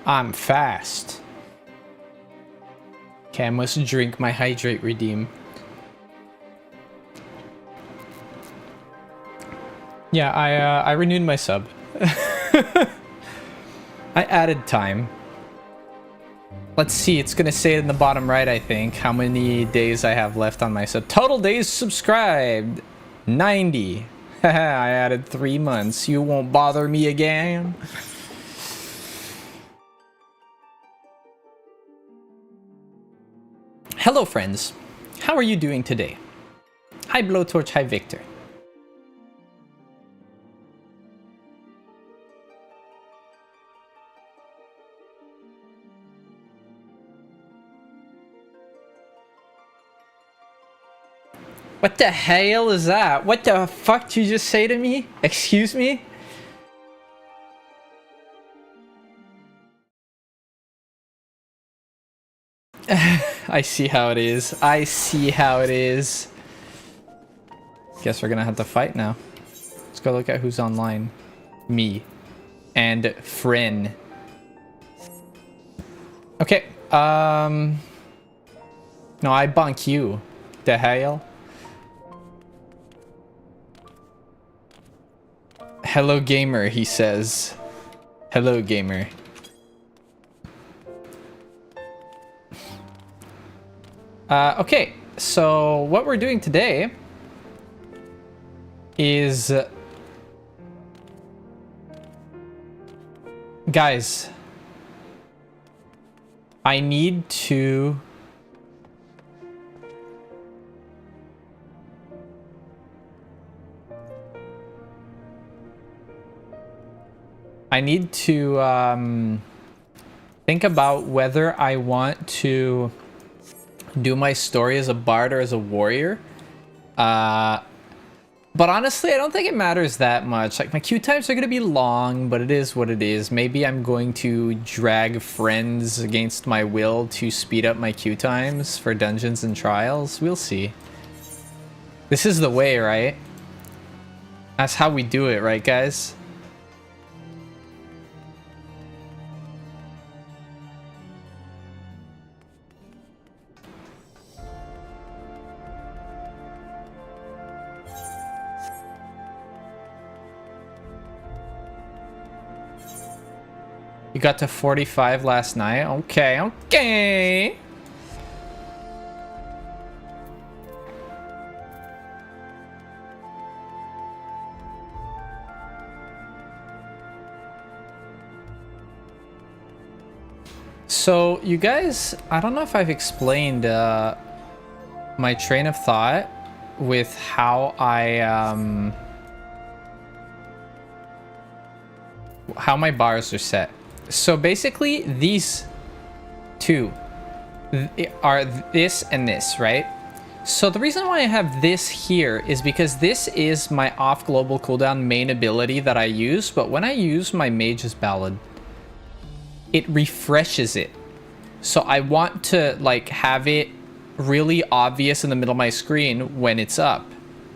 I'm fast. Okay, I must drink my hydrate redeem. Yeah, I renewed my sub. I added time. Let's see, it's gonna say in the bottom right, I think, how many days I have left on my sub. Total days subscribed, 90. Haha, I added 3 months. You won't bother me again. Hello, friends. How are you doing today? Hi, Blowtorch. Hi, Victor. What the hell is that? What the fuck did you just say to me? Excuse me? I see how it is. I see how it is. Guess we're gonna have to fight now. Let's go look at who's online. Me. And Frin. Okay. No, I bunk you. The hell? Hello, gamer, he says. Hello, gamer. Okay, so what we're doing today is... guys, I need to... think about whether I want to do my story as a bard or as a warrior. But honestly, I don't think it matters that much. Like, my queue times are going to be long, but it is what it is. Maybe I'm going to drag friends against my will to speed up my queue times for dungeons and trials. We'll see. This is the way, right? That's how we do it, right, guys? You got to 45 last night? Okay, okay. So, you guys, I don't know if I've explained my train of thought with how how my bars are set. So basically, these two are this and this, right? So the reason why I have this here is because this is my off global cooldown main ability that I use, but when I use my Mage's Ballad, it refreshes it. So I want to like have it really obvious in the middle of my screen when it's up.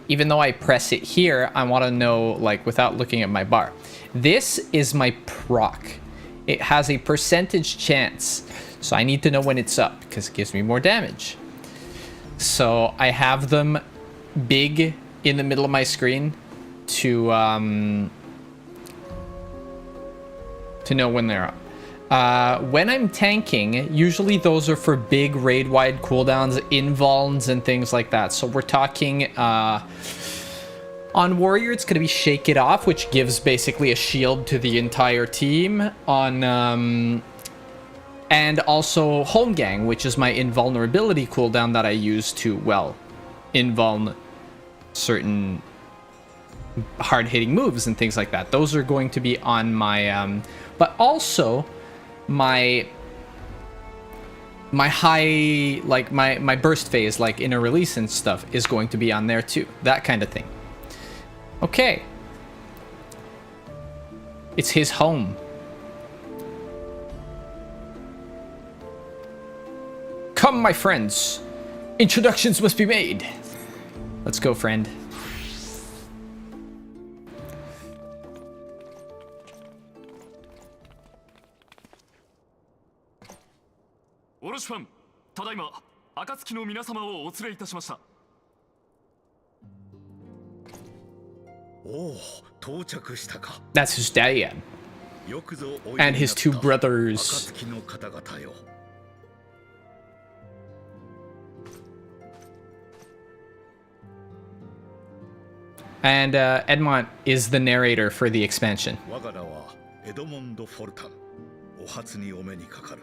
Even though I press it here, I want to know like without looking at my bar. This is my proc. It has a percentage chance, so I need to know when it's up because it gives me more damage. So I have them big in the middle of my screen to know when they're up. When I'm tanking, usually those are for big raid-wide cooldowns, invulns, and things like that. So we're talking... on Warrior, it's going to be Shake It Off, which gives basically a shield to the entire team. And also Home Gang, which is my invulnerability cooldown that I use to, well, invuln certain hard-hitting moves and things like that. Those are going to be on my... but also, my high, like, my burst phase, like inner release and stuff, is going to be on there too. That kind of thing. Okay. It's his home. Come, my friends. Introductions must be made. Let's go, friend. 卸ファン、ただいま暁の皆様をお連れいたしました。おお、到着したか。 That's his dad. よくぞおいでになった And his two brothers. 暁の方々よ。And Edmont is the narrator for the expansion. 我が名はエドモンド・フォルタン。お初にお目にかかる。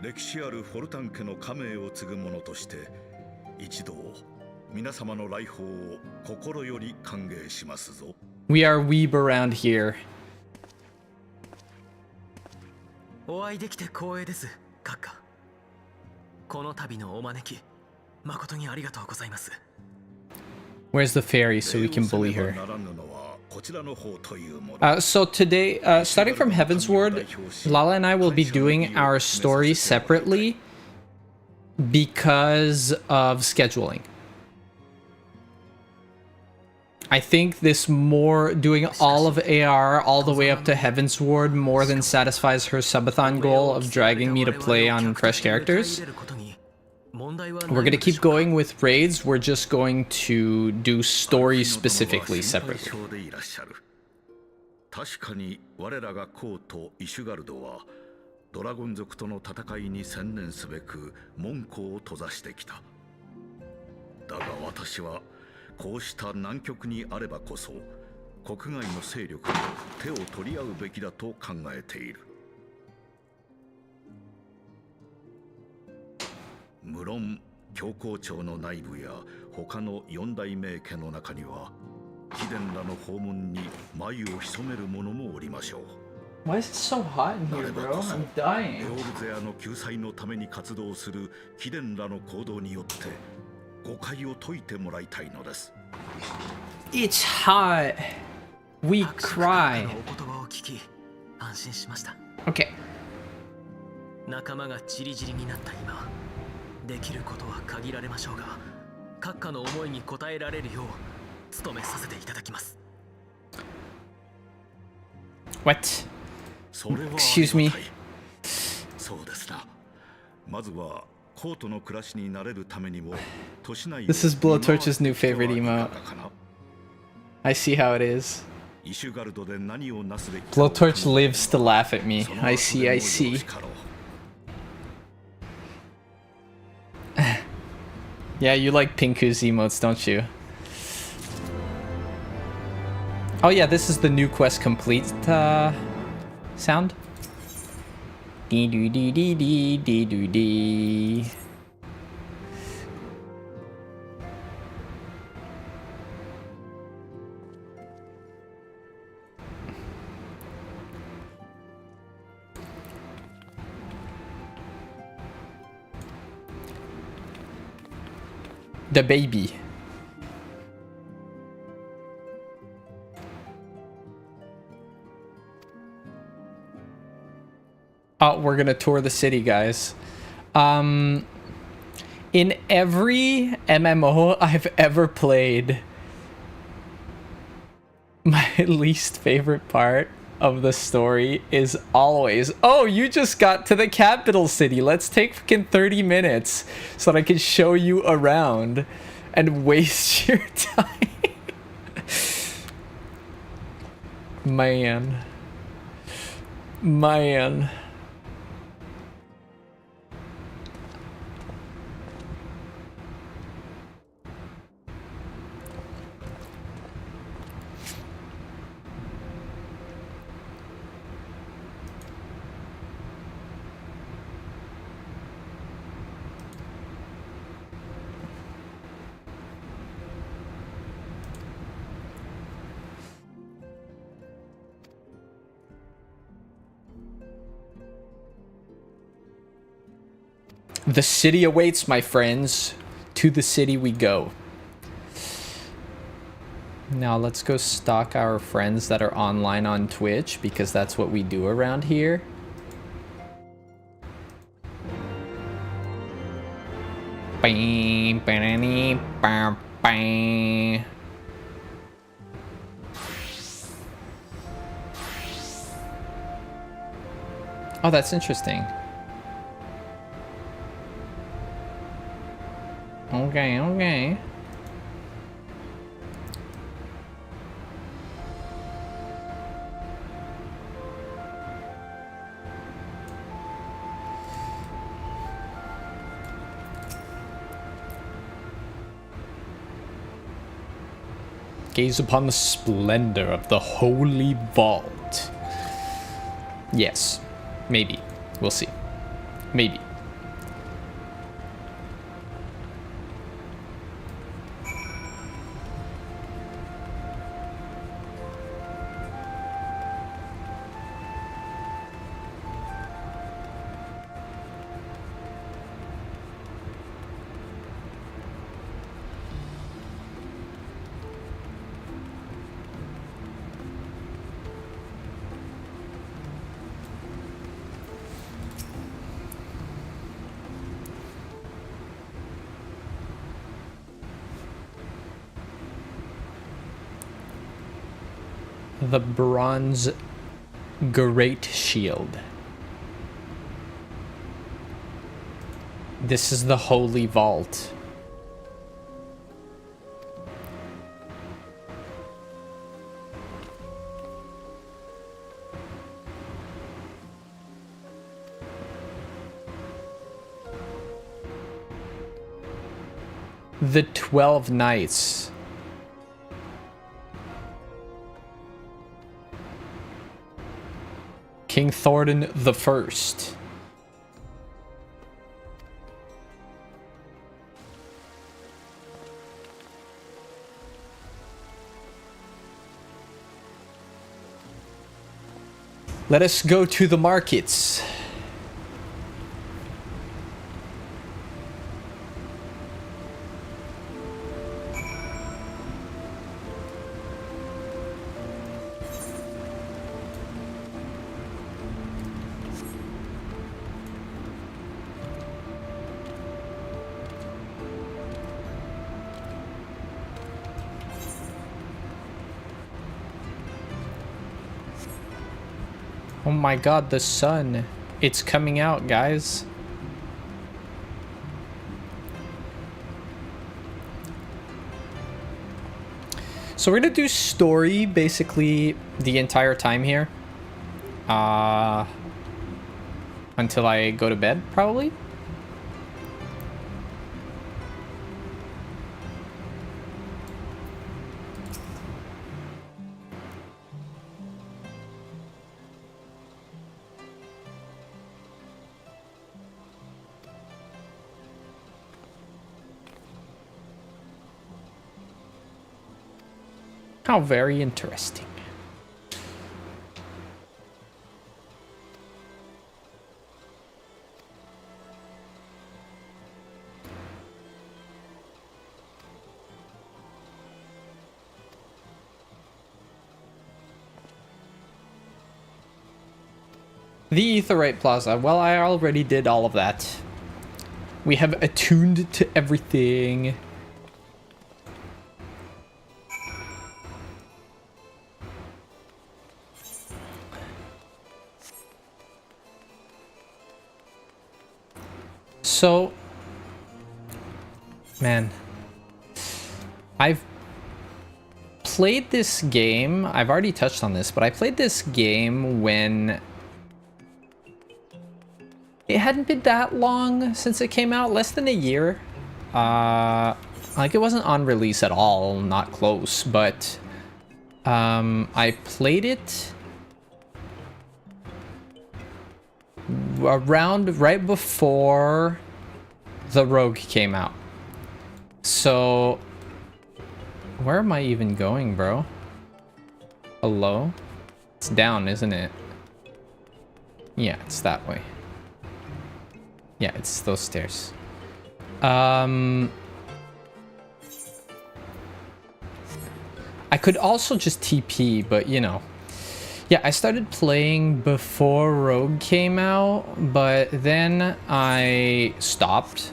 歴史あるフォルタン家の家名を継ぐ者として一同皆様の来訪を心より歓迎しますぞ。 We are weeb around here. お会いできて光栄です、閣下。この度のお招き、誠にありがとうございます。 Where's the fairy so we can bully her? ならぬのはこちらの方というもの。 So today, starting from Heavensward, Lala and I will be doing our story separately because of scheduling. I think this more, doing all of AR all the way up to Heavensward more than satisfies her subathon goal of dragging me to play on fresh characters. We're gonna keep going with raids, we're just going to do story specifically separately. 確かに我らがコーとイシュガルドはドラゴン族との戦いに専念すべく門戸を閉ざしてきた。だが私はこうした難局にあればこそ国外の勢力と手を取り合うべきだと考えている。無論教皇庁の内部や他の四大名家の中には貴殿らの訪問に眉を潜める者もおりましょう。 Why is it so hot in here, bro? I'm エ dying. オルゼアの救済のために活動する貴殿らの行動によって誤解を解いてもらいたいのです。 It's hot. We cry. お言葉を聞き、安心しました。 Okay. 仲間がチリチリになった今、できることは限られましょうが、閣下の思いに応えられるよう努めさせていただきます。 What? それは Excuse me. そうですな。まずはコートの暮らしに慣れるためにも都市内を This is Blowtorch's new favorite emote. I see how it is. イシュガルドで何をなすべき Blowtorch lives to laugh at me. I see, I see. Yeah, you like Pinku's emotes, don't you? Oh yeah, this is the new quest complete sound. Dee doo dee dee dee dee doo dee. The baby. Oh, we're gonna tour the city, guys. In every MMO I've ever played, my least favorite part of the story is always, oh, you just got to the capital city. Let's take fucking 30 minutes so that I can show you around and waste your time. Man. The city awaits, my friends. To the city we go. Now let's go stalk our friends that are online on Twitch, because that's what we do around here. Bang, bang, bang, bang. Oh, that's interesting. Okay, okay. Gaze upon the splendor of the holy vault. Yes. Maybe. We'll see. Maybe. The bronze great shield. This is the holy vault. The 12 Knights. King Thornton the First. Let us go to the markets. Oh my god, the sun. It's coming out, guys. So we're gonna do story basically the entire time here. Until I go to bed, probably. How very interesting. The Aetheryte Plaza. Well, I already did all of that. We have attuned to everything. So, man, I've played this game. I've already touched on this, but I played this game when it hadn't been that long since it came out, less than a year. Like it wasn't on release at all, not close, but I played it around right before the Rogue came out. So where am I even going, bro? Hello? It's down, isn't it? Yeah, it's that way. Yeah, it's those stairs. I could also just TP, but you know. Yeah, I started playing before Rogue came out, but then I stopped.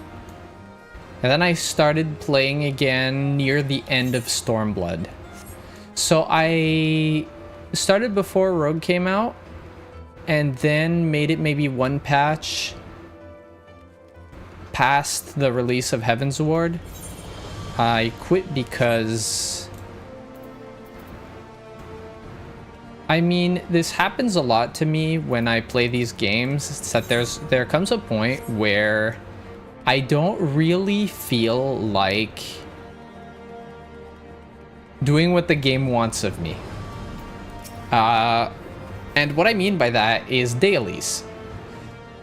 And then I started playing again near the end of Stormblood. So I started before Rogue came out, and then made it maybe one patch past the release of Heavensward. I quit because... I mean, this happens a lot to me when I play these games. It's that there comes a point where I don't really feel like doing what the game wants of me. And what I mean by that is dailies.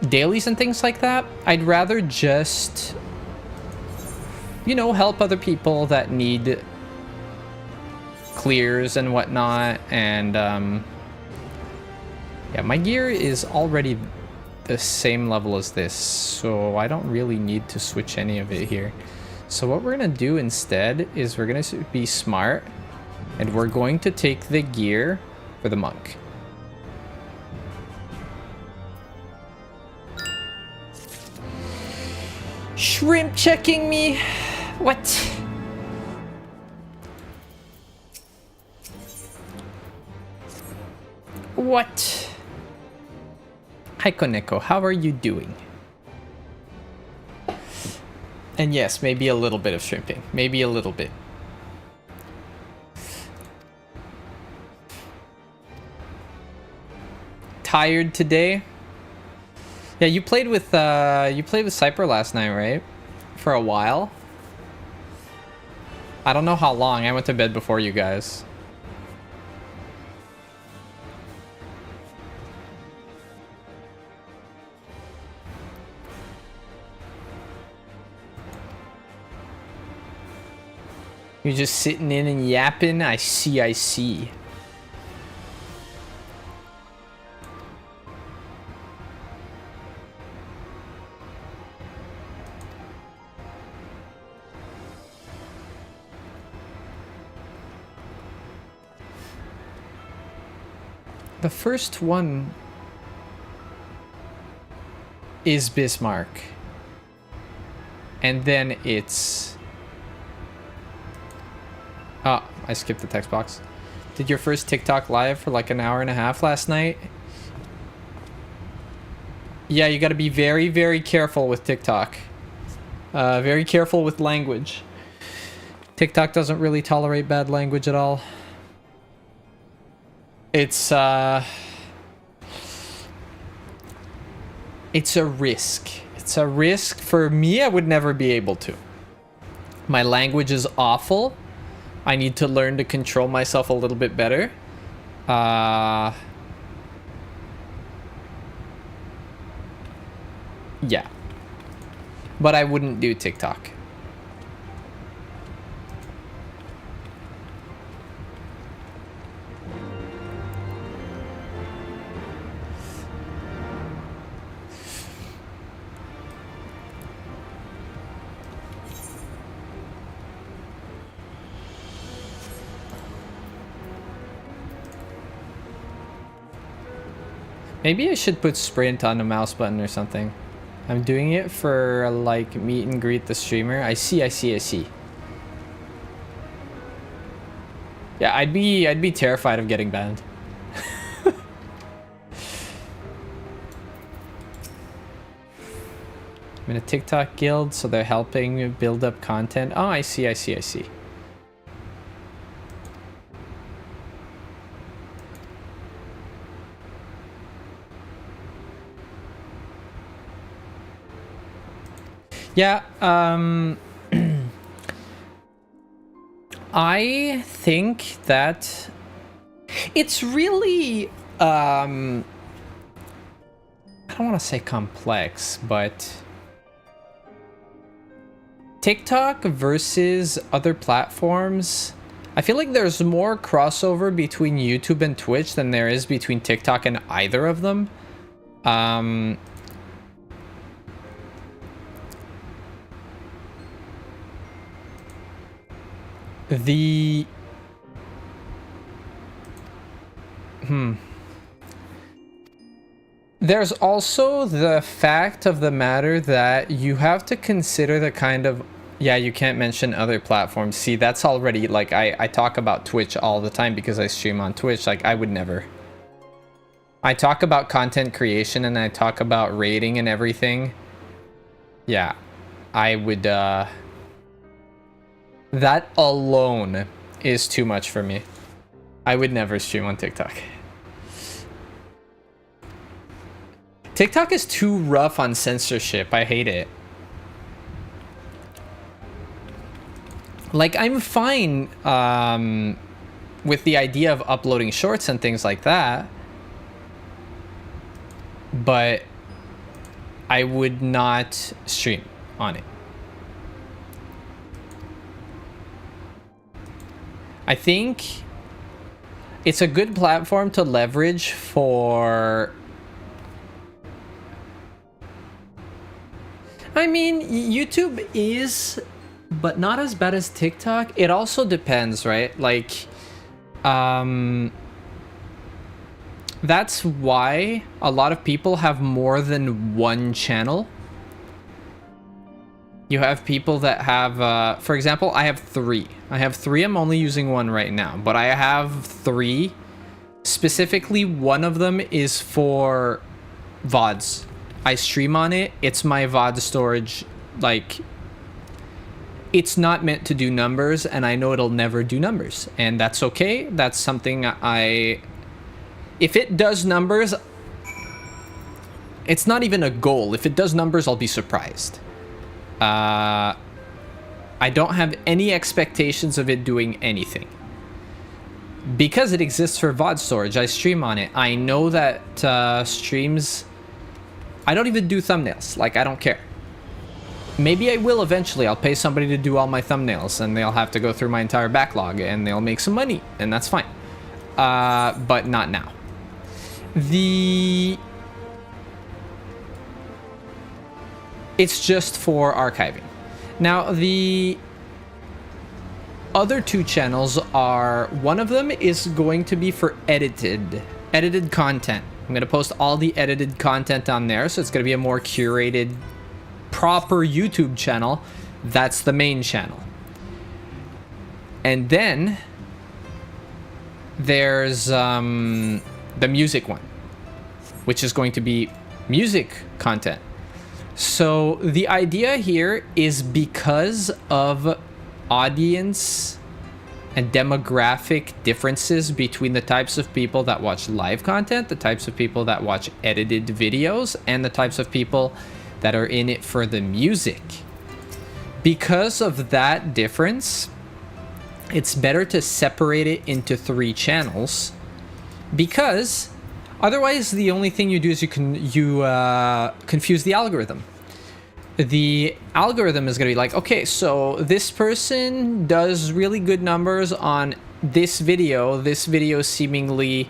Dailies and things like that. I'd rather just, you know, help other people that need clears and whatnot. And yeah, my gear is already the same level as this, so I don't really need to switch any of it here. So what we're gonna do instead is we're gonna be smart, and we're going to take the gear for the monk. Shrimp checking me? What? What? Hi Koneko, how are you doing? And yes, maybe a little bit of shrimping. Maybe a little bit. Tired today? Yeah, you played with Cypher last night, right? For a while. I don't know how long. I went to bed before you guys. You're just sitting in and yapping? I see, I see. The first one is Bismarck. And then it's... Oh, I skipped the text box. Did your first TikTok live for like an hour and a half last night? Yeah, you gotta be very, very careful with TikTok. Very careful with language. TikTok doesn't really tolerate bad language at all. It's a risk. It's a risk. For me, I would never be able to. My language is awful. I need to learn to control myself a little bit better. Yeah. But I wouldn't do TikTok. Maybe I should put sprint on the mouse button or something. I'm doing it for like meet and greet the streamer. I see. Yeah, I'd be terrified of getting banned. I'm in a TikTok guild, so they're helping me build up content. Oh, I see. Yeah, I think that it's really, I don't want to say complex, but TikTok versus other platforms, I feel like there's more crossover between YouTube and Twitch than there is between TikTok and either of them. There's also the fact of the matter that you have to consider the kind of... Yeah, you can't mention other platforms. See, that's already... Like, I talk about Twitch all the time because I stream on Twitch. Like, I would never... I talk about content creation and I talk about rating and everything. Yeah. I would, that alone is too much for me. I would never stream on TikTok. TikTok is too rough on censorship. I hate it. Like, I'm fine with the idea of uploading shorts and things like that, but I would not stream on it. I think it's a good platform to leverage for... I mean, YouTube is, but not as bad as TikTok. It also depends, right? Like, that's why a lot of people have more than one channel. You have people that have, for example, I have 3. I have 3, I'm only using 1 right now, but I have 3. Specifically, one of them is for VODs. I stream on it. It's my VOD storage. Like, it's not meant to do numbers, and I know it'll never do numbers, and that's okay. That's something if it does numbers, it's not even a goal. If it does numbers, I'll be surprised. I don't have any expectations of it doing anything. Because it exists for VOD storage, I stream on it. I know that streams... I don't even do thumbnails. Like, I don't care. Maybe I will eventually. I'll pay somebody to do all my thumbnails, and they'll have to go through my entire backlog, and they'll make some money, and that's fine. But not now. It's just for archiving. Now, the other 2 channels are... One of them is going to be for edited content. I'm going to post all the edited content on there, so it's going to be a more curated, proper YouTube channel. That's the main channel. And then there's the music one, which is going to be music content. So the idea here is, because of audience and demographic differences between the types of people that watch live content, the types of people that watch edited videos, and the types of people that are in it for the music. Because of that difference, it's better to separate it into 3 channels, because otherwise the only thing you do is you confuse the algorithm. The algorithm is going to be like, okay, so this person does really good numbers on this video seemingly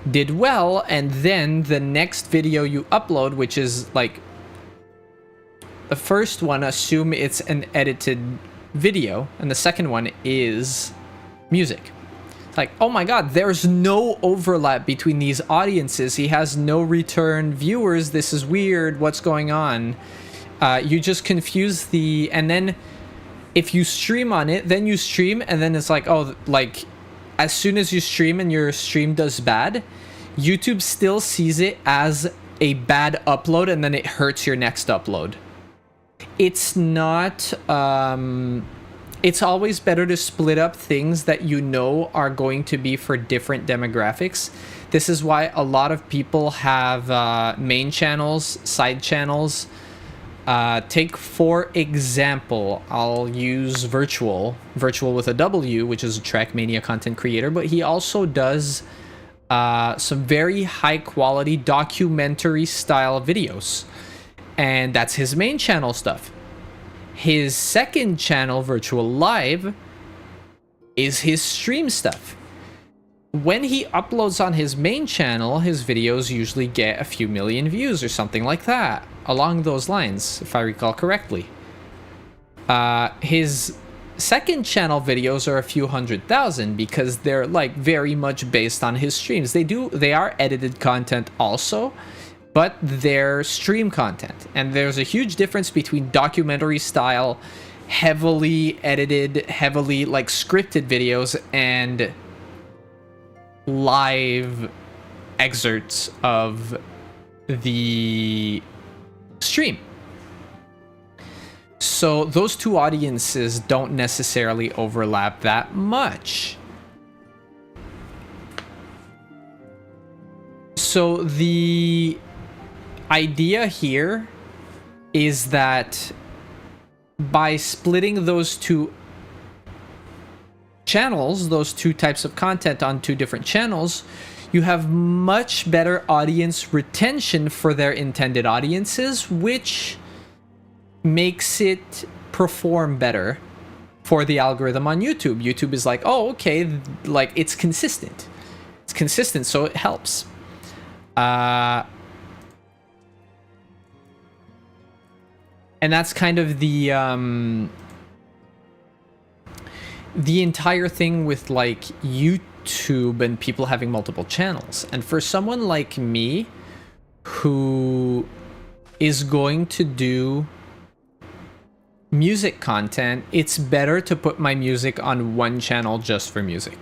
did well, and then the next video you upload, which is like the first one, assume it's an edited video, and the second one is music. It's like, oh my god, there's no overlap between these audiences. He has no return viewers. This is weird. What's going on? You just confuse the... And then if you stream on it, then you stream, and then it's like, oh, like, as soon as you stream and your stream does bad, YouTube still sees it as a bad upload, and then it hurts your next upload. It's not... it's always better to split up things that you know are going to be for different demographics. This is why a lot of people have main channels, side channels. Take, for example, I'll use Virtual with a W, which is a Trackmania content creator, but he also does some very high quality documentary style videos, and that's his main channel stuff. His second channel, Virtual Live, is his stream stuff. When he uploads on his main channel, his videos usually get a few million views or something like that, along those lines, if I recall correctly. His second channel videos are a few 100,000 because they're like very much based on his streams. They are edited content also, but they're stream content. And there's a huge difference between documentary style, heavily edited, heavily like scripted videos, and live excerpts of the stream. So those two audiences don't necessarily overlap that much. So the idea here is that by splitting those two channels, those two types of content on two different channels, you have much better audience retention for their intended audiences, which makes it perform better for the algorithm on YouTube. YouTube is like, oh, okay, like it's consistent. It's consistent, so it helps. And that's kind of the entire thing with like YouTube and people having multiple channels. And for someone like me who is going to do music content, it's better to put my music on one channel just for music.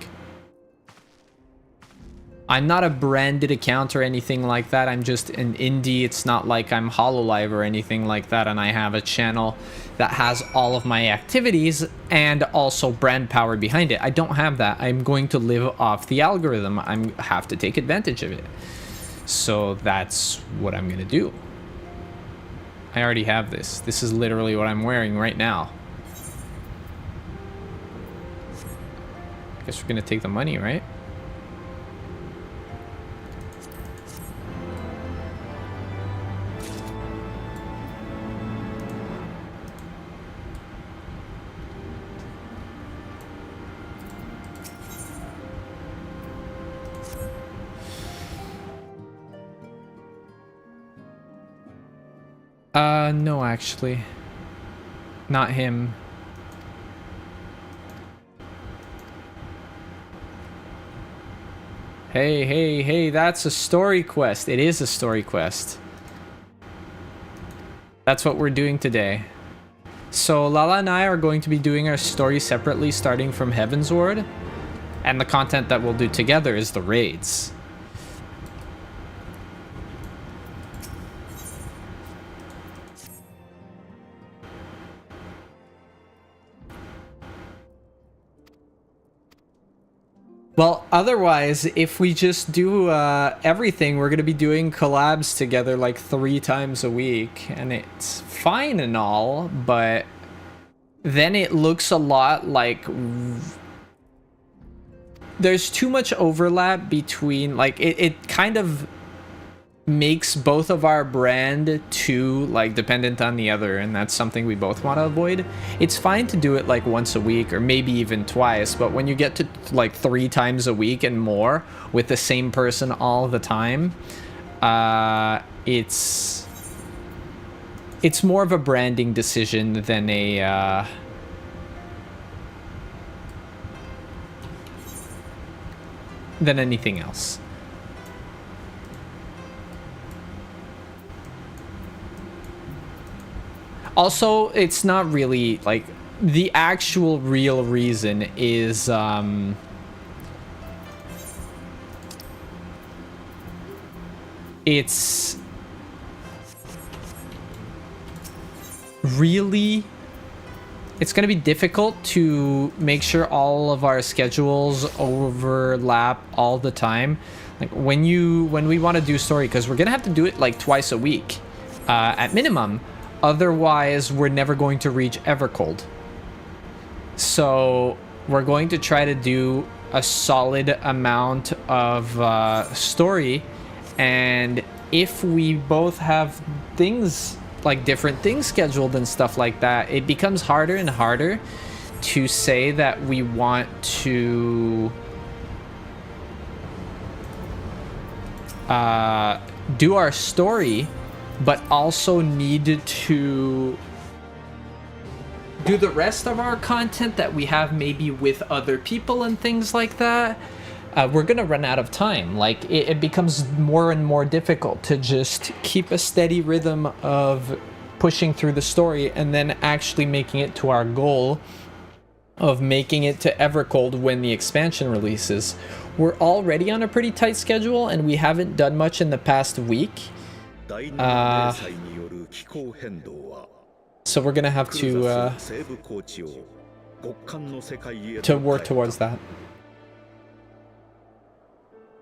I'm not a branded account or anything like that. I'm just an indie. It's not like I'm Hololive or anything like that, and I have a channel that has all of my activities and also brand power behind it. I don't have that. I'm going to live off the algorithm. I have to take advantage of it. So that's what I'm gonna do. I already have this. This is literally what I'm wearing right now. Guess we're gonna take the money, right? No, actually. Not him. Hey, that's a story quest. It is a story quest. That's what we're doing today. So Lala and I are going to be doing our story separately, starting from Heavensward. And the content that we'll do together is the raids. Well, otherwise, if we just do everything, we're going to be doing collabs together like 3 times a week. And it's fine and all, but then it looks a lot like there's too much overlap between, like, it kind of makes both of our brand too like dependent on the other, and that's something we both want to avoid. It's fine to do it like once a week or maybe even twice, but when you get to like 3 times a week and more with the same person all the time, it's more of a branding decision than a than anything else. Also, it's not really like the actual real reason is it's really going to be difficult to make sure all of our schedules overlap all the time. Like when we want to do story, because we're gonna have to do it like twice a week at minimum. Otherwise, we're never going to reach Evercold. So we're going to try to do a solid amount of story. And if we both have things, like different things scheduled and stuff like that, it becomes harder and harder to say that we want to do our story, but also need to do the rest of our content that we have maybe with other people and things like that. We're gonna run out of time. Like it becomes more and more difficult to just keep a steady rhythm of pushing through the story and then actually making it to our goal of making it to Evercold when the expansion releases. We're already on a pretty tight schedule and we haven't done much in the past week. So we're gonna have to work towards that.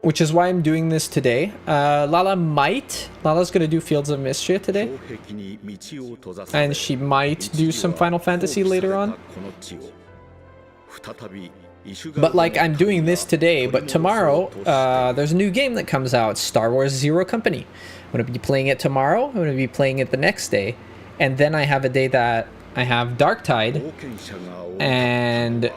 Which is why I'm doing this today. Lala's gonna do Fields of Mystria today. And she might do some Final Fantasy later on. But like, I'm doing this today, but tomorrow, there's a new game that comes out, Star Wars Zero Company. I'm gonna be playing it tomorrow, I'm gonna be playing it the next day. And then I have a day that I have Darktide. And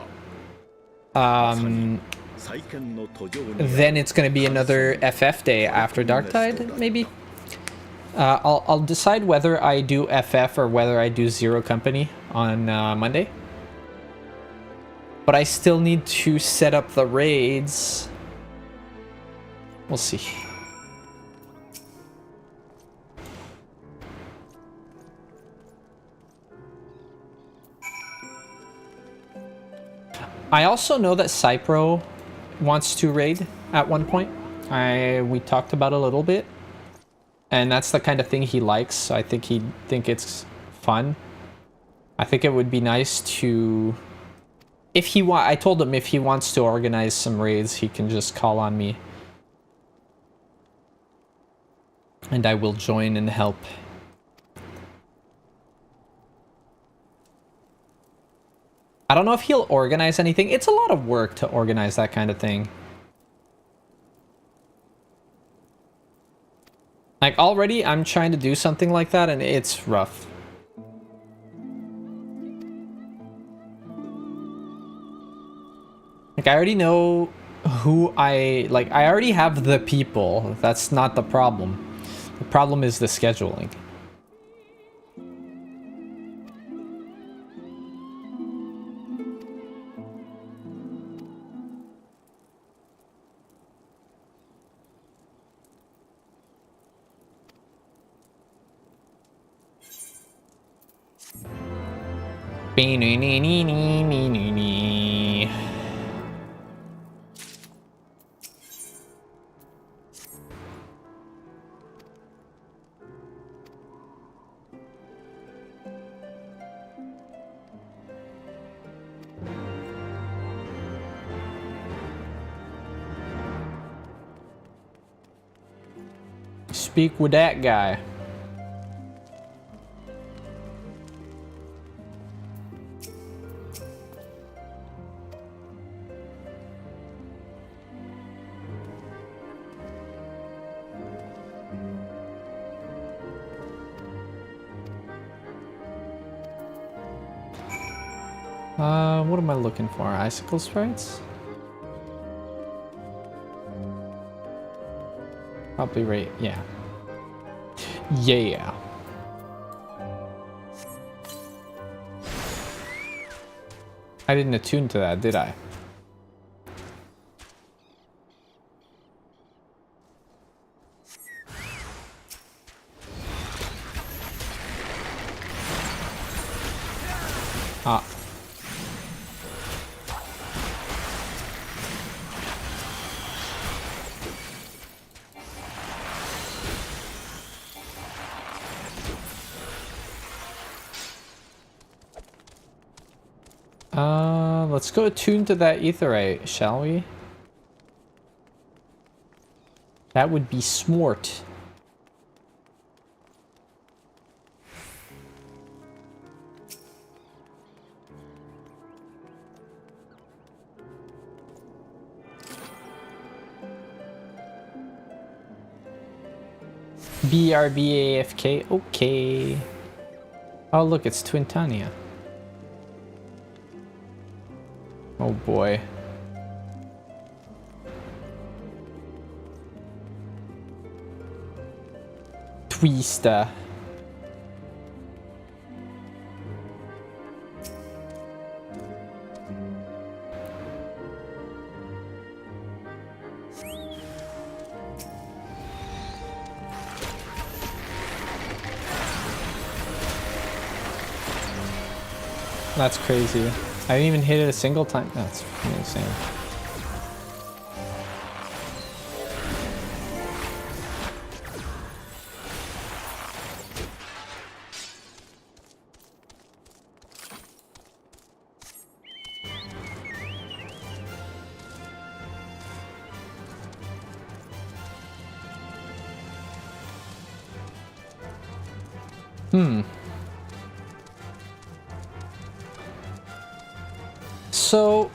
then it's going to be another FF day after Darktide, maybe. I'll decide whether I do FF or whether I do Zero Company on Monday. But I still need to set up the raids. We'll see. I also know that Cypro wants to raid at one point. We talked about a little bit, and that's the kind of thing he likes, so I think he'd think it's fun. I think it would be nice to, if he I told him if he wants to organize some raids, he can just call on me and I will join and help. I don't know if he'll organize anything. It's a lot of work to organize that kind of thing. Like, already I'm trying to do something like that and it's rough. Like, I already know who I already have the people. That's not the problem. The problem is the scheduling. Speak with that guy. What am I looking for? Icicle sprites? Probably right, yeah. Yeah. I didn't attune to that, did I? Ah. Let's go attune to that aetherite, shall we? That would be smart. BRBAFK, okay. Oh look, it's Twintania. Oh boy. Twista. That's crazy. I didn't even hit it a single time. That's insane. So,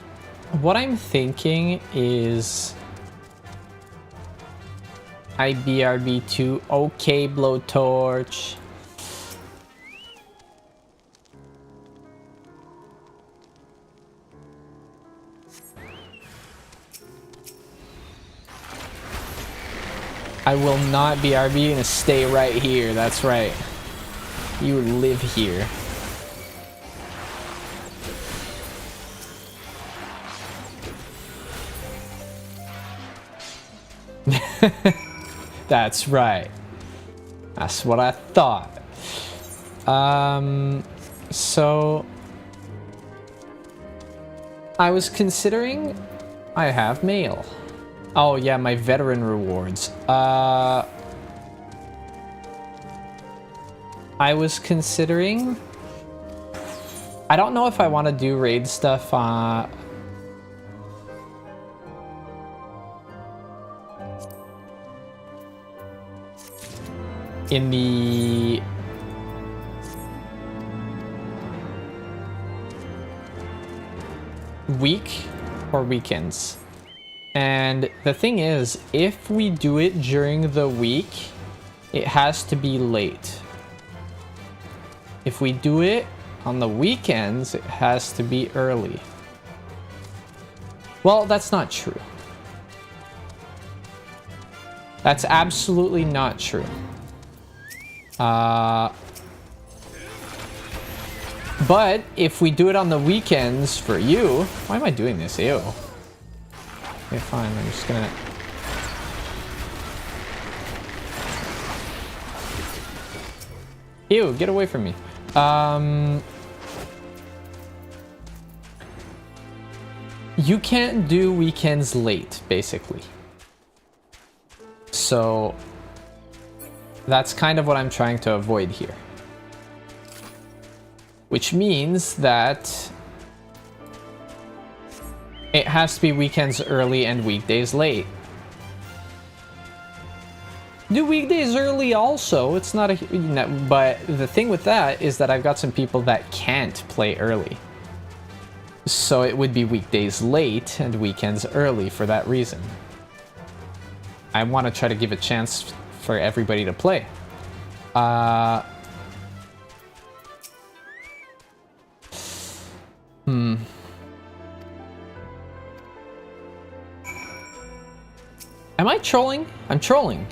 what I'm thinking is IBRB2, okay, blowtorch. I will not BRB, gonna stay right here, that's right. You live here. That's right. That's what I thought. So I was considering I have mail. Oh yeah, my veteran rewards. I was considering, I don't know if I want to do raid stuff in the week or weekends. And the thing is, if we do it during the week, it has to be late. If we do it on the weekends, it has to be early. Well, that's not true. That's absolutely not true. But if we do it on the weekends for you, why am I doing this? Ew. Okay, fine. I'm just gonna. Ew, get away from me. You can't do weekends late, basically. So that's kind of what I'm trying to avoid here. Which means that it has to be weekends early and weekdays late. Do weekdays early also. It's not a... But the thing with that is that I've got some people that can't play early. So it would be weekdays late and weekends early for that reason. I want to try to give a chance for everybody to play. Am I trolling? I'm trolling.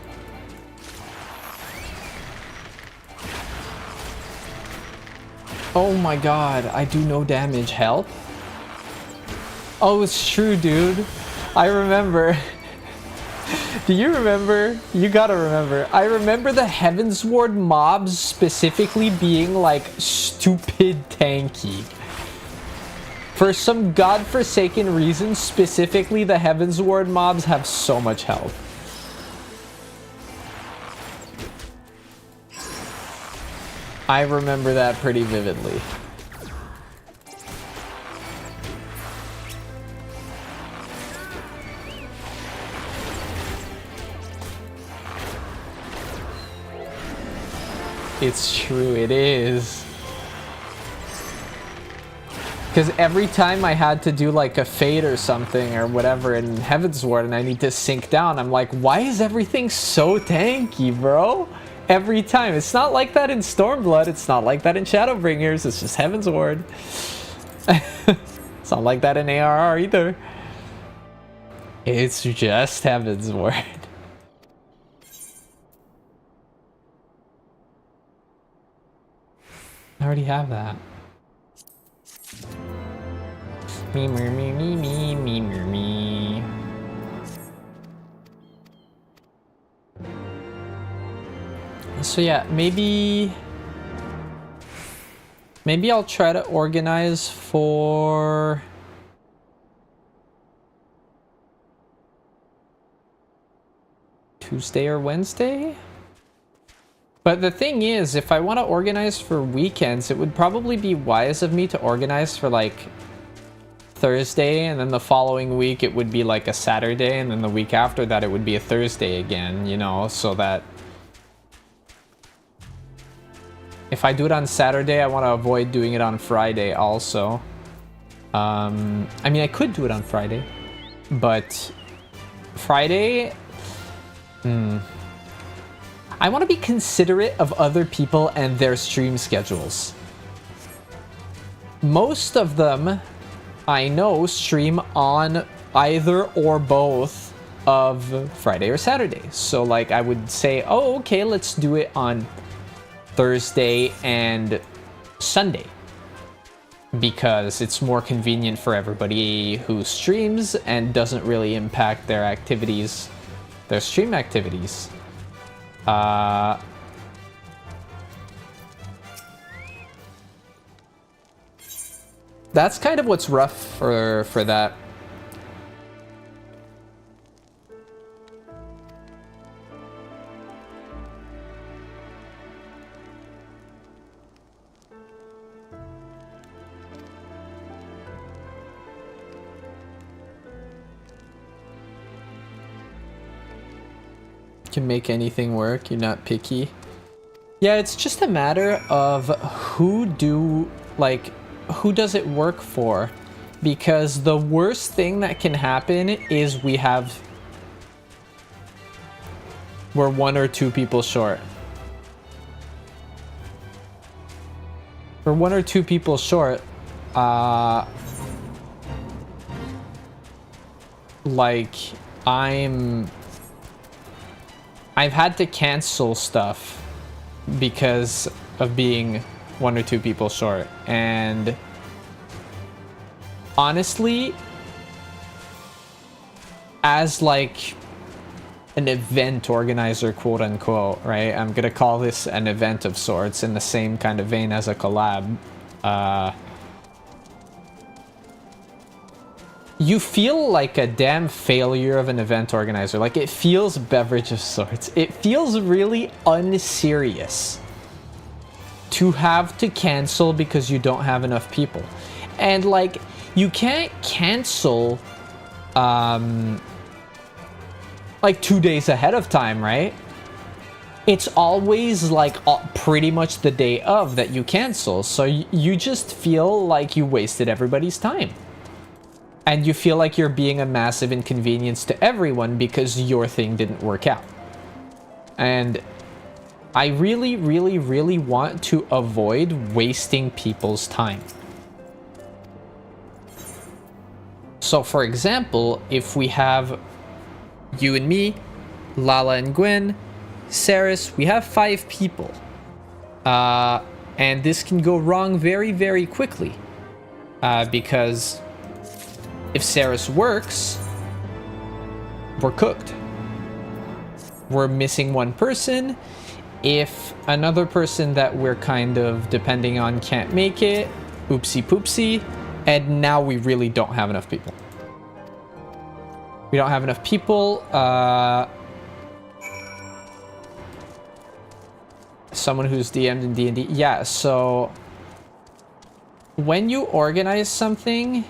Oh my god, I do no damage. Help? Oh, it's true, dude. I remember. Do you remember? You gotta remember. I remember the Heavensward mobs specifically being like stupid tanky. For some godforsaken reason, specifically the Heavensward mobs have so much health. I remember that pretty vividly. It's true, it is. Because every time I had to do like a fade or something or whatever in Heavensward and I need to sink down, I'm like, why is everything so tanky, bro? Every time. It's not like that in Stormblood. It's not like that in Shadowbringers. It's just Heavensward. It's not like that in ARR either. It's just Heavensward. I already have that. Me, me, me, me, me, me, me, me. So yeah, maybe I'll try to organize for Tuesday or Wednesday. But the thing is, if I want to organize for weekends, it would probably be wise of me to organize for like Thursday, and then the following week it would be like a Saturday, and then the week after that it would be a Thursday again, you know, so that If I do it on Saturday, I want to avoid doing it on Friday also. I mean, I could do it on Friday, but Friday, I want to be considerate of other people and their stream schedules. Most of them, I know, stream on either or both of Friday or Saturday. So like I would say, oh, okay, let's do it on Thursday and Sunday, because it's more convenient for everybody who streams and doesn't really impact their activities, their stream activities. That's kind of what's rough for that. Can make anything work, you're not picky. Yeah, it's just a matter of who does it work for, because the worst thing that can happen is we're 1 or 2 people short. We're 1 or 2 people short. Like I've had to cancel stuff because of being 1 or 2 people short. And honestly, as like an event organizer, quote unquote, right? I'm gonna call this an event of sorts in the same kind of vein as a collab. You feel like a damn failure of an event organizer. Like, it feels beverage of sorts. It feels really unserious to have to cancel because you don't have enough people. And like, you can't cancel like 2 days ahead of time, right? It's always like pretty much the day of that you cancel. So you just feel like you wasted everybody's time. And you feel like you're being a massive inconvenience to everyone because your thing didn't work out. And I really, really, really want to avoid wasting people's time. So for example, if we have you and me, Lala and Gwen, Saris, we have 5 people. And this can go wrong very, very quickly. Because if Saris works, we're cooked. We're missing one person. If another person that we're kind of depending on can't make it, oopsie poopsie, and now we really don't have enough people. We don't have enough people. Someone who's DM'd in D&D. Yeah, so when you organize something,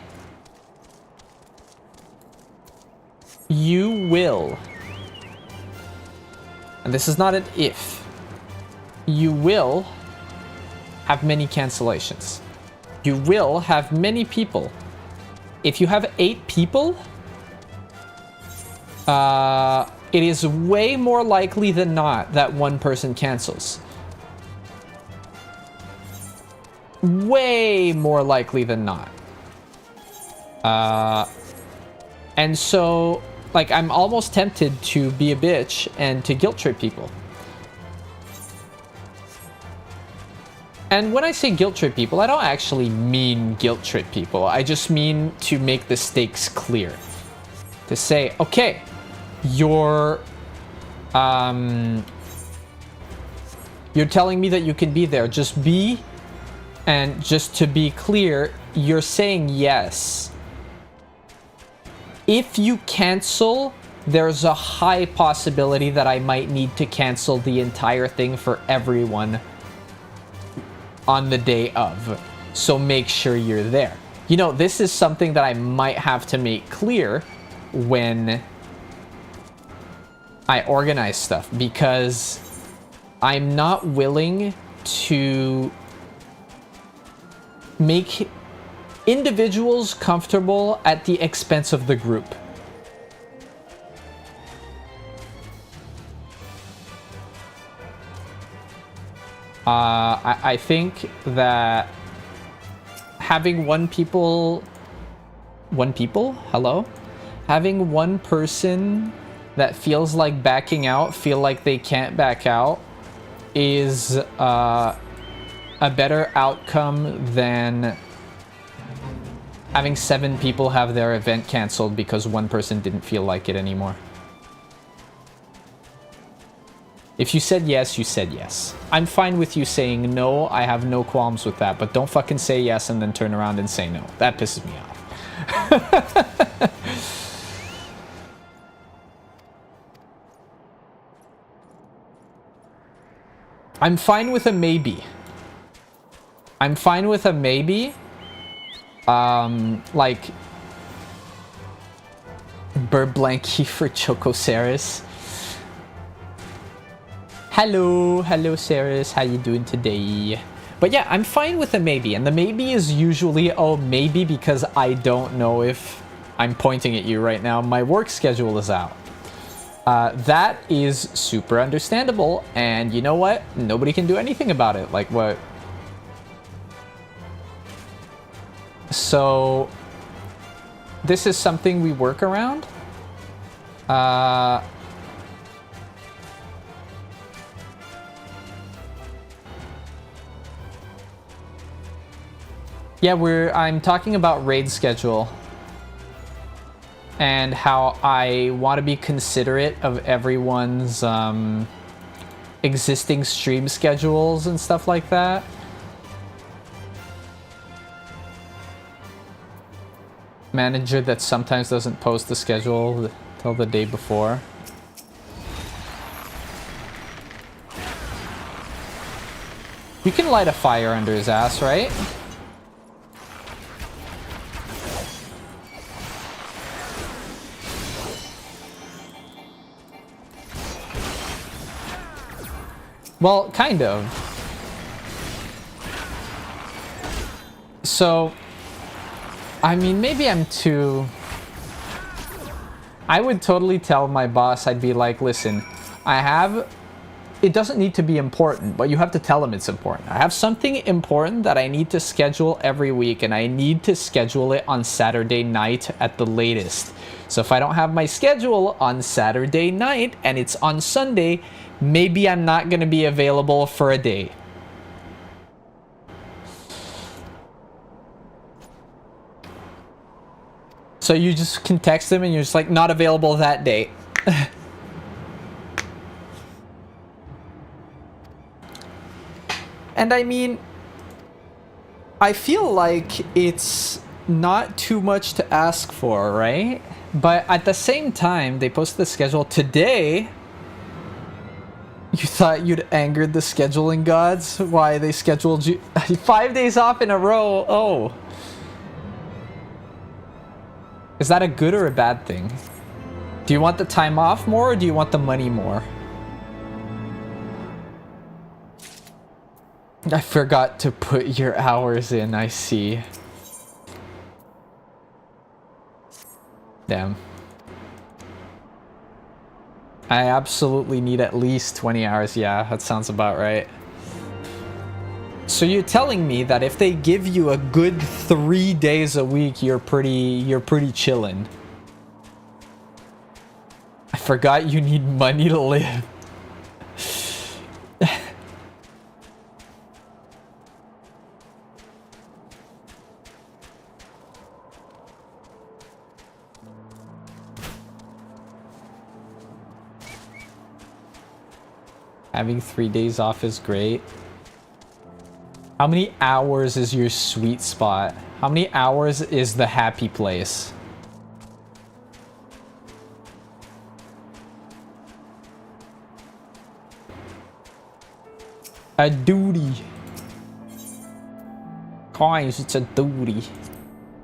you will, and this is not an if, you will have many cancellations. You will have many people. If you have 8 people, it is way more likely than not that one person cancels. Way more likely than not. And so, like, I'm almost tempted to be a bitch and to guilt trip people. And when I say guilt trip people, I don't actually mean guilt trip people. I just mean to make the stakes clear. To say, okay, you're telling me that you can be there. Just be, and just to be clear, you're saying yes. If you cancel, there's a high possibility that I might need to cancel the entire thing for everyone on the day of. So make sure you're there. You know, this is something that I might have to make clear when I organize stuff, because I'm not willing to make individuals comfortable at the expense of the group. I think that having having one person that feels like backing out, feel like they can't back out, is a better outcome than having 7 people have their event canceled because one person didn't feel like it anymore. If you said yes, you said yes. I'm fine with you saying no, I have no qualms with that, but don't fucking say yes and then turn around and say no. That pisses me off. I'm fine with a maybe. I'm fine with a maybe. Like Burblanky for Chococeres. Hello, Ceres, how you doing today? But yeah, I'm fine with a maybe, and the maybe is usually, oh, maybe because I don't know if I'm pointing at you right now. My work schedule is out. That is super understandable, and you know what? Nobody can do anything about it. Like, what? So, this is something we work around. Yeah, I'm talking about raid schedule and how I want to be considerate of everyone's existing stream schedules and stuff like that. Manager that sometimes doesn't post the schedule till the day before. You can light a fire under his ass, right? Well, kind of. So, I mean, maybe I'm too... I would totally tell my boss, I'd be like, listen, it doesn't need to be important, but you have to tell him it's important. I have something important that I need to schedule every week, and I need to schedule it on Saturday night at the latest. So if I don't have my schedule on Saturday night and it's on Sunday, maybe I'm not going to be available for a day. So you just can text him and you're just like, not available that day. And I mean, I feel like it's not too much to ask for, right? But at the same time, they posted the schedule today. You thought you'd angered the scheduling gods? Why they scheduled you 5 days off in a row? Oh. Is that a good or a bad thing? Do you want the time off more or do you want the money more? I forgot to put your hours in, I see. Damn. I absolutely need at least 20 hours. Yeah, that sounds about right. So you're telling me that if they give you a good 3 days a week, you're pretty chillin'. I forgot you need money to live. Having 3 days off is great. How many hours is your sweet spot? How many hours is the happy place? A duty. Guys, it's a duty.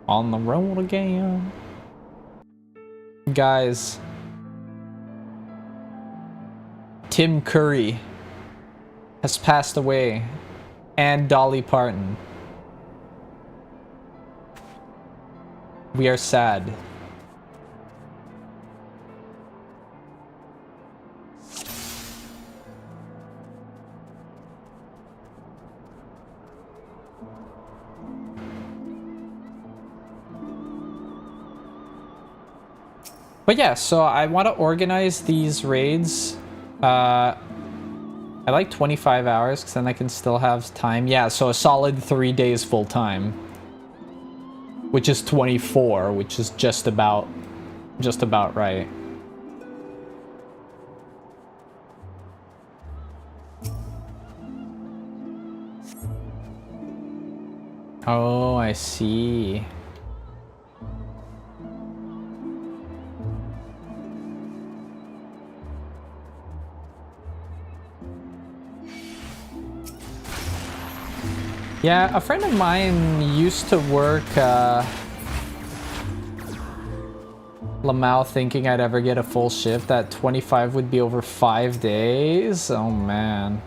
On the road again. Guys. Tim Curry has passed away and Dolly Parton. We are sad. But yeah, so I want to organize these raids. I like 25 hours because then I can still have time. Yeah, so a solid 3 days full time. Which is 24, which is just about right. Oh, I see. Yeah, a friend of mine used to work Lamau thinking I'd ever get a full shift. That 25 would be over 5 days. Oh man.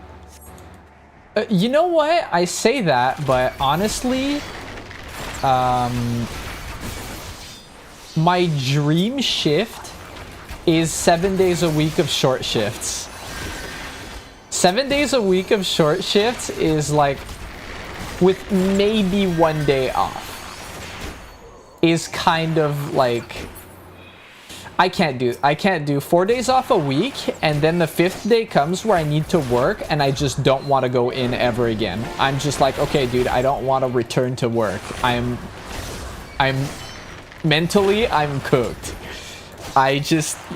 You know what? I say that, but honestly, my dream shift is 7 days a week of short shifts. 7 days a week of short shifts is like, with maybe 1 day off, is kind of like, I can't do 4 days off a week, and then the 5th day comes where I need to work and I just don't want to go in ever again. I'm just like, okay dude, I don't want to return to work. I'm mentally, I'm cooked.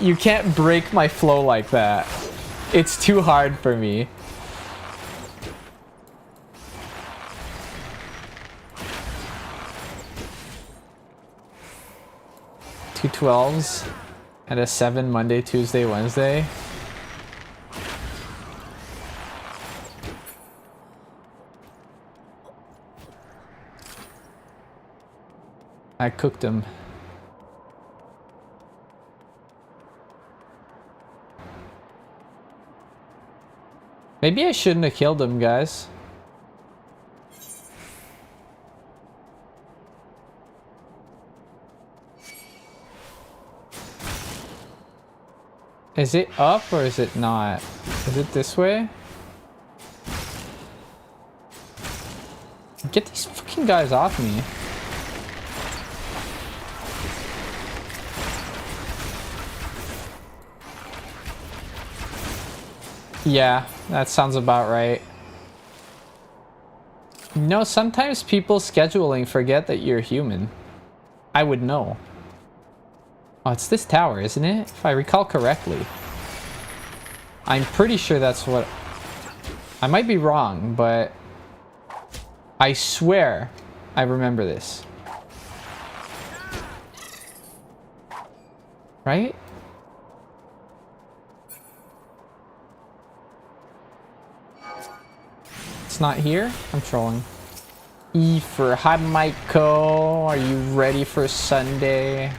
You can't break my flow like that. It's too hard for me. 2 12s and a 7 Monday, Tuesday, Wednesday. I cooked him. Maybe I shouldn't have killed him, guys. Is it up or is it not? Is it this way? Get these fucking guys off me. Yeah, that sounds about right. You know, sometimes people scheduling forget that you're human. I would know. Oh, it's this tower, isn't it? If I recall correctly. I'm pretty sure that's what... I might be wrong, but... I swear I remember this. Right? It's not here? I'm trolling. E for hi Michael. Are you ready for Sunday?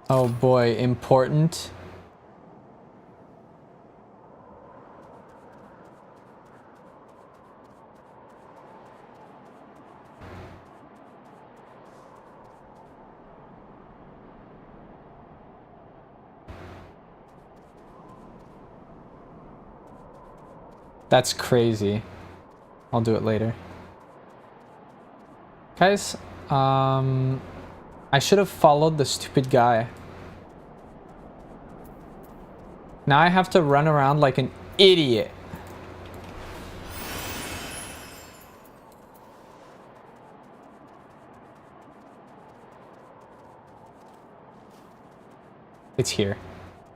Oh boy, important. That's crazy. I'll do it later. Guys, I should have followed the stupid guy. Now I have to run around like an idiot. It's here.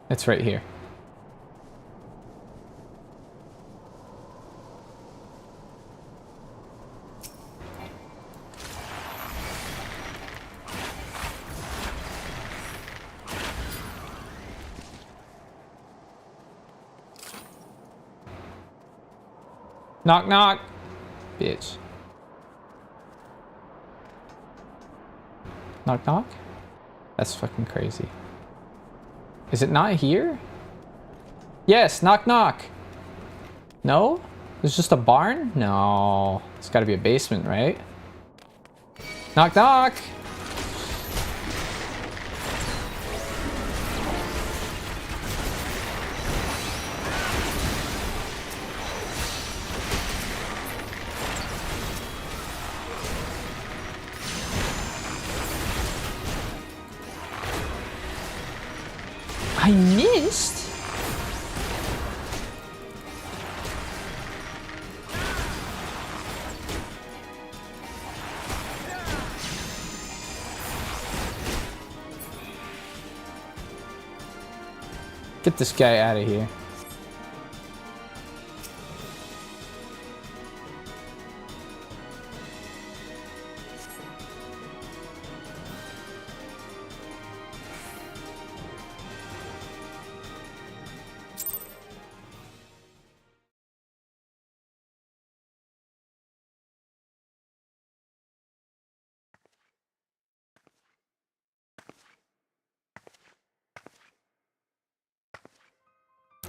It's right here. Knock, knock. Bitch. Knock knock? That's fucking crazy. Is it not here? Yes, knock knock. No? There's just a barn? No. It's gotta be a basement, right? Knock knock! I missed? Get this guy out of here.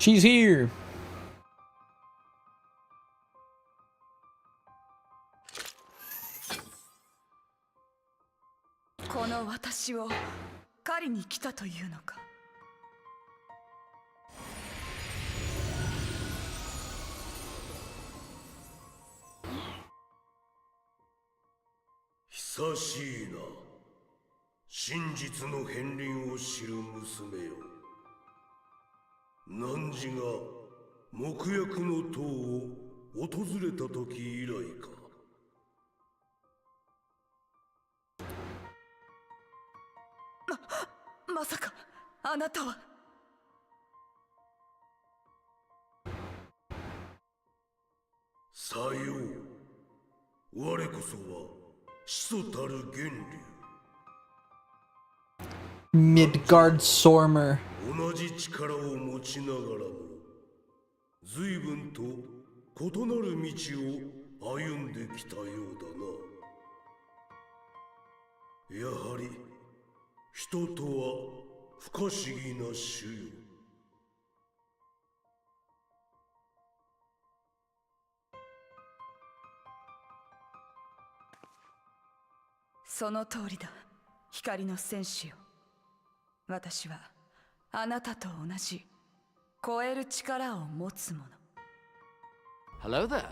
She's here. この私を狩りに来たというのか。久しいな。真実の片鱗を知る娘よ。汝が木薬の塔を訪れた時以来か。まさかあなたは。さよう。我こそは始祖たる源流。 Midgard Sormer. 同じ力を持ちながらも随分と異なる道を歩んできたようだな。やはり人とは不可思議な種よ。その通りだ、光の戦士よ。私はあなたと同じ超える力を持つ者。 Hello there.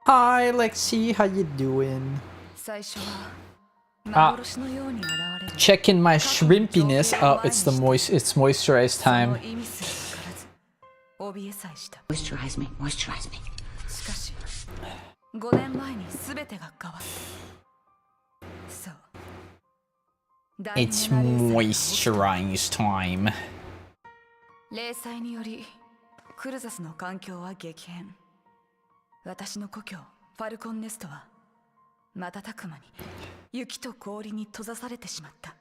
Hi, Lexi. How you doing? 最初は幻のように現れる。 Checking my shrimpiness. Oh, it's moisturized そ time. の意味すらわからず怯えさえした。 Moisturize me, moisturize me. しかし5年前に全てが変わった。そう。 It's moisturized time. 霊災によりクルザスの環境は激変。私の故郷ファルコンネストは瞬く間に雪と氷に閉ざされてしまった。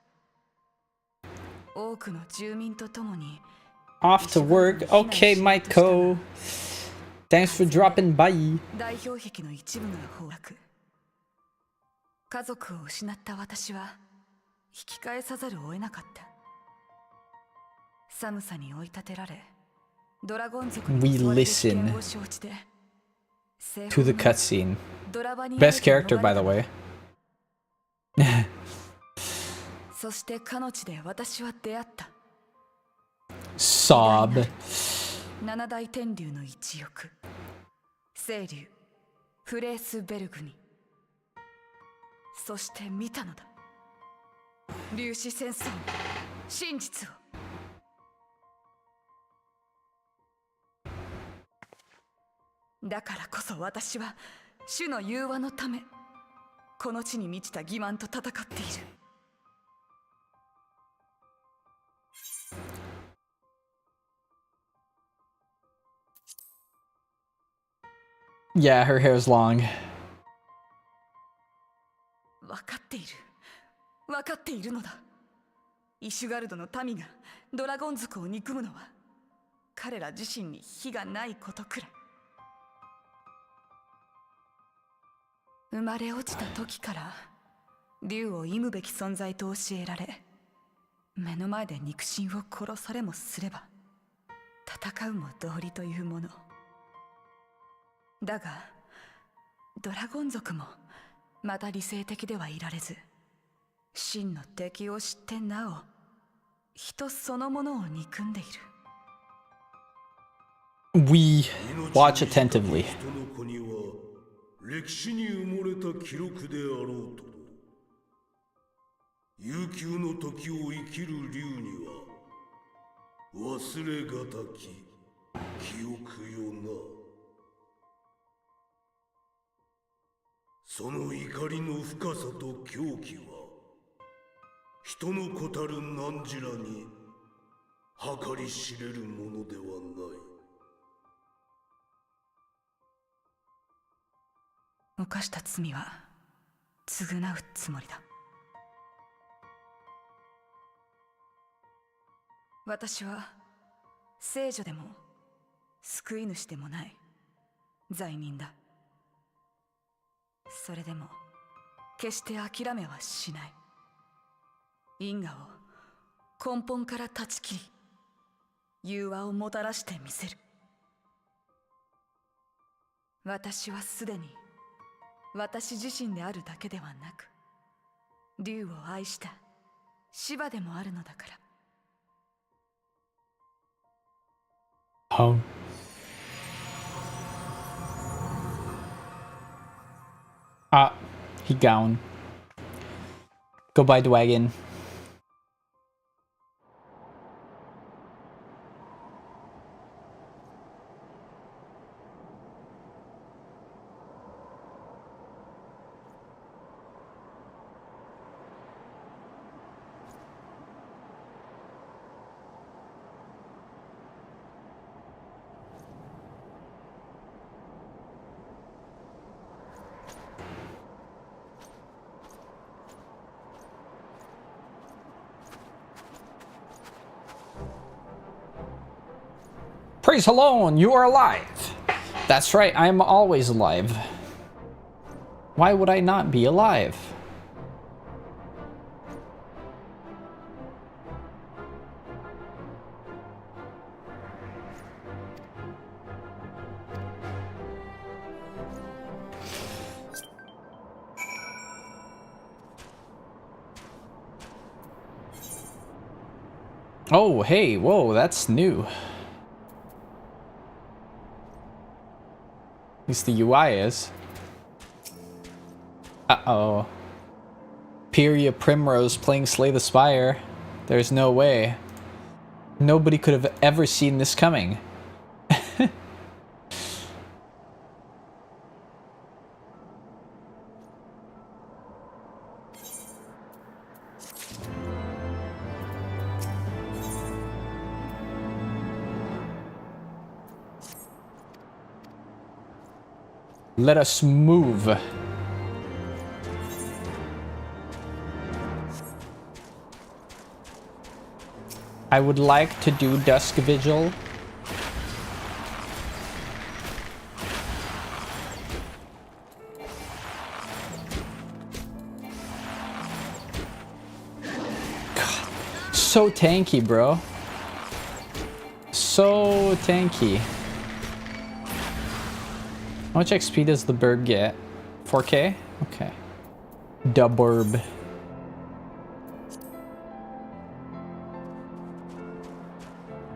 多くの住民と共に Off to work. Okay, Maiko. Thanks for dropping by. 代表壁の一部が崩落。家族を失った私は引き返さざるを得なかった。寒さに追い立てられ、ドラゴン族に襲われる危険を承知で To the cutscene. Best character, by the way. そしてかの地で私は出会った。 Sob. 七大天竜の一翼、聖竜フレースベルグに。そして見たのだ、粒子戦争の真実を。だからこそ私は主の融和のためこの地に満ちた欺瞞と戦っている。 Yeah, her hair's long. 分かっている、分かっているのだ。イシュガルドの民がドラゴン族を憎むのは彼ら自身に非がないことくらい。生まれ落ちた時から竜を忌むべき存在と教えられ、目の前で肉親を殺されもすれば戦うも道理というものだが、ドラゴン族もまた理性的ではいられず、真の敵を知ってなお人そのものを憎んでいる。 We watch attentively. 人の子には歴史に埋もれた記録であろうと、悠久の時を生きる竜には忘れがたき記憶よな。その怒りの深さと狂気は人の子たる汝らに計り知れるものではない。犯した罪は償うつもりだ。私は聖女でも救い主でもない罪人だ。それでも決して諦めはしない。因果を根本から断ち切り、融和をもたらしてみせる。私はすでに私自身であるだけではなく、竜を愛した芝でもあるのだから。Oh. Ah, he gone. Go buy the wagon. Praise alone, you are alive. That's right, I am always alive. Why would I not be alive? Oh, hey, whoa, that's new. At least the UI is. Uh-oh. Pyria Primrose playing Slay the Spire. There's no way. Nobody could have ever seen this coming. Let us move. I would like to do Dusk Vigil. God, so tanky, bro. So tanky. How much XP does the bird get? 4K? Okay. Da burb.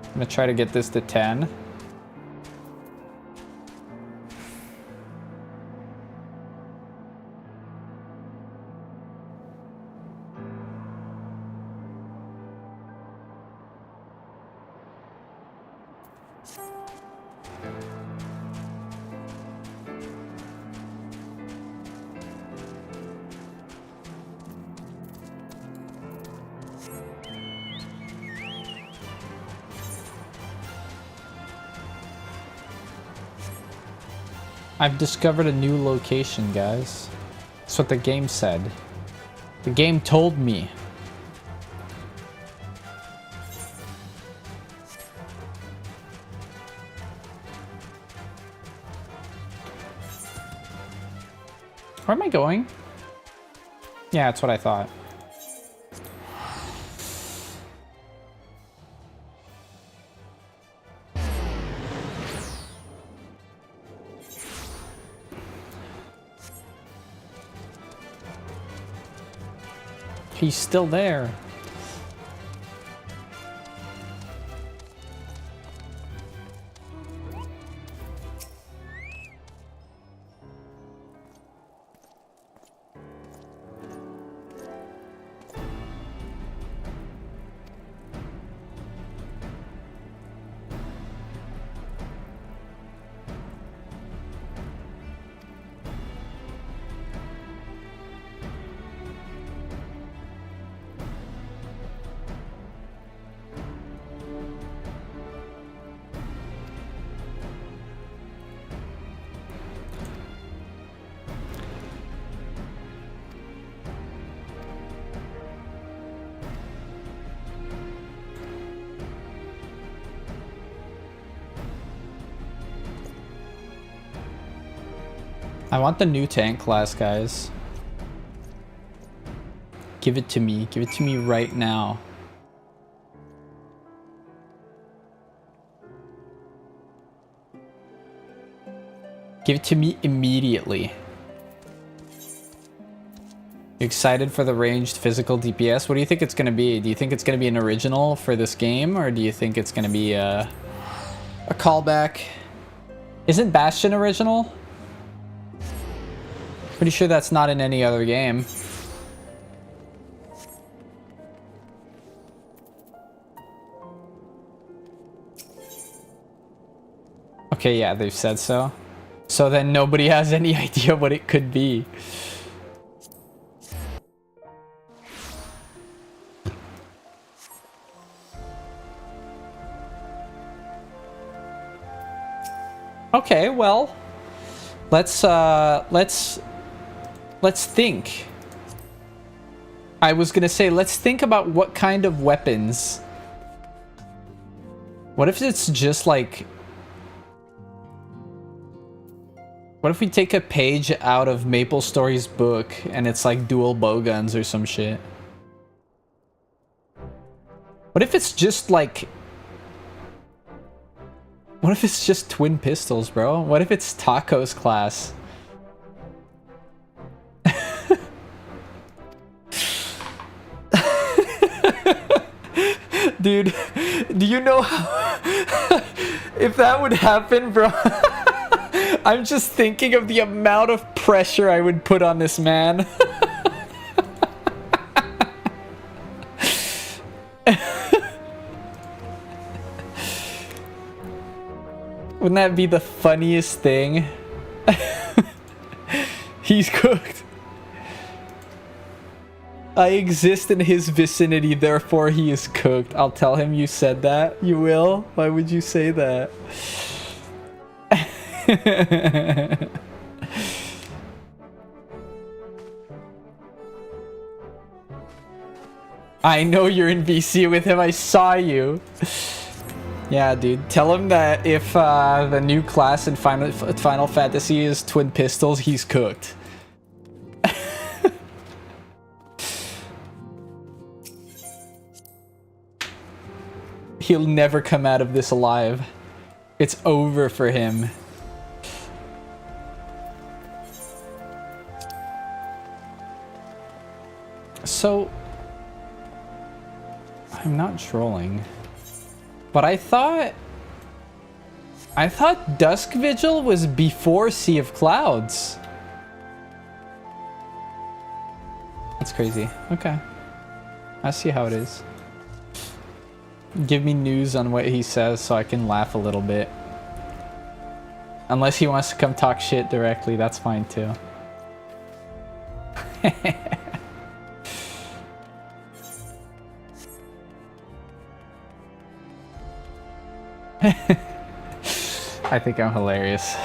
I'm gonna try to get this to 10. I've discovered a new location, guys. That's what the game said. The game told me. Where am I going? Yeah, that's what I thought. He's still there. I want the new tank class, guys. Give it to me. Give it to me right now. Give it to me immediately. You excited for the ranged physical DPS? What do you think it's going to be? Do you think it's going to be an original for this game? Or do you think it's going to be a callback? Isn't Bastion original? Pretty sure that's not in any other game. Okay, yeah, they've said so. So then nobody has any idea what it could be. Okay, well, let's think. I was gonna say, let's think about what kind of weapons. What if it's just like... What if we take a page out of MapleStory's book and it's like dual bowguns or some shit? What if it's just like... What if it's just twin pistols, bro? What if it's Taco's class? Dude, do you know how... if that would happen, bro? I'm just thinking of the amount of pressure I would put on this man. Wouldn't that be the funniest thing? He's cooked. I exist in his vicinity, therefore he is cooked. I'll tell him you said that. You will? Why would you say that? I know you're in VC with him. I saw you. Yeah, dude. Tell him that if the new class in Final Fantasy is twin pistols, he's cooked. He'll never come out of this alive. It's over for him. So, I'm not trolling, but I thought Dusk Vigil was before Sea of Clouds. That's crazy. Okay, I see how it is. Give me news on what he says so I can laugh a little bit. Unless he wants to come talk shit directly, that's fine too. I think I'm hilarious.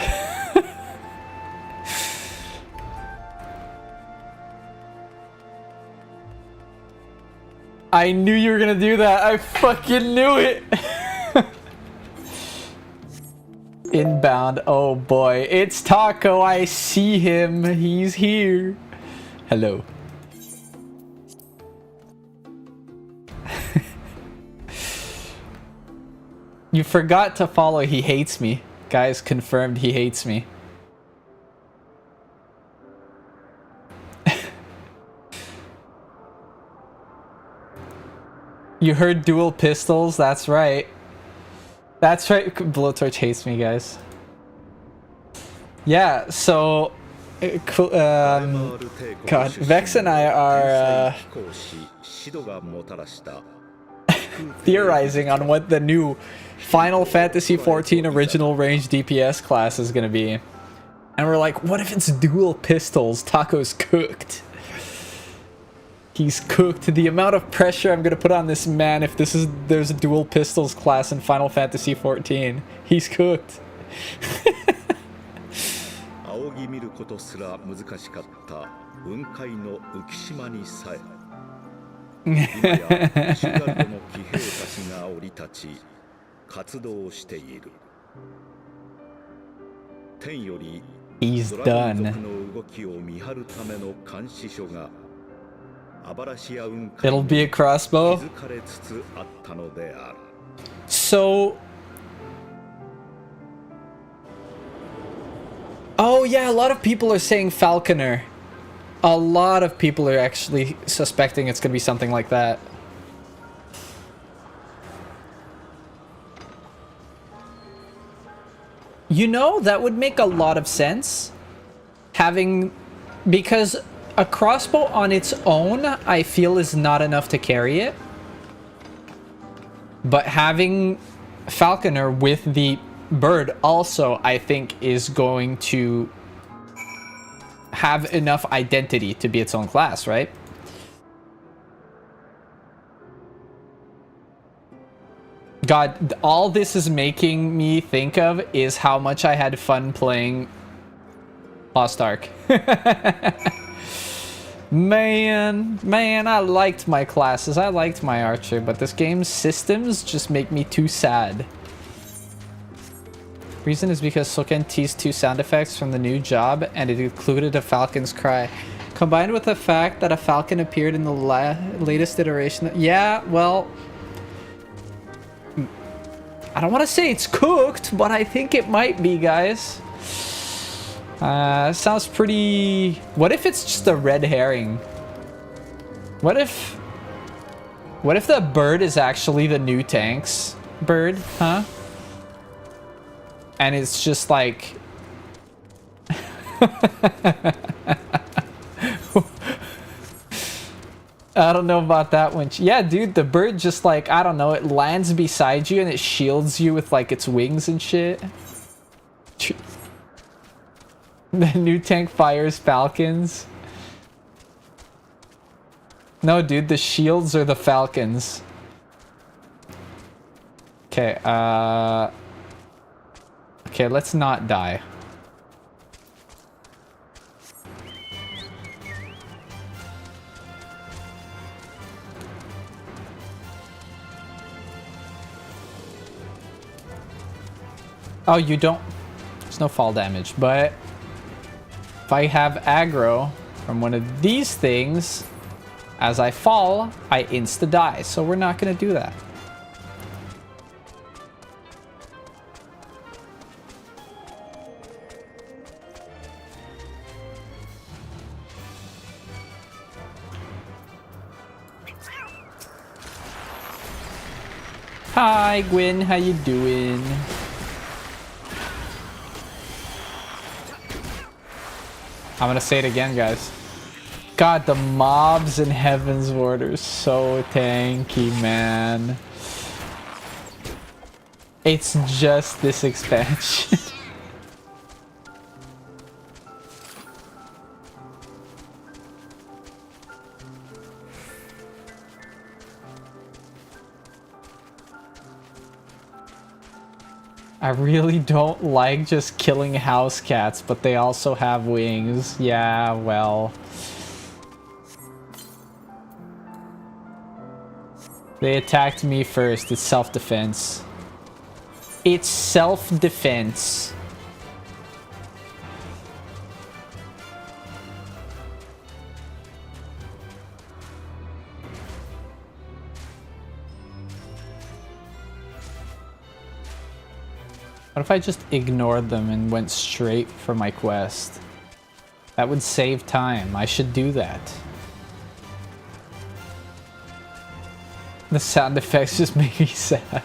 I knew you were gonna do that. I fucking knew it. Inbound. Oh boy. It's Taco. I see him. He's here. Hello. You forgot to follow. He hates me. Guys, confirmed he hates me. You heard dual pistols? That's right. That's right. Blowtorch hates me, guys. Yeah, so... God, Vex and I are theorizing on what the new Final Fantasy XIV original range DPS class is going to be. And we're like, what if it's dual pistols? Taco's cooked. He's cooked. The amount of pressure I'm going to put on this man if there's a dual pistols class in Final Fantasy XIV. He's cooked. 仰ぎ見ることすら難しかった雲海の浮島にさえ今やシュガルドの騎兵たちが降り立ち活動している天よりドラゴン族の動きを見張るための監視所がアバラシア雲海に築かれつつあったのである So oh yeah, a lot of people are saying Falconer. A lot of people are actually suspecting it's gonna be something like that. You know, that would make a lot of sense. Because a crossbow on its own, I feel, is not enough to carry it. But having Falconer with the bird also, I think, is going to have enough identity to be its own class, right? God, all this is making me think of is how much I had fun playing Lost Ark. Man, I liked my classes. I liked my archer, but this game's systems just make me too sad. Reason is because Soken teased 2 sound effects from the new job, and it included a falcon's cry. Combined with the fact that a falcon appeared in the latest iteration. Yeah, well... I don't want to say it's cooked, but I think it might be, guys. Sounds pretty... What if it's just a red herring? What if the bird is actually the new tank's bird, huh? And it's just like... I don't know about that one. Yeah, dude, the bird just like, I don't know, it lands beside you and it shields you with like its wings and shit. The new tank fires falcons. No, dude, the shields are the falcons. Okay, okay, let's not die. Oh, you don't... There's no fall damage, but... If I have aggro from one of these things, as I fall, I insta-die, so we're not gonna do that. Hi, Gwyn, how you doing? I'm gonna say it again, guys. God, the mobs in Heavensward are so tanky, man. It's just this expansion. I really don't like just killing house cats, but they also have wings. Yeah, well. They attacked me first. It's self-defense. It's self-defense. What if I just ignored them and went straight for my quest? That would save time. I should do that. The sound effects just make me sad.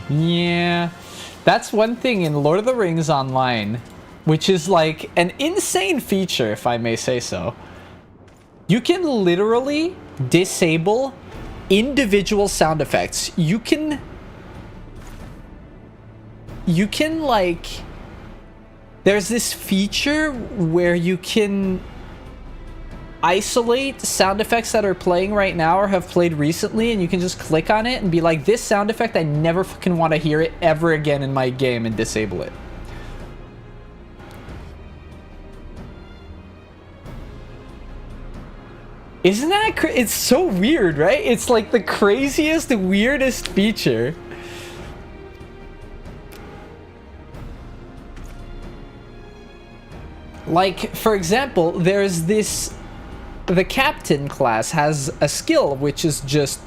Yeah. That's one thing in Lord of the Rings Online, which is like an insane feature, if I may say so. You can literally disable individual sound effects. You can like, there's this feature where you can isolate sound effects that are playing right now or have played recently, and you can just click on it and be like, this sound effect, I never fucking want to hear it ever again in my game, and disable it. Isn't that it's so weird, right? It's like the craziest, weirdest feature. Like, for example, there's this... The captain class has a skill which is just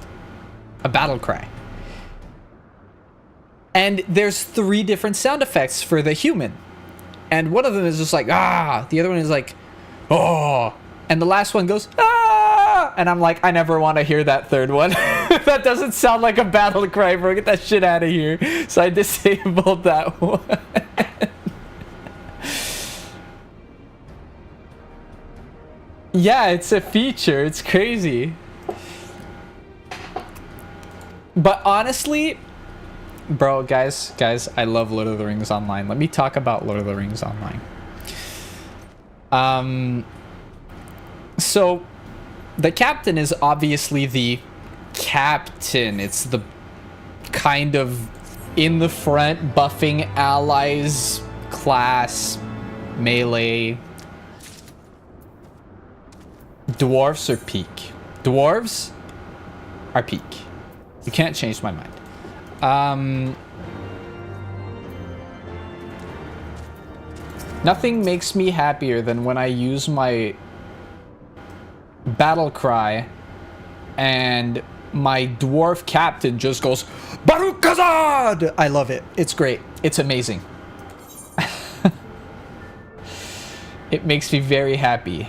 a battle cry. And there's 3 different sound effects for the human. And one of them is just like, ah! The other one is like, oh! And the last one goes, ah! And I'm like, I never want to hear that third one. That doesn't sound like a battle cry, bro. Get that shit out of here. So I disabled that one. Yeah, it's a feature. It's crazy. But honestly, bro, guys, I love Lord of the Rings Online. Let me talk about Lord of the Rings Online. So the captain is obviously the captain. It's the kind of in the front buffing allies class melee. Dwarves are peak. Dwarves are peak. You can't change my mind. Nothing makes me happier than when I use my battle cry and my dwarf captain just goes Baruch-Kazad! I love it. It's great. It's amazing. It makes me very happy.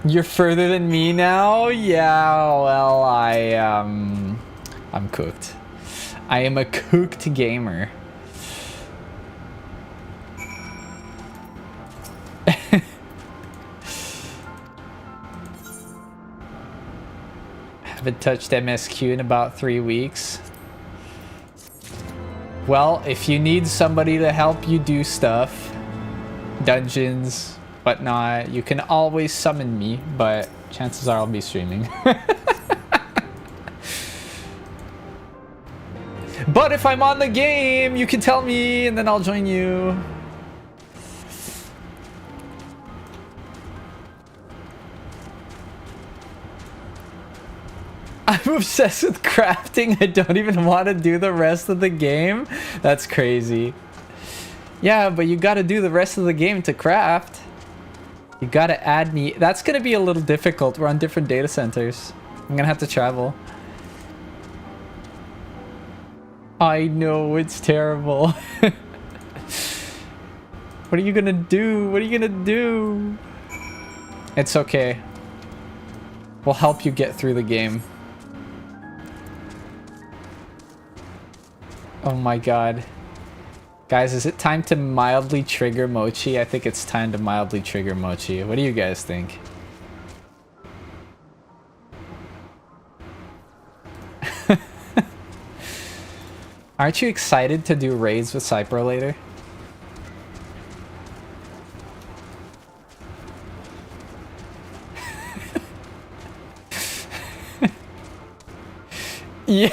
You're further than me now? Yeah, well, I'm cooked. I am a cooked gamer. Haven't touched MSQ in about 3 weeks. Well, if you need somebody to help you do stuff, dungeons, whatnot, you can always summon me, but chances are I'll be streaming. But if I'm on the game, you can tell me and then I'll join you. I'm obsessed with crafting. I don't even want to do the rest of the game. That's crazy. Yeah, but you got to do the rest of the game to craft. You got to add me. That's going to be a little difficult. We're on different data centers. I'm going to have to travel. I know, it's terrible. What are you going to do? What are you going to do? It's okay. We'll help you get through the game. Oh my god. Guys, is it time to mildly trigger Mochi? I think it's time to mildly trigger Mochi. What do you guys think? Aren't you excited to do raids with Cypro later? Yeah.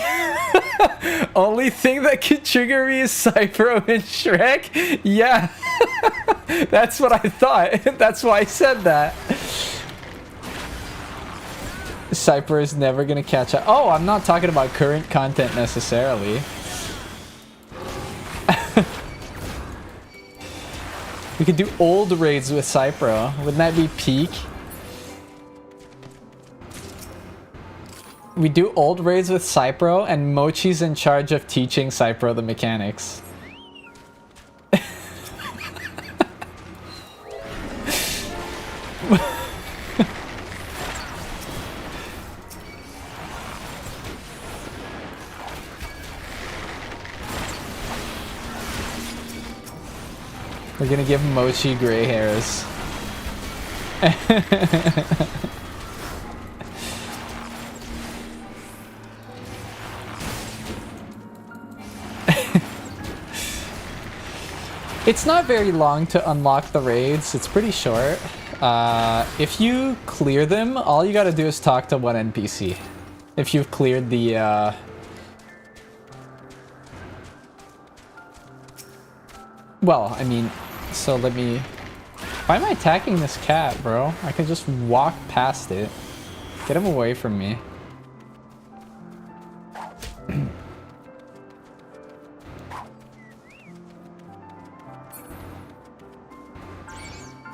Only thing that can trigger me is Cypro and Shrek. Yeah. That's what I thought. That's why I said that. Cypro is never gonna catch up. Oh, I'm not talking about current content necessarily. We could do old raids with Cypro. Wouldn't that be peak? We do old raids with Cypro, and Mochi's in charge of teaching Cypro the mechanics. We're gonna give Mochi gray hairs. It's not very long to unlock the raids. It's pretty short. If you clear them, all you gotta do is talk to one NPC. If you've cleared the... Well, I mean, so let me... Why am I attacking this cat, bro? I can just walk past it. Get him away from me.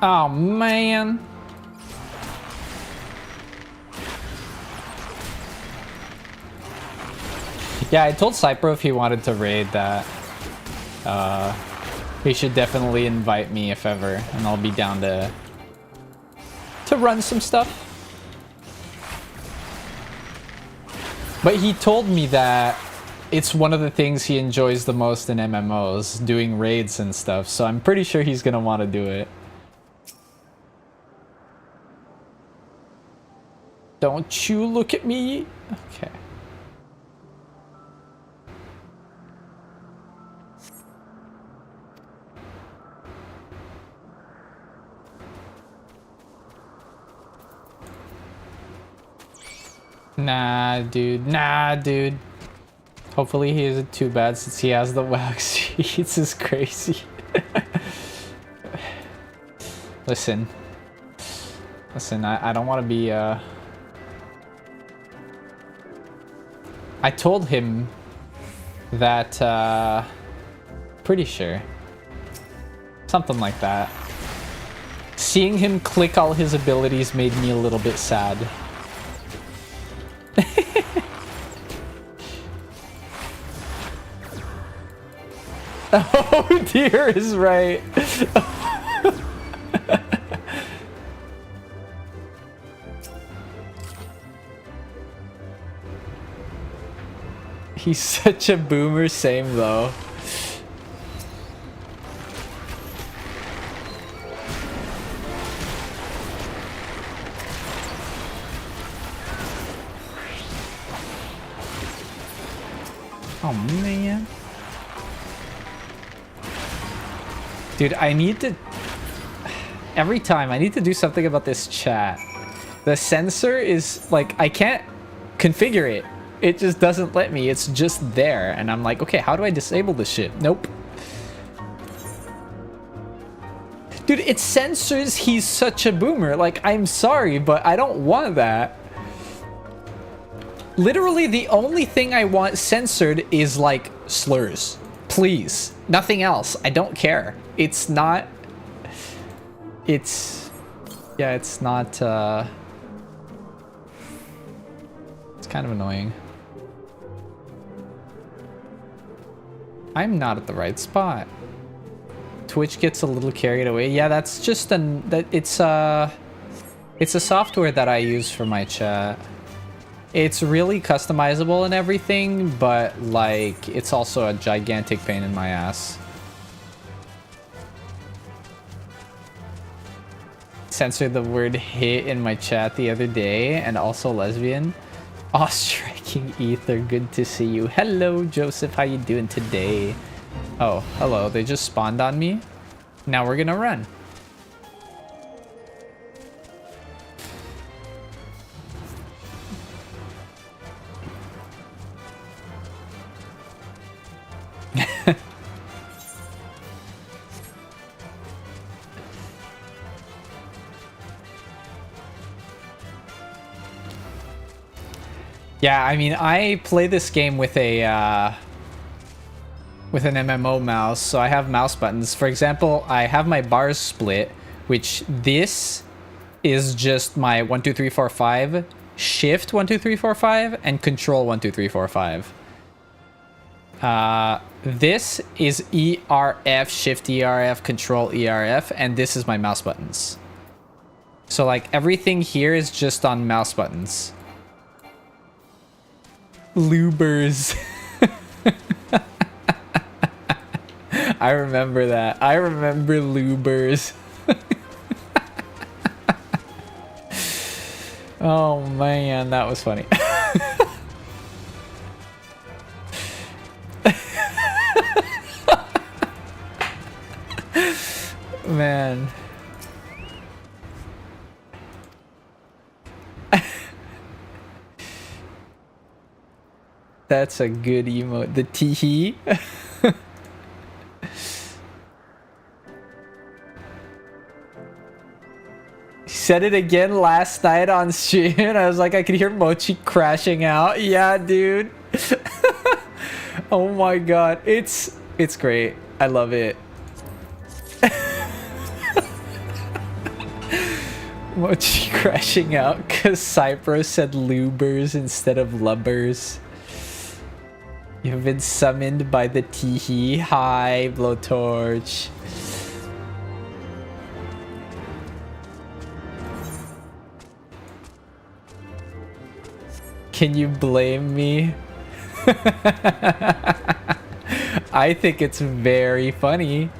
Oh, man. Yeah, I told Cypro if he wanted to raid that, he should definitely invite me if ever, and I'll be down to run some stuff. But he told me that it's one of the things he enjoys the most in MMOs, doing raids and stuff, so I'm pretty sure he's gonna want to do it. Don't you look at me. Okay. Nah, dude. Nah, dude. Hopefully he isn't too bad since he has the wax sheets. Is crazy. Listen. Listen, I don't want to be, I told him that, pretty sure. Something like that. Seeing him click all his abilities made me a little bit sad. Oh dear is right. He's such a boomer, same though. Oh man. Dude, I need to... Every time, I need to do something about this chat. The sensor is, like, I can't configure it. It just doesn't let me. It's just there. And I'm like, okay, how do I disable this shit? Nope. Dude, it censors he's such a boomer. Like, I'm sorry, but I don't want that. Literally, the only thing I want censored is, like, slurs. Please. Nothing else. I don't care. It's not... It's... Yeah, it's not, It's kind of annoying. I'm not at the right spot. Twitch gets a little carried away. Yeah, that's just it's a software that I use for my chat. It's really customizable and everything, but like it's also a gigantic pain in my ass. Censored the word hit in my chat the other day, and also lesbian. Oh, striking ether, good to see you. Hello, Joseph, how you doing today? Oh, hello, they just spawned on me. Now we're gonna run. Yeah, I mean, I play this game with a with an MMO mouse, so I have mouse buttons. For example, I have my bars split, which this is just my 1, 2, 3, 4, 5 Shift 1 2 3 4 5 and Control 1 2 3 4 5. This is ERF, Shift ERF, Control ERF, and this is my mouse buttons. So like everything here is just on mouse buttons. Lubers. I remember that. I remember lubers. Oh man, that was funny. Man. That's a good emote. The tee-hee. Said it again last night on stream. I was like, I could hear Mochi crashing out. Yeah, dude. Oh my god. It's great. I love it. Mochi crashing out because Cypro said lubers instead of lubbers. You've been summoned by the tee-hee. Hi, Blowtorch. Can you blame me? I think it's very funny.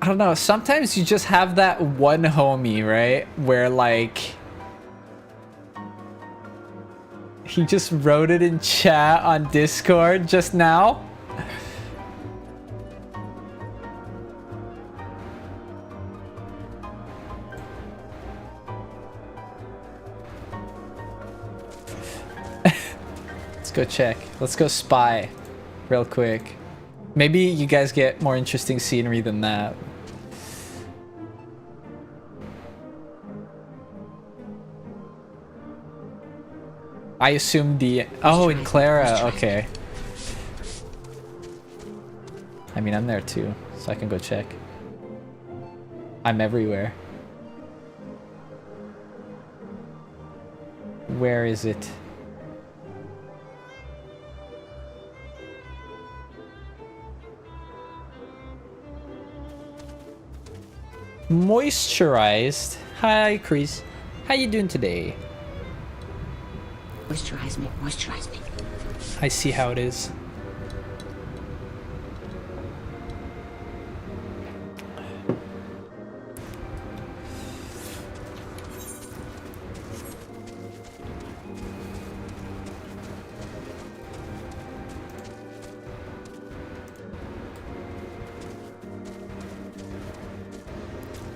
I don't know, sometimes you just have that one homie, right? Where like he just wrote it in chat on Discord just now. Let's go check. Let's go spy real quick. Maybe you guys get more interesting scenery than that. I assume the... Oh, in Clara. Okay. I mean, I'm there too, so I can go check. I'm everywhere. Where is it? Moisturized. Hi, Chris. How you doing today? Moisturize me, moisturize me. I see how it is.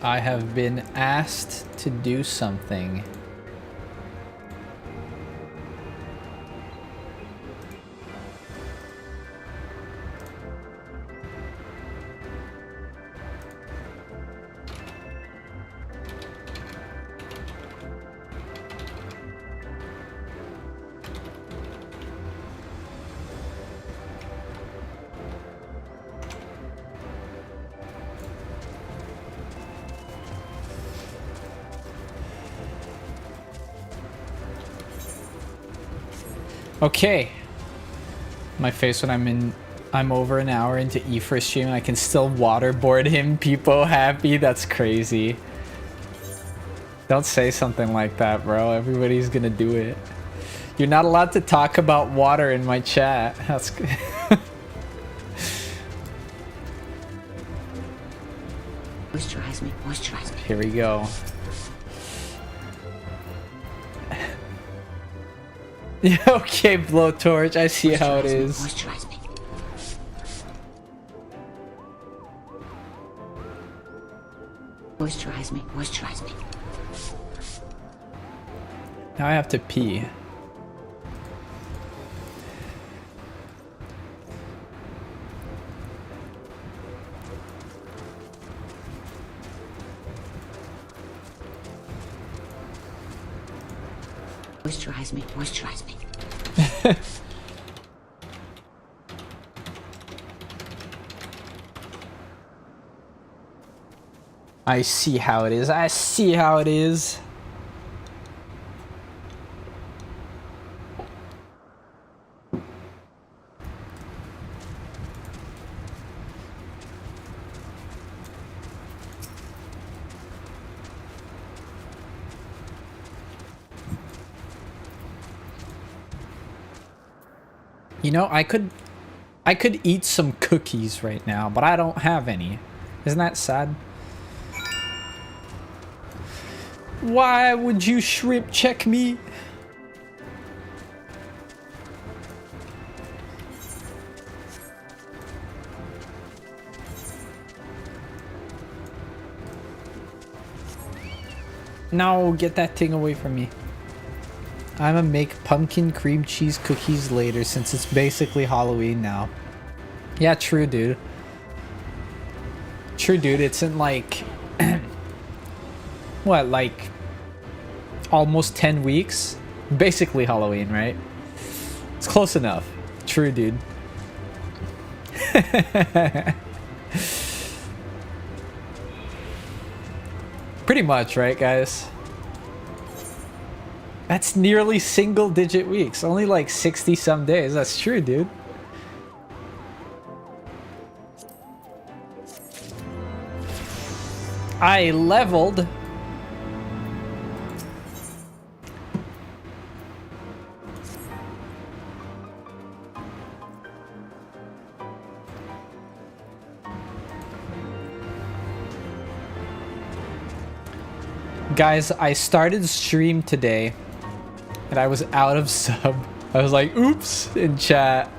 I have been asked to do something. Okay. My face when I'm over an hour into E1 stream and I can still waterboard him. People happy. That's crazy. Don't say something like that, bro. Everybody's gonna do it. You're not allowed to talk about water in my chat. That's good. Moisturize me, moisturize me. Here we go. Okay, Blowtorch, I see how it is. Moisturize me. Moisturize me, moisturize me. Now I have to pee. Moisturize me. Moisturize me. I see how it is. I see how it is. You know, I could eat some cookies right now, but I don't have any. Isn't that sad? Why would you shrimp check me? No, get that thing away from me. I'm gonna make pumpkin cream cheese cookies later since it's basically Halloween now. Yeah, true, dude. True, dude. It's in like... what, like... almost 10 weeks? Basically Halloween, right? It's close enough. True, dude. Pretty much, right, guys? That's nearly single-digit weeks. Only like 60-some days. That's true, dude. I leveled. Guys, I started stream today and I was out of sub. I was like, oops, in chat.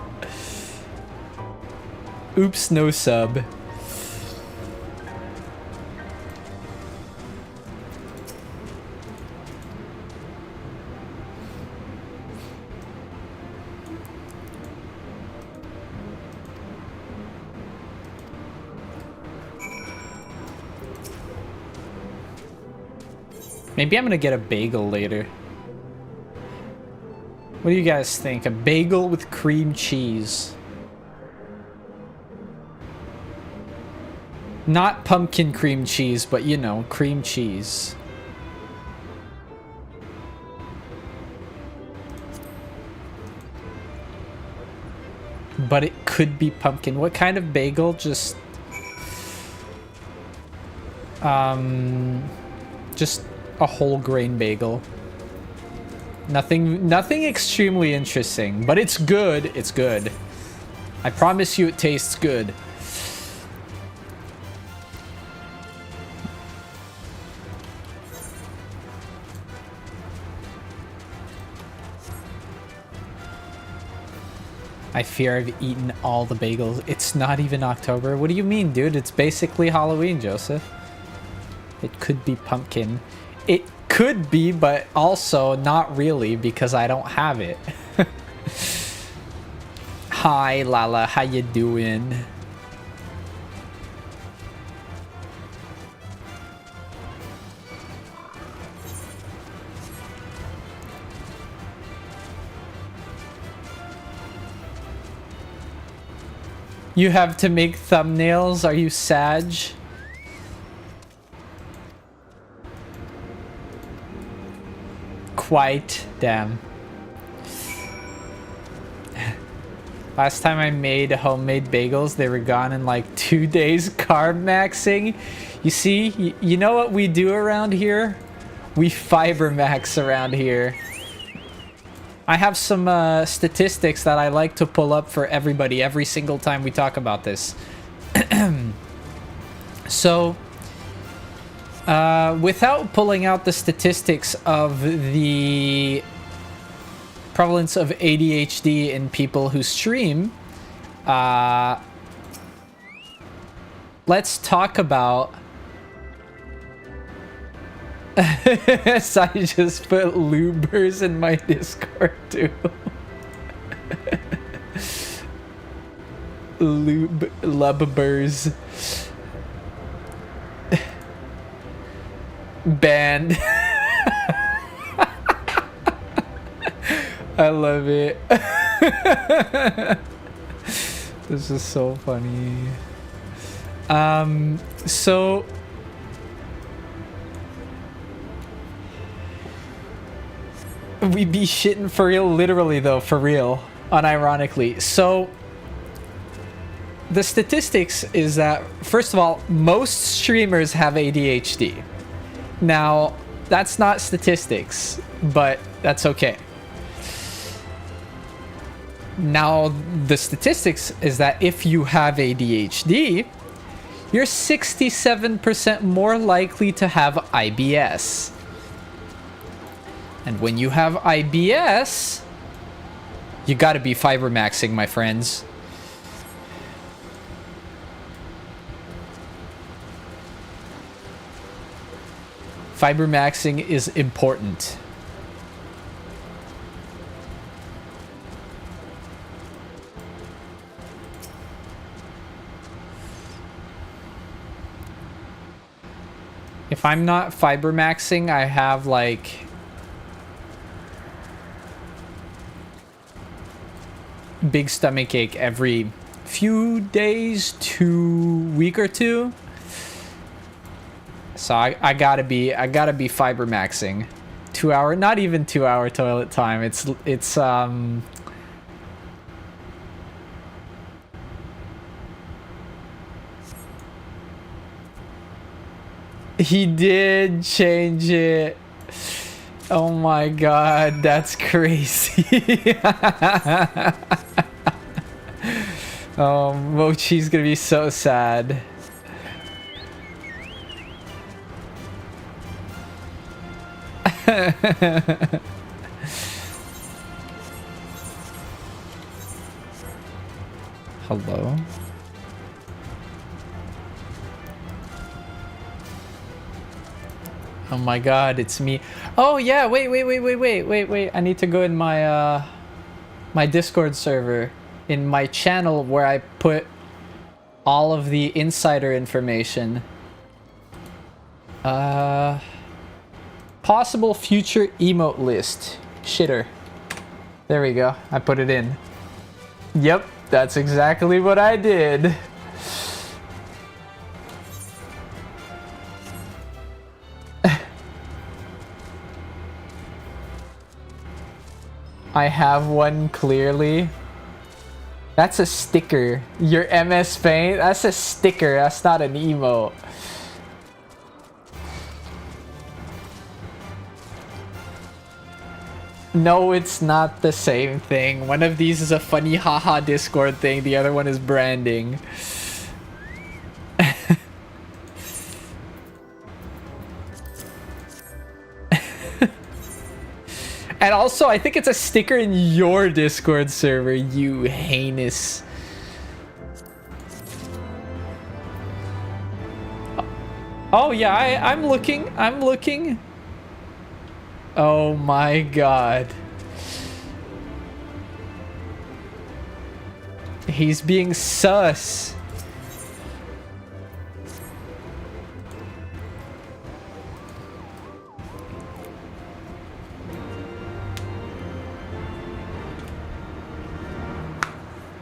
Oops, no sub. Maybe I'm gonna get a bagel later. What do you guys think? A bagel with cream cheese. Not pumpkin cream cheese, but you know, cream cheese. But it could be pumpkin. What kind of bagel? Just a whole grain bagel. Nothing extremely interesting, but it's good. It's good. I promise you it tastes good. I fear I've eaten all the bagels. It's not even October. What do you mean, dude? It's basically Halloween, Joseph. It could be pumpkin. It could be, but also not really because I don't have it. Hi, Lala. How you doing? You have to make thumbnails? Are you Sag? Quite. Damn. Last time I made homemade bagels, they were gone in like 2 days. Carb maxing. You see, you know what we do around here? We fiber max around here. I have some statistics that I like to pull up for everybody every single time we talk about this. So, without pulling out the statistics of the prevalence of ADHD in people who stream, let's talk about... So I just put lubers in my Discord too. Lubbers. Banned. I love it. This is so funny. So we be shitting for real, literally though, for real, unironically. So the statistics is that, first of all, most streamers have ADHD. Now, that's not statistics, but that's okay. Now, the statistics is that if you have ADHD, you're 67% more likely to have IBS. And when you have IBS, you gotta be fiber maxing, my friends. Fiber maxing is important. If I'm not fiber maxing, I have like big stomach ache every few days to week or two. So I gotta be fiber maxing. 2 hour, not even 2 hour toilet time. It's he did change it. Oh my god, that's crazy. Oh, Mochi's gonna be so sad. Hello? Oh my god, it's me. Oh yeah, wait. I need to go in my my Discord server, in my channel where I put all of the insider information. Possible future emote list. Shitter. There we go. I put it in. Yep, that's exactly what I did. I have one clearly. That's a sticker. Your MS Paint? That's a sticker. That's not an emote. No, it's not the same thing. One of these is a funny haha Discord thing. The other one is branding. And also, I think it's a sticker in your Discord server, you heinous. Oh yeah, I'm looking. Oh my god. He's being sus.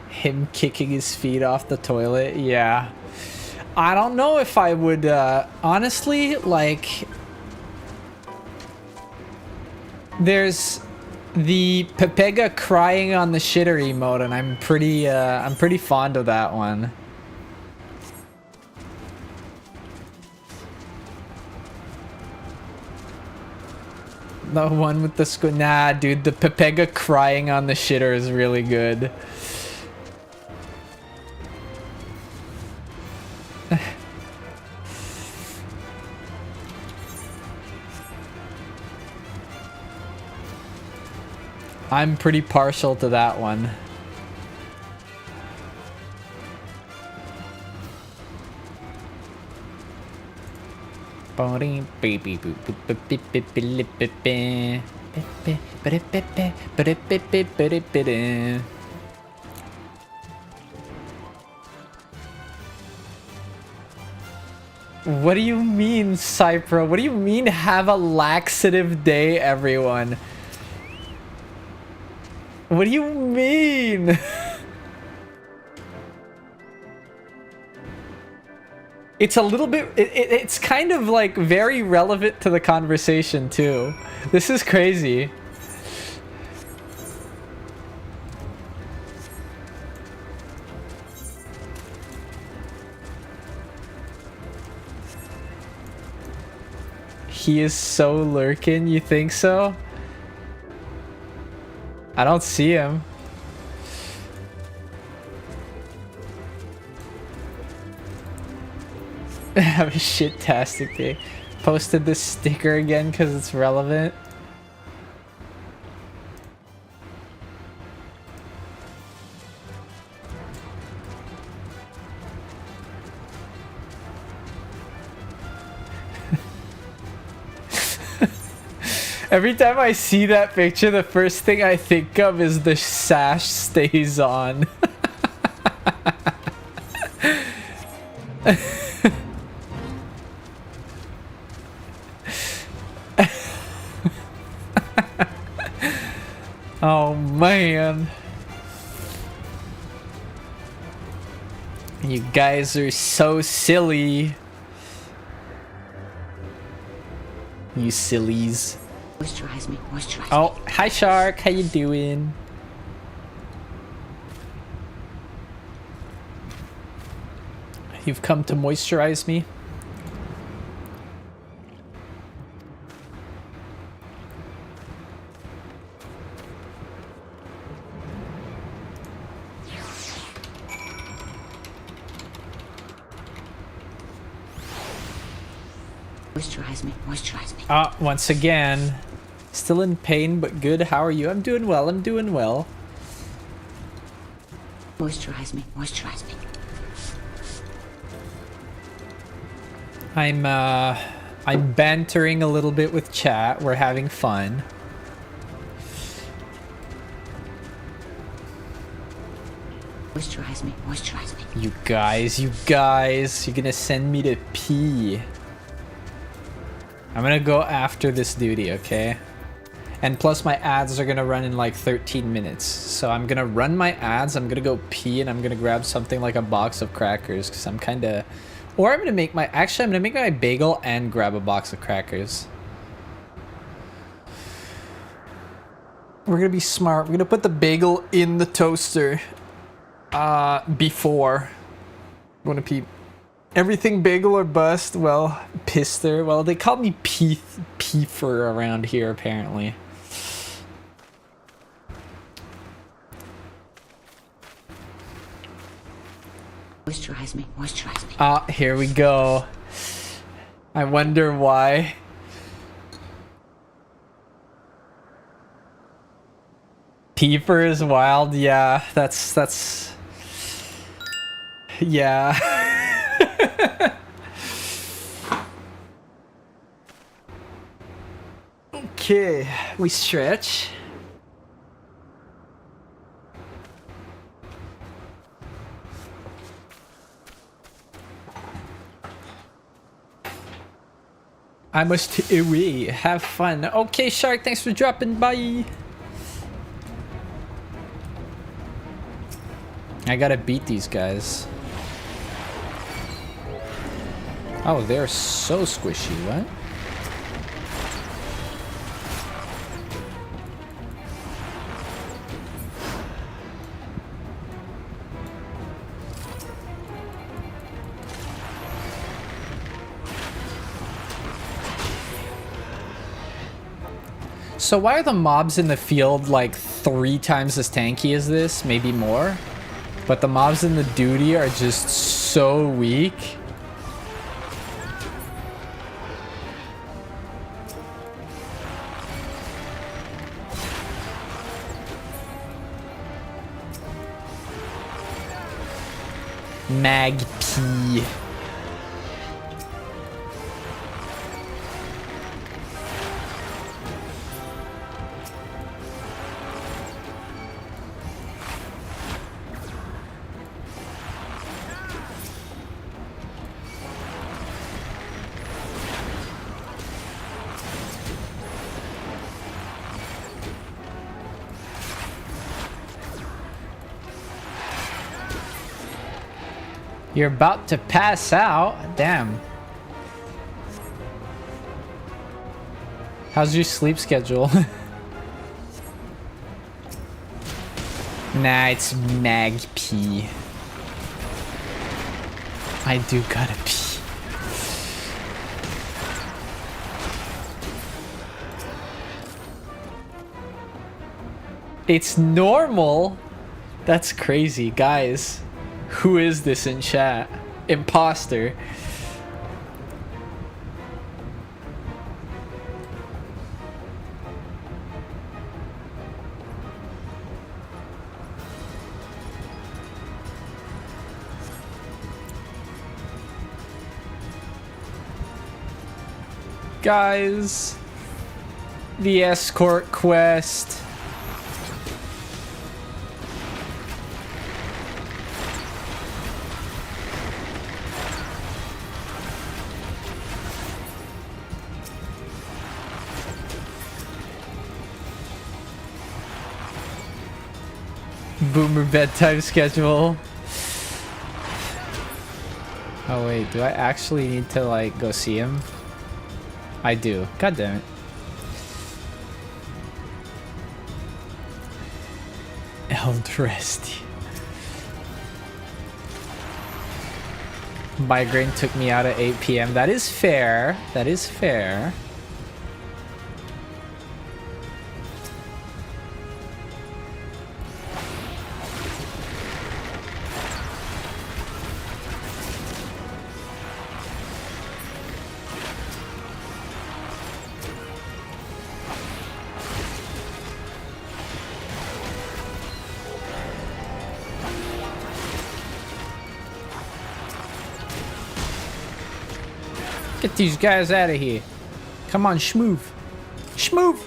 Him kicking his feet off the toilet, yeah. I don't know if I would, honestly, like... There's the Pepega crying on the shitter emote, and I'm pretty fond of that one. The one with the nah, dude, the Pepega crying on the shitter is really good. I'm pretty partial to that one. What do you mean, Cypro? What do you mean have a laxative day, everyone? What do you mean? It's a little bit... It's kind of like very relevant to the conversation too. This is crazy. He is so lurking, you think so? I don't see him. Have a shit-tastic day. Posted this sticker again because it's relevant. Every time I see that picture, the first thing I think of is the sash stays on. Oh man. You guys are so silly. You sillies. Moisturize me. Moisturize me. Oh, hi Shark, how you doing? You've come to moisturize me? Moisturize me. Moisturize me. Ah, once again. Still in pain, but good. How are you? I'm doing well. I'm doing well. Moisturize me. Moisturize me. I'm bantering a little bit with chat. We're having fun. Moisturize me. Moisturize me. You guys, you're gonna send me to pee. I'm gonna go after this duty, okay? And plus my ads are gonna run in like 13 minutes. So I'm gonna run my ads, I'm gonna go pee, and I'm gonna grab something like a box of crackers, because I'm kinda... Or I'm gonna make my... Actually, I'm gonna make my bagel and grab a box of crackers. We're gonna be smart. We're gonna put the bagel in the toaster. Before. I'm gonna pee. Everything bagel or bust? Well, pister. Well, they call me Peefer around here, apparently. Moisturize me. Moisturize me. Ah, here we go. I wonder why. Peeper is wild. Yeah, that's... Yeah. Okay, we stretch. I must away. Have fun. Okay, Shark, thanks for dropping by. I gotta beat these guys. Oh, they're so squishy, what? So why are the mobs in the field like 3 times as tanky as this? Maybe more? But the mobs in the duty are just so weak. Magpie. You're about to pass out? Damn. How's your sleep schedule? Nah, it's mag pee. I do gotta pee. It's normal? That's crazy, guys. Who is this in chat? Imposter. Guys, the escort quest. Boomer bedtime schedule. Oh wait, do I actually need to like go see him? I do. God damn it. Eldrasty. Migraine took me out at 8 p.m. That is fair. That is fair. Get these guys out of here. Come on, schmoove. Schmoove!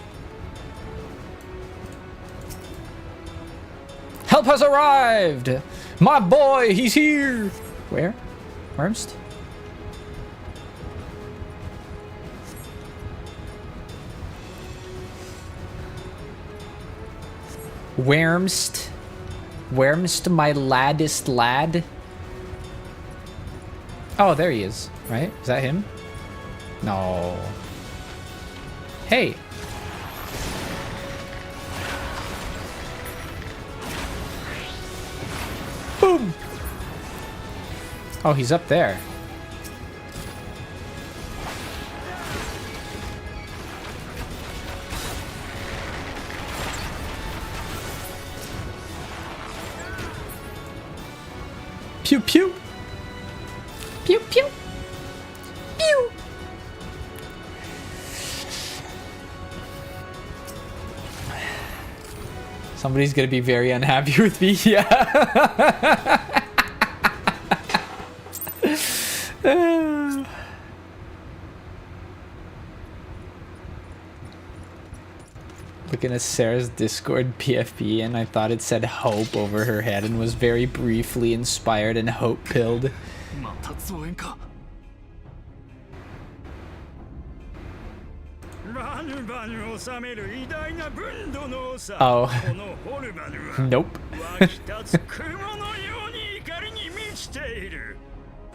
Help has arrived! My boy, he's here! Where? Wormst? Wormst? Wormst, my laddest lad? Oh, there he is, right? Is that him? No. Hey. Boom. Oh, he's up there. Pew pew. Pew pew. Pew. Somebody's gonna be very unhappy with me. Yeah. Looking at Sarah's Discord PFP, and I thought it said hope over her head and was very briefly inspired and hope-pilled. Oh. Nope.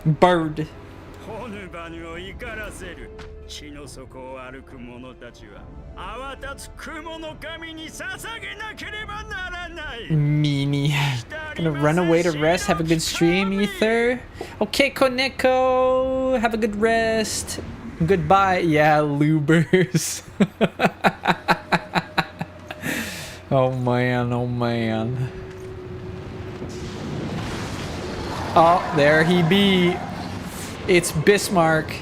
Bird. Meanie. Gonna run away to rest. Have a good stream, Ether. Okay, Koneko. Have a good rest. Goodbye. Yeah, lubers. Oh man, oh man. Oh, there he be. It's Bismarck.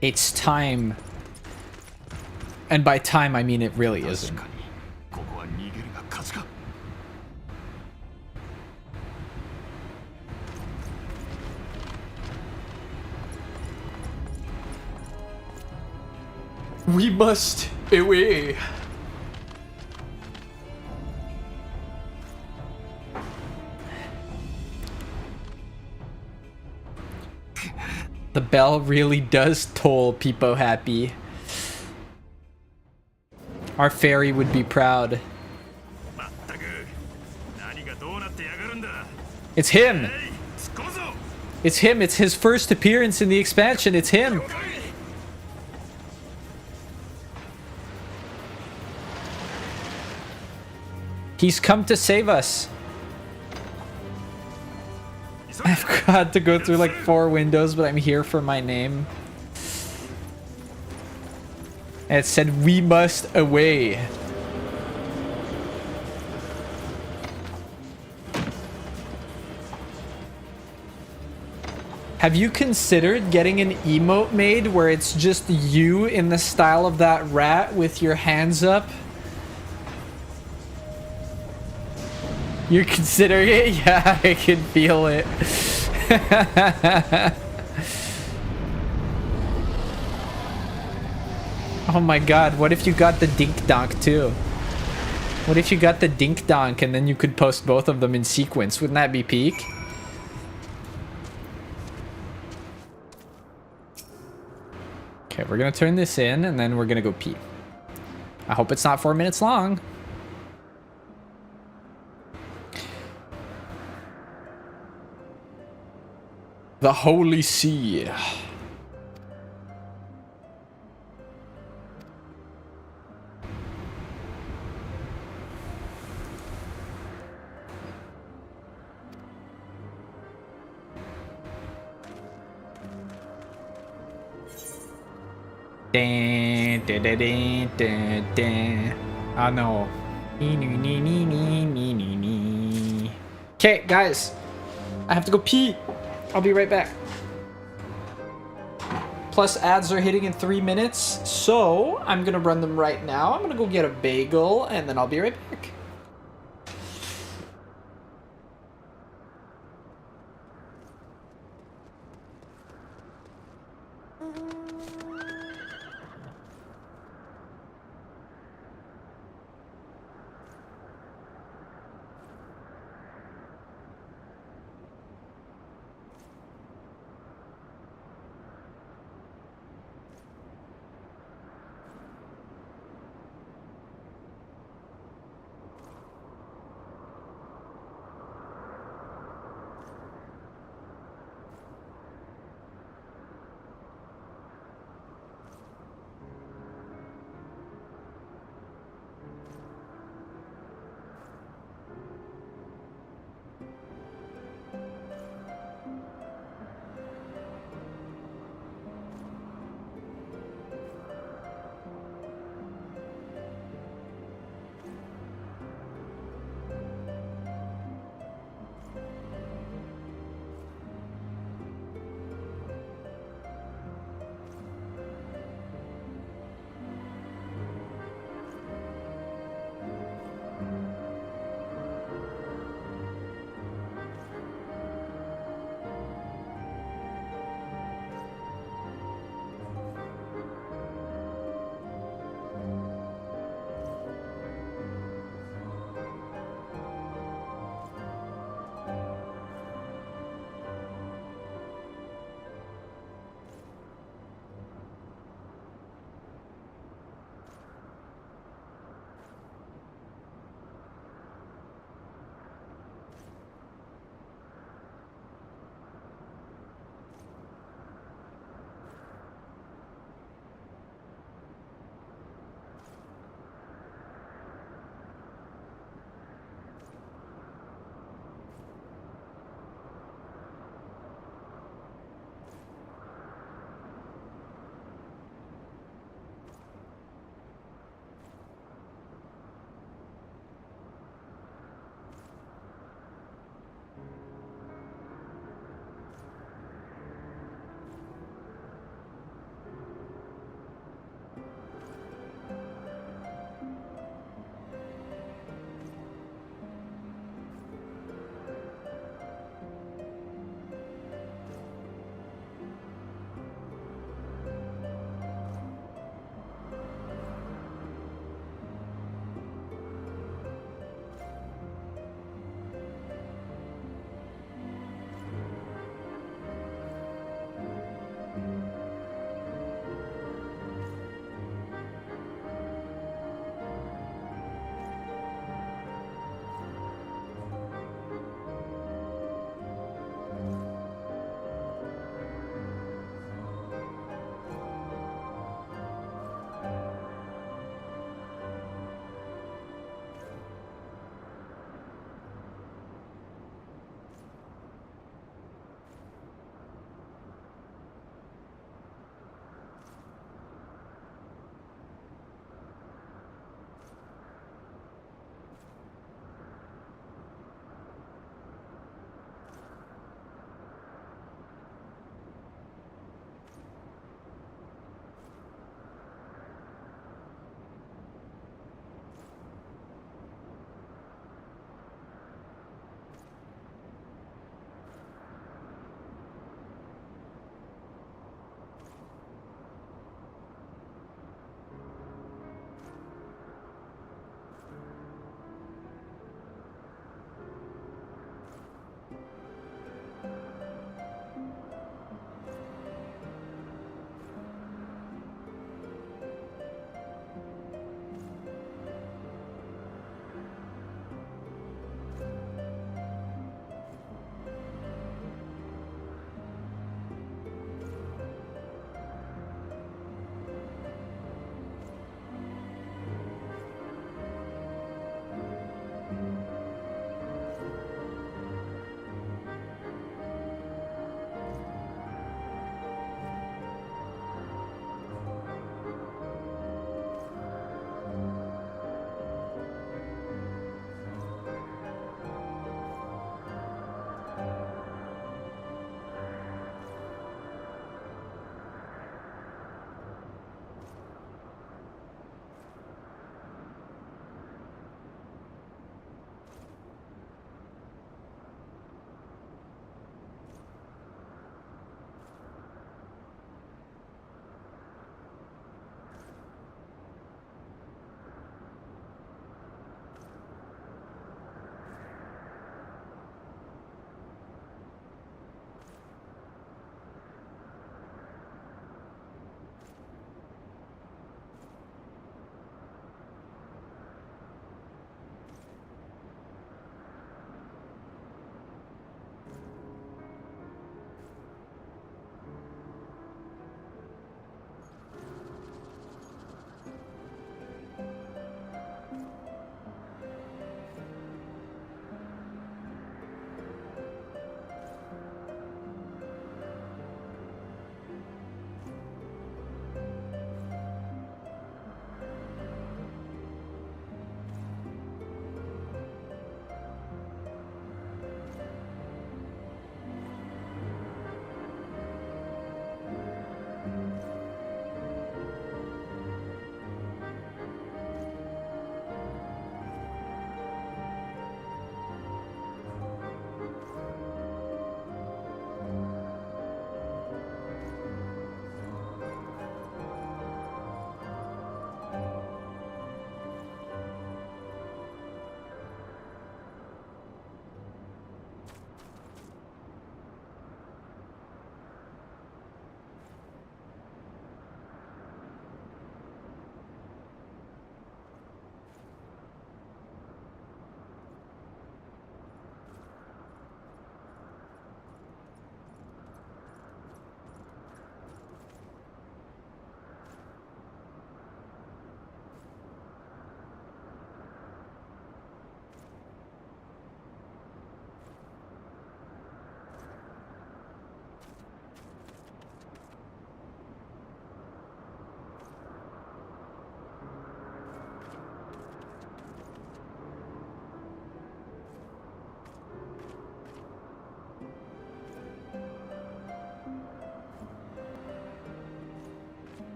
It's time. And by time, I mean it really isn't. We must away. The bell really does toll Peepo happy. Our fairy would be proud. It's him! It's him! It's his first appearance in the expansion! It's him! He's come to save us! I've got to go through like 4 windows, but I'm here for my name. And it said, we must away. Have you considered getting an emote made where it's just you in the style of that rat with your hands up? You're considering it? Yeah, I can feel it. Oh my god, what if you got the dink donk too? What if you got the dink donk and then you could post both of them in sequence? Wouldn't that be peak? Okay, we're gonna turn this in and then we're gonna go pee. I hope it's not 4 minutes long. The Holy See. Oh no. Okay, guys. I have to go pee. I'll be right back. Plus ads are hitting in 3 minutes, so I'm gonna run them right now. I'm gonna go get a bagel and then I'll be right back.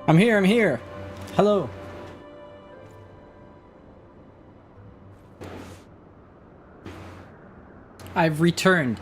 I'm here, I'm here. Hello. I've returned.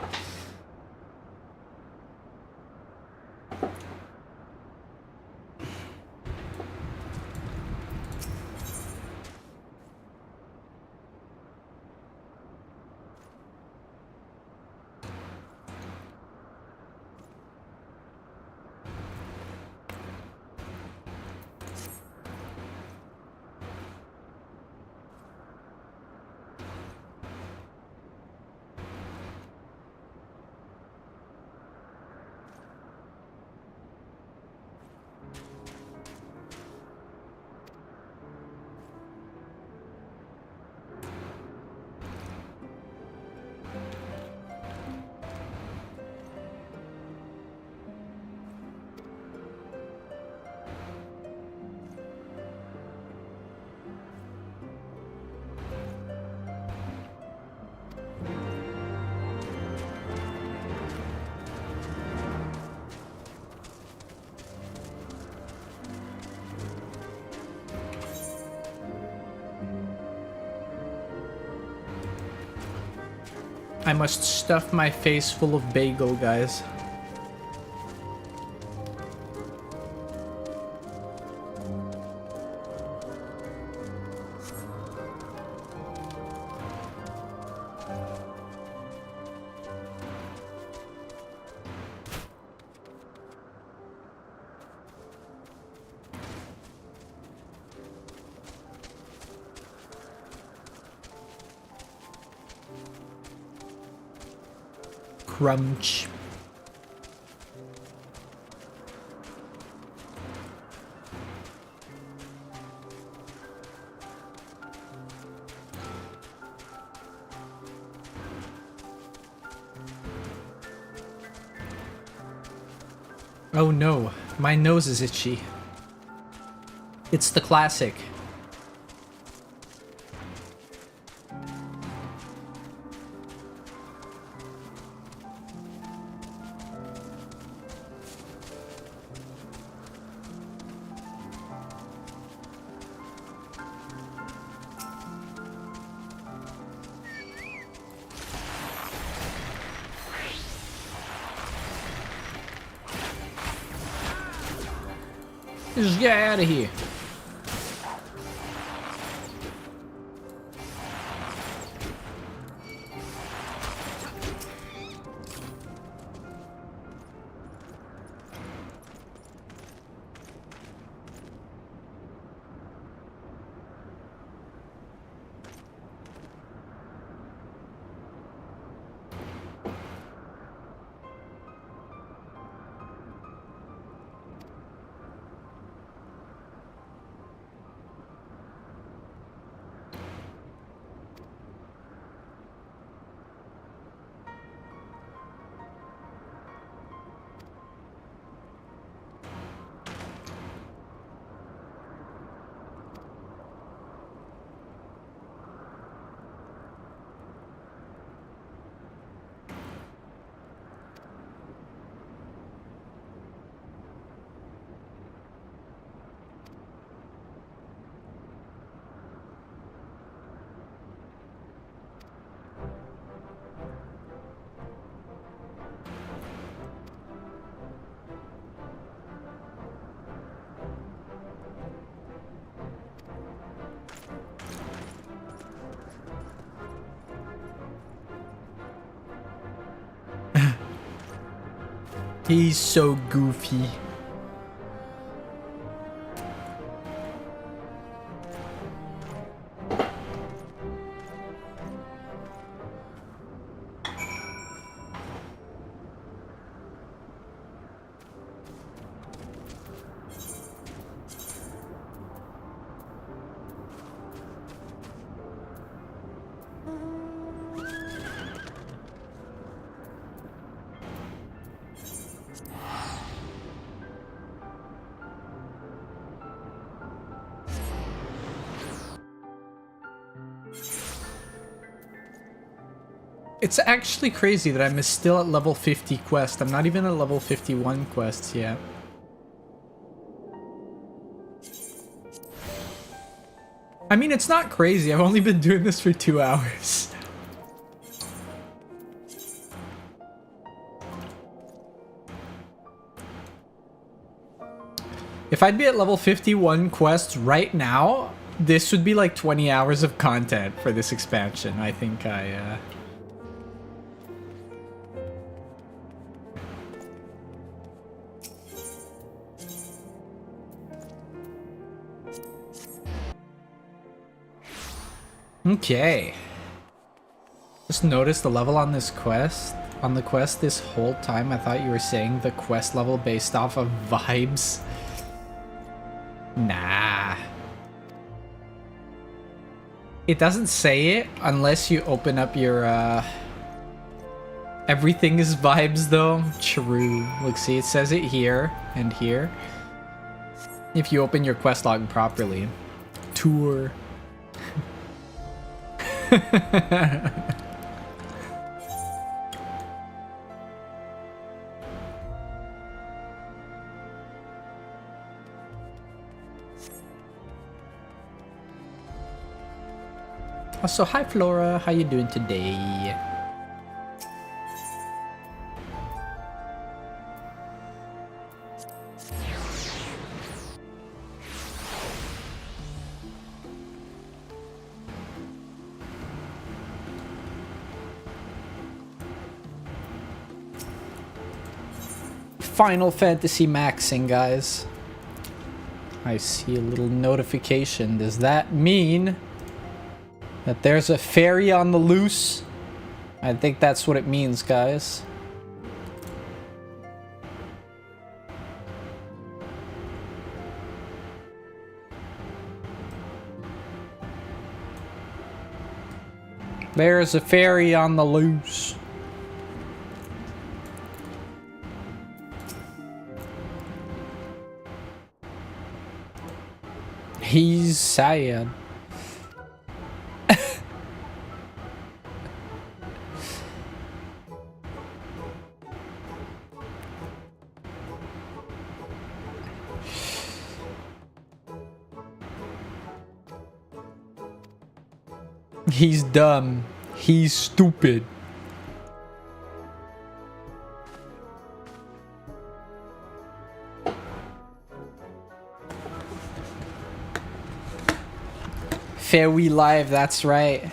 I must stuff my face full of bagel, guys. Crunch. Oh no, my nose is itchy. It's the classic. Just get out of here. He's so goofy. It's actually crazy that I'm still at level 50 quest. I'm not even at level 51 quests yet. I mean, it's not crazy. I've only been doing this for 2 hours. If I'd be at level 51 quests right now, this would be like 20 hours of content for this expansion. I think Okay. Just notice the level on this quest. On the quest this whole time, I thought you were saying the quest level based off of vibes. Nah. It doesn't say it unless you open up your, Everything is vibes, though. True. Look, see, it says it here and here. If you open your quest log properly. Tour. So hi Flora, how you doing today? Final Fantasy maxing, guys. I see a little notification. Does that mean that there's a fairy on the loose? I think that's what it means, guys. There's a fairy on the loose. He's sad. He's dumb. He's stupid. Fairy live, that's right.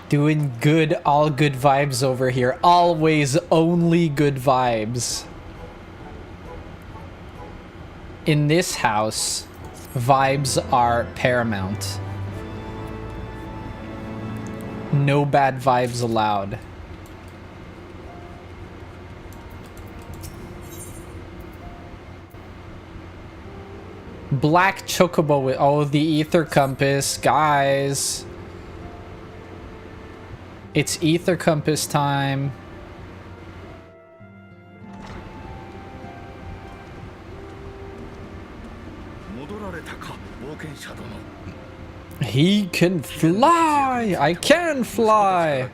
Doing good, all good vibes over here. Always only good vibes. In this house, vibes are paramount. No bad vibes allowed. Black chocobo with the ether compass, guys. It's ether compass time. He can fly! I can fly!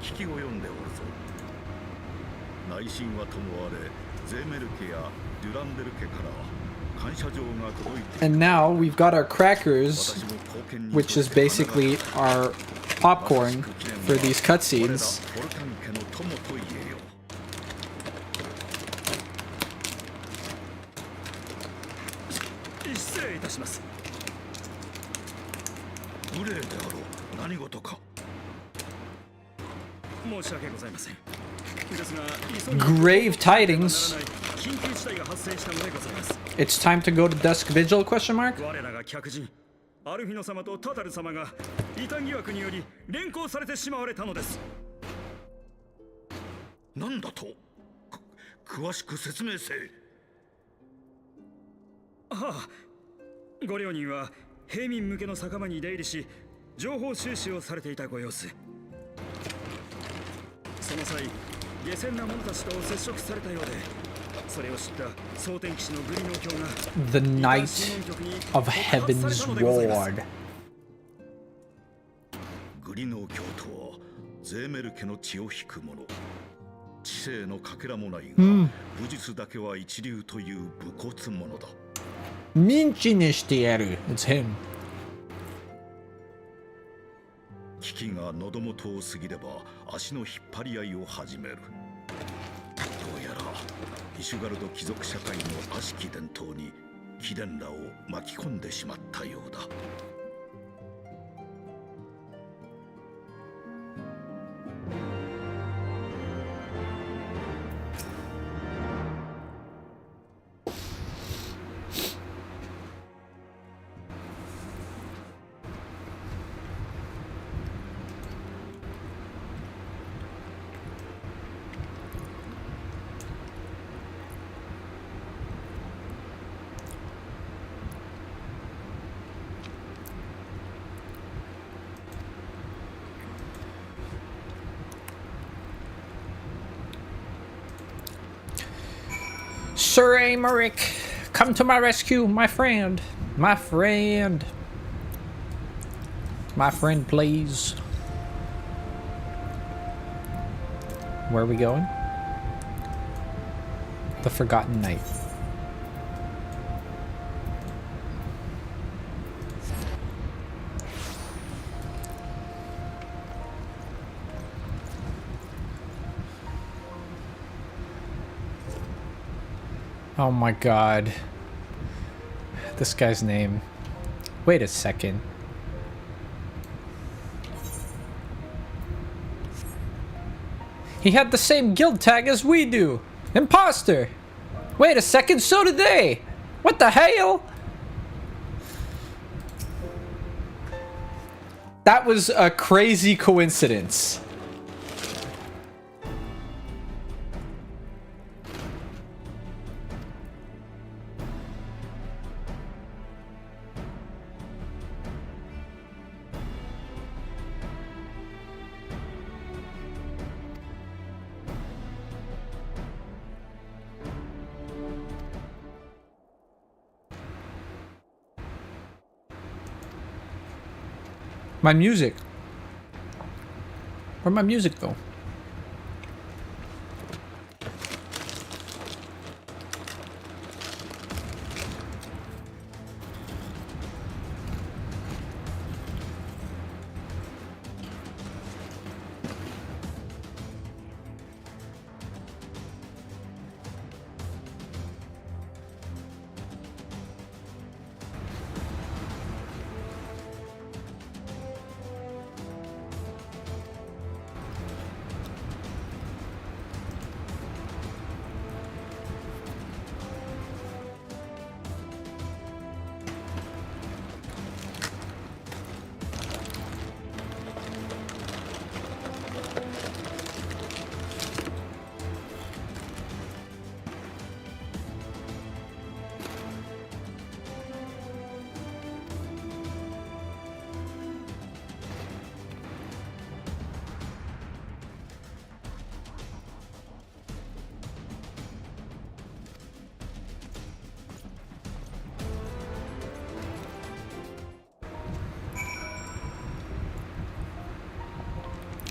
And now we've got our crackers, which is basically our popcorn for these cutscenes. Grave tidings. It's time to go to Dusk Vigil, question mark? The Knight of Heavensward. It's him. 危機が喉元を過ぎれば足の引っ張り合いを始める。どうやらイシュガルド貴族社会の悪しき伝統に貴殿らを巻き込んでしまったようだ。Sir Amaric, come to my rescue, my friend. My friend. My friend, please. Where are we going? The Forgotten Knight. Oh my god. This guy's name. Wait a second. He had the same guild tag as we do. Imposter. Wait a second, so did they. What the hell? That was a crazy coincidence. My music. Where'd my music go?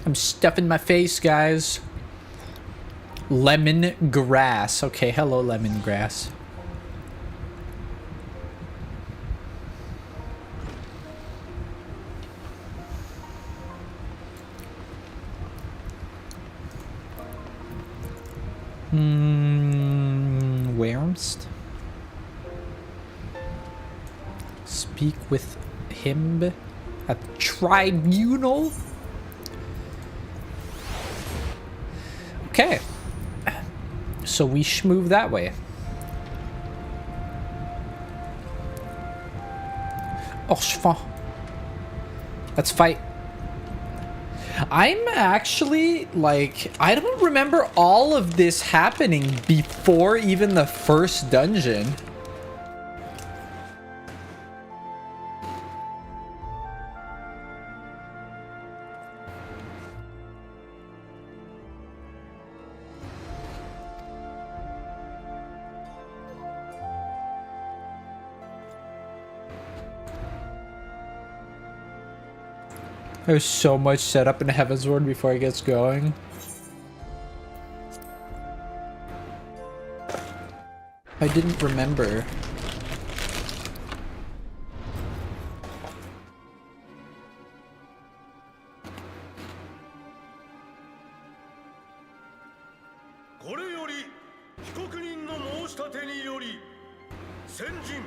I'm stuffing my face, guys. Lemon grass. Okay, hello, lemon grass. Where's? Speak with him at the tribunal. Okay, so we move that way. Oh, let's fight. I'm actually, like, I don't remember all of this happening before even the first dungeon. There's so much setup in Heavensward before it gets going. I didn't remember. これより被告人の申し立てにより先人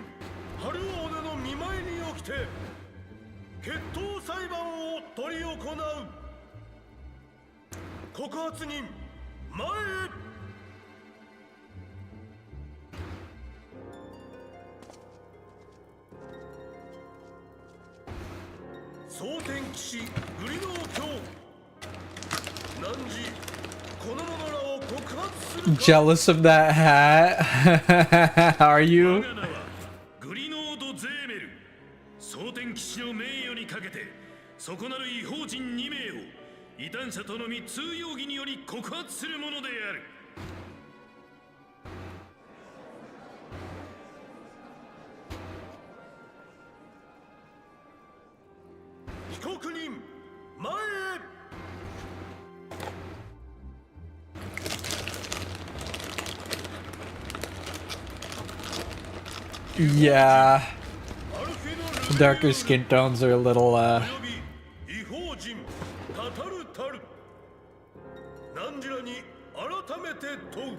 春尾の見舞いにおきて決闘裁判を執り行う。告発人前へ。蒼天騎士グリノー卿汝この者らを告発するか。 Jealous of that hat? Are you? 我が名はグリノード・ゼーメル。蒼天騎士の名誉にかけて損なる違法人2名を異端者とのみ通容疑により告発するものである。被告人前へ。 Yeah. Darker skin tones are a little, 違法人タタルタル何時らに改めて問う。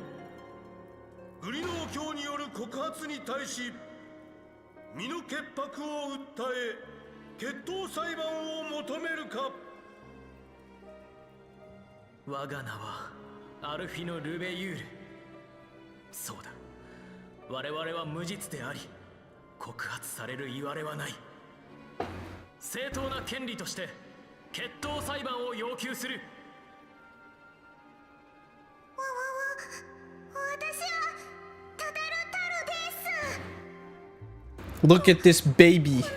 グリノー卿による告発に対し身の潔白を訴え決闘裁判を求めるか。我が名はアルフィノ・ルベユール。そうだ、我々は無実であり告発されるいわれはない。正当な権利として決闘裁判を要求する。私はタタルタルです。 look at this baby. この通り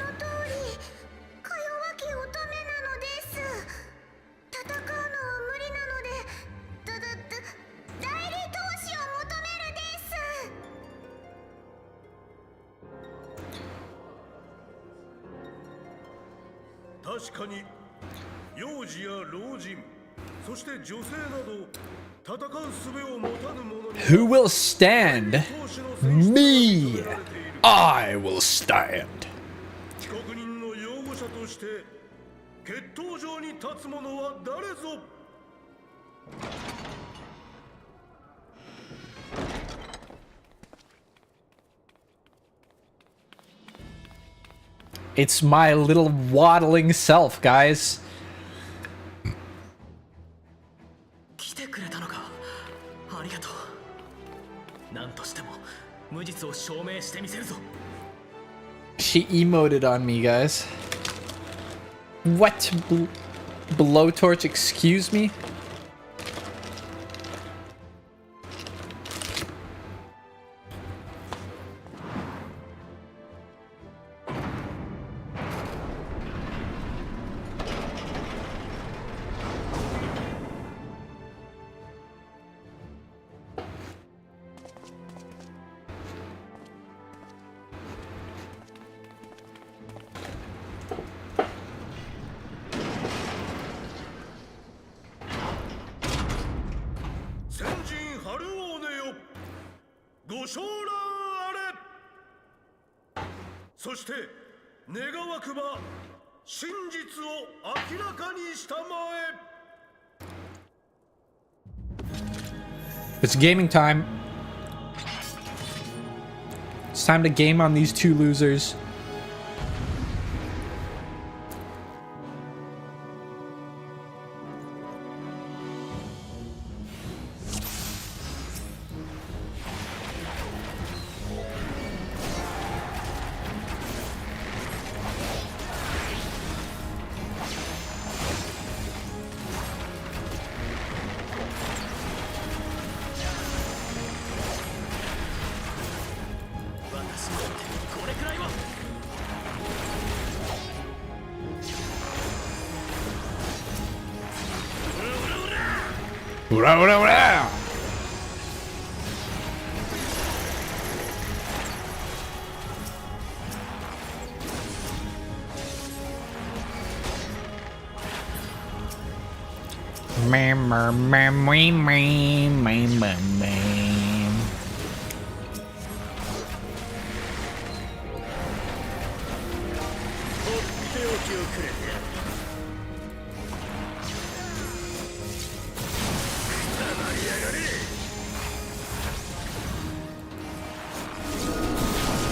か弱き乙女なのです。戦うのは無理なので代理投資を求めるです。 確かに幼児や老人そして女性など戦う術を持たぬ者に Who will stand? Me! I will stand. 被告人の擁護者として決闘場に立つ者は誰ぞ。 It's my little waddling self, guys. 来てくれたのか。ありがとう。何としても無実を証明してみせるぞ。 She emoted on me, guys. What? Blowtorch, excuse me? It's gaming time. It's time to game on these two losers.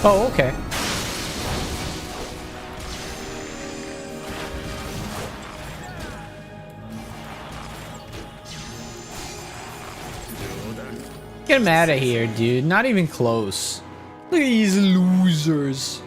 Oh, okay. Get him out of here, dude. Not even close. Look at these losers.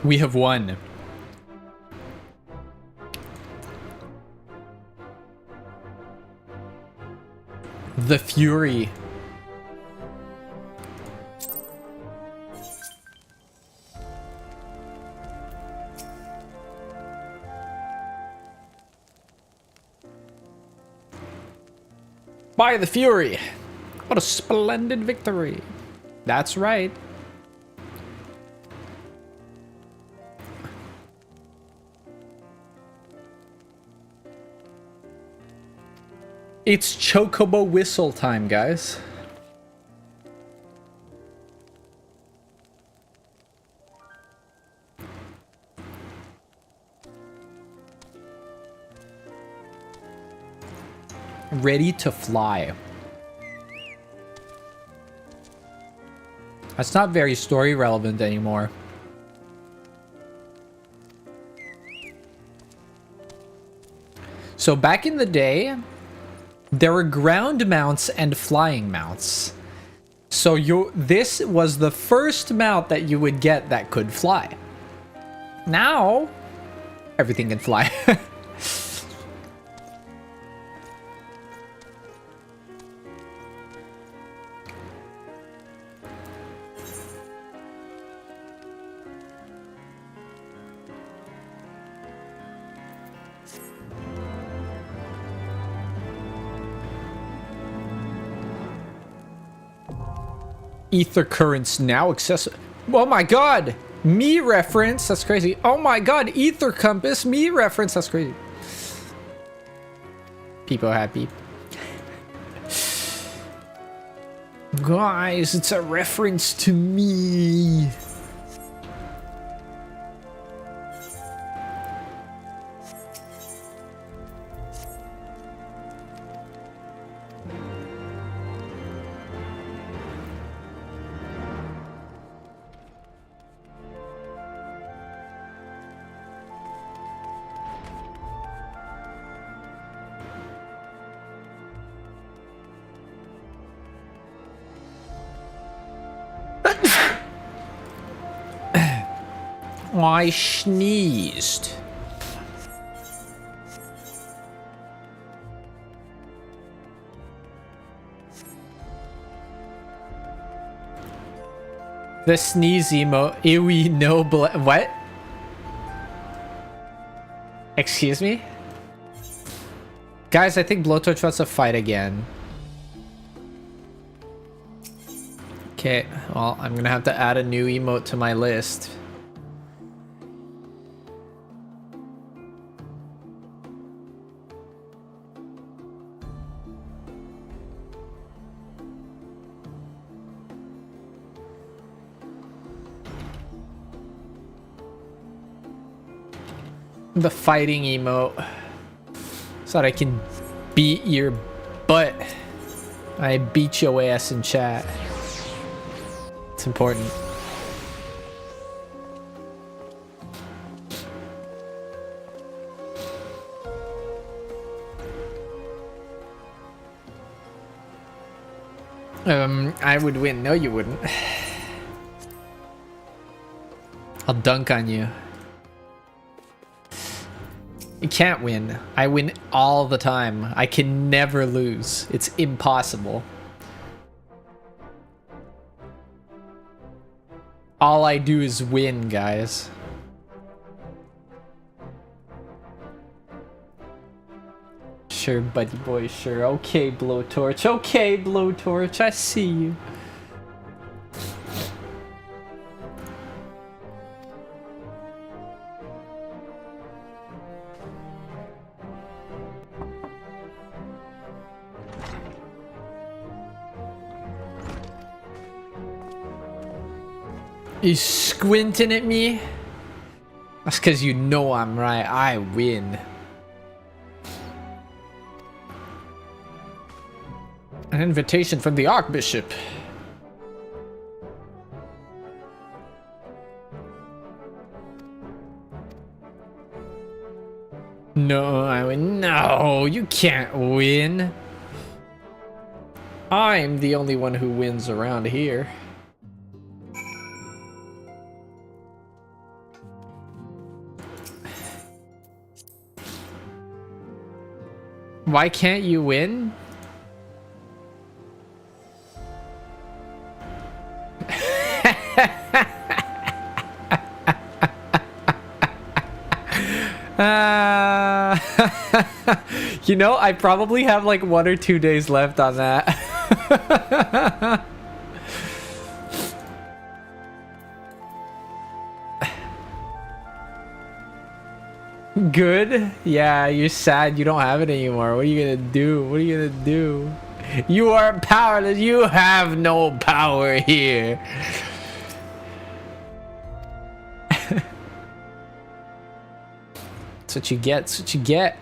We have won. The Fury. By the Fury. What a splendid victory. That's right. It's Chocobo whistle time, guys. Ready to fly. That's not very story relevant anymore. So back in the day, there were ground mounts and flying mounts. So this was the first mount that you would get that could fly. Now, everything can fly. Ether currents now accessible. Oh my god! Me reference? That's crazy. Oh my god! Ether compass? Me reference? That's crazy. People happy. Guys, it's a reference to me. I sneezed. The sneeze emo. Ewy no what? Excuse me? Guys, I think Blowtorch wants to fight again. Okay, well, I'm gonna have to add a new emote to my list. The fighting emote so that I can beat your butt. I beat your ass in chat. It's important. I would win. No, you wouldn't. I'll dunk on you. You can't win. I win all the time. I can never lose. It's impossible. All I do is win, guys. Sure, buddy boy, sure. Okay, Blowtorch. Okay, Blowtorch. I see you. You squinting at me? That's because you know I'm right. I win. An invitation from the Archbishop. No, I win. No, you can't win. I'm the only one who wins around here. Why can't you win? You know, I probably have like 1 or 2 days left on that. Good? Yeah, you're sad you don't have it anymore. What are you gonna do? What are you gonna do? You are powerless. You have no power here. That's what you get. That's what you get.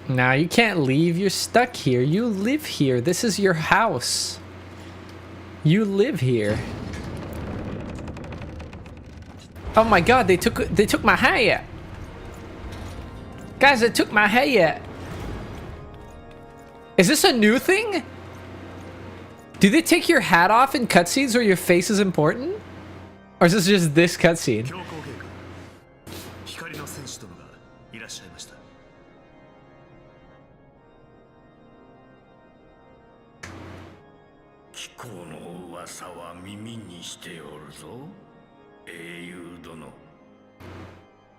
Now you can't leave. You're stuck here. You live here. This is your house. You live here. Oh my god, they took my hat. Guys, they took my hat. Is this a new thing? Do they take your hat off in cutscenes where your face is important? Or is this just this cutscene? 光の戦士殿がいらっしゃいました。貴公の噂は耳にしておるぞ。英雄殿。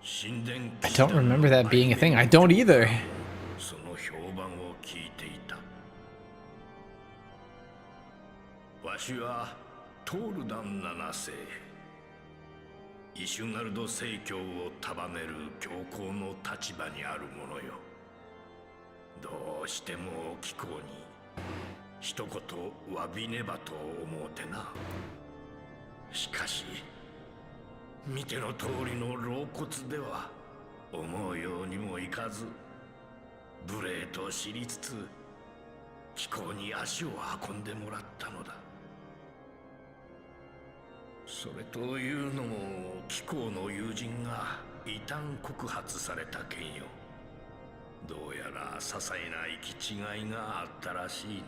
神殿 I don't remember that being a thing. I don't either. その評判を聞いていた。わしはトールダン7世。イシュガルド正教を束ねる教皇の立場にある者よ。どうしても貴公に一言詫びねばと思うてな。しかし見ての通りの老骨では思うようにもいかず、無礼と知りつつ貴公に足を運んでもらったのだ。それというのも貴公の友人が異端告発された件よ。どうやら些細な行き違いがあったらしいの。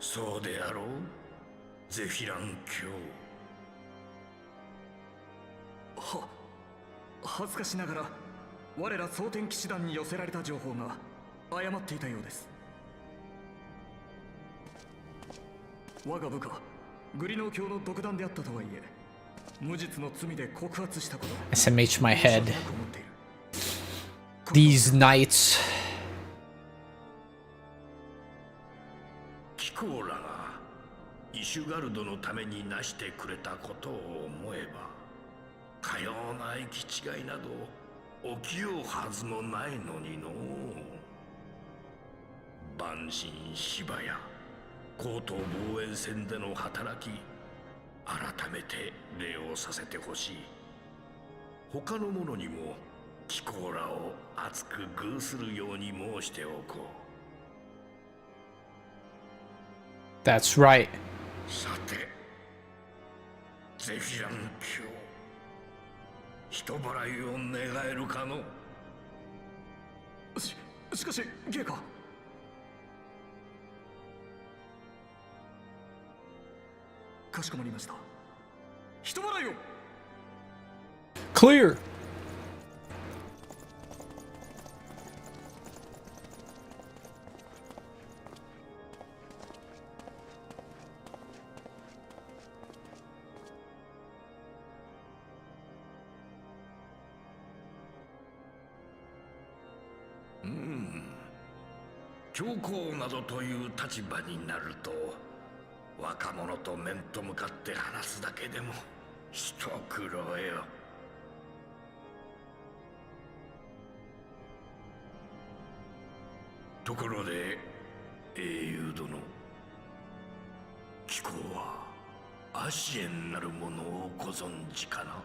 そうであろう、ゼフィラン卿。恥ずかしながら我ら蒼天騎士団に寄せられた情報が誤っていたようです。我が部下グリノー教の独断であったとはいえ、無実の罪で告発したこと SMH my head. These knights. 貴公らがイシュガルドのためになしてくれたことを思えば、かような行き違いなど起きようはずもないのにの。万神芝や高等防衛戦での働き、改めて礼をさせてほしい。他の者にも貴公らを厚く遇するように申しておこう。 That's right. さて、ゼフィラン卿、人払いを願えるかの。しかしゲイか。かしこまりました。人払いを。Clear.うん。教皇などという立場になると、若者と面と向かって話すだけでも一苦労よ。ところで英雄殿、貴公はアシエンなるものをご存知かな。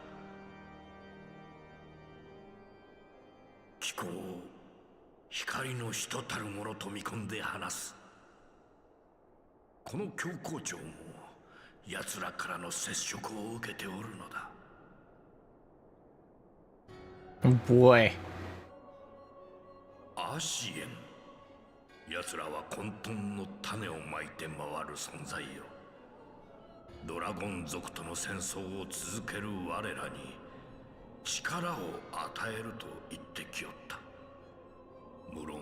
貴公を光の人たるものと見込んで話す。この教皇庁も奴らからの接触を受けておるのだ。Boy. アシエン、奴らは混沌の種をまいて回る存在よ。ドラゴン族との戦争を続ける我らに力を与えると言ってきよった。無論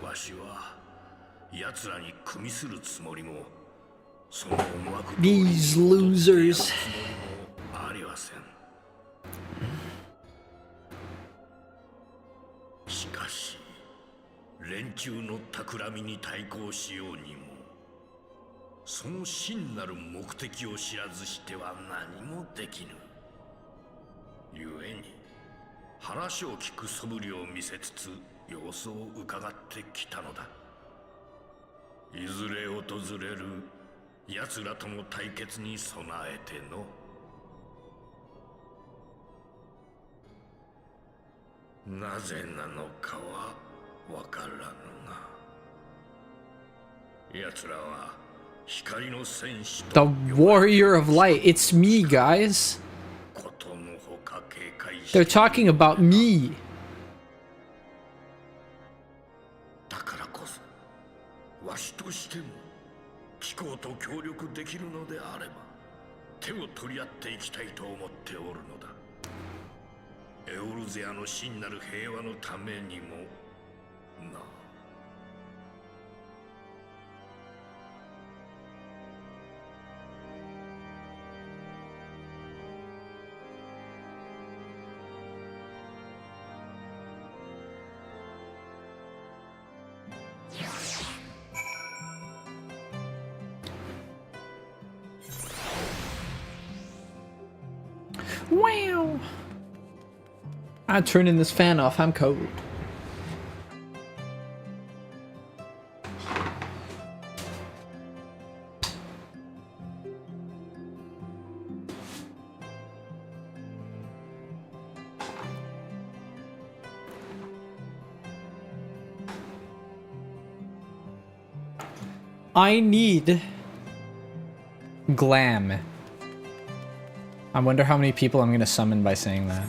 わしは奴らに組みするつもりも、その思惑通りに These losers. つもりもありはせん。しかし連中の企みに対抗しようにも、その真なる目的を知らずしては何もできぬ。故に話を聞く素振りを見せつつ様子を伺ってきたのだ。いずれ訪れる奴らとの対決に備えての。なぜなのかはわからぬが、奴らは光の戦士 The と Warrior of Light. It's me, guys. ことのほか警戒し They're talking about me. だからこそわしとしても貴公と協力できるのであれば手を取り合っていきたいと思っておるのだ。エオルゼアの真なる平和のためにもな。Wow. I'm turning this fan off. I'm cold. I need glam. I wonder how many people I'm gonna summon by saying that.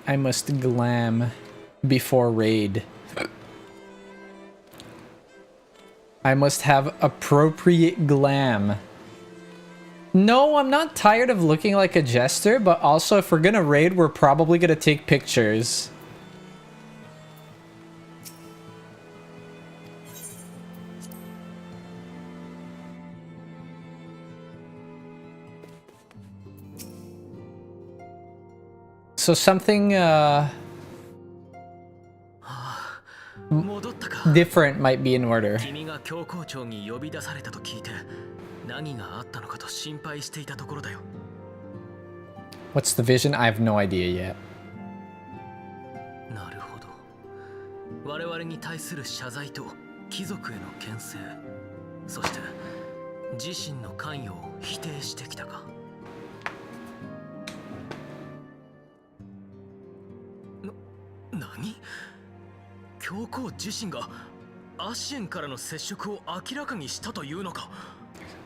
I must glam before raid. I must have appropriate glam. No, I'm not tired of looking like a jester, but also if we're gonna raid, we're probably gonna take pictures. So something different might be in order. 君が教皇庁に呼び出されたと聞いて何があったのかと心配していたところだよ。 What's the vision? I have no idea yet. なるほど。我々に対する謝罪と貴族への牽制、そして自身の関与を否定してきたか。何？教皇自身がアシエンからの接触を明らかにしたというのか。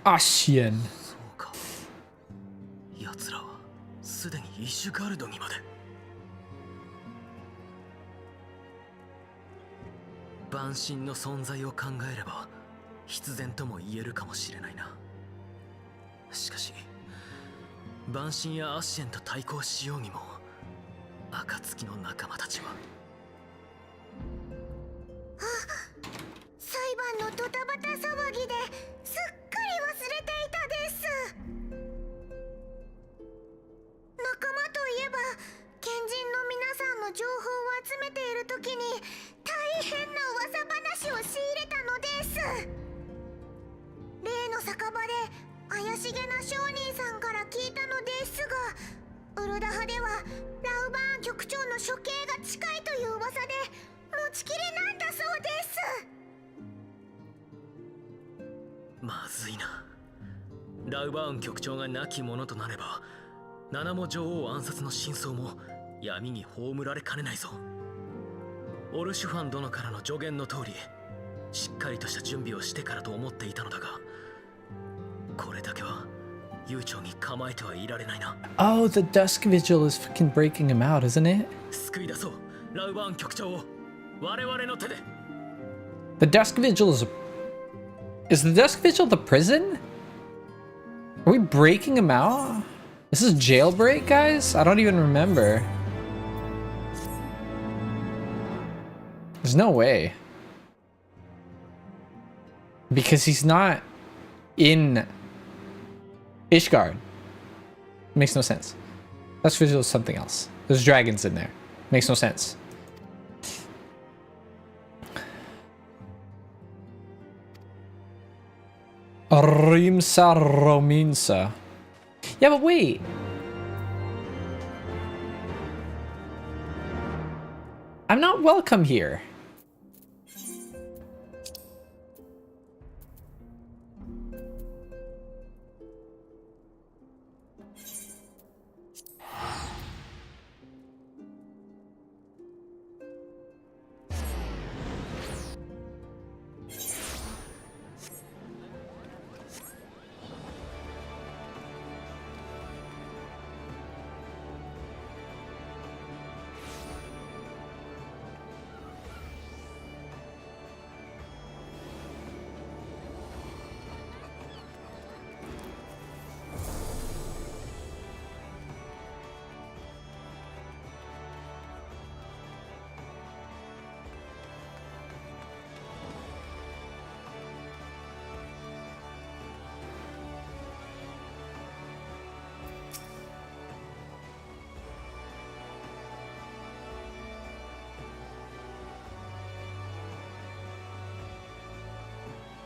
アシエン。そうか。奴らはすでにイシュガルドにまで。万神の存在を考えれば必然とも言えるかもしれないな。しかし万神やアシエンと対抗しようにも暁の仲間たちは。裁判のドタバタ騒ぎですっかり忘れていたです。仲間といえば賢人の皆さんの情報を集めている時に大変な噂話を仕入れたのです。例の酒場で怪しげな商人さんから聞いたのですが、ウルダ派ではラウバーン局長の処刑が近いという噂まずいな。ラウバーン局長が亡き者となれば、七も女王暗殺の真相も闇に葬られかねないぞ。オルシュファン殿からの助言の通り、しっかりとした準備をしてからと思っていたのだが、これだけは悠長に構えてはいられないな。Oh, the Dusk Vigil is fucking breaking him out, isn't it? 救い出そう、ラウバーン局長を我々の手で。The Dusk Vigil is the Dusk Vigil the prison? Are we breaking him out? This is jailbreak, guys? I don't even remember. There's no way. Because he's not in Ishgard. Makes no sense. Dusk Vigil is something else. There's dragons in there. Makes no sense. Rimsa Rominsa. Yeah, but wait. I'm not welcome here.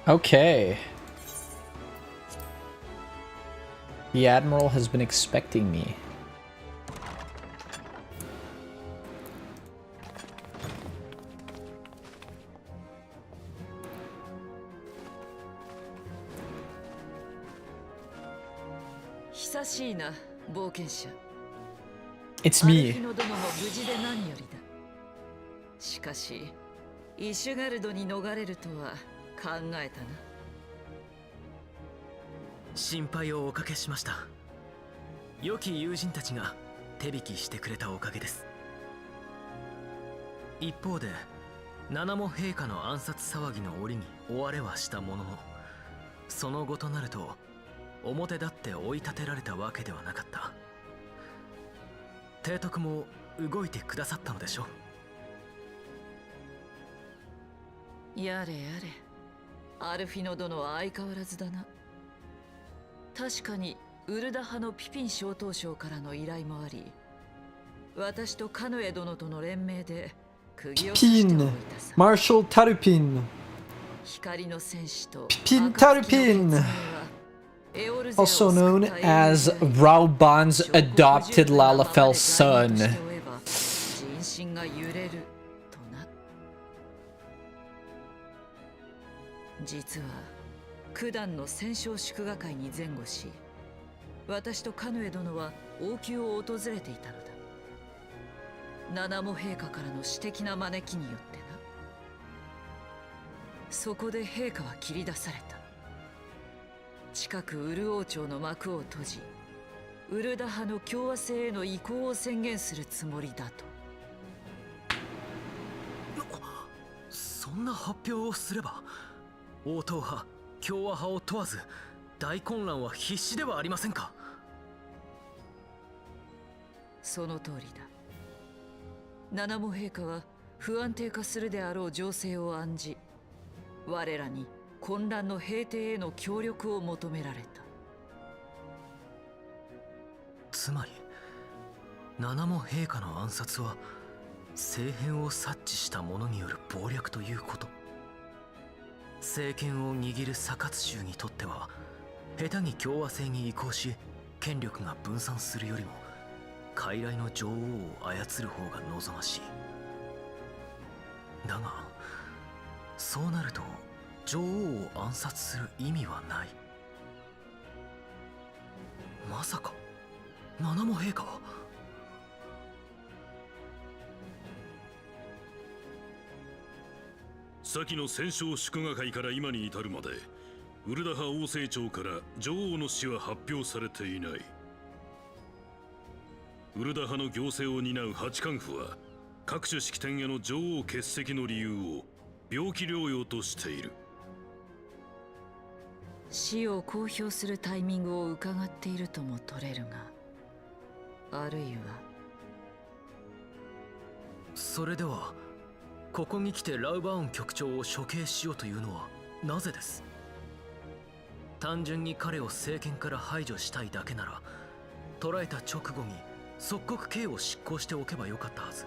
Okay. The Admiral has been expecting me. It's me. しかし、イシュガルドに逃れるとは考えたな。心配をおかけしました。良き友人たちが手引きしてくれたおかげです。一方で、七も陛下の暗殺騒ぎの折に追われはしたものの、その後となると表立って追い立てられたわけではなかった。提督も動いてくださったのでしょう。やれやれ、アルフィノ殿は相変わらずだな。確かにウルダ派のピピン小当将からの依頼もあり、私とカヌエ殿との連名で釘を刺しておいたさ。マーシャル・タルピン。光の戦士とピピン・タルピン。Also known as Rauban's adopted Lalafell son. 人心が揺れるとな。実は九段の戦勝祝賀会に前後し、私とカヌエ殿は王宮を訪れていたのだ。七も陛下からの私的な招きによってな。そこで陛下は切り出された。近くウル王朝の幕を閉じ、ウルダ派の共和制への移行を宣言するつもりだと。そんな発表をすれば、王党派共和派を問わず大混乱は必至ではありませんか。その通りだ。七も陛下は不安定化するであろう情勢を案じ、我らに混乱の平定への協力を求められた。つまり七も陛下の暗殺は政変を察知した者による謀略ということ。政権を握るサカツ州にとっては、下手に共和制に移行し権力が分散するよりも傀儡の女王を操る方が望ましい。だがそうなると女王を暗殺する意味はない。まさか七も陛下は。先の戦勝祝賀会から今に至るまでウルダハ王政庁から女王の死は発表されていない。ウルダハの行政を担う八官府は各種式典への女王欠席の理由を病気療養としている。死を公表するタイミングを伺っているとも取れるが、あるいは。それではここに来てラウバーン局長を処刑しようというのはなぜです？単純に彼を政権から排除したいだけなら、捕らえた直後に即刻刑を執行しておけばよかったはず。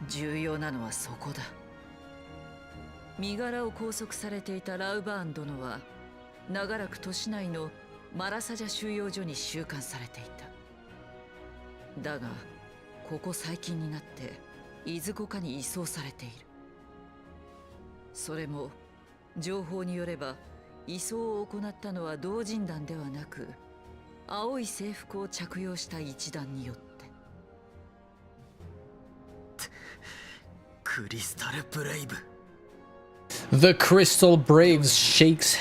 重要なのはそこだ。身柄を拘束されていたラウバーン殿は長らく都市内のマラサジャ収容所に収監されていた。だがここ最近になっていずこかに移送されている。それも情報によれば移送を行ったのは同人団ではなく、青い制服を着用した一団によって。クリスタルブレイブ。 The Crystal Braves shakes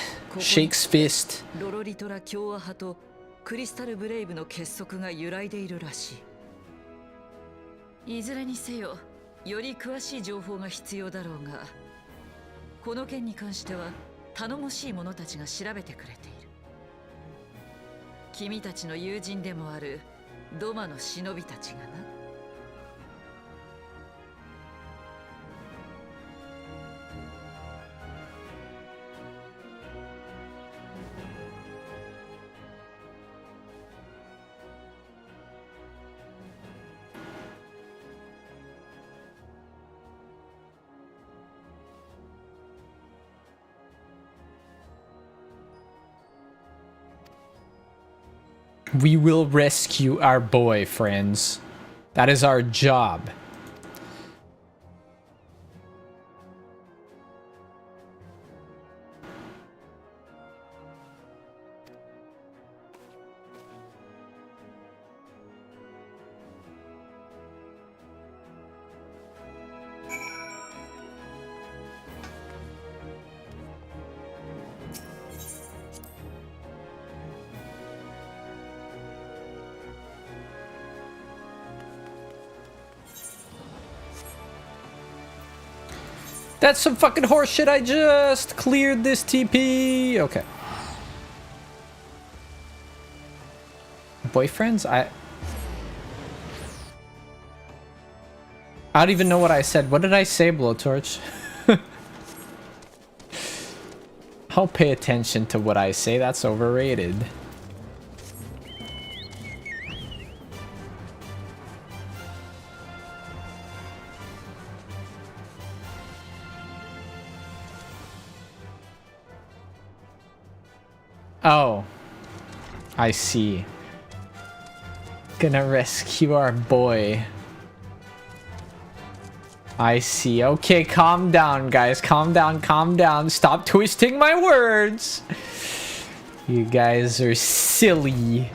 fist. ロロリトラ共和派とクリスタルブレイブの結束が揺らいでいるらしい。いずれにせよ、より詳しい情報が必要だろうが、この件に関しては頼もしい者たちが調べてくれている。君たちの友人でもあるドマの忍びたちがな。We will rescue our boy, friends. That is our job. That's some fucking horseshit. I just cleared this TP. Okay. Boyfriends? I don't even know what I said. What did I say, Blowtorch? I'll pay attention to what I say. That's overrated. Oh, I see. Gonna rescue our boy. I see. Okay, calm down, guys. Calm down, calm down. Stop twisting my words. You guys are silly.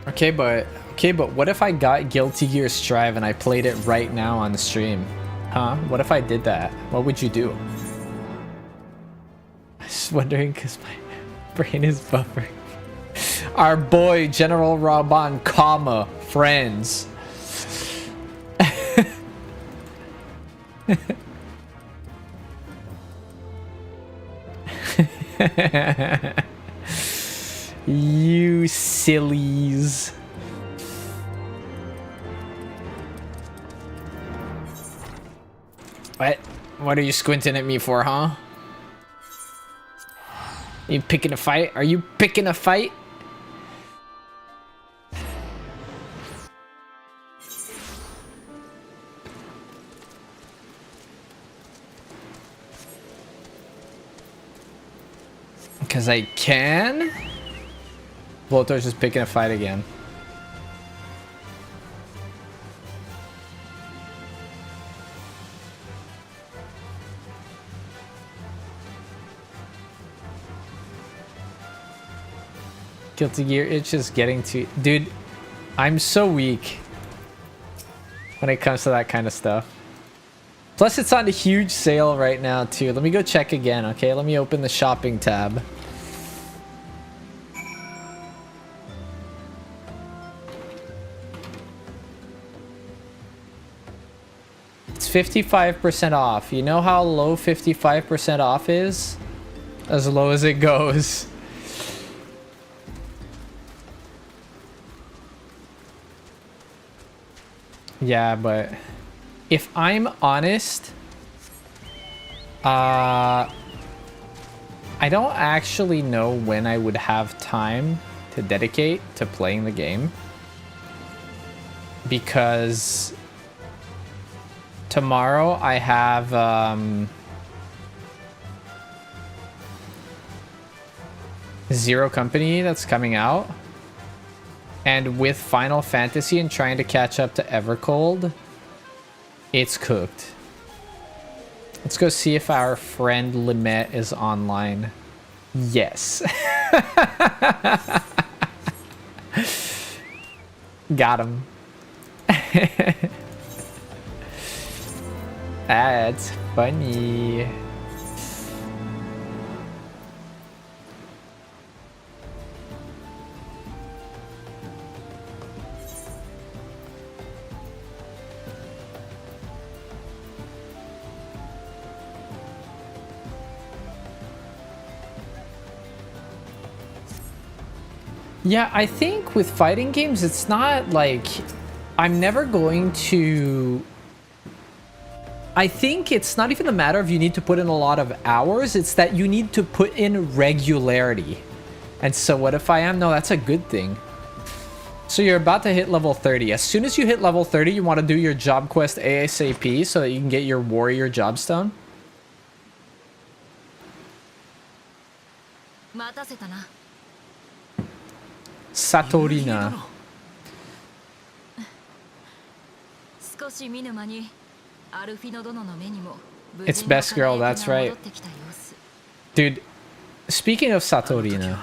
Okay, but what if I got Guilty Gear Strive and I played it right now on the stream? Huh? What if I did that? What would you do? I was just wondering because my brain is buffering. Our boy, General Raban, comma, friends. You sillies. What? What are you squinting at me for, huh? You picking a fight? Are you picking a fight? Because I can? Voltor's just picking a fight again. Guilty Gear, it's just getting to... Dude, I'm so weak when it comes to that kind of stuff. Plus, it's on a huge sale right now, too. Let me go check again, okay? Let me open the shopping tab. It's 55% off. You know how low 55% off is? As low as it goes. Yeah, but if I'm honest, I don't actually know when I would have time to dedicate to playing the game, because tomorrow I have Zero Company that's coming out. And with Final Fantasy and trying to catch up to Evercold, it's cooked. Let's go see if our friend Limet is online. Yes. Got him. That's funny. Yeah, I think with fighting games, it's not like... I'm never going to... I think it's not even a matter of you need to put in a lot of hours, it's that you need to put in regularity. And so what if I am? No, that's a good thing. So you're about to hit level 30. As soon as you hit level 30, you want to do your job quest ASAP so that you can get your warrior jobstone. Satorina. It's best girl, that's right. Dude, speaking of Satorina,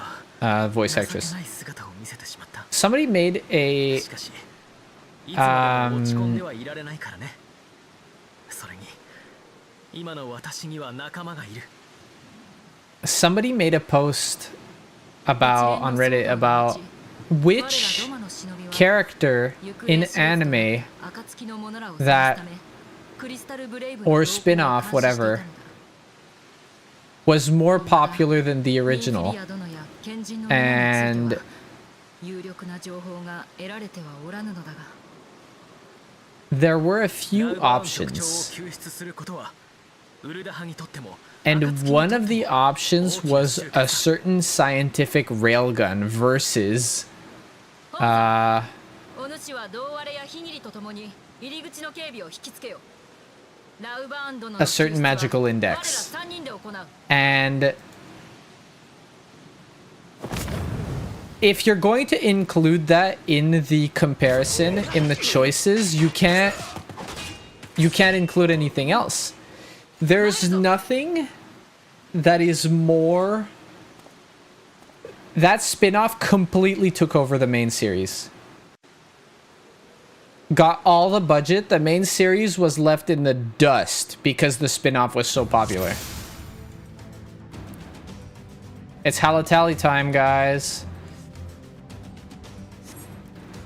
voice actress, somebody made a somebody made a post about on Reddit about which character in anime that, or spin-off, whatever, was more popular than the original. And there were a few options. And one of the options was a certain scientific railgun versus a certain magical index. And if you're going to include that in the comparison, in the choices, you can't include anything else. There's nothing that is more... That spin-off completely took over the main series. Got all the budget. The main series was left in the dust because the spin-off was so popular. It's Halatali time, guys.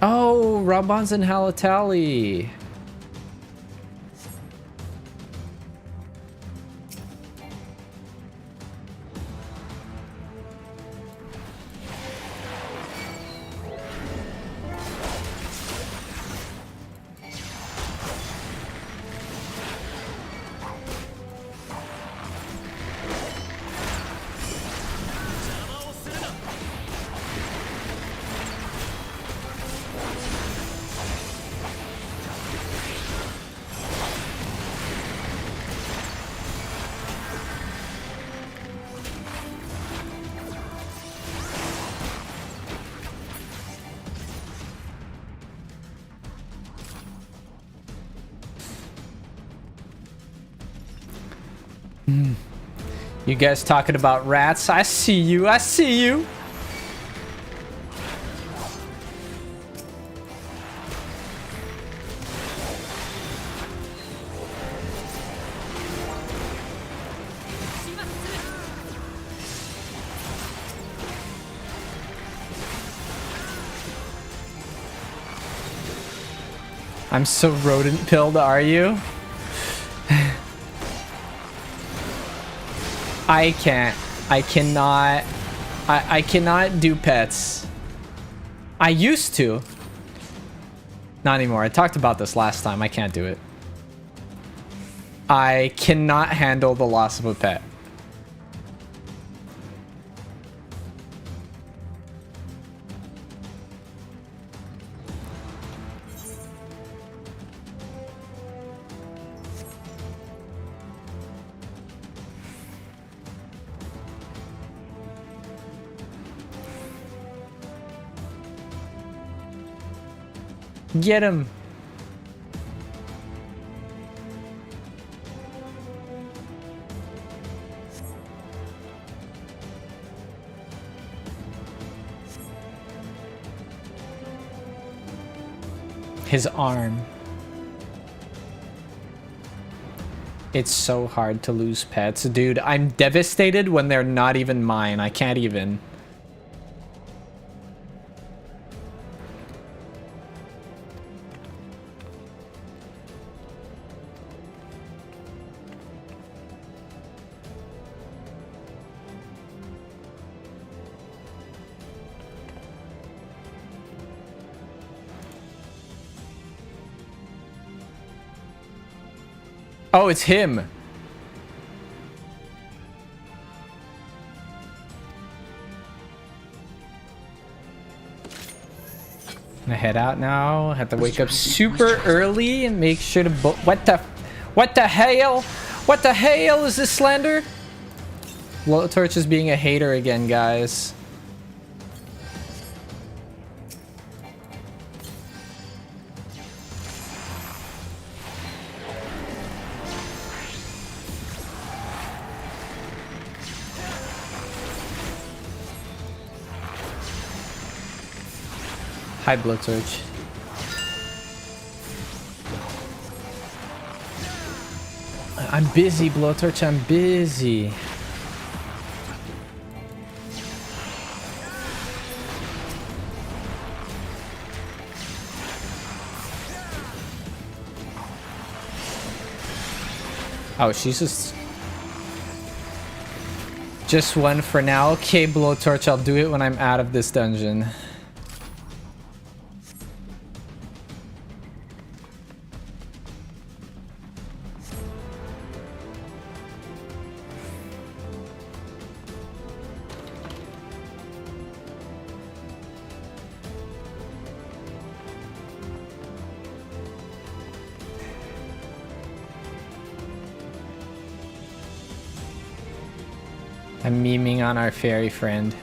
Oh, Ramban's in Halatali. You guys talking about rats? I see you. I see you. I'm so rodent pilled, are you? I can't. I cannot. I cannot do pets. I used to. Not anymore. I talked about this last time. I can't do it. I cannot handle the loss of a pet. Get him. His arm. It's so hard to lose pets. Dude, I'm devastated when they're not even mine. I can't even. Oh, it's him. I'm gonna head out now. Have to wake up super early and make sure to what the hell? What the hell is this slander? Blowtorch is being a hater again, guys. Hi, Blowtorch. I'm busy, Blowtorch. I'm busy. Oh, she's just one for now. Okay, Blowtorch. I'll do it when I'm out of this dungeon. I'm memeing on our fairy friend.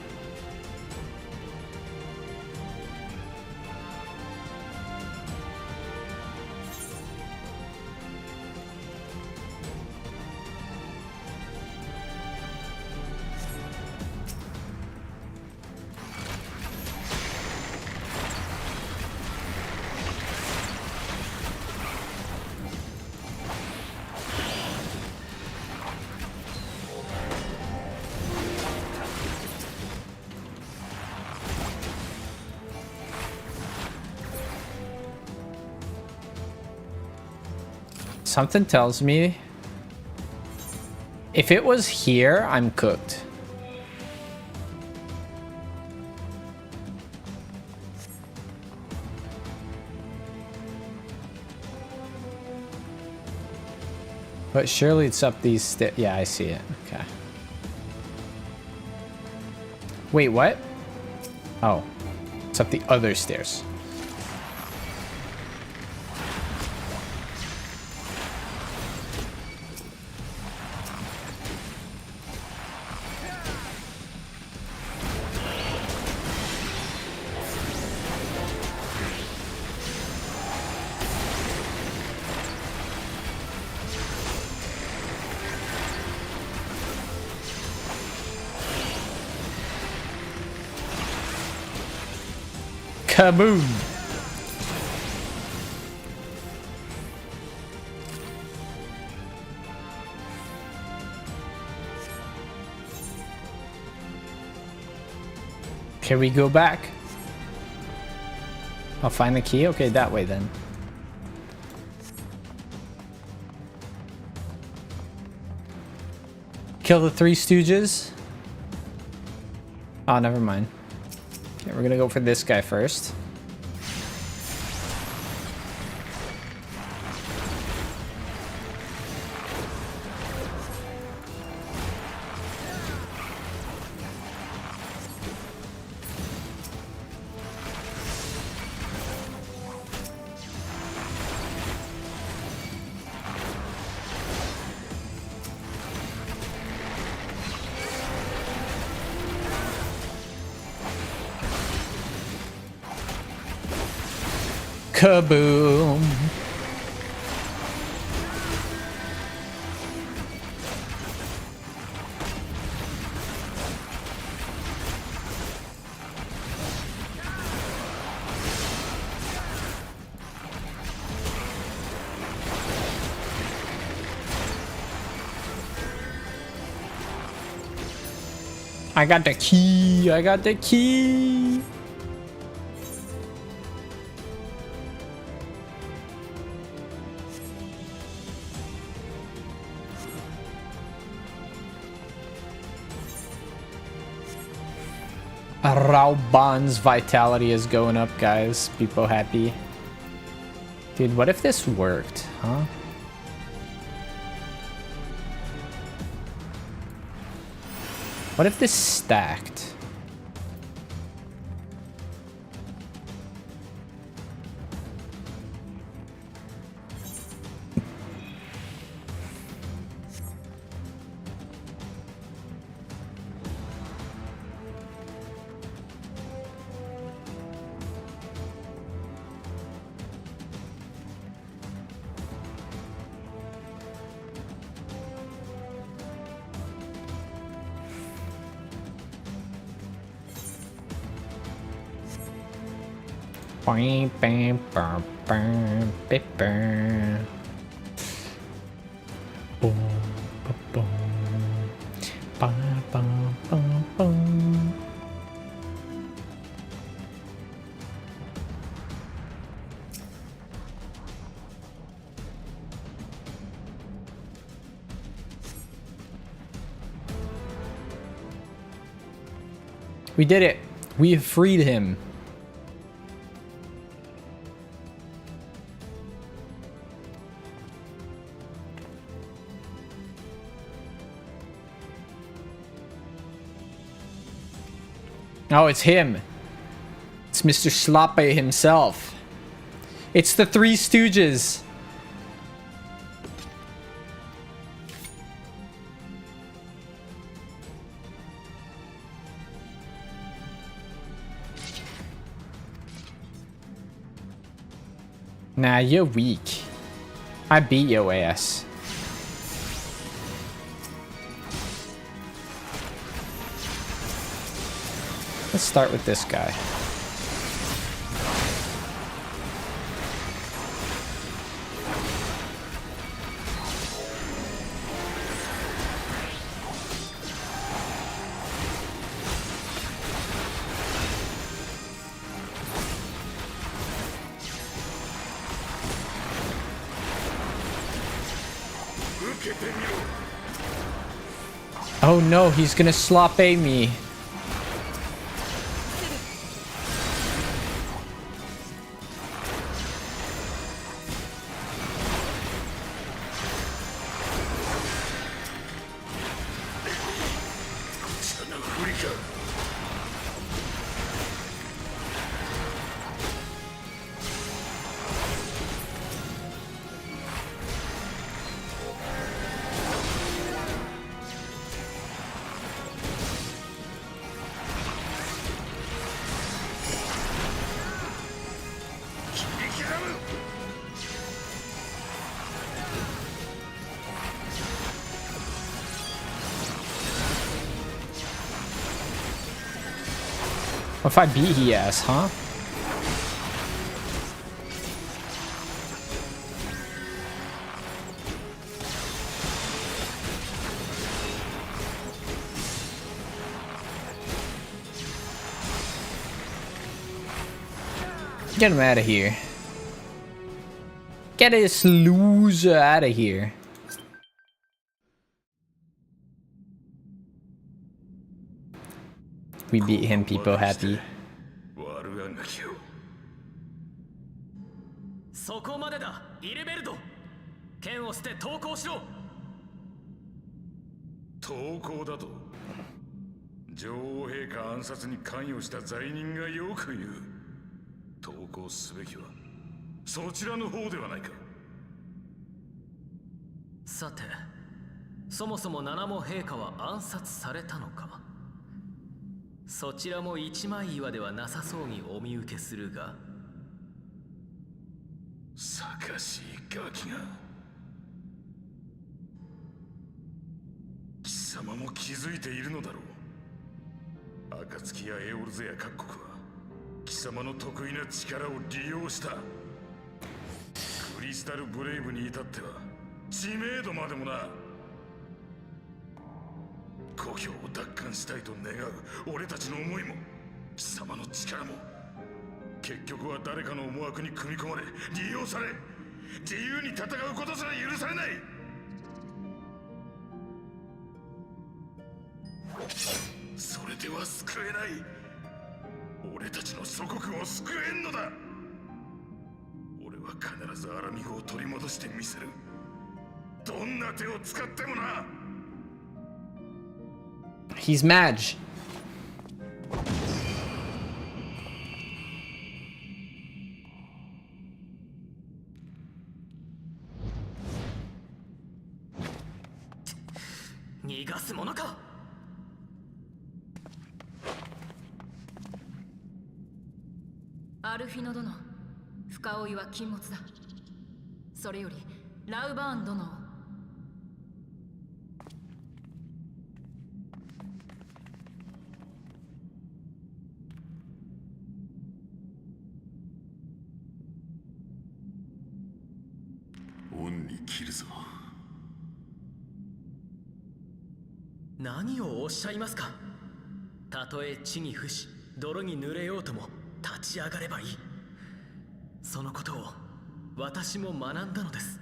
Something tells me if it was here, I'm cooked. But surely it's up these stairs. Yeah, I see it. Okay. Wait, what? Oh, it's up the other stairs. Kaboom! Can we go back? I'll find the key? Okay, that way then. Kill the Three Stooges. Oh, never mind. Okay, we're gonna go for this guy first. Kaboom! I got the key! I got the key! Rauban's vitality is going up, guys. People happy. Dude, what if this worked, huh? What if this stacked? Bam, bam, bam, bam, bam. Boom, boom, bam, bam, bam, bam. We did it. We have freed him. Oh, it's him. It's Mr. Schlappe himself. It's the Three Stooges. Nah, you're weak. I beat your ass. Let's start with this guy. Oh no, he's gonna slop A me. What if I beat he ass, huh? Get him out of here. Get this loser out of here. we beat him, people happy. 悪あがきを。そこまでだ、イルベルド。剣を捨て投降しろ。投降だと。女王陛下暗殺に関与した罪人がよく言う。投降すべきはそちらの方ではないか。さて、そもそも七も陛下は暗殺されたのか。そちらも一枚岩ではなさそうにお見受けするが。さかしいガキが。貴様も気づいているのだろう。暁やエオルゼや各国は貴様の得意な力を利用した。クリスタルブレイブに至っては知名度までもな。故郷を奪還したいと願う俺たちの思いも貴様の力も結局は誰かの思惑に組み込まれ利用され自由に戦うことすら許されない。それでは救えない。俺たちの祖国を救えんのだ。俺は必ずアラミゴを取り戻してみせる。どんな手を使ってもな。He's Madge.逃がすものか。アルフィノ殿、深追いは禁物だ。それよりラウバーン殿を。恩に切るぞ。何をおっしゃいますか。たとえ地に伏し泥に濡れようとも立ち上がればいい。そのことを私も学んだのです。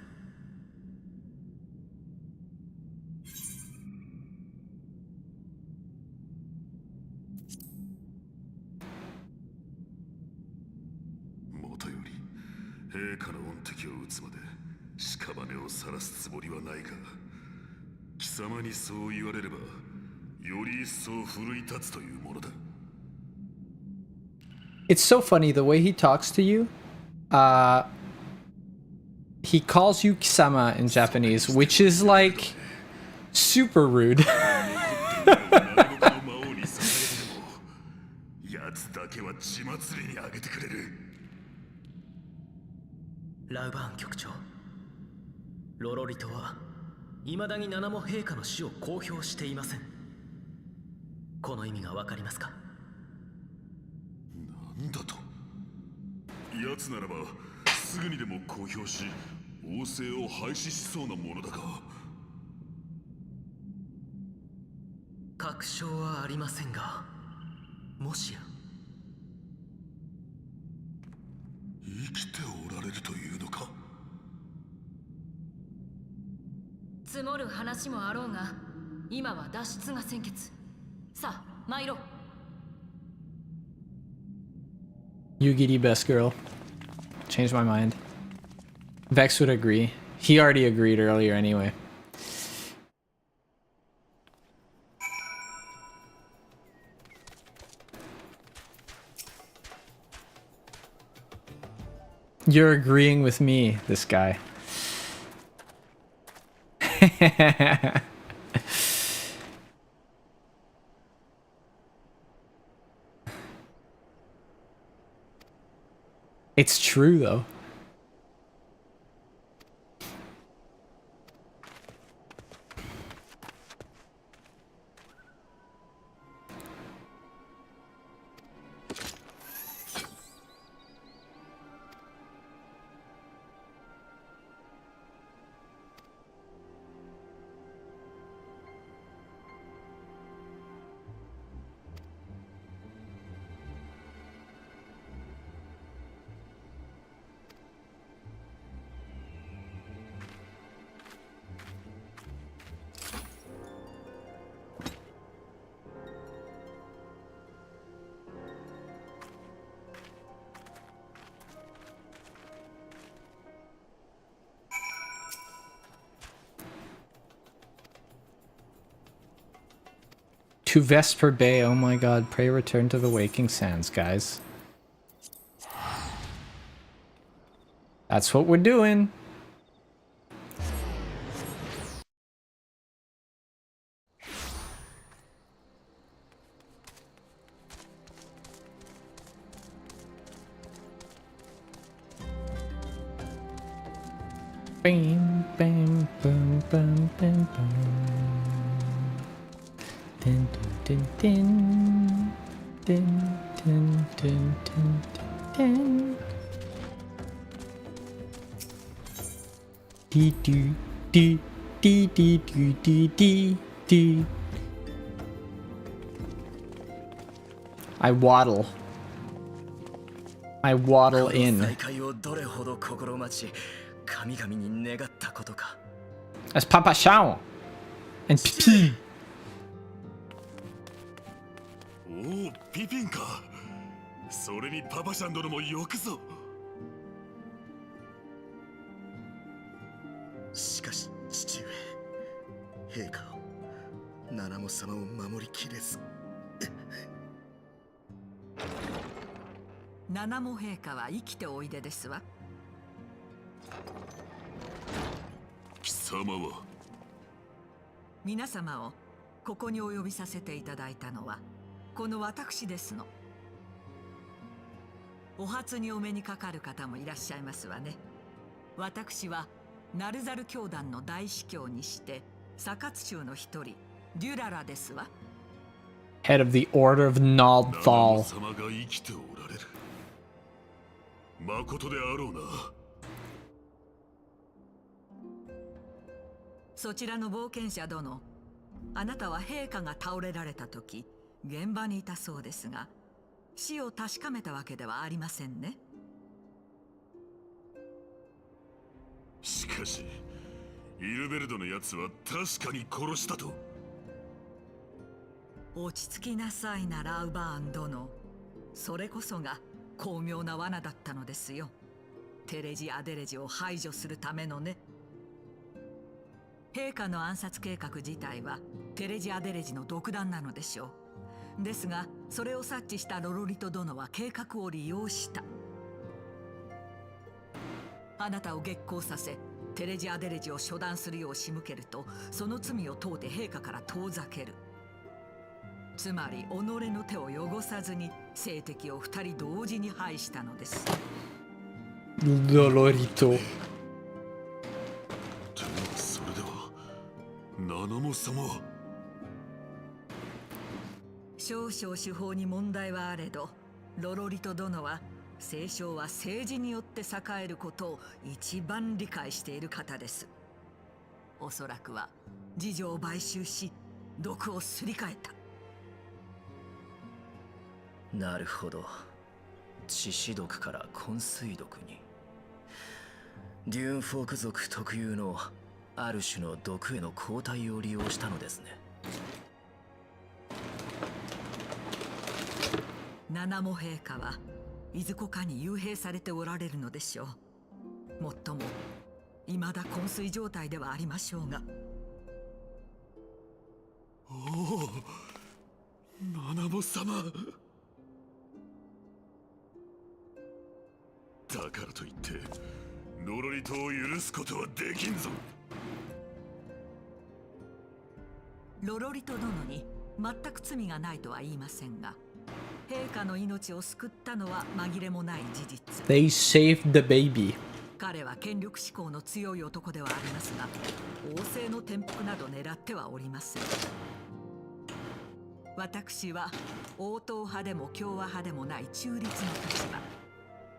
もとより陛下の恩敵を討つまで屍を晒すつもりはないが、貴様にそう言われればより一層奮い立つというものだ。It's so funny the way he talks to you. He calls you Kisama in Japanese, which is like super rude. 奴だけは血祭りにあげてくれる。ラウバーン局長、ロロリトは未だに七も陛下の死を公表していません。この意味がわかりますか。なんだと。奴ならばすぐにでも公表し王政を廃止しそうなものだが。確証はありませんが、もしや生きておられるというのか。積もる話もあろうが、今は脱出が先決。さあ参ろう。Yugiri, best girl. Changed my mind. Vex would agree. He already agreed earlier anyway. You're agreeing with me, this guy. It's true, though. To Vesper Bay. Oh my god. Pray return to the waking sands, guys. That's what we're doing. Bam, bam, bam, bam, bam, bam. Din, din, din, din, din, din, din, din. Dee doo, dee, dee, dee, doo, dee, dee, dee. I waddle. I waddle in. That's Papa Shao and Pipi. おお、ピピンか。それにパパシャン殿もよくぞ。しかし父上、陛下、ナナモ様を守りきれず。ナナモ陛下は生きておいでですわ。貴様は皆様をここにお呼びさせていただいたのはこの私ですの。お初にお目にかかる方もいらっしゃいますわね。私はナルザル教団の大司教にしてサカツ州の一人デュララですわ。 Head of the Order of Naldthal. 様が生きておられる。まことであろうな。そちらの冒険者殿、あなたは陛下が倒れられた時現場にいたそうですが、死を確かめたわけではありませんね。しかしイルベルドのやつは確かに殺したと。落ち着きなさいな、ラウバーン殿。それこそが巧妙な罠だったのですよ。テレジ・アデレジを排除するためのね。陛下の暗殺計画自体はテレジ・アデレジの独断なのでしょう。ですがそれを察知したロロリト殿は計画を利用した。あなたを激高させテレジ・アデレジを処断するよう仕向けると、その罪を問うて陛下から遠ざける。つまり己の手を汚さずに政敵を二人同時に排したのです。ロロリト。それではナナモ様は。少々手法に問題はあれど、ロロリト殿は聖書は政治によって栄えることを一番理解している方です。おそらくは侍女を買収し毒をすり替えた。なるほど。致死毒から昏睡毒に。デューンフォーク族特有のある種の毒への抗体を利用したのですね。ナナモ陛下はいずこかに幽閉されておられるのでしょう。もっとも未だ昏睡状態ではありましょうが。おお、ナナモ様。だからといってロロリトを許すことはできんぞ。ロロリト殿に全く罪がないとは言いませんが、陛下の命を救ったのは紛れもない事実。 They saved the baby. 彼は権力志向の強い男ではありますが、王政の転覆など狙ってはおりません。私は王党派でも共和派でもない中立の立場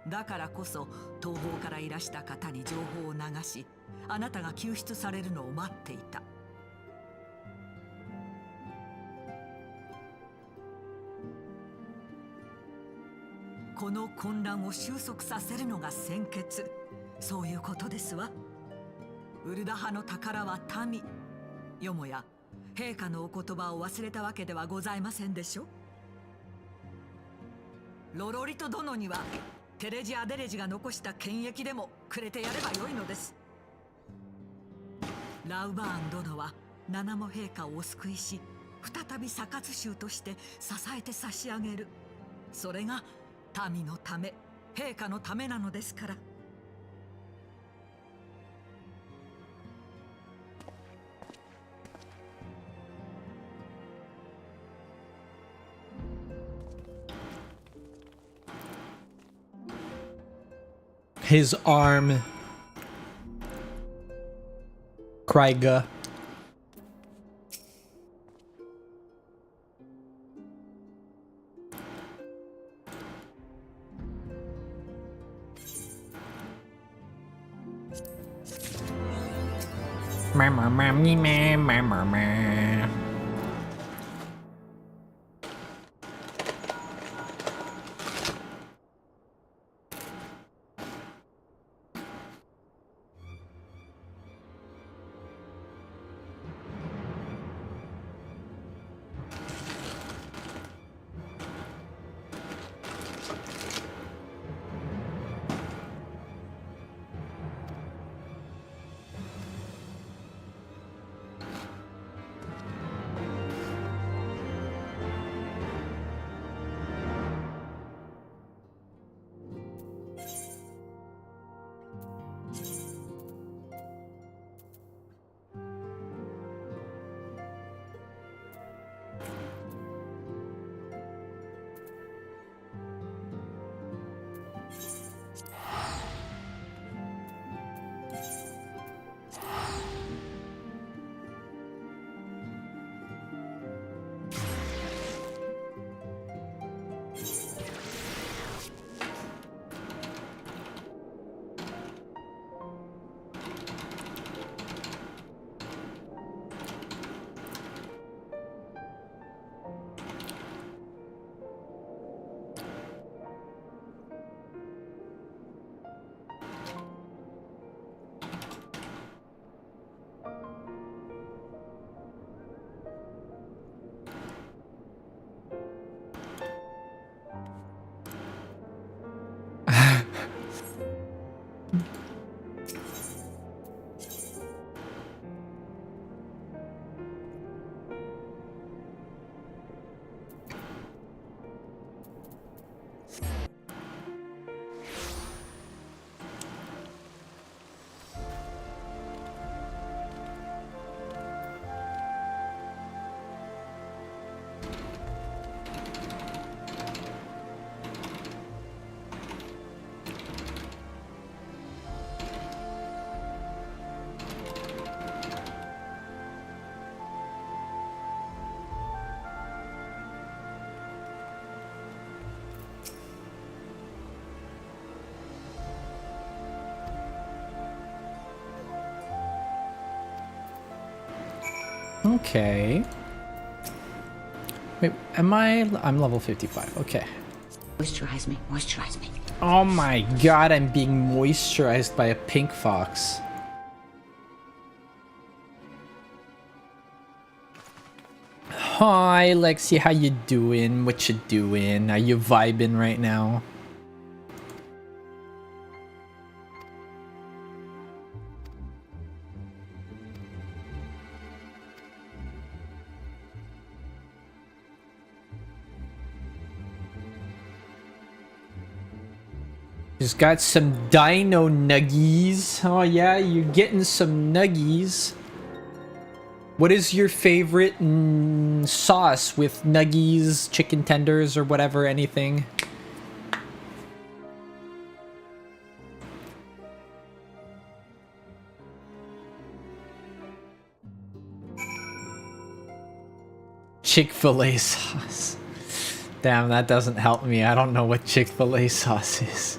だからこそ、東方からいらした方に情報を流し、あなたが救出されるのを待っていた。この混乱を収束させるのが先決。そういうことですわ。ウルダ派の宝は民。よもや陛下のお言葉を忘れたわけではございませんでしょ。ロロリト殿にはテレジ・アデレジが残した権益でもくれてやればよいのです。ラウバーン殿はナナモ陛下をお救いし、再び査察衆として支えて差し上げる。それが民のため、陛下のためなのですから。His arm. Krieger. Okay. Wait, I'm level 55. Okay. Moisturize me, moisturize me. Oh my god, I'm being moisturized by a pink fox. Hi, Lexi, how you doing? What you doing? Are you vibing right now? Just got some dino nuggies. Oh yeah, you're getting some nuggies. What is your favorite sauce with nuggies, chicken tenders, or whatever, anything? Chick-fil-A sauce. Damn, that doesn't help me. I don't know what Chick-fil-A sauce is.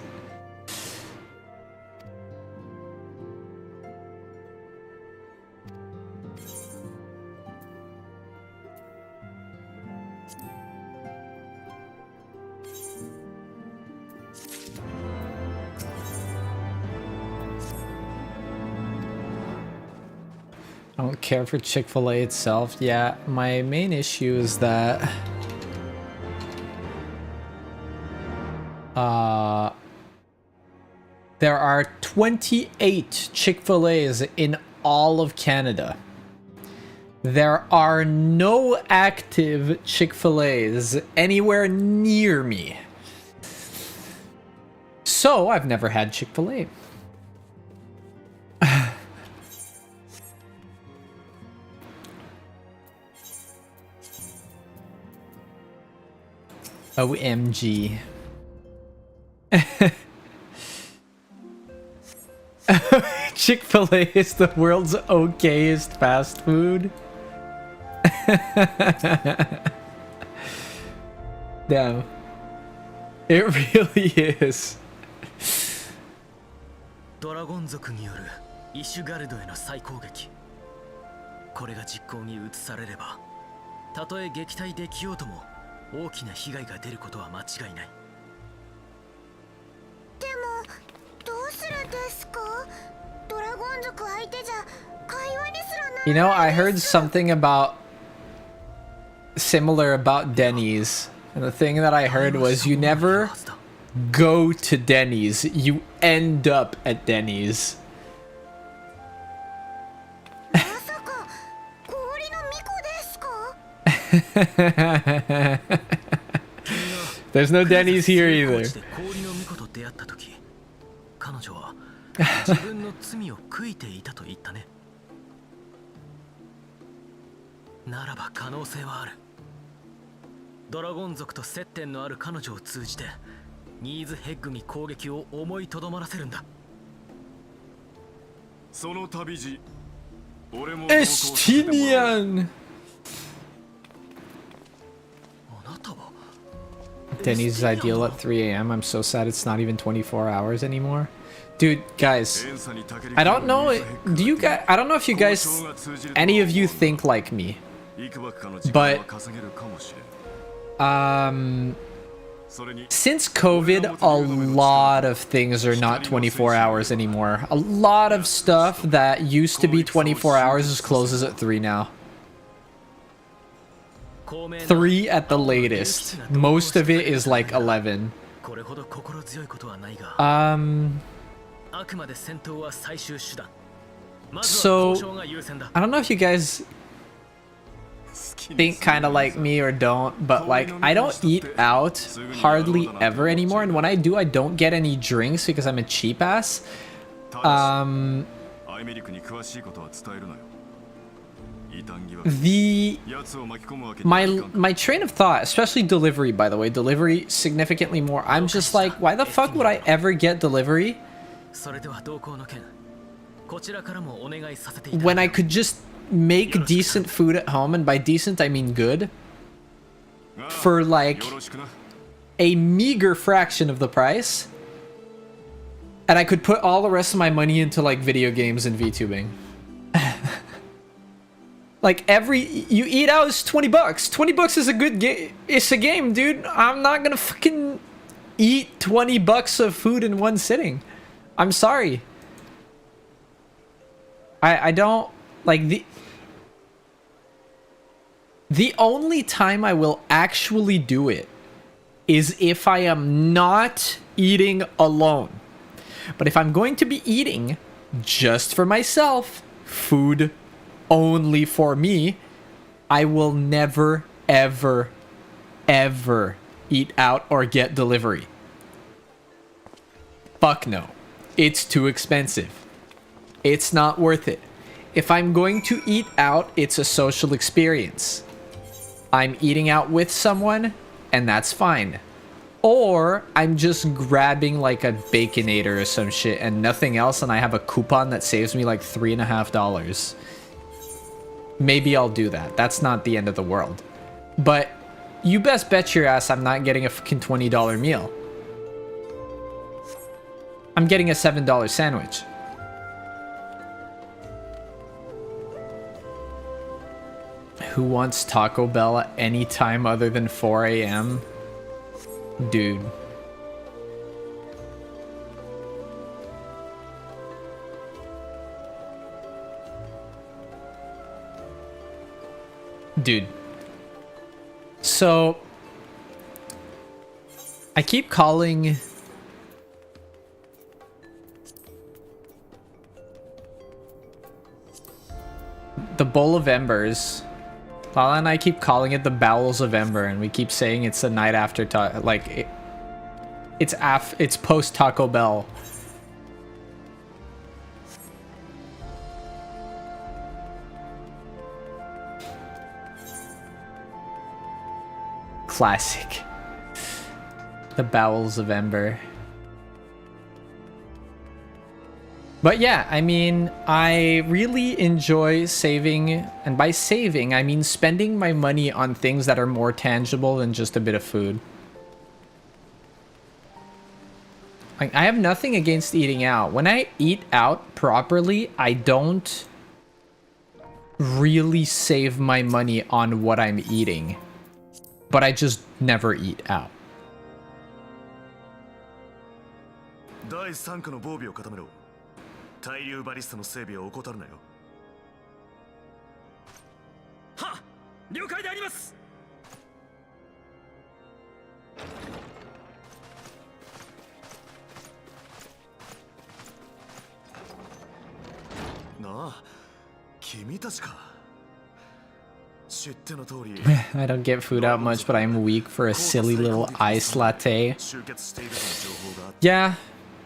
I don't care for Chick-fil-A itself. Yeah, my main issue is that there are 28 Chick-fil-A's in all of Canada. There are no active Chick-fil-A's anywhere near me. So I've never had Chick-fil-A. OMG. Chick-fil-A is the world's okayest fast food. Damn. It really is. ドラゴン族によるイシュガルドへの再攻撃。これが実行に移されれば、たとえ撃退できようとも大きな被害が出ることは間違いない。でもどうするんですか？ドラゴン族相手じゃ会話にすらならない。 You know, I heard something about similar about Denny's, and the thing that I heard was you never go to Denny's, you end up at Denny's. There's no Denny's here either. 彼女は自分の罪を悔いていたと言ったね。ならば可能性はある。ドラゴン族と接点のある彼女を通じてニーズヘッグに攻撃を思いとどまらせるんだ。その旅路、俺も Estinian! Denny's is ideal at 3 a.m. I'm so sad it's not even 24 hours anymore. Dude, guys, I don't know, I don't know if you guys, any of you think like me, but, since COVID, a lot of things are not 24 hours anymore. A lot of stuff that used to be 24 hours just closes at 3 now. 3 at the latest. Most of it is like 11. So, I don't know if you guys think kind of like me or don't, but like, I don't eat out hardly ever anymore, and when I do, I don't get any drinks because I'm a cheap ass. My train of thought, especially delivery, by the way, delivery significantly more. I'm just like, why the fuck would I ever get delivery when I could just make decent food at home, and by decent I mean good, for like a meager fraction of the price, and I could put all the rest of my money into like video games and VTubing. Like you eat out is 20 bucks. 20 bucks is a good game. It's a game, dude. I'm not gonna fucking eat 20 bucks of food in one sitting. I'm sorry. I don't like the only time I will actually do it is if I am not eating alone. But if I'm going to be eating just for myself, food only for me, I will never, ever, ever eat out or get delivery. Fuck no. It's too expensive. It's not worth it. If I'm going to eat out, it's a social experience. I'm eating out with someone, and that's fine. Or I'm just grabbing like a Baconator or some shit and nothing else, and I have a coupon that saves me like $3.50. Maybe I'll do that. That's not the end of the world. But you best bet your ass I'm not getting a fucking $20 meal. I'm getting a $7 sandwich. Who wants Taco Bell at any time other than 4 a.m.? Dude. Dude. So, I keep calling the Bowl of Embers. Lala and I keep calling it the Bowels of Ember, and we keep saying it's the night after it's post Taco Bell. Classic. The Bowels of Ember. But yeah, I mean, I really enjoy saving, and by saving, I mean spending my money on things that are more tangible than just a bit of food. Like, I have nothing against eating out. When I eat out properly, I don't really save my money on what I'm eating. But I just never eat out. 第3区の防備を固めろ。対流バリスタの整備を怠るなよ。はっ、了解であります。なあ、君たちか。知っての通り。I don't get food out much, but I'm weak for a silly little ice latte. Yeah,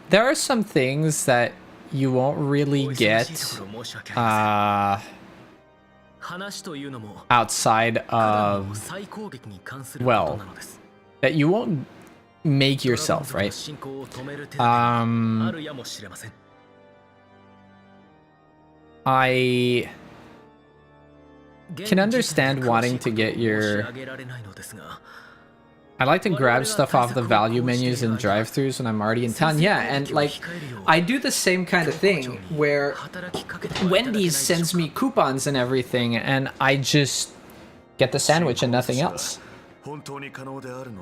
there are some things that you won't really get outside of, well, that you won't make yourself, right? I can understand wanting to get your... I like to grab stuff off the value menus and drive-thrus when I'm already in town. Yeah, and like, I do the same kind of thing where Wendy's sends me coupons and everything, and I just get the sandwich and nothing else.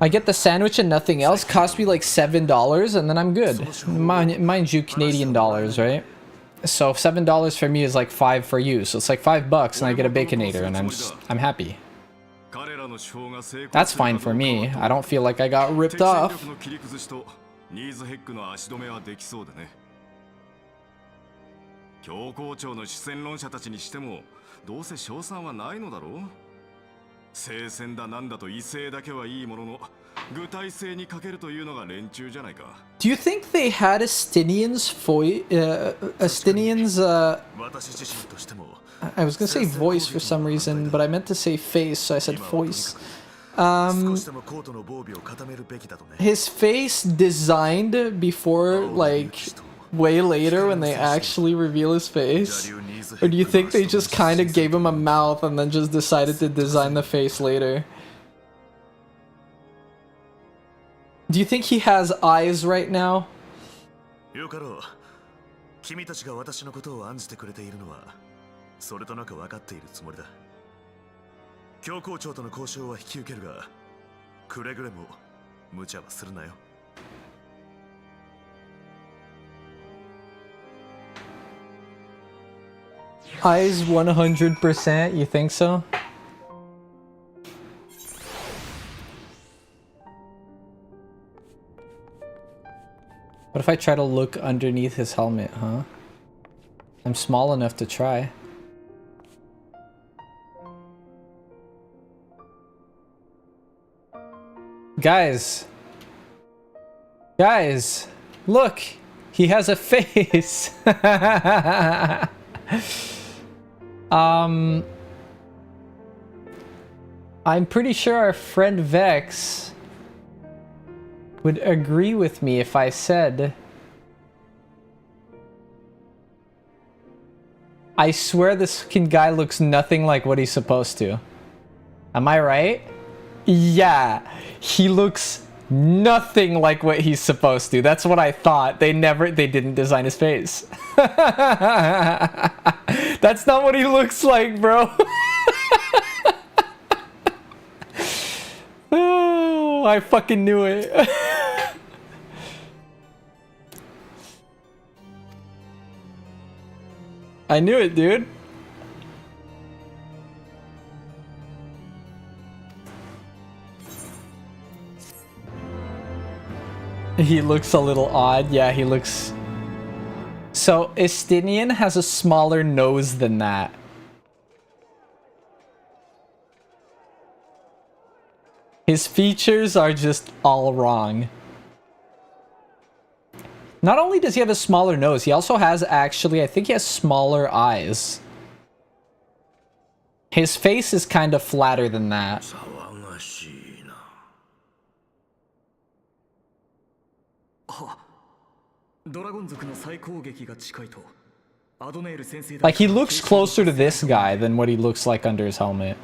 I get the sandwich and nothing else, cost me like $7, and then I'm good. Mind you, Canadian dollars, right? So $7 for me is like $5 for you, so it's like $5 and I get a Baconator, and I'm happy. That's fine for me. I don't feel like I got ripped off. Do you think they had I was gonna say voice for some reason, but I meant to say face, so I said voice. His face designed before, like, way later when they actually reveal his face? Or do you think they just kind of gave him a mouth and then just decided to design the face later? Do you think he has eyes right now? それとなく分かっているつもりだ。教皇庁との交渉は引き受けるが、くれぐれも無茶はするなよ。Eyes 100%? You think so? What if I try to look underneath his helmet, huh? I'm small enough to try. Guys, look, he has a face. I'm pretty sure our friend Vex would agree with me if I said, I swear this fucking guy looks nothing like what he's supposed to. Am I right? Yeah, he looks nothing like what he's supposed to. That's what I thought. They didn't design his face. That's not what he looks like, bro. Oh, I fucking knew it. I knew it, dude. He looks a little odd. Yeah, he looks... So, Estinian has a smaller nose than that. His features are just all wrong. Not only does he have a smaller nose, he also has actually, I think he has smaller eyes. His face is kind of flatter than that. Like, he looks closer to this guy than what he looks like under his helmet.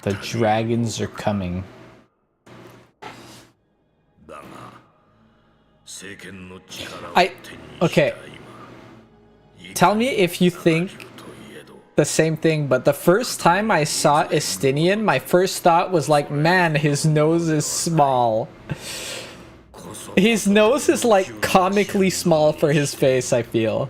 The dragons are coming. Okay. Tell me if you think the same thing, but the first time I saw Estinian, my first thought was like, man, his nose is small. His nose is like comically small for his face, I feel.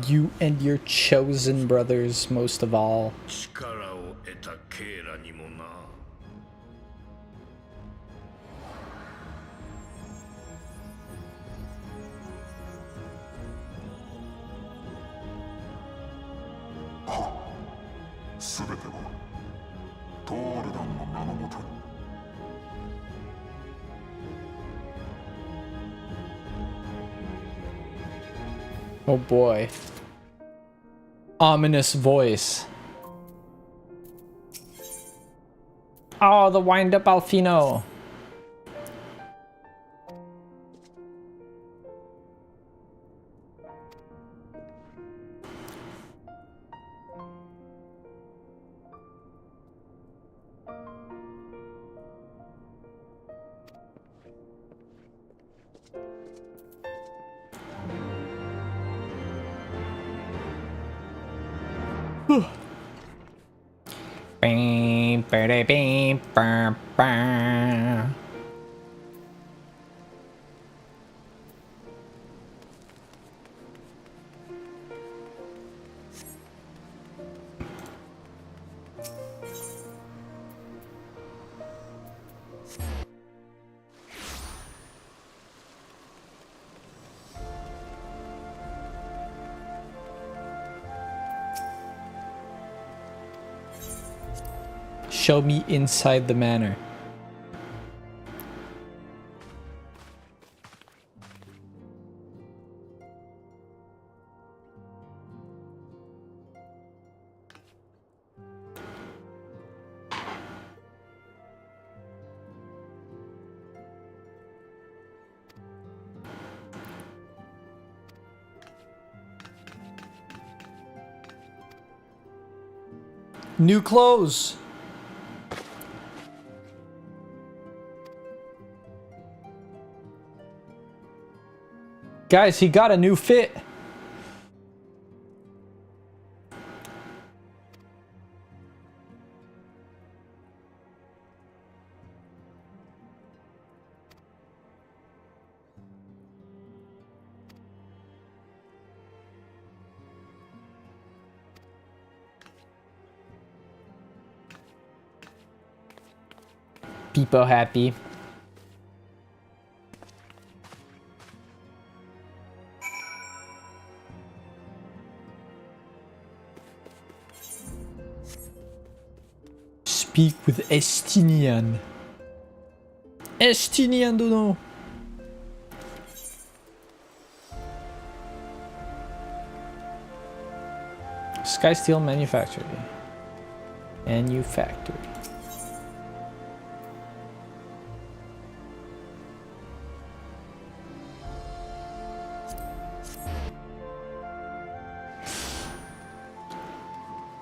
You and your chosen brothers, most of all. Oh boy. Ominous voice. Oh, the wind-up Alfino. Show me inside the manor. New clothes. Guys, he got a new fit. People happy. speak with Estinian. Estinian dono. Sky Steel Manufactory. Manufactory.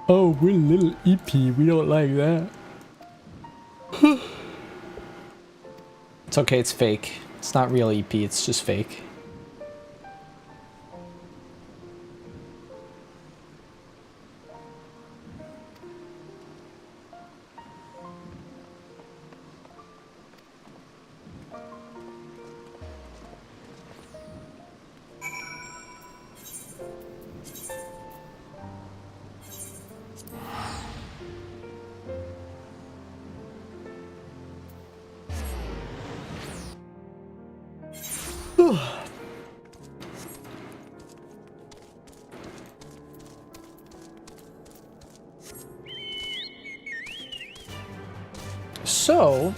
Oh, we're a little EP. We don't like that. It's okay, it's fake. It's not real EP, it's just fake. So,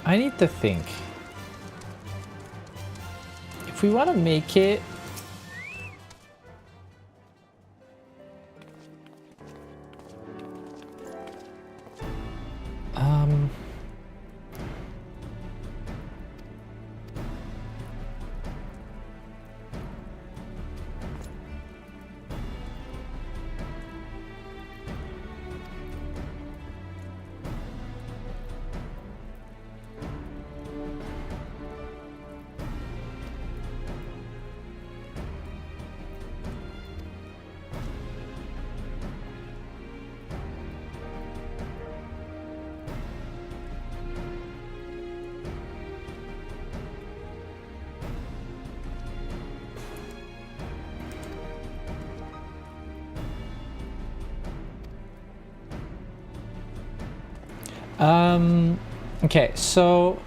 I need to think. If we want to make it... Okay, so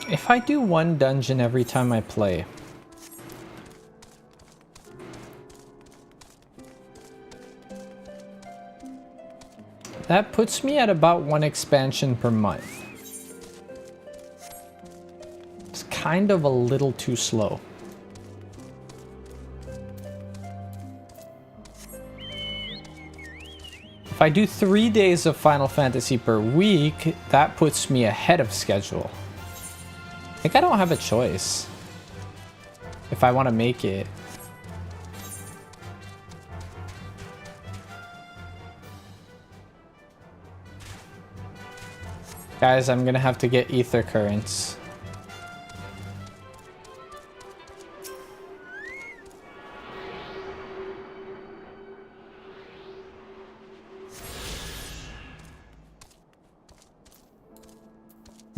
if I do one dungeon every time I play, that puts me at about 1 expansion per month. It's kind of a little too slow. If I do 3 days of Final Fantasy per week, that puts me ahead of schedule. I think I don't have a choice if I want to make it. Guys, I'm gonna have to get ether currents.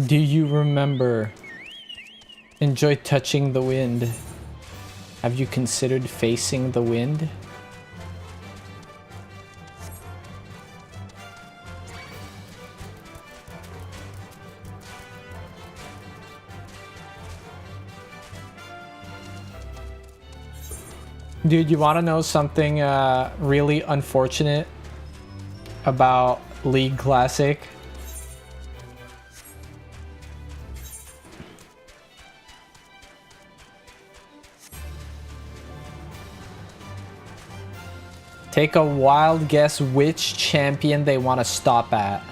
Do you remember? Enjoy touching the wind. Have you considered facing the wind? Dude, you want to know something really unfortunate about League Classic? Take a wild guess which champion they want to stop at.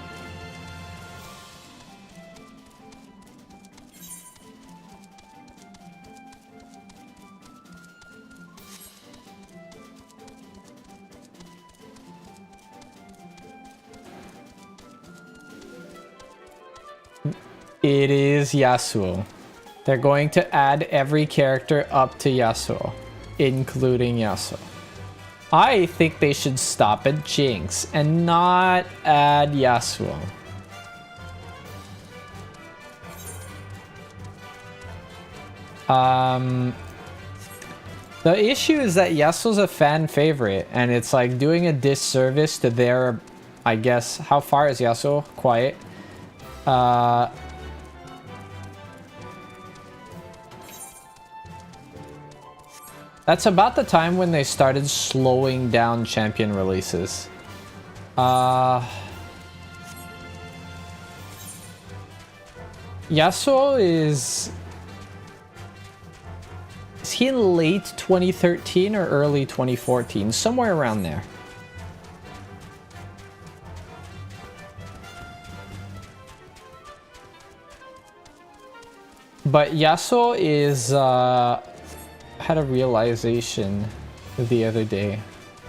It is Yasuo. They're going to add every character up to Yasuo, including Yasuo. I think they should stop at Jinx and not add Yasuo. The issue is that Yasuo's a fan favorite, and it's like doing a disservice to their, I guess, how far is Yasuo? Quiet. That's about the time when they started slowing down champion releases. Yasuo is he in late 2013 or early 2014? Somewhere around there. But Yasuo is had a realization the other day.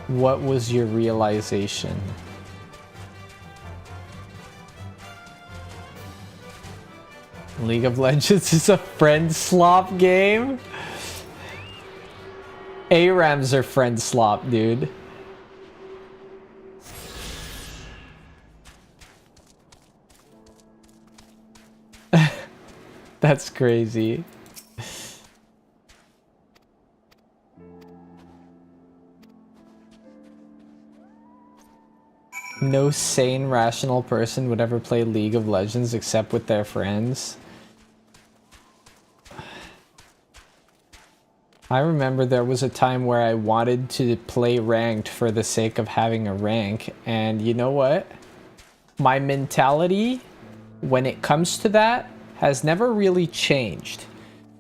What was your realization? League of Legends is a friend slop game? ARAMs are friend slop, dude. That's crazy. No sane, rational person would ever play League of Legends except with their friends. I remember there was a time where I wanted to play ranked for the sake of having a rank, and you know what? My mentality when it comes to that has never really changed.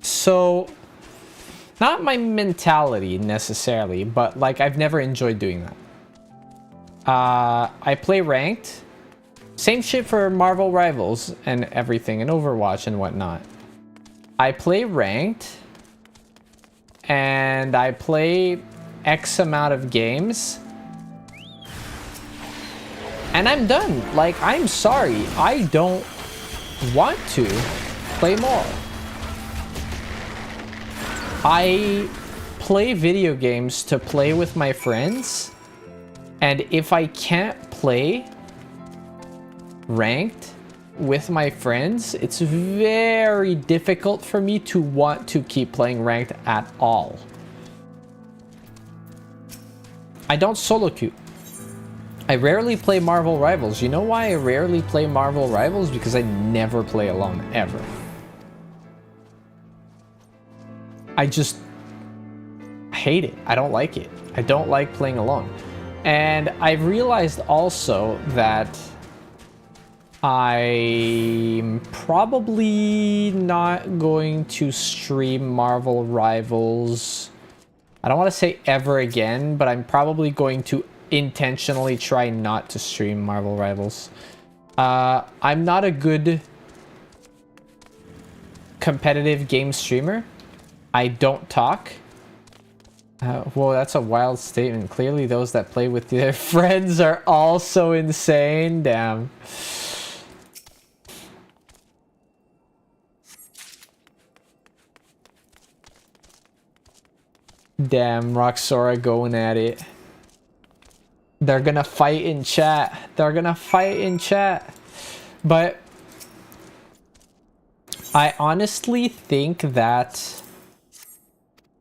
So, not my mentality necessarily, but like I've never enjoyed doing that. I play ranked. Same shit for Marvel Rivals and everything, and Overwatch and whatnot. I play ranked, and I play X amount of games, and I'm done. Like, I'm sorry, I don't want to play more. I play video games to play with my friends, and if I can't play ranked with my friends, it's very difficult for me to want to keep playing ranked at all. I don't solo queue. I rarely play Marvel Rivals. You know why I rarely play Marvel Rivals? Because I never play alone, ever. I just hate it. I don't like it. I don't like playing alone. And I've realized also that I'm probably not going to stream Marvel Rivals. I don't want to say ever again, but I'm probably going to intentionally try not to stream Marvel Rivals. I'm not a good competitive game streamer. I don't talk. Well, that's a wild statement. Clearly those that play with their friends are also insane. Damn. Damn, Roxora going at it. They're gonna fight in chat. They're gonna fight in chat. But I honestly think that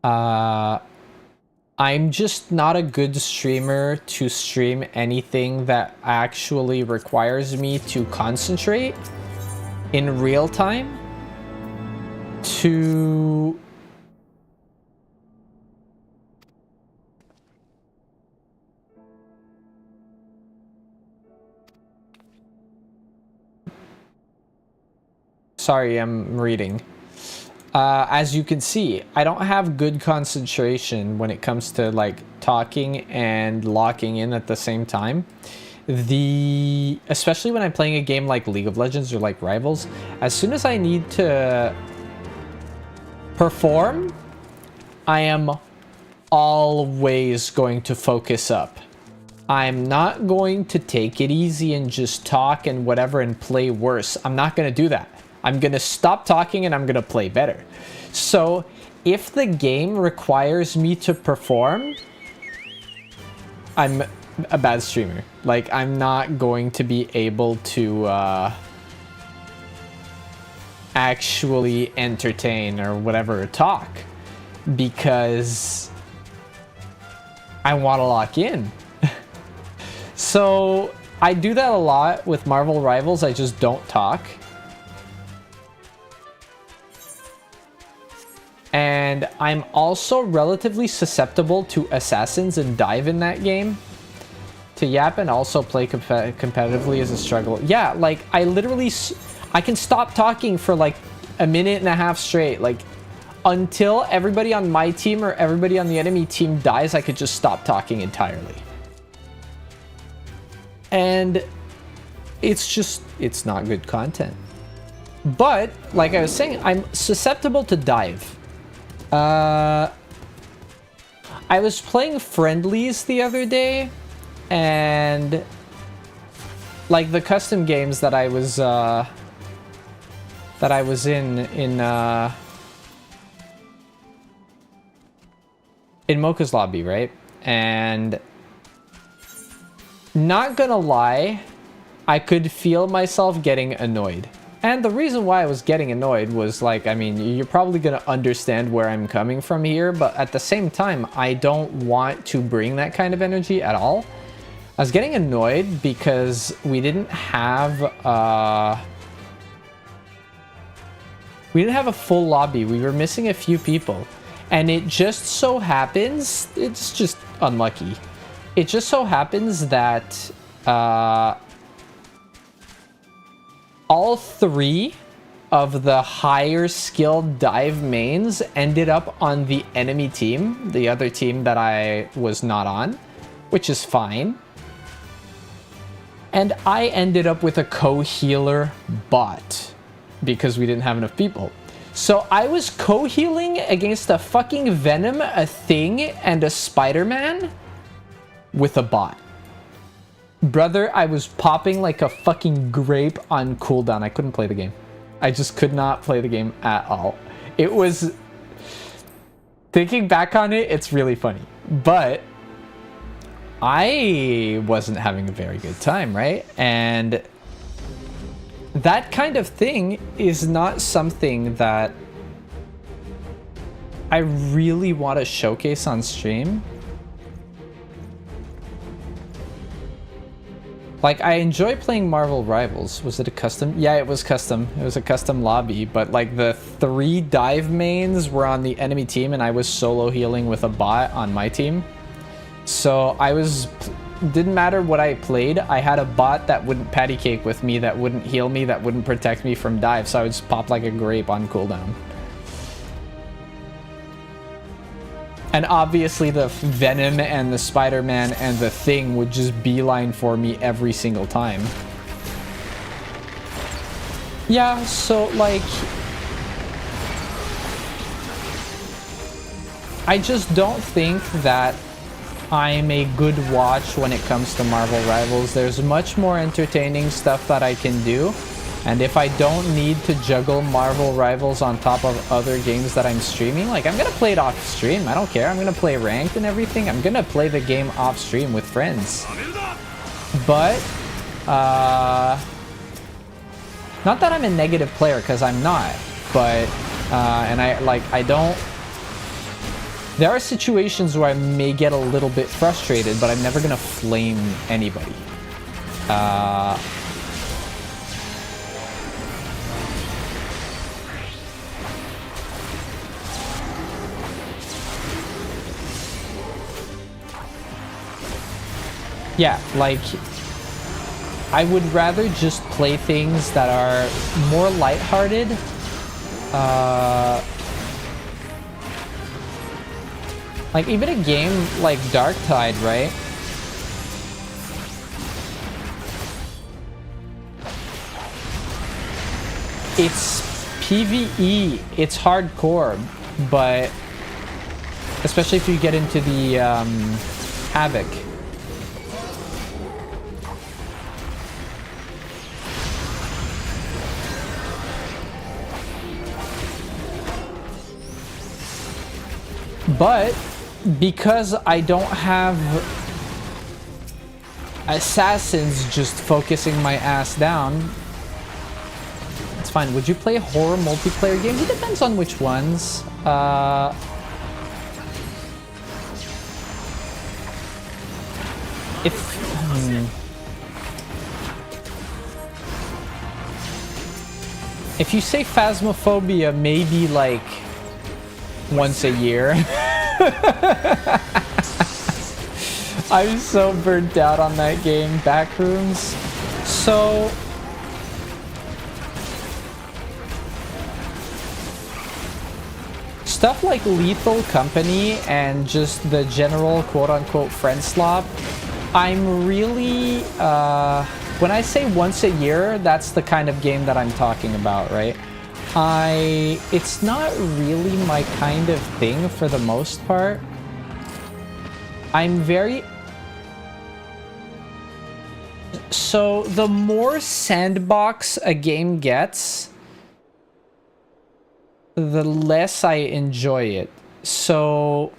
I'm just not a good streamer to stream anything that actually requires me to concentrate in real time to sorry, I'm reading. As you can see, I don't have good concentration when it comes to like talking and locking in at the same time. Especially when I'm playing a game like League of Legends or like Rivals, as soon as I need to perform, I am always going to focus up. I'm not going to take it easy and just talk and whatever and play worse. I'm not going to do that. I'm going to stop talking and I'm going to play better. So if the game requires me to perform, I'm a bad streamer. Like, I'm not going to be able to actually entertain or whatever, talk, because I want to lock in. So I do that a lot with Marvel Rivals. I just don't talk. And I'm also relatively susceptible to assassins and dive in that game. To yap and also play competitively is a struggle. Yeah, like I literally, I can stop talking for like a minute and a half straight. Like, until everybody on my team or everybody on the enemy team dies, I could just stop talking entirely. And it's not good content. But, like I was saying, I'm susceptible to dive. I was playing friendlies the other day, and like the custom games that I was in Mocha's lobby, right? And not gonna lie, I could feel myself getting annoyed. And the reason why I was getting annoyed was like, I mean, you're probably gonna understand where I'm coming from here, but at the same time, I don't want to bring that kind of energy at all. I was getting annoyed because we didn't have a full lobby. We were missing a few people. And it just so happens, it's just unlucky. It just so happens that all three of the higher skilled dive mains ended up on the enemy team, the other team that I was not on, which is fine. And I ended up with a co-healer bot because we didn't have enough people. So I was co-healing against a fucking Venom, a Thing, and a Spider-Man with a bot. Brother, I was popping like a fucking grape on cooldown. I couldn't play the game. I just could not play the game at all. It was... Thinking back on it, it's really funny. But I wasn't having a very good time, right? And that kind of thing is not something that I really want to showcase on stream. Like, I enjoy playing Marvel Rivals. Was it a custom? Yeah, it was custom. It was a custom lobby, but like the 3 dive mains were on the enemy team and I was solo healing with a bot on my team. So I was... Didn't matter what I played, I had a bot that wouldn't patty cake with me, that wouldn't heal me, that wouldn't protect me from dive, so I would just pop like a grape on cooldown. And obviously the Venom and the Spider-Man and the Thing would just beeline for me every single time. Yeah, so like... I just don't think that I'm a good watch when it comes to Marvel Rivals. There's much more entertaining stuff that I can do. And if I don't need to juggle Marvel Rivals on top of other games that I'm streaming, like, I'm gonna play it off stream. I don't care. I'm gonna play ranked and everything. I'm gonna play the game off stream with friends. But, not that I'm a negative player, because I'm not. But, and I don't... There are situations where I may get a little bit frustrated, but I'm never gonna flame anybody. Yeah, like, I would rather just play things that are more lighthearted. Like, even a game like Dark Tide, right? It's PvE, it's hardcore, but especially if you get into the Havoc. But because I don't have assassins just focusing my ass down, it's fine. Would you play horror multiplayer games? It depends on which ones. If you say Phasmophobia, maybe like once a year. I'm so burnt out on that game, Backrooms. So stuff like Lethal Company and just the general quote-unquote friend slop, I'm really, when I say once a year, that's the kind of game that I'm talking about, right? It's not really my kind of thing for the most part. So the more sandbox a game gets, the less I enjoy it. So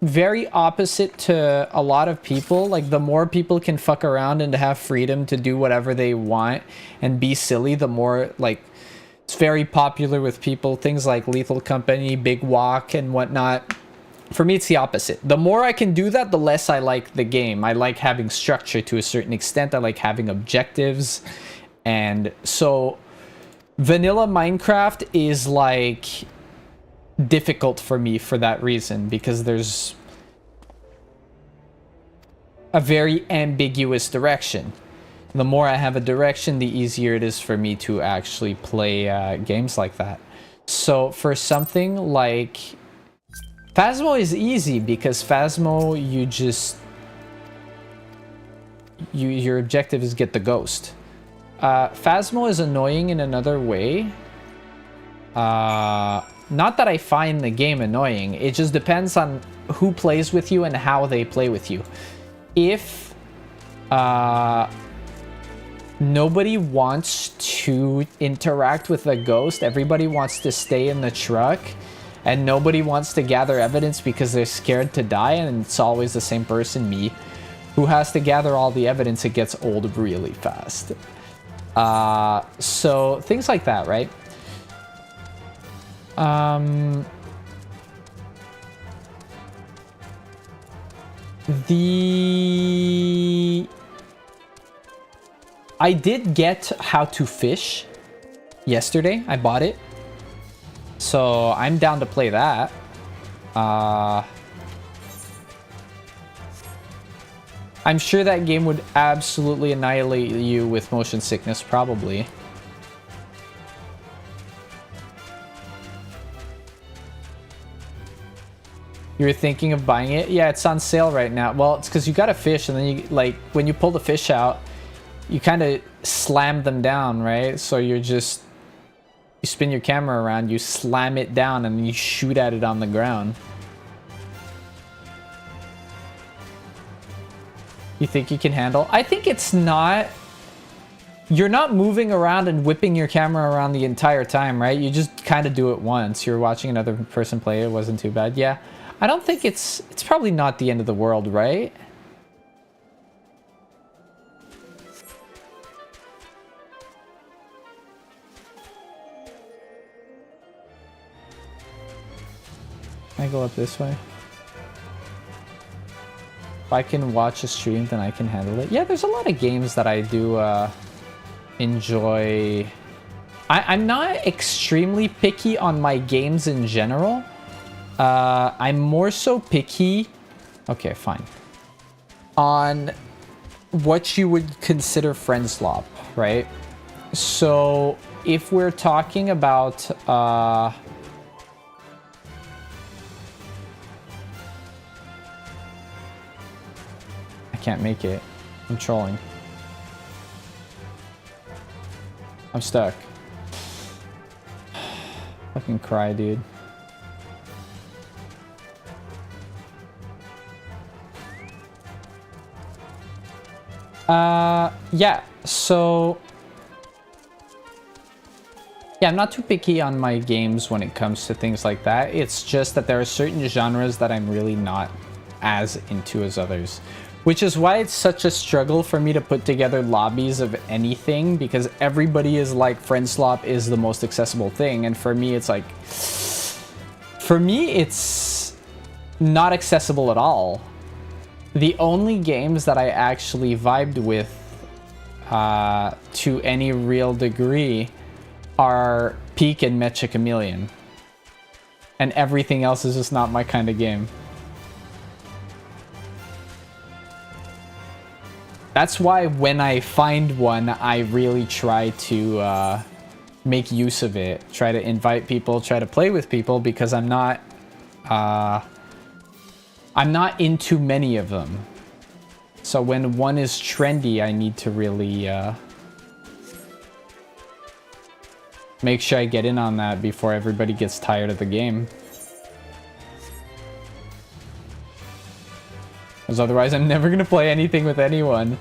very opposite to a lot of people, like the more people can fuck around and to have freedom to do whatever they want and be silly, the more, like, it's very popular with people, things like Lethal Company, Big Walk and whatnot. For me, it's the opposite. The more I can do that, the less I like the game. I like having structure to a certain extent. I like having objectives. And so vanilla Minecraft is like difficult for me for that reason, because there's a very ambiguous direction. The more I have a direction, the easier it is for me to actually play games like that. So for something like Phasmo is easy, because Phasmo, your objective is get the ghost. Phasmo is annoying in another way. Not that I find the game annoying, it just depends on who plays with you and how they play with you. If nobody wants to interact with the ghost, everybody wants to stay in the truck, and nobody wants to gather evidence because they're scared to die, and it's always the same person, me, who has to gather all the evidence, it gets old really fast. So things like that, right? I did get How to Fish yesterday. I bought it. So I'm down to play that. I'm sure that game would absolutely annihilate you with motion sickness, probably. You were thinking of buying it? Yeah, it's on sale right now. Well, it's because you got a fish, and then you, like, when you pull the fish out, you kind of slam them down, right? So you spin your camera around, you slam it down, and you shoot at it on the ground. You think you can handle? I think it's not... You're not moving around and whipping your camera around the entire time, right? You just kind of do it once. You're watching another person play, it wasn't too bad. Yeah, I don't think it's probably not the end of the world, right? I go up this way. If I can watch a stream, then I can handle it. Yeah, there's a lot of games that I do enjoy. I'm not extremely picky on my games in general. I'm more so picky, okay, fine, on what you would consider friend slop, right? So if we're talking about can't make it. I'm trolling. I'm stuck. Fucking cry, dude. Yeah, so yeah, I'm not too picky on my games when it comes to things like that. It's just that there are certain genres that I'm really not as into as others. Which is why it's such a struggle for me to put together lobbies of anything, because everybody is like, friend slop is the most accessible thing, and for me it's like, for me it's not accessible at all. The only games that I actually vibed with to any real degree are Peak and Mecha Chameleon, and everything else is just not my kind of game. That's why when I find one, I really try to make use of it, try to invite people, try to play with people, because I'm not into many of them. So when one is trendy, I need to really make sure I get in on that before everybody gets tired of the game. Because otherwise I'm never gonna play anything with anyone.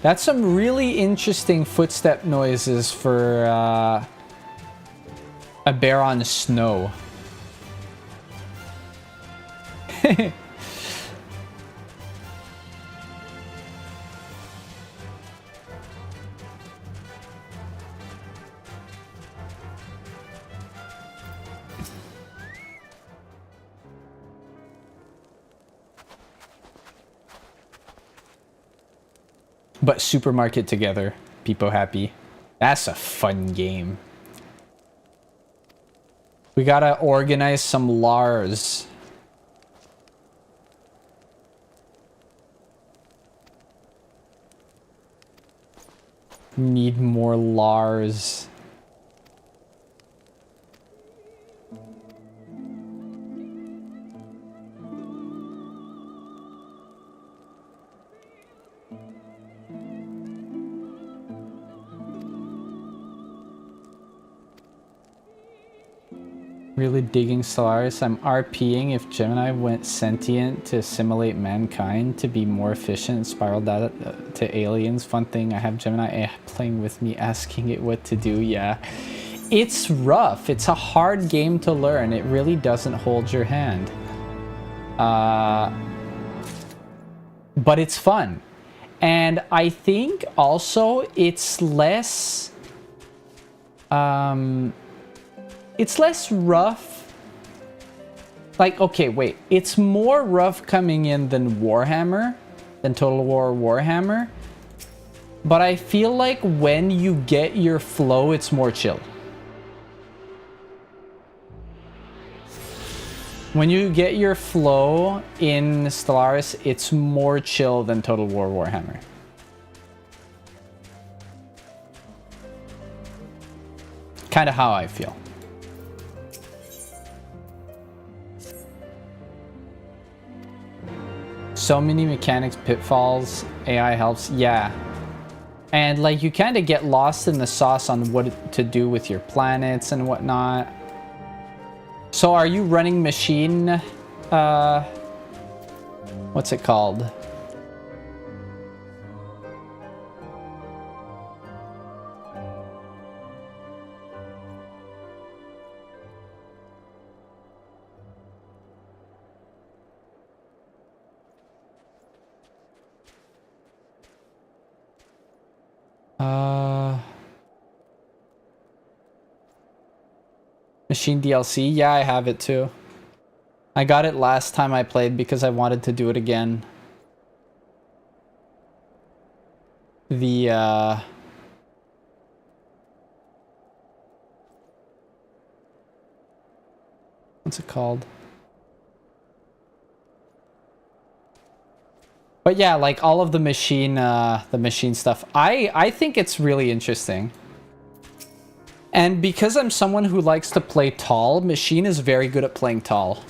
That's some really interesting footstep noises for a bear on snow. But supermarket together, people happy. That's a fun game. We gotta organize some Lars. Need more Lars. Really digging Solaris. I'm RPing if Gemini went sentient to assimilate mankind to be more efficient and spiraled out to aliens. Fun thing, I have Gemini playing with me asking it what to do. Yeah. It's rough. It's a hard game to learn. It really doesn't hold your hand. But it's fun. And I think also it's less... it's less rough. Like, okay, wait. It's more rough coming in than Warhammer, than Total War Warhammer. But I feel like when you get your flow, it's more chill. When you get your flow in Stellaris, it's more chill than Total War Warhammer. Kind of how I feel. So many mechanics, pitfalls, AI helps, yeah. And like you kind of get lost in the sauce on what to do with your planets and whatnot. So are you running machine, what's it called? Machine DLC? Yeah, I have it too. I got it last time I played because I wanted to do it again. The, what's it called? But yeah, like all of the machine stuff. I think it's really interesting. And because I'm someone who likes to play tall, Machine is very good at playing tall.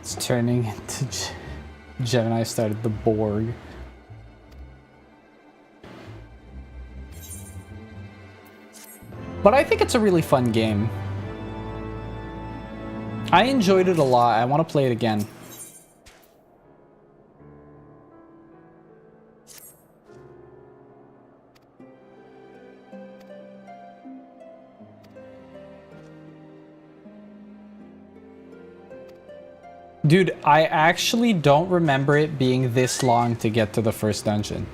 It's turning into Gemini started the Borg. But I think it's a really fun game. I enjoyed it a lot. I want to play it again. Dude, I actually don't remember it being this long to get to the first dungeon.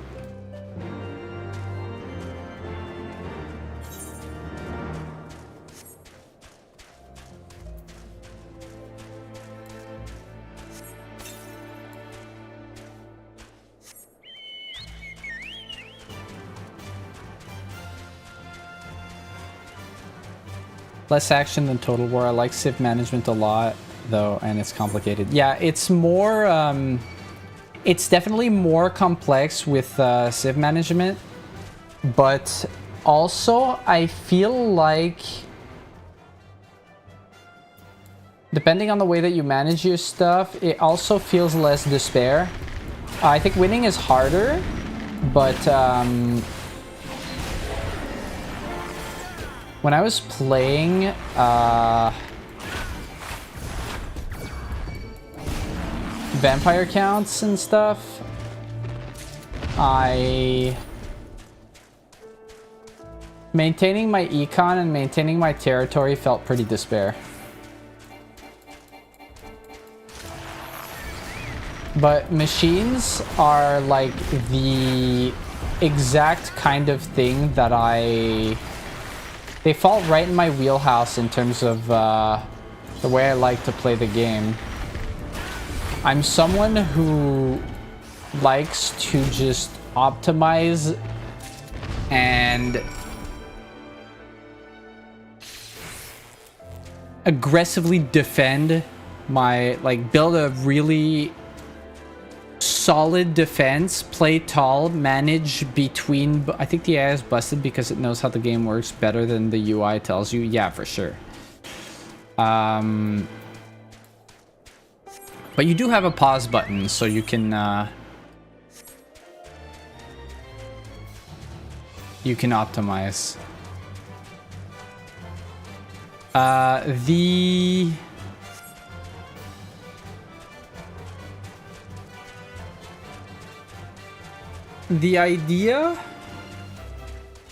Less action than Total War. I like Civ management a lot, though, and it's complicated. Yeah, it's more... it's definitely more complex with Civ management, but also I feel like... depending on the way that you manage your stuff, it also feels less despair. I think winning is harder, but... when I was playing vampire counts and stuff, maintaining my econ and maintaining my territory felt pretty despair. But machines are like the exact kind of thing that they fall right in my wheelhouse in terms of the way I like to play the game. I'm someone who likes to just optimize and aggressively defend my, like, build a really solid defense, play tall, manage between... I think the AI is busted because it knows how the game works better than the UI tells you. Yeah, for sure. But you do have a pause button, so you can optimize. The idea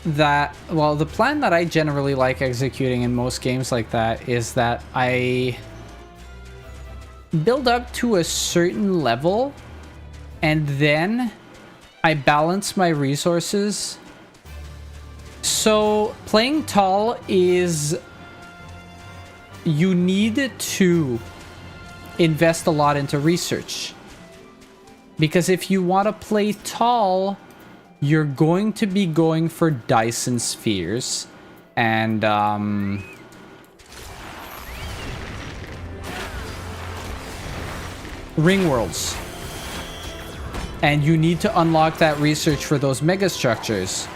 that, well, the plan that I generally like executing in most games like that is that I build up to a certain level and then I balance my resources. So playing tall is, you need to invest a lot into research. Because if you want to play tall, you're going to be going for Dyson spheres and ring worlds. And you need to unlock that research for those megastructures.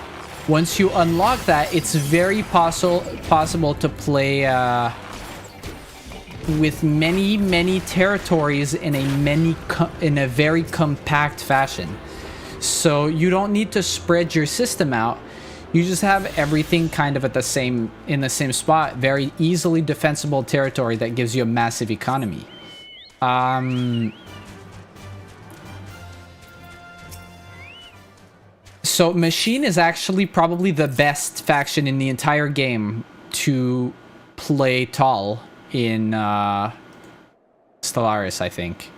Once you unlock that, it's very possible to play with many territories in a very compact fashion. So you don't need to spread your system out. You just have everything kind of in the same spot. Very easily defensible territory that gives you a massive economy. So Machine is actually probably the best faction in the entire game to play tall in Stellaris, I think.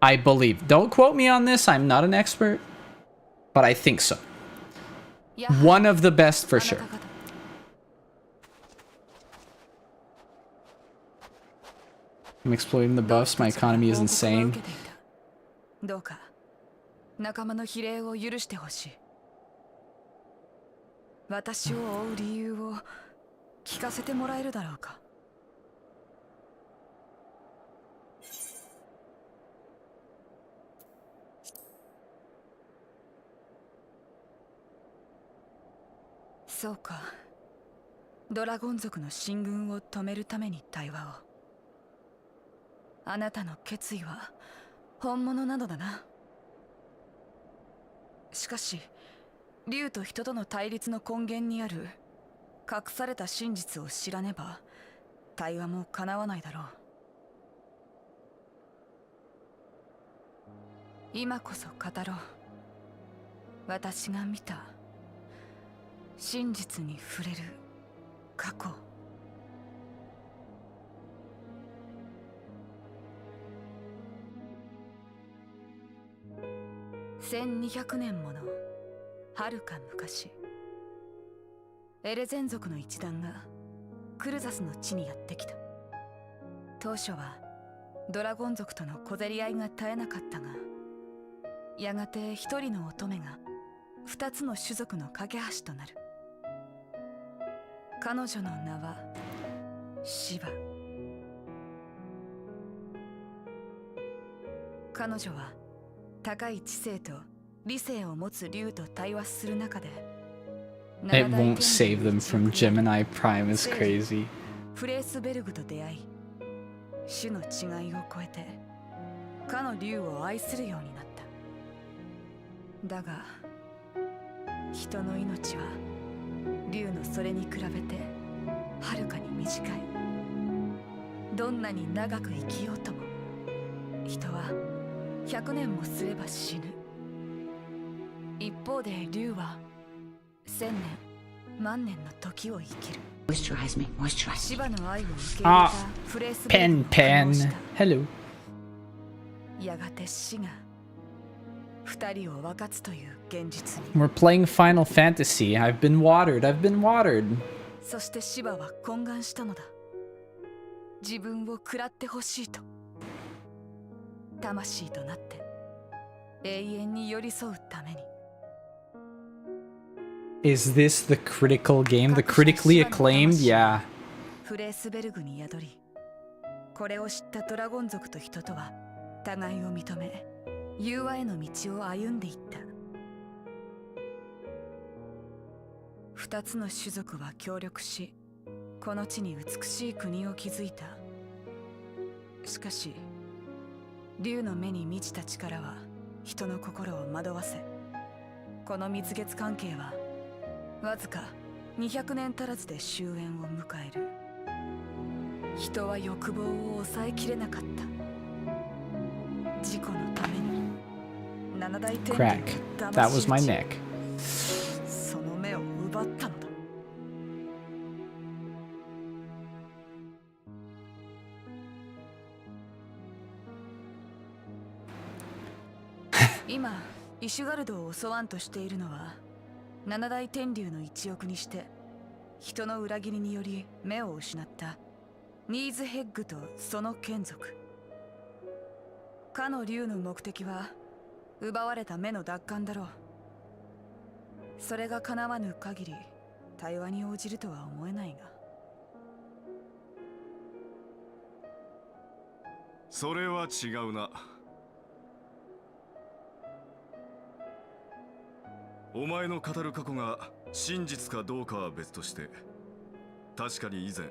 I believe. Don't quote me on this, I'm not an expert, but I think so. One of the best for sure. I'm exploiting the buffs, my economy is insane. どうか仲間の比例を許してほしい。私を追う理由を聞かせてもらえるだろうか。そうか。ドラゴン族の進軍を止めるために対話を。あなたの決意は本物なのだな。しかし竜と人との対立の根源にある隠された真実を知らねば対話も叶わないだろう。今こそ語ろう。私が見た真実に触れる過去。1200年もの遥か昔、エレゼン族の一団がクルザスの地にやってきた。当初はドラゴン族との小競り合いが絶えなかったが、やがて一人の乙女が二つの種族の架け橋となる。彼女の名はシバ。彼女は高い知性と理性を持つ竜と対話する中で、 It won't save them from Gemini Prime is crazy. フレースベルグと出会い、種の違いを超えてかの竜を愛するようになった。だが人の命は竜のそれに比べてはるかに短い。どんなに長く生きようとも人は100年もすれば死ぬ。一方で竜は1000年万年の時を生きる。 Moisturize me, moisturize me. シバの愛を受け入れたフレースベルグ Pen を苦悩した。 Hello. やがて死が二人を分かつという現実に。 We're playing Final Fantasy. I've been watered. I've been watered. そしてシバは懇願したのだ。自分を食らってほしいと。魂となって永遠に寄り添うために。 Is this the critical game? The critically acclaimed? Yeah. フレースベルグに宿り、これを知ったドラゴン族と人とは互いを認め、融和への道を歩んでいった。二つの種族は協力し、この地に美しい国を築いた。しかし竜の目に満ちた力は人の心を惑わせ、この蜜月関係はわずか200年足らずで終焉を迎える。人は欲望を抑えきれなかった。自己のために七大天竜 Crack. を That was my 騙し討ち neck. その目を奪ったのだ。今イシュガルドを襲わんとしているのは、七大天竜の一翼にして人の裏切りにより目を失ったニーズヘッグとその眷属。かの竜の目的は奪われた目の奪還だろう。それが叶わぬ限り対話に応じるとは思えないが。それは違うな。お前の語る過去が真実かどうかは別として、確かに以前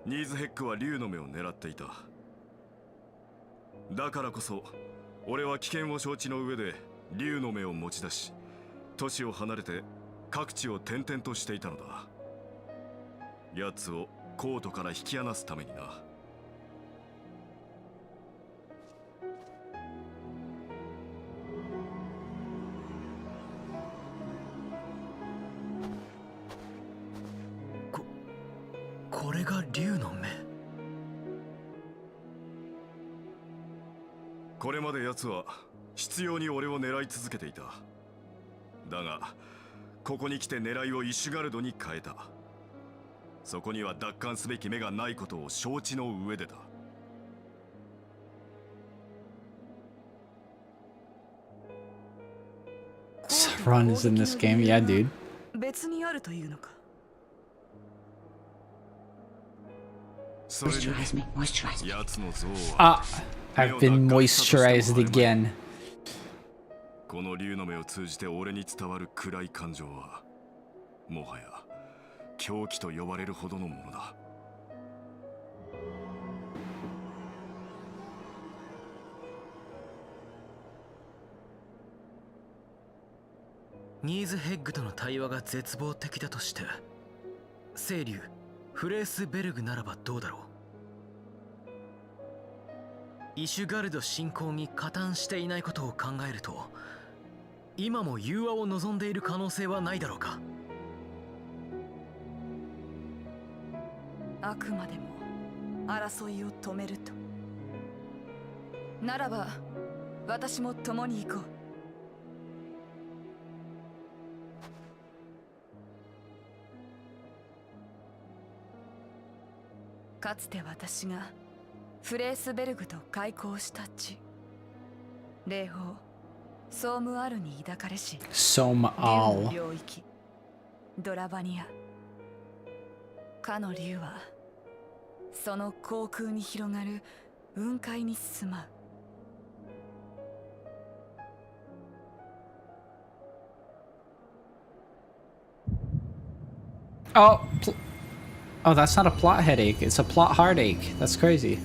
ニーズヘックは竜の目を狙っていた。だからこそ俺は危険を承知の上で竜の目を持ち出し、都市を離れて各地を転々としていたのだ。奴をコートから引き離すためにな。これが竜の目。これまで奴は執拗に俺を狙い続けていた。だがここに来て狙いをイシュガルドに変えた。そこには奪還すべき目がないことを承知の上でだ。Run is in this game, yeah, dude. 別にあるというのか。それに Moisturize me, moisturize me. 奴の像は I've been moisturized again. この竜の目を通じて俺に伝わる暗い感情はもはや狂気と呼ばれるほどのものだ。ニーズヘッグとの対話が絶望的だとして、清流フレースベルグならばどうだろう。イシュガルド侵攻に加担していないことを考えると、今も融和を望んでいる可能性はないだろうか。あくまでも争いを止めると。ならば私も共に行こう。かつて私がフレースベルグと開口した地、霊峰ソームアルに抱かれしソームアル領域ドラバニア。かの竜はその航空に広がる雲海に進まう。Oh, oh, that's not a plot headache. It's a plot heartache. That's crazy.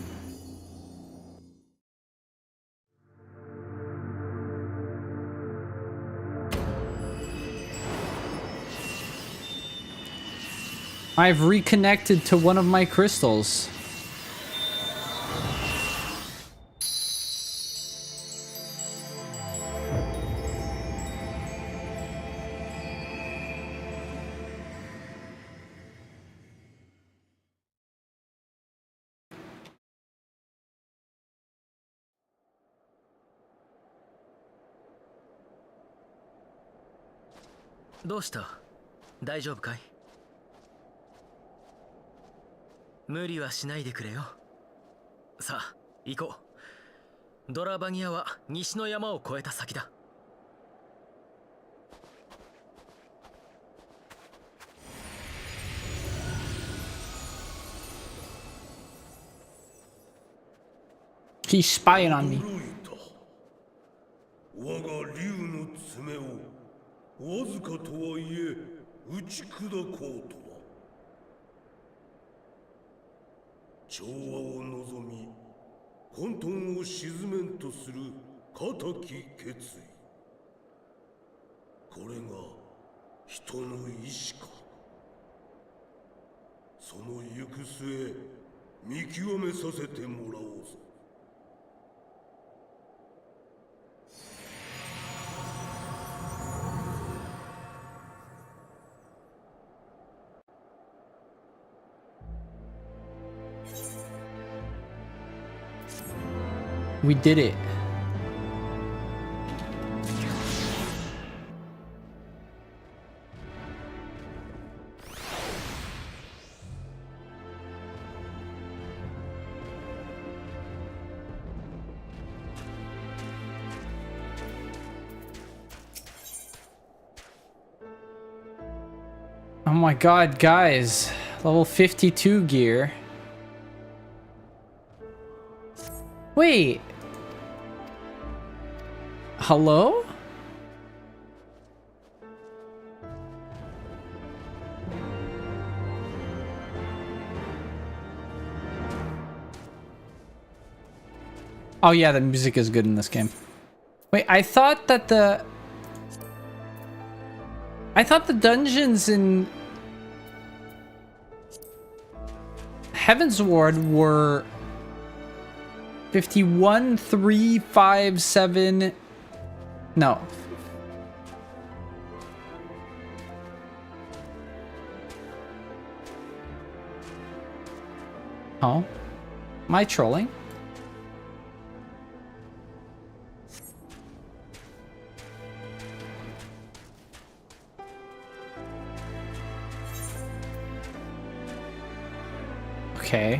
I've reconnected to one of my crystals.どうした？大丈夫かい？無理はしないでくれよ。さあ、行こう。ドラバニアは西の山を越えた先だ。He's spying on me. 我が竜の爪をわずかとはいえ打ち砕こうとは。調和を望み混沌を鎮めんとする固き決意。これが人の意志か。その行く末見極めさせてもらおうぞ。We did it. Oh my god, guys. Level 52 gear. Wait. Hello? Oh yeah, the music is good in this game. Wait, I thought the dungeons in Heavensward were 51, 3, 5, 7. No. Oh. Am I trolling? Okay.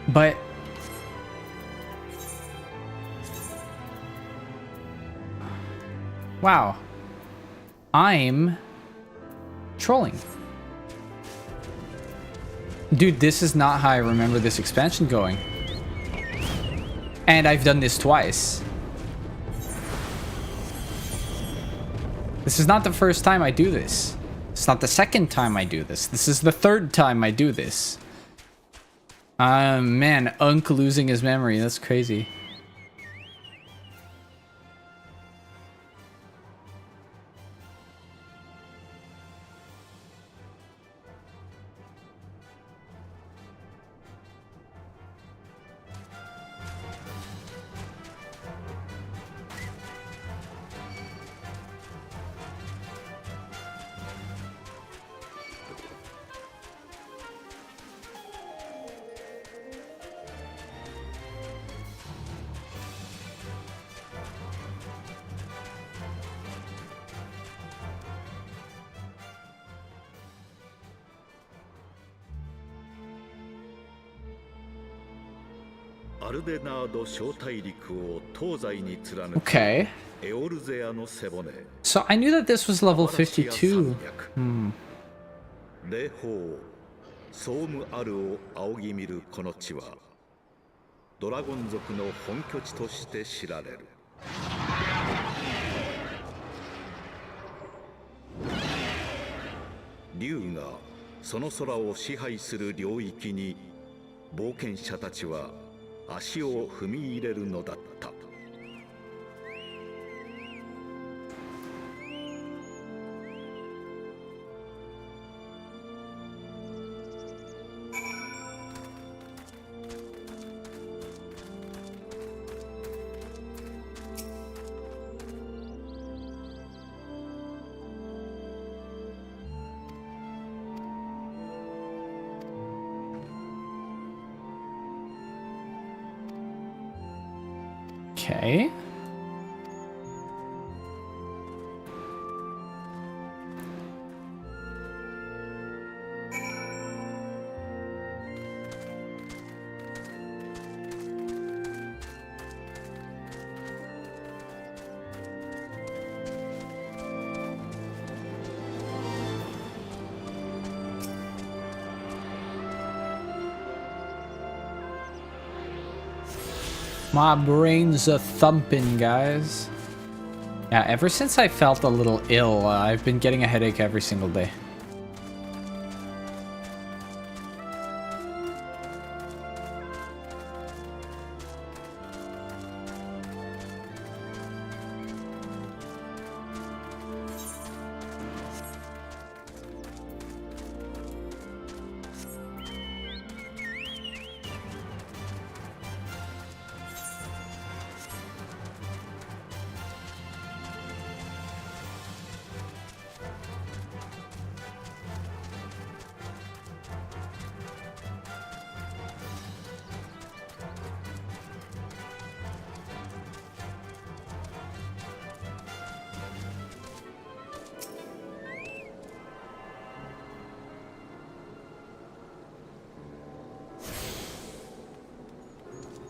But wow, I'm trolling. Dude, this is not how I remember this expansion going. And I've done this twice. This is not the first time I do this. It's not the second time I do this. This is the third time I do this. Man, Unk losing his memory. That's crazy.アルデナード小大陸を東西に貫く Okay. エオルゼアの背骨 So I knew that this was level 52. 霊峰ソームアルを仰ぎ見るこの地はドラゴン族の本拠地として知られる。竜がその空を支配する領域に冒険者たちは足を踏み入れるのだった。Okay. My brain's a thumping, guys. Yeah, ever since I felt a little ill, I've been getting a headache every single day.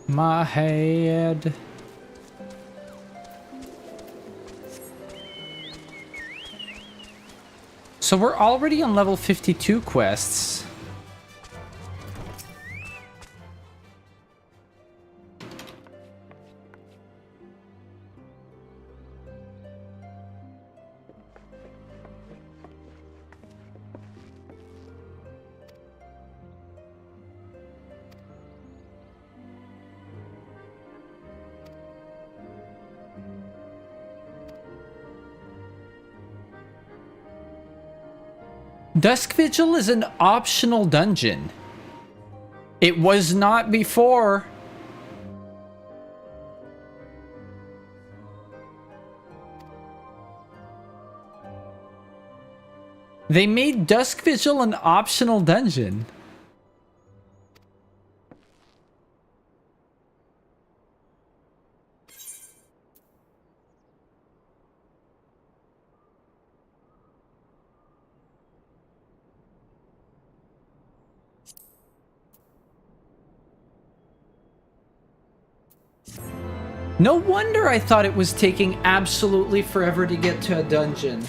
My head. So we're already on level 52 quests. Dusk Vigil is an optional dungeon. It was not before. They made Dusk Vigil an optional dungeon. No wonder I thought it was taking absolutely forever to get to a dungeon.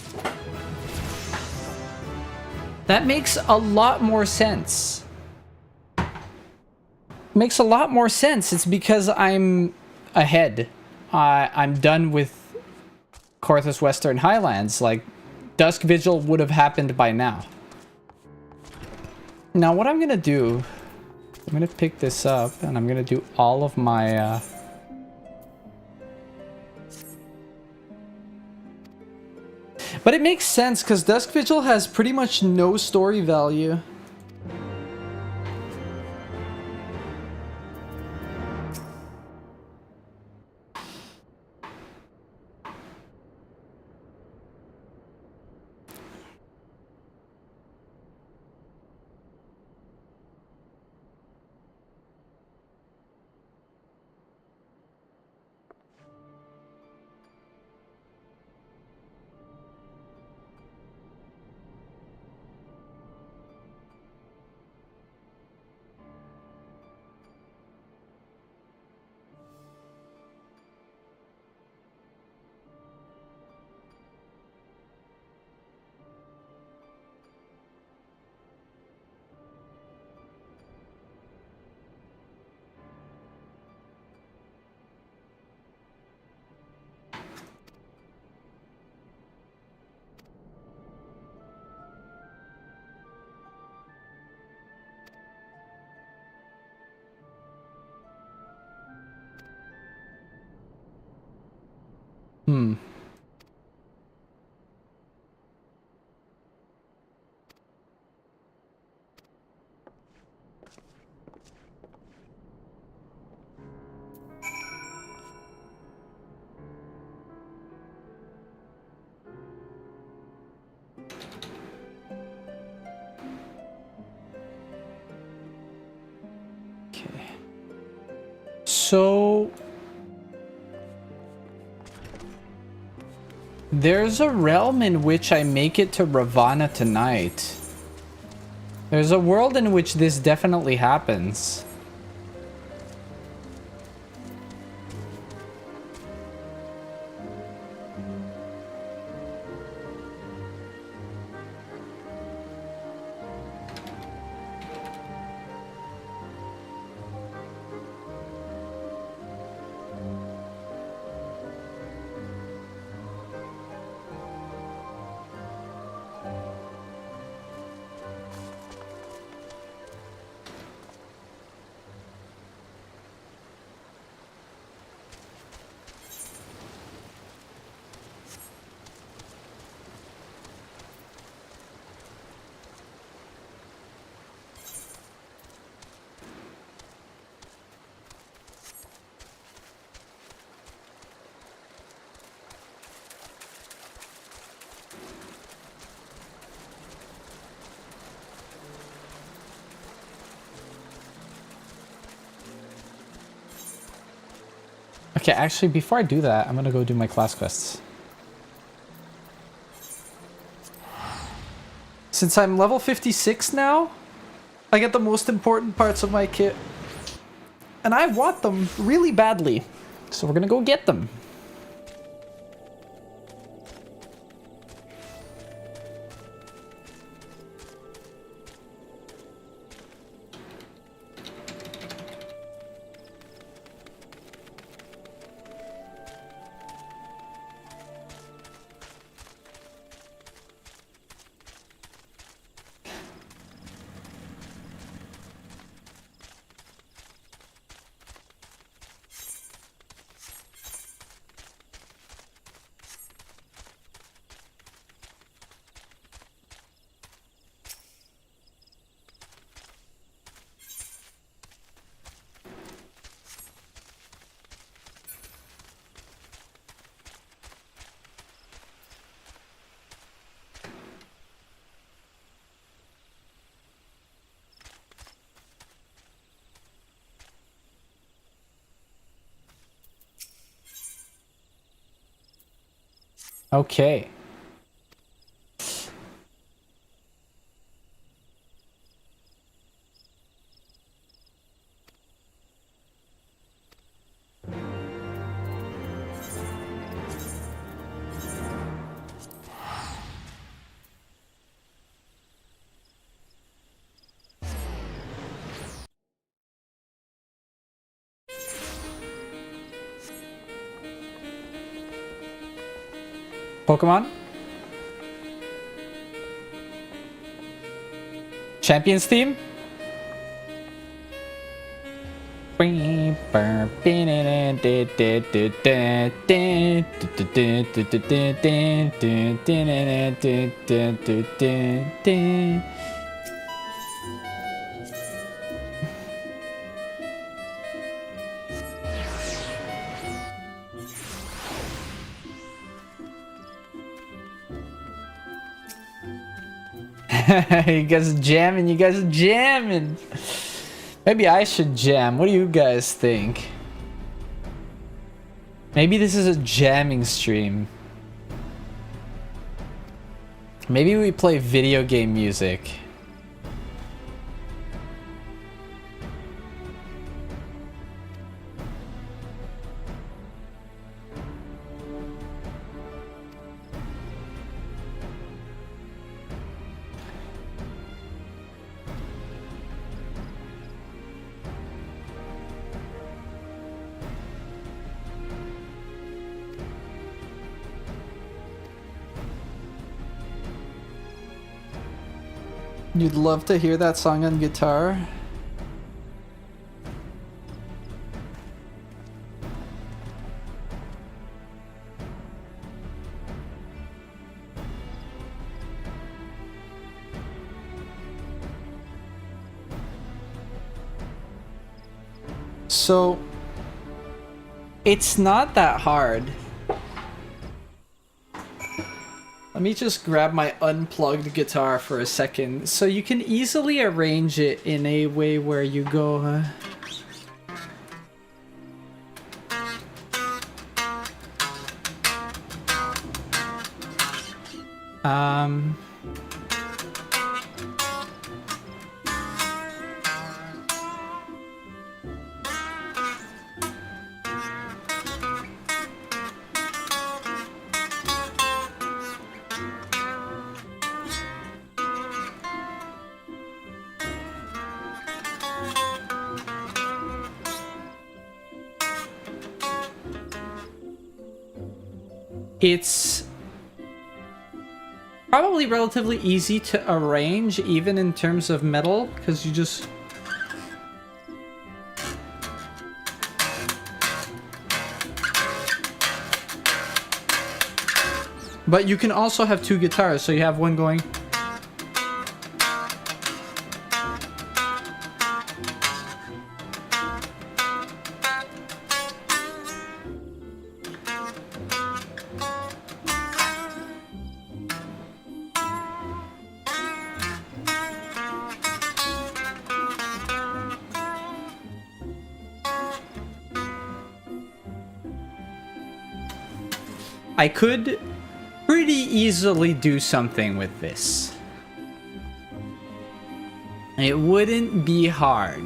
That makes a lot more sense. Makes a lot more sense. It's because I'm ahead. I'm done with Korthus Western Highlands. Like, Dusk Vigil would have happened by now. Now, what I'm gonna do I'm gonna pick this up and I'm gonna do all of my but it makes sense because Dusk Vigil has pretty much no story value. So there's a realm in which I make it to Ravana tonight. There's a world in which this definitely happens. Okay, actually, before I do that, I'm gonna go do my class quests. Since I'm level 56 now, I get the most important parts of my kit. And I want them really badly. So we're gonna go get them. Okay. Pokemon? Champions team? You guys are jamming, you guys are jamming. Maybe I should jam. What do you guys think? Maybe this is a jamming stream. Maybe we play video game music. You'd love to hear that song on guitar? So, it's not that hard. Let me just grab my unplugged guitar for a second. So you can easily arrange it in a way where you go... It's probably relatively easy to arrange, even in terms of metal, because you just... But you can also have two guitars, so you have one going... I could pretty easily do something with this. It wouldn't be hard.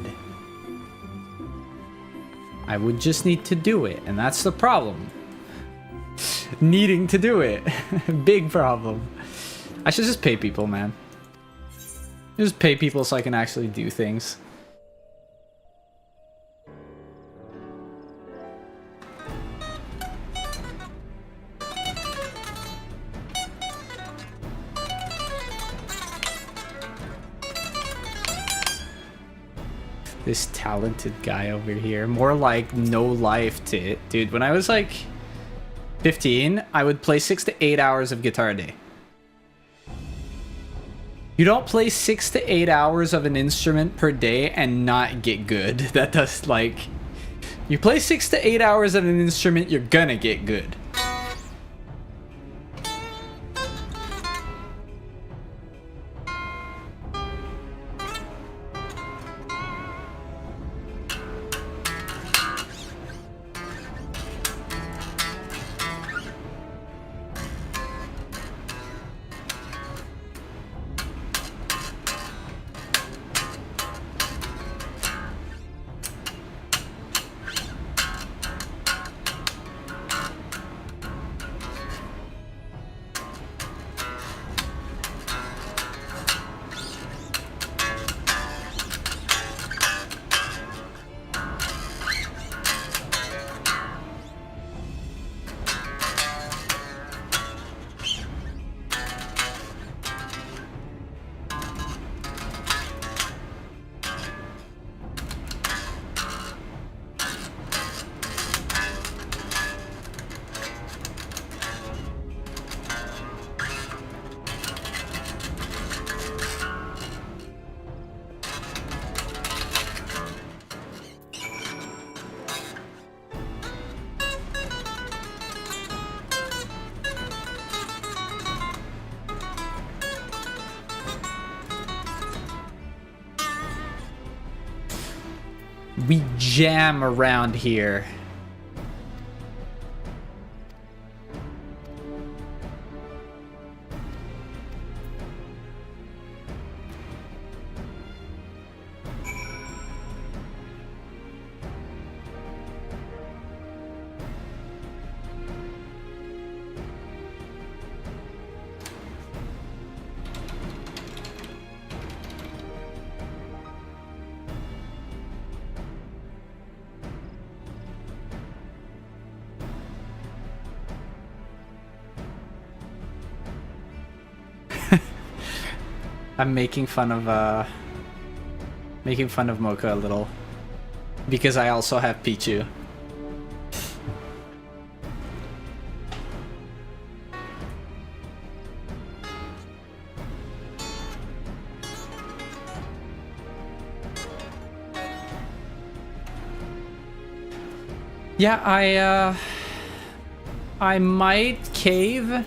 I would just need to do it, and that's the problem. Needing to do it. Big problem. I should just pay people, man. Just pay people so I can actually do things. This talented guy over here. More like no life to it. Dude, when I was like 15, I would play 6 to 8 hours of guitar a day. You don't play 6 to 8 hours of an instrument per day and not get good. That does, like... You play 6 to 8 hours of an instrument, you're gonna get good. We jam around here. I'm making fun of Mocha a little because I also have Pichu. Yeah, I might cave.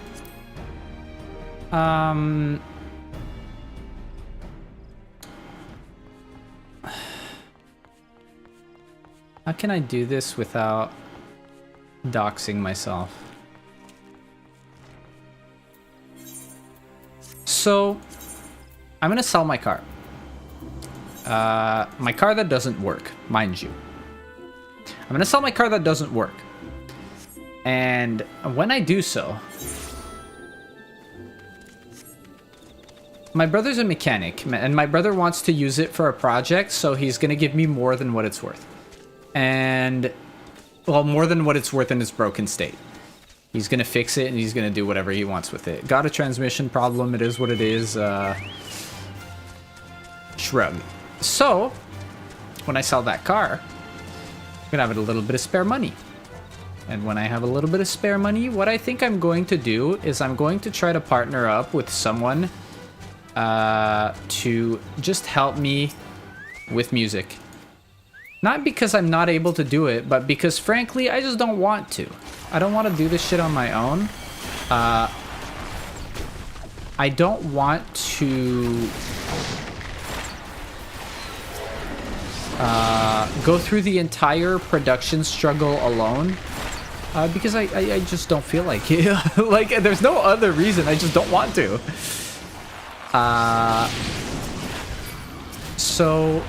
How can I do this without doxing myself? So, I'm gonna sell my car. My car that doesn't work, mind you. I'm gonna sell my car that doesn't work. And when I do so, my brother's a mechanic, and my brother wants to use it for a project, so he's gonna give me more than what it's worth. And, well, more than what it's worth in its broken state. He's gonna fix it, and he's gonna do whatever he wants with it. Got a transmission problem, it is what it is, shrug. So, when I sell that car, I'm gonna have a little bit of spare money. And when I have a little bit of spare money, what I think I'm going to do is I'm going to try to partner up with someone to just help me with music. Not because I'm not able to do it, but because frankly, I just don't want to. I don't want to do this shit on my own. I don't want to go through the entire production struggle alone. Because I just don't feel like it. Like, there's no other reason, I just don't want to. So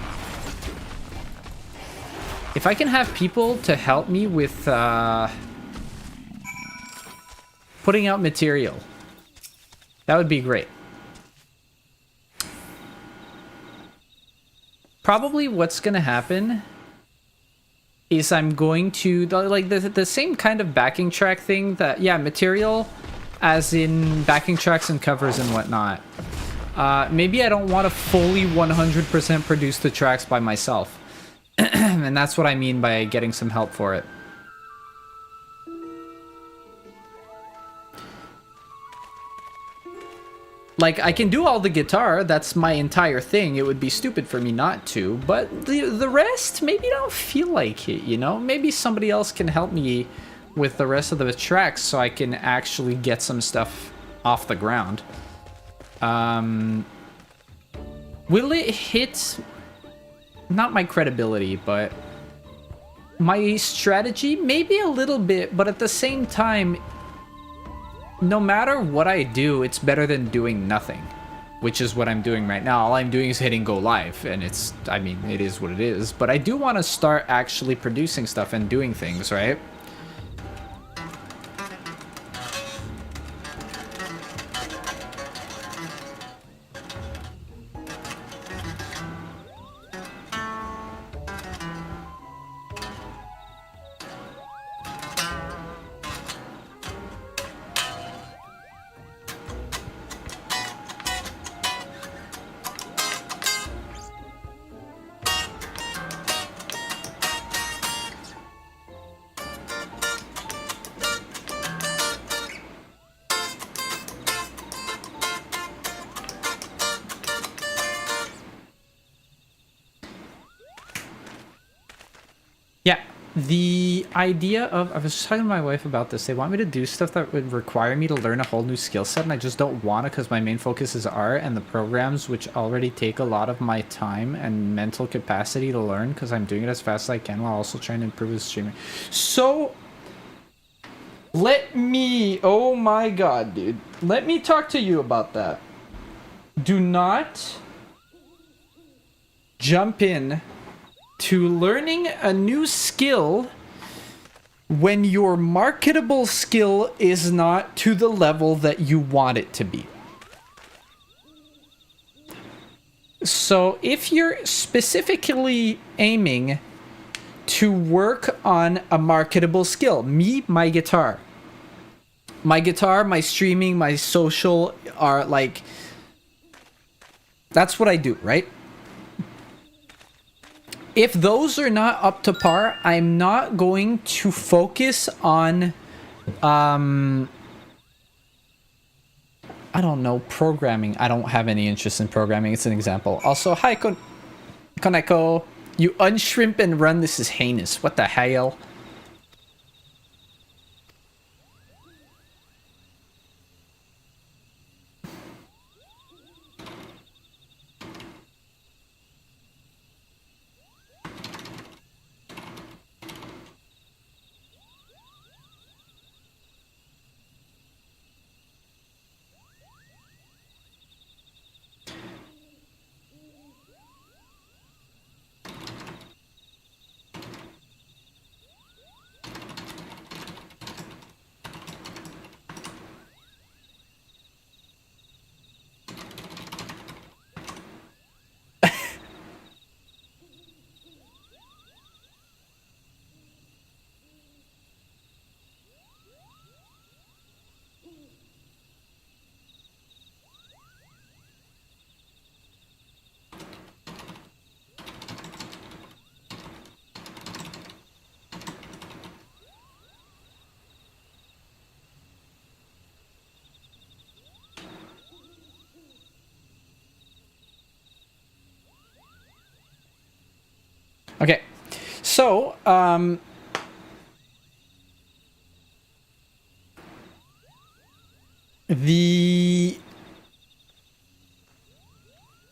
if I can have people to help me with putting out material, that would be great. Probably what's gonna happen is I'm going to, like, the same kind of backing track thing that, yeah, material, as in backing tracks and covers and whatnot. Maybe I don't want to fully 100% produce the tracks by myself. And that's what I mean by getting some help for it. Like, I can do all the guitar, that's my entire thing, it would be stupid for me not to, but the rest, maybe I don't feel like it, you know? Maybe somebody else can help me with the rest of the tracks so I can actually get some stuff off the ground. Will it hit, not my credibility, but my strategy? Maybe a little bit, but at the same time, no matter what I do, it's better than doing nothing, which is what I'm doing right now. All I'm doing is hitting go live, and it's, I mean, it is what it is, but I do want to start actually producing stuff and doing things, right? Yeah, the idea of, I was talking to my wife about this. They want me to do stuff that would require me to learn a whole new skill set, and I just don't want to because my main focus is art and the programs, which already take a lot of my time and mental capacity to learn because I'm doing it as fast as I can while also trying to improve the streaming. So let me, oh my god, dude, let me talk to you about that. Do not jump in to learning a new skill when your marketable skill is not to the level that you want it to be. So if you're specifically aiming to work on a marketable skill, my guitar, my streaming, my social are like, that's what I do, right? If those are not up to par, I'm not going to focus on, I don't know, programming. I don't have any interest in programming. It's an example. Also, hi, Koneko. You unshrimp and run. This is heinous. What the hell? Okay, so, there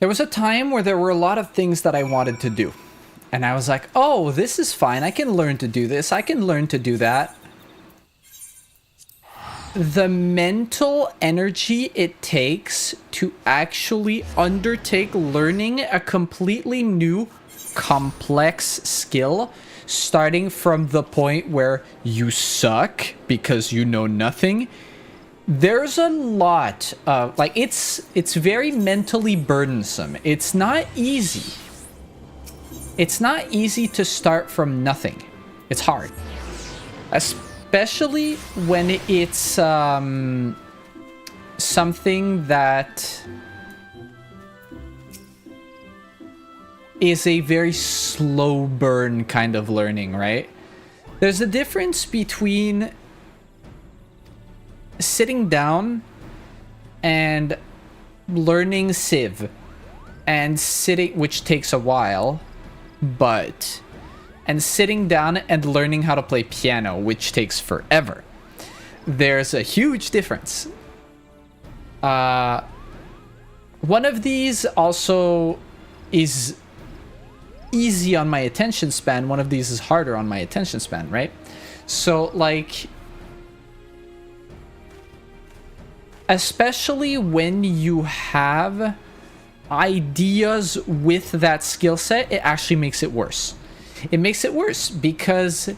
was a time where there were a lot of things that I wanted to do. And I was like, oh, this is fine. I can learn to do this. I can learn to do that. The mental energy it takes to actually undertake learning a completely new complex skill, starting from the point where you suck because you know nothing. There's a lot of, like, it's very mentally burdensome. It's not easy. It's not easy to start from nothing. It's hard. Especially when it's something that is a very slow burn kind of learning, right? There's a difference between sitting down and learning Civ and sitting, which takes a while, and sitting down and learning how to play piano, which takes forever. There's a huge difference. One of these also is easy on my attention span. One of these is harder on my attention span, right? So, like, especially when you have ideas with that skill set, it actually makes it worse. It makes it worse because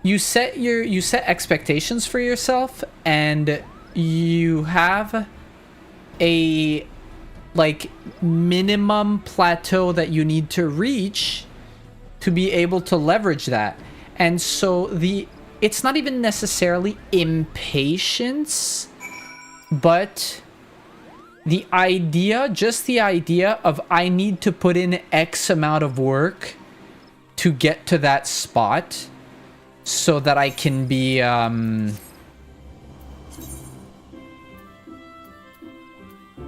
you set expectations for yourself, and you have a like minimum plateau that you need to reach to be able to leverage that. And so it's not even necessarily impatience, but the idea of I need to put in X amount of work to get to that spot so that I can be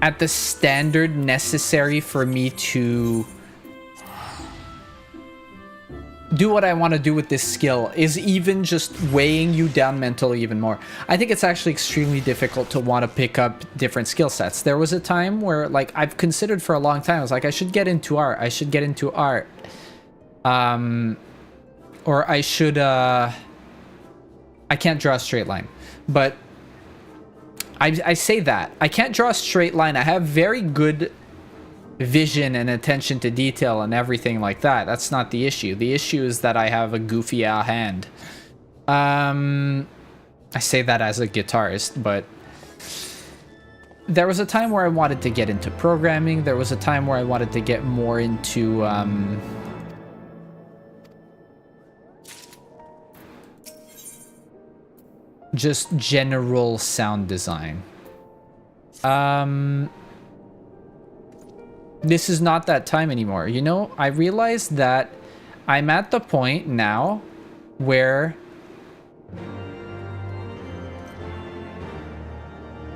at the standard necessary for me to do what I want to do with this skill is even just weighing you down mentally even more. I think it's actually extremely difficult to want to pick up different skill sets. There was a time where, like, I've considered for a long time, I was like, I should get into art. I should get into art. Or I should, I can't draw a straight line. But I say that. I can't draw a straight line. I have very good vision and attention to detail and everything like that. That's not the issue. The issue is that I have a goofy hand. I say that as a guitarist, but there was a time where I wanted to get into programming. There was a time where I wanted to get more into just general sound design. This is not that time anymore. You know, I realized that I'm at the point now where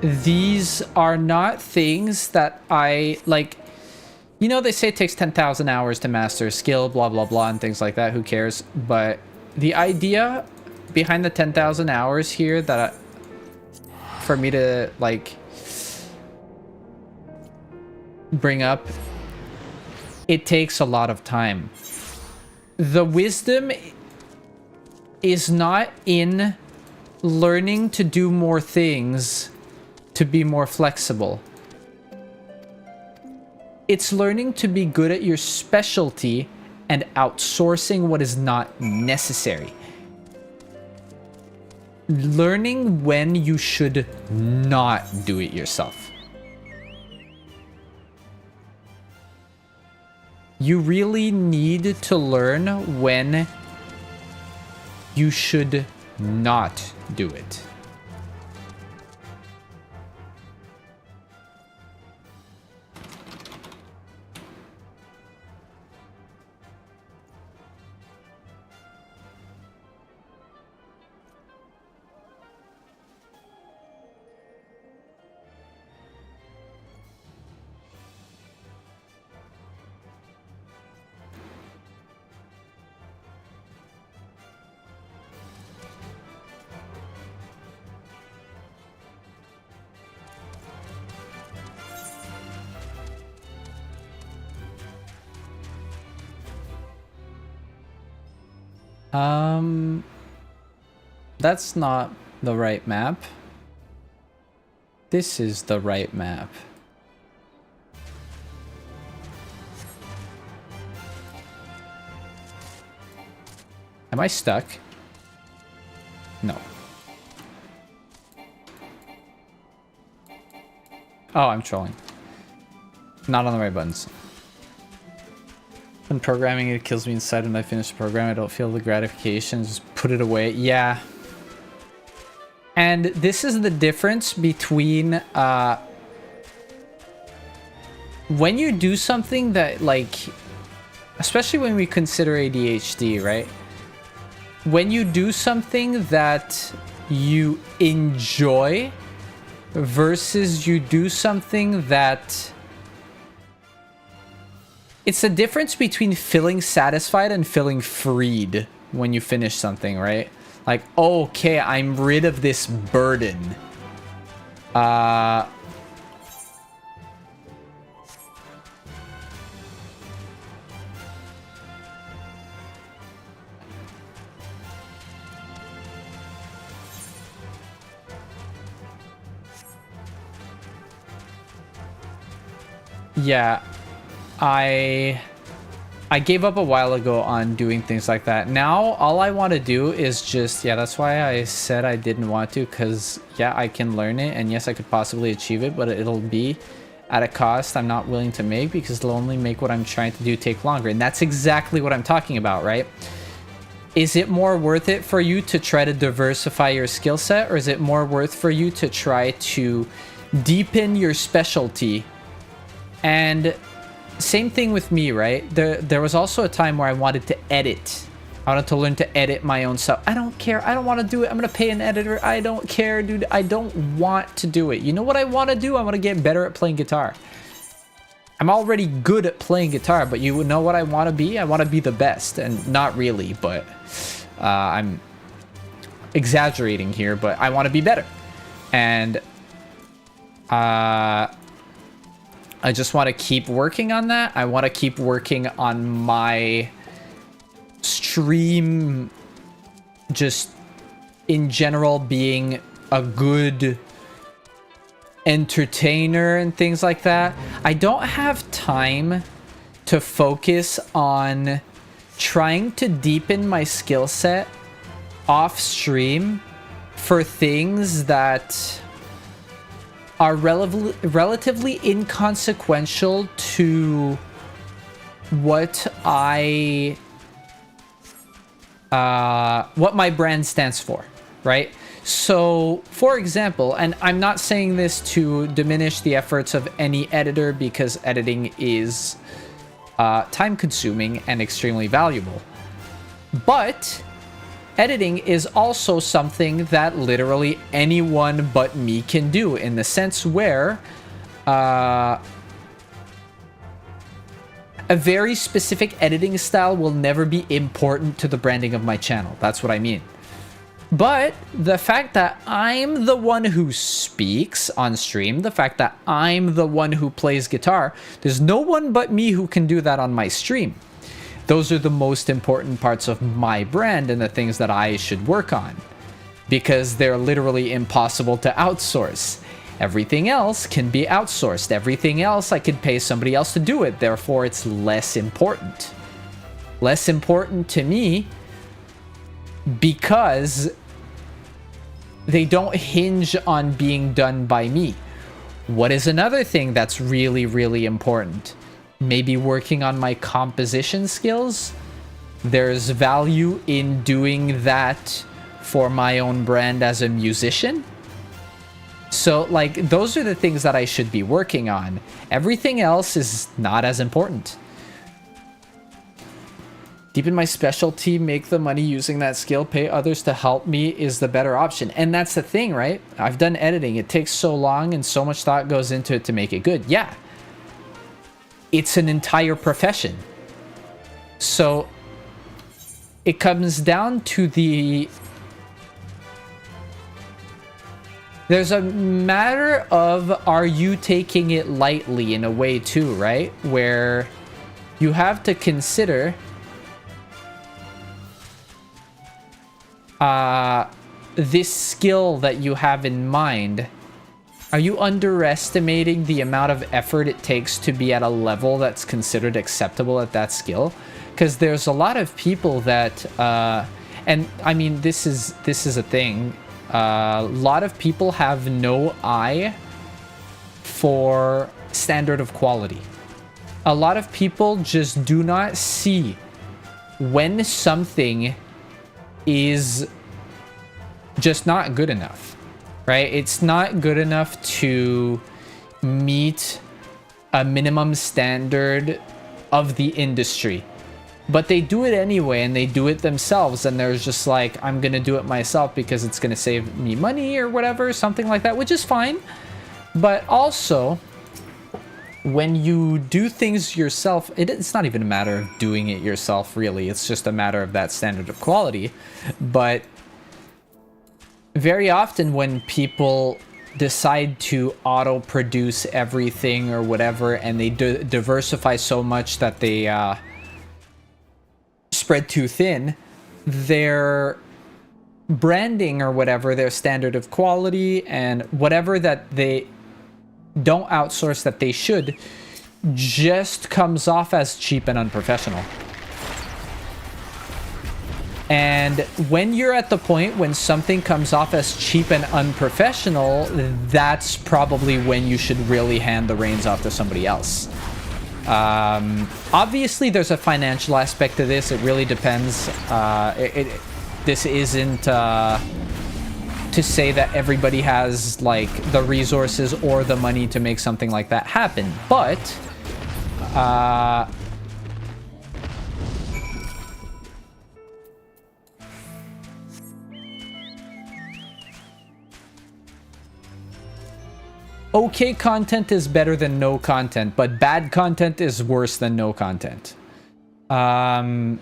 these are not things that I like. You know, they say it takes 10,000 hours to master a skill, blah, blah, blah, and things like that. Who cares? But the idea behind the 10,000 hours here that for me to like bring up, it takes a lot of time. The wisdom is not in learning to do more things to be more flexible. It's learning to be good at your specialty and outsourcing what is not necessary. Learning when you should not do it yourself. You really need to learn when you should not do it. That's not the right map. This is the right map. Am I stuck? No. Oh, I'm trolling. Not on the right buttons. When programming, it kills me inside when I finish the program. I don't feel the gratification. Just put it away. Yeah. And this is the difference between when you do something that, like, especially when we consider ADHD, right? When you do something that you enjoy versus you do something that... It's the difference between feeling satisfied and feeling freed when you finish something, right? Like, okay, I'm rid of this burden. Yeah. I gave up a while ago on doing things like that. Now, all I want to do is just... Yeah, that's why I said I didn't want to, because, yeah, I can learn it, and yes, I could possibly achieve it, but it'll be at a cost I'm not willing to make, because it'll only make what I'm trying to do take longer. And that's exactly what I'm talking about, right? Is it more worth it for you to try to diversify your skill set, or is it more worth for you to try to deepen your specialty? And... same thing with me, right? There was also a time where I wanted to edit. I wanted to learn to edit my own stuff. I don't care. I don't want to do it. I'm going to pay an editor. I don't care, dude. I don't want to do it. You know what I want to do? I want to get better at playing guitar. I'm already good at playing guitar, but you know what I want to be? I want to be the best, and not really, but I'm exaggerating here, but I want to be better. And I just want to keep working on that. I want to keep working on my stream, just in general being a good entertainer and things like that. I don't have time to focus on trying to deepen my skill set off stream for things that are relatively inconsequential to what my brand stands for, right? So, for example, and I'm not saying this to diminish the efforts of any editor, because editing is time-consuming and extremely valuable. But editing is also something that literally anyone but me can do, in the sense where a very specific editing style will never be important to the branding of my channel. That's what I mean. But the fact that I'm the one who speaks on stream, the fact that I'm the one who plays guitar, there's no one but me who can do that on my stream. Those are the most important parts of my brand and the things that I should work on, because they're literally impossible to outsource. Everything else can be outsourced. Everything else I could pay somebody else to do it. Therefore, it's less important. Less important to me because they don't hinge on being done by me. What is another thing that's really, really important? Maybe working on my composition skills. There's value in doing that for my own brand as a musician. So, like, those are the things that I should be working on. Everything else is not as important. Deepen my specialty, make the money using that skill, pay others to help me is the better option. And that's the thing, right? I've done editing. It takes so long and so much thought goes into it to make it good. Yeah. It's an entire profession. So it comes down to there's a matter of, are you taking it lightly in a way too, right? Where you have to consider this skill that you have in mind. Are you underestimating the amount of effort it takes to be at a level that's considered acceptable at that skill? Because there's a lot of people that, and I mean, this is a thing. A lot of people have no eye for standard of quality. A lot of people just do not see when something is just not good enough, right? It's not good enough to meet a minimum standard of the industry. But they do it anyway, and they do it themselves, and they're just like, I'm gonna do it myself because it's gonna save me money or whatever, something like that, which is fine. But also, when you do things yourself, it's not even a matter of doing it yourself, really. It's just a matter of that standard of quality. But very often when people decide to auto-produce everything or whatever, and they diversify so much that they spread too thin, their branding or whatever, their standard of quality and whatever that they don't outsource that they should, just comes off as cheap and unprofessional. And when you're at the point when something comes off as cheap and unprofessional, that's probably when you should really hand the reins off to somebody else. Obviously, there's a financial aspect to this. It really depends. This isn't to say that everybody has like the resources or the money to make something like that happen, but okay content is better than no content, but bad content is worse than no content. And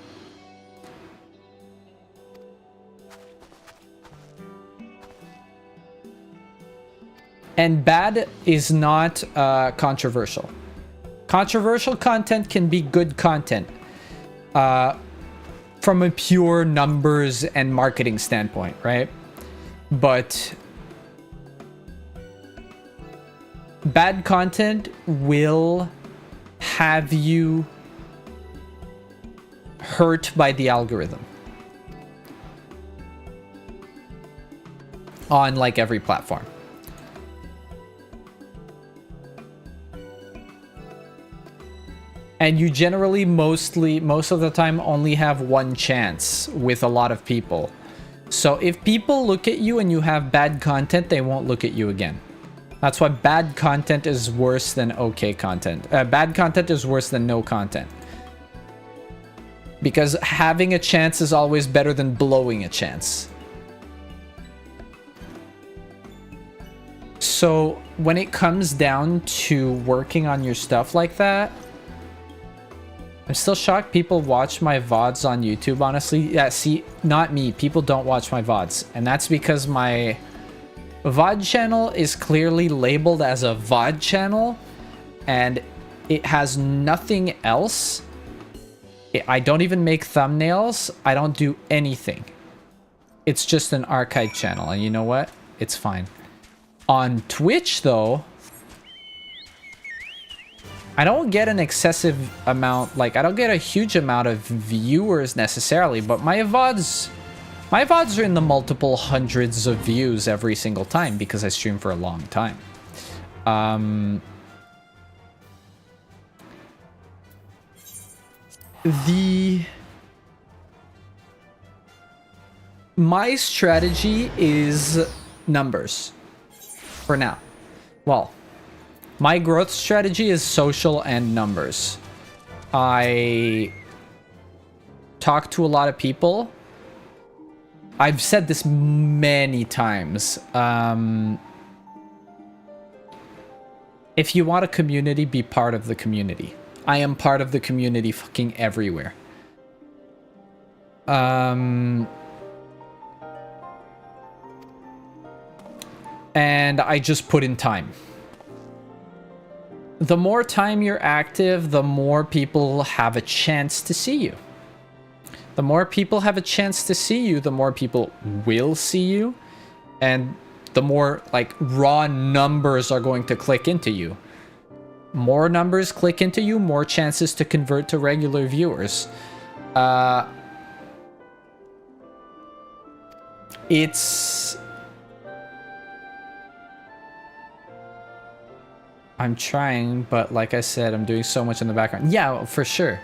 bad is not controversial. Controversial content can be good content from a pure numbers and marketing standpoint, right? But bad content will have you hurt by the algorithm on like every platform. And you generally most of the time only have one chance with a lot of people. So if people look at you and you have bad content, they won't look at you again. That's why bad content is worse than okay content. Bad content is worse than no content. Because having a chance is always better than blowing a chance. So when it comes down to working on your stuff like that, I'm still shocked people watch my VODs on YouTube, honestly. Yeah, see, not me. People don't watch my VODs. And that's because my VOD channel is clearly labeled as a VOD channel. And it has nothing else. I don't even make thumbnails. I don't do anything. It's just an archive channel. And you know what? It's fine. On Twitch, though, I don't get an excessive amount, like I don't get a huge amount of viewers necessarily, but my VODs are in the multiple hundreds of views every single time because I stream for a long time. My strategy is numbers for now. Well, my growth strategy is social and numbers. I talk to a lot of people. I've said this many times. If you want a community, be part of the community. I am part of the community fucking everywhere. And I just put in time. The more time you're active, the more people have a chance to see you. The more people have a chance to see you, the more people will see you. And the more like raw numbers are going to click into you. More numbers click into you, more chances to convert to regular viewers. I'm trying, but like I said, I'm doing so much in the background. Yeah, for sure.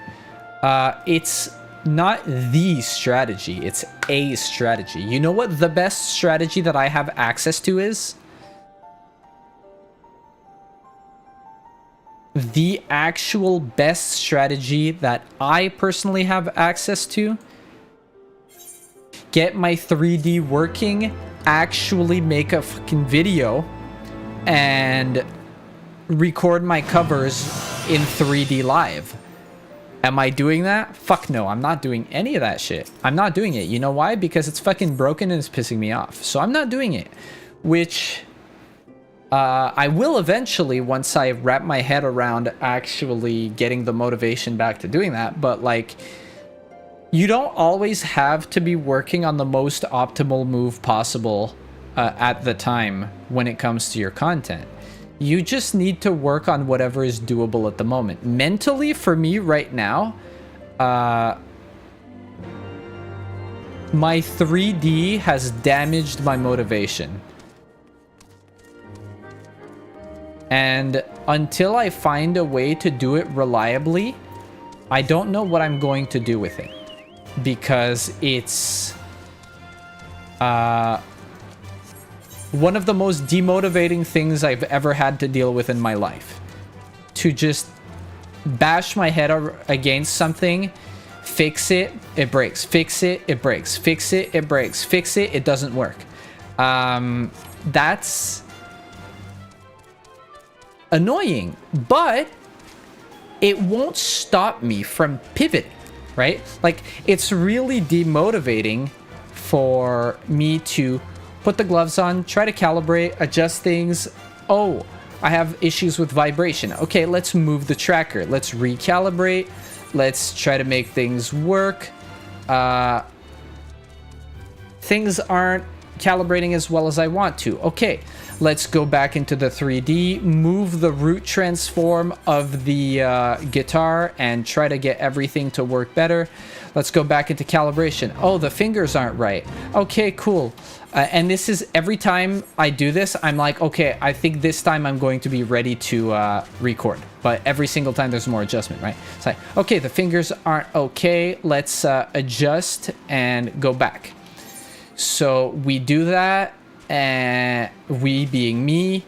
It's not the strategy, it's a strategy. You know what the best strategy that I have access to is? The actual best strategy that I personally have access to? Get my 3D working, actually make a fucking video, and record my covers in 3D live. Am I doing that? Fuck no, I'm not doing any of that shit. I'm not doing it. You know why? Because it's fucking broken and it's pissing me off. So I'm not doing it. Which I will eventually once I wrap my head around actually getting the motivation back to doing that. But like, you don't always have to be working on the most optimal move possible at the time when it comes to your content. You just need to work on whatever is doable at the moment. Mentally, for me right now, my 3D has damaged my motivation. And until I find a way to do it reliably, I don't know what I'm going to do with it. Because it's one of the most demotivating things I've ever had to deal with in my life. To just bash my head against something, fix it, it breaks, fix it, it breaks, fix it, it breaks, fix it, it doesn't work. That's annoying, but it won't stop me from pivoting, right? Like, it's really demotivating for me to put the gloves on, try to calibrate, adjust things. Oh, I have issues with vibration. Okay, let's move the tracker. Let's recalibrate. Let's try to make things work. Things aren't calibrating as well as I want to. Okay, let's go back into the 3D, move the root transform of the guitar and try to get everything to work better. Let's go back into calibration. Oh, the fingers aren't right. Okay, cool. And this is every time I do this, I'm like, okay, I think this time I'm going to be ready to record. But every single time there's more adjustment, right? It's like, okay, the fingers aren't okay. Let's adjust and go back. So we do that, and we being me.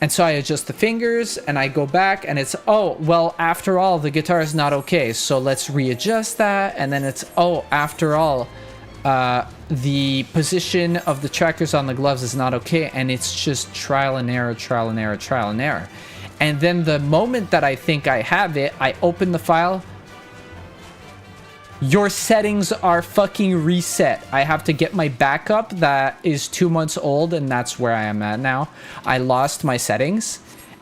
And so I adjust the fingers and I go back and it's, oh, well, after all, the guitar is not okay. So let's readjust that. And then it's, oh, after all, the position of the trackers on the gloves is not okay. And it's just trial and error, trial and error, trial and error. And then the moment that I think I have it, I open the file. Your settings are fucking reset. I have to get my backup that is 2 months old, and that's where I am at now. I lost my settings,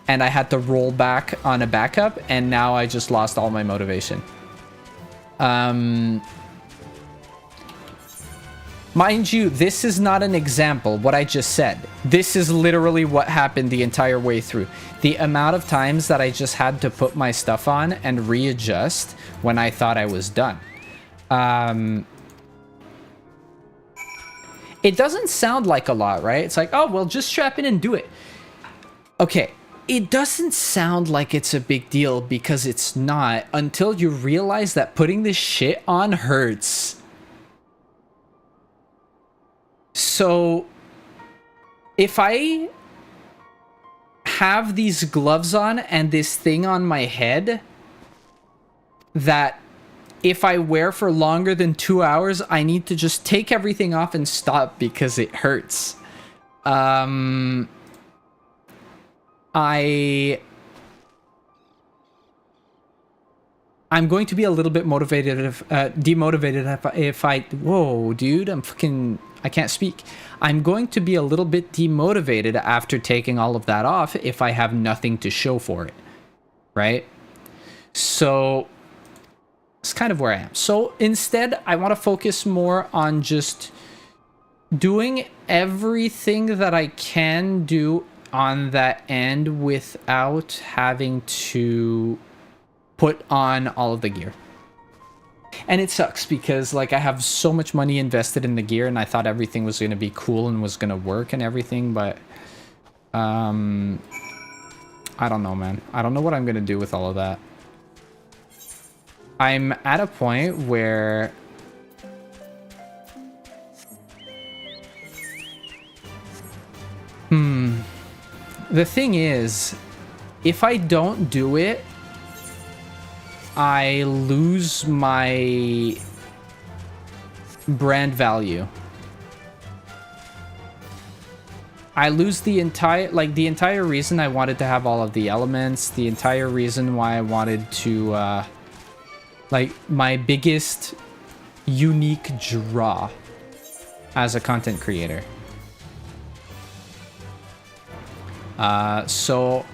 and I had to roll back on a backup, and now I just lost all my motivation. Mind you, this is not an example, what I just said. This is literally what happened the entire way through. The amount of times that I just had to put my stuff on and readjust when I thought I was done. It doesn't sound like a lot, right? It's like, oh, well, just strap in and do it. Okay, it doesn't sound like it's a big deal because it's not until you realize that putting this shit on hurts. So if I have these gloves on and this thing on my head that if I wear for longer than 2 hours, I need to just take everything off and stop because it hurts. I'm going to be a little bit motivated demotivated if I whoa, dude, I can't speak. I'm going to be a little bit demotivated after taking all of that off if I have nothing to show for it, right? So it's kind of where I am. So instead, I want to focus more on just doing everything that I can do on that end without having to put on all of the gear. And it sucks because like I have so much money invested in the gear and I thought everything was going to be cool and was going to work and everything, but I don't know, man. I don't know what I'm going to do with all of that. I'm at a point where the thing is, if I don't do it, I lose my brand value. I lose the entire reason I wanted to have all of the elements, the entire reason why I wanted to like my biggest unique draw as a content creator. So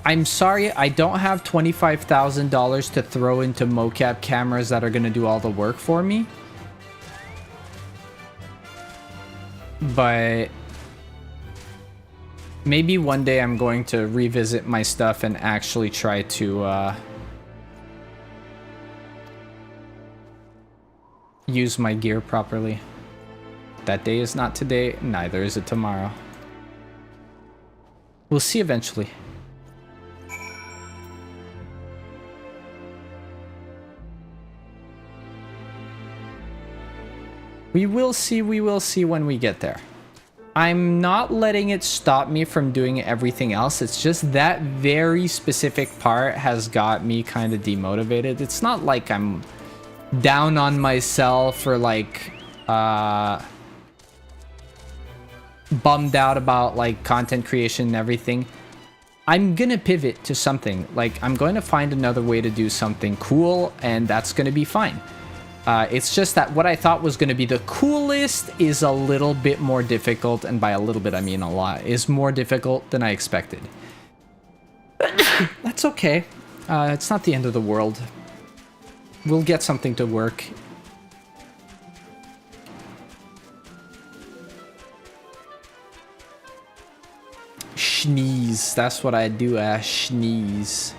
I'm sorry, I don't have $25,000 to throw into mocap cameras that are going to do all the work for me. But maybe one day I'm going to revisit my stuff and actually try to use my gear properly. That day is not today, neither is it tomorrow. We'll see eventually. We will see when we get there. I'm not letting it stop me from doing everything else. It's just that very specific part has got me kind of demotivated. It's not like I'm down on myself or like bummed out about like content creation and everything, I'm gonna pivot to something. Like, I'm going to find another way to do something cool, and that's gonna be fine. It's just that what I thought was gonna be the coolest is a little bit more difficult, and by a little bit I mean a lot, is more difficult than I expected. That's okay. It's not the end of the world. We'll get something to work. Sneeze. That's what I do, sneeze.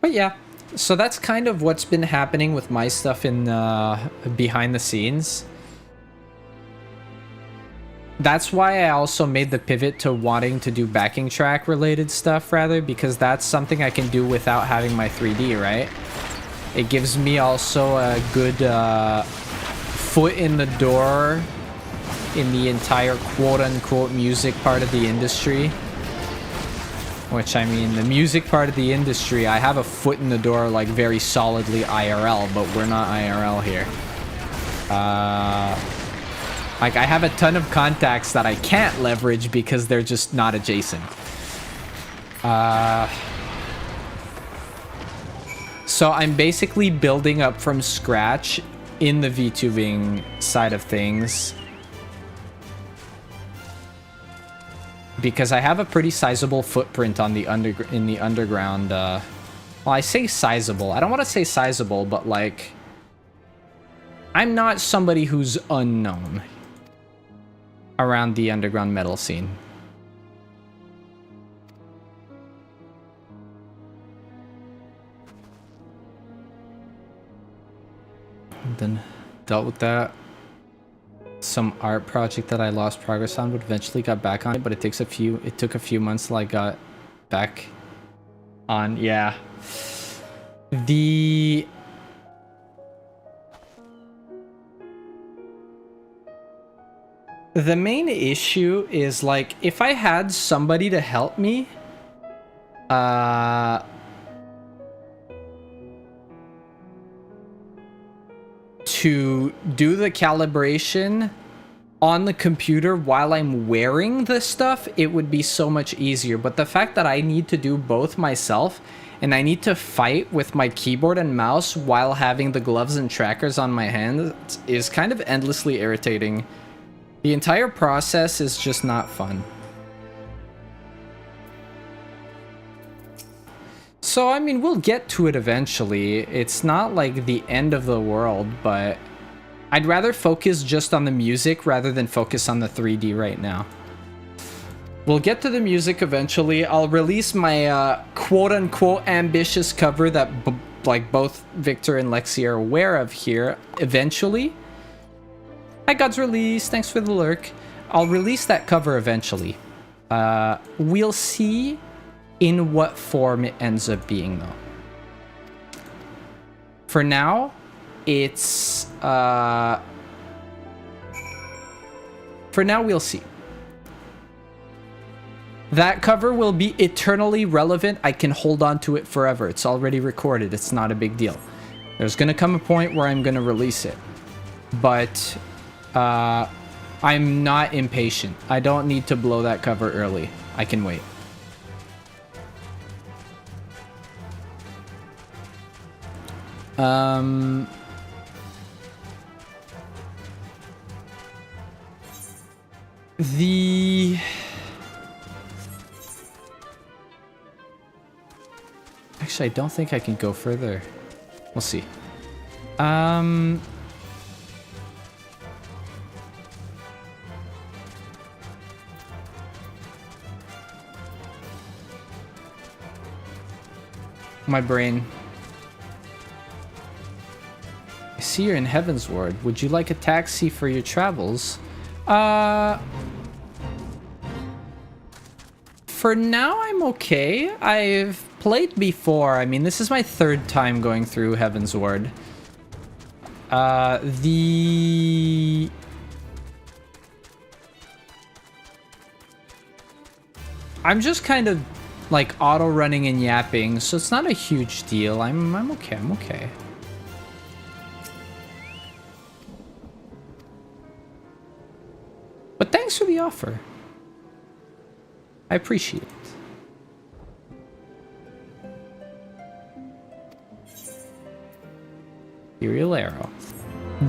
But yeah, so that's kind of what's been happening with my stuff in behind the scenes. That's why I also made the pivot to wanting to do backing track related stuff rather, because that's something I can do without having my 3D, right? It gives me also a good foot in the door in the entire quote-unquote music part of the industry. Which, I mean, the music part of the industry, I have a foot in the door, like, very solidly IRL, but we're not IRL here. Like, I have a ton of contacts that I can't leverage because they're just not adjacent. So I'm basically building up from scratch in the VTubing side of things. Because I have a pretty sizable footprint on the underground. Well, I say sizable. I don't want to say sizable, but like, I'm not somebody who's unknown around the underground metal scene. And then dealt with that. Some art project that I lost progress on, but eventually got back on it, but it took a few months till I got back on. Yeah. The main issue is, like, if I had somebody to help me, to do the calibration on the computer while I'm wearing the stuff, it would be so much easier. But the fact that I need to do both myself, and I need to fight with my keyboard and mouse while having the gloves and trackers on my hands, is kind of endlessly irritating. The entire process is just not fun. So, I mean, we'll get to it eventually. It's not like the end of the world, but I'd rather focus just on the music rather than focus on the 3D right now. We'll get to the music eventually. I'll release my quote-unquote ambitious cover that like both Victor and Lexi are aware of here eventually. Hi, God's Release. Thanks for the lurk. I'll release that cover eventually. We'll see in what form it ends up being, though. For now, it's... for now, we'll see. That cover will be eternally relevant. I can hold on to it forever. It's already recorded. It's not a big deal. There's going to come a point where I'm going to release it. But I'm not impatient. I don't need to blow that cover early. I can wait. Actually, I don't think I can go further. We'll see. My brain. I see you're in Heavensward. Would you like a taxi for your travels? For now, I'm okay. I've played before. I mean, this is my third time going through Heavensward. I'm just kind of like auto running and yapping, so it's not a huge deal. I'm okay. I'm okay. But thanks for the offer. I appreciate it. Imperial arrow.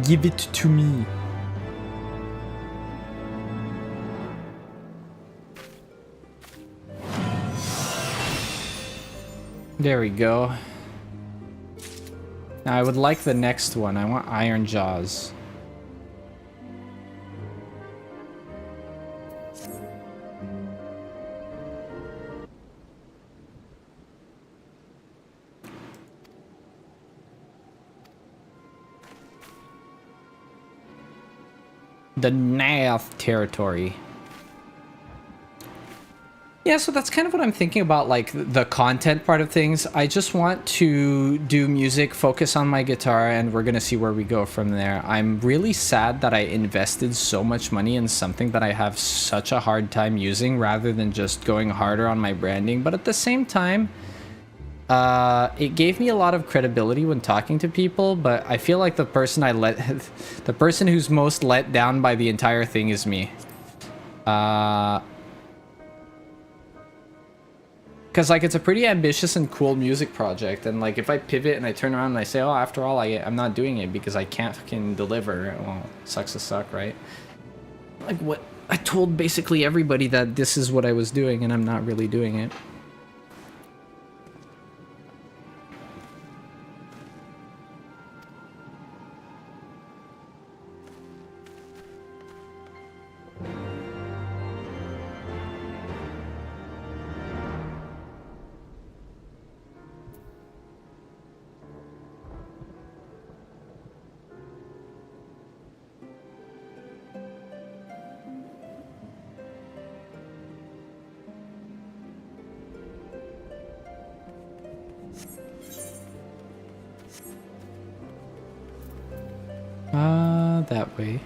Give it to me. There we go. Now I would like the next one. I want Iron Jaws. The Nath territory. Yeah, so that's kind of what I'm thinking about, like the content part of things. I just want to do music, focus on my guitar, and we're gonna see where we go from there. I'm really sad that I invested so much money in something that I have such a hard time using rather than just going harder on my branding. But at the same time, it gave me a lot of credibility when talking to people, but I feel like the person the person who's most let down by the entire thing is me. Because, like, it's a pretty ambitious and cool music project, and, like, if I pivot and I turn around and I say, oh, after all, I'm not doing it because I can't fucking deliver, well, sucks to suck, right? Like, what? I told basically everybody that this is what I was doing, and I'm not really doing it. That way.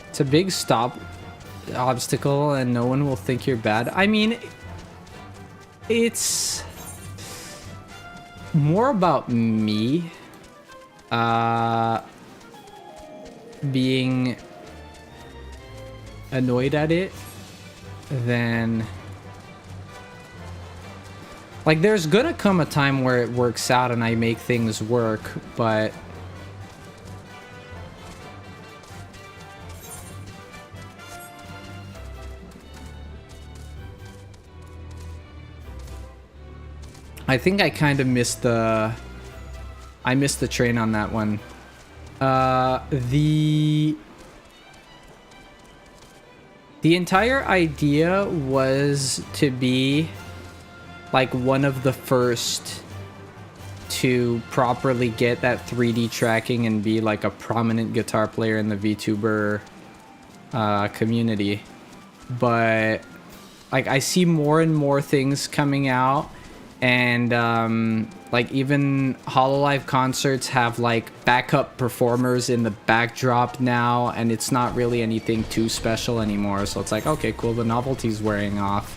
It's a big stop obstacle and no one will think you're bad. I mean, it's more about me being annoyed at it than, like, there's gonna come a time where it works out and I make things work, but I think I kind of missed the train on that one. The entire idea was to be like one of the first to properly get that 3D tracking and be like a prominent guitar player in the VTuber community. But like I see more and more things coming out. And like even Hololive concerts have like backup performers in the backdrop now, and it's not really anything too special anymore. So it's like, okay, cool, the novelty's wearing off.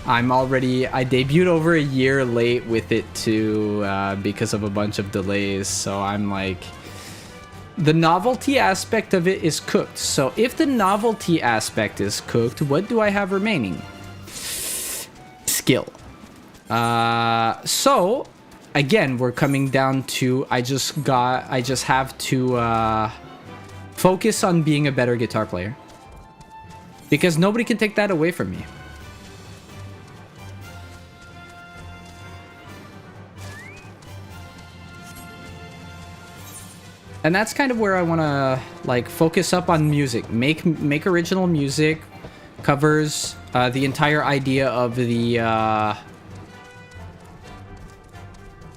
I debuted over a year late with it too, because of a bunch of delays. So I'm like, the novelty aspect of it is cooked. So if the novelty aspect is cooked, what do I have remaining? Skill. So again, we're coming down to I just have to focus on being a better guitar player, because nobody can take that away from me. And that's kind of where I want to like focus up on music, make original music, covers, the entire idea of the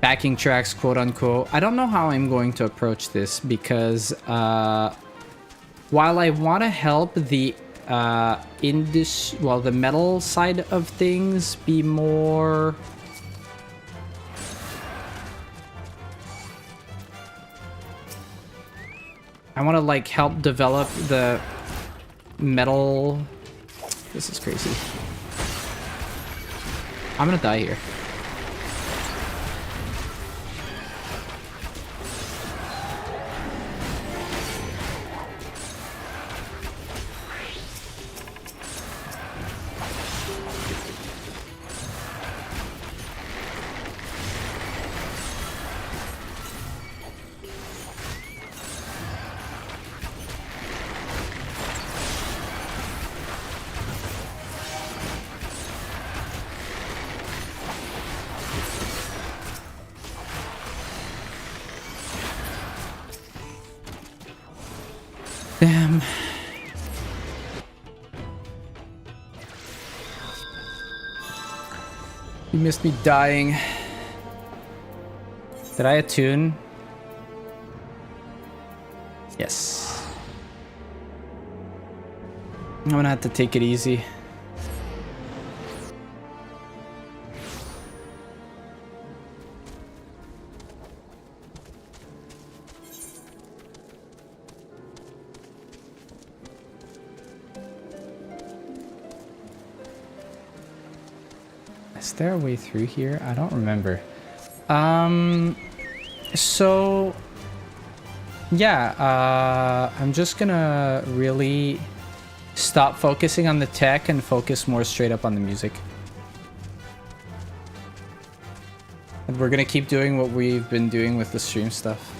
backing tracks, quote unquote. I don't know how I'm going to approach this because while I want to help the the metal side of things be more I want to like help develop the metal. This is crazy. I'm gonna die here. Damn. You missed me dying. Did I attune? Yes. I'm gonna have to take it easy. Is there a way through here? I don't remember. So yeah, I'm just gonna really stop focusing on the tech and focus more straight up on the music. And we're gonna keep doing what we've been doing with the stream stuff.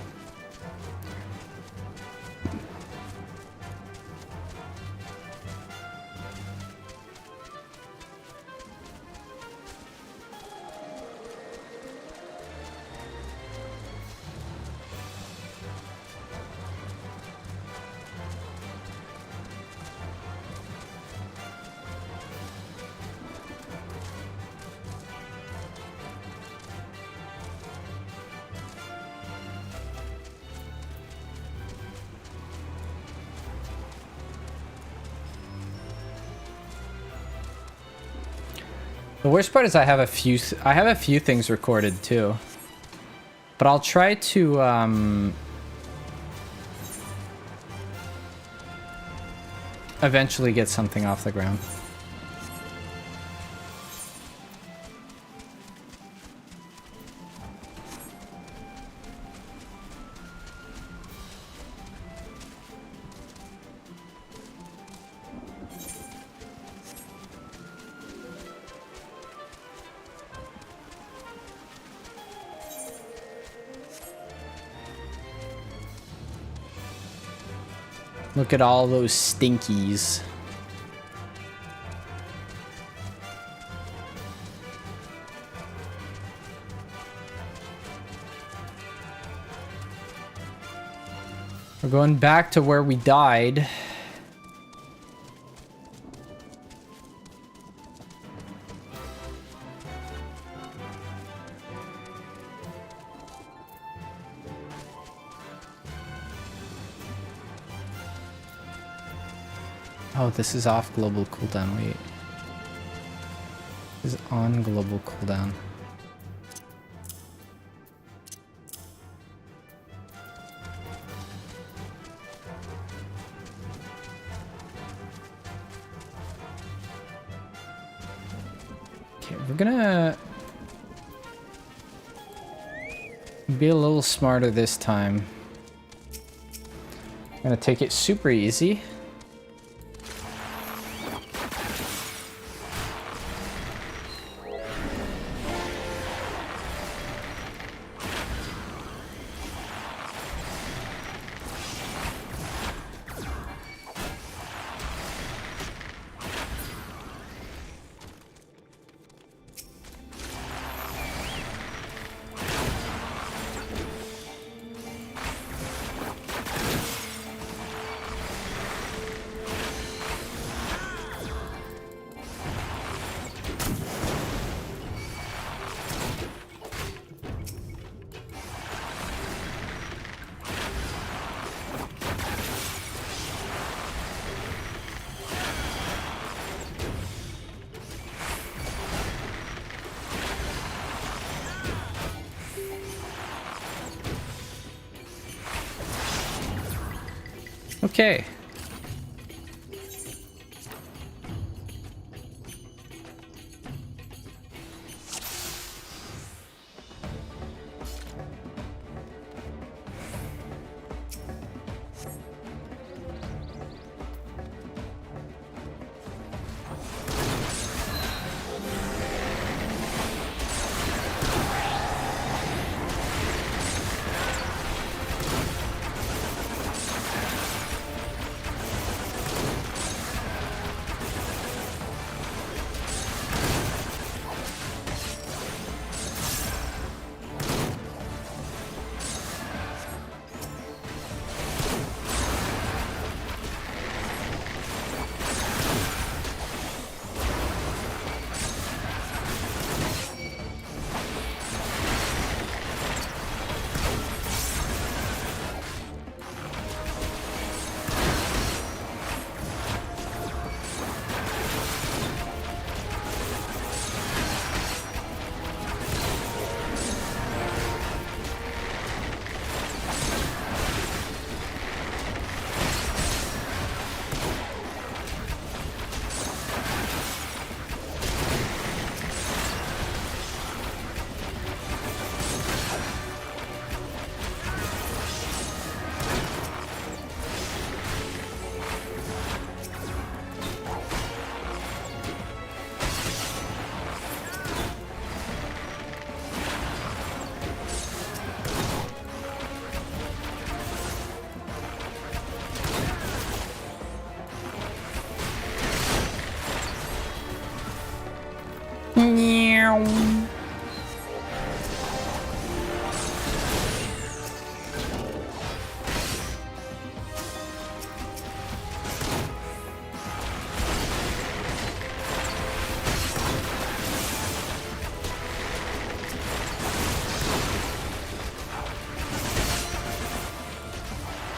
The worst part is I have a few things recorded too. But I'll try to eventually get something off the ground. Look at all those stinkies. We're going back to where we died. Oh, this is off global cooldown. Wait. This is on global cooldown. Okay, we're gonna be a little smarter this time. I'm gonna take it super easy. Okay.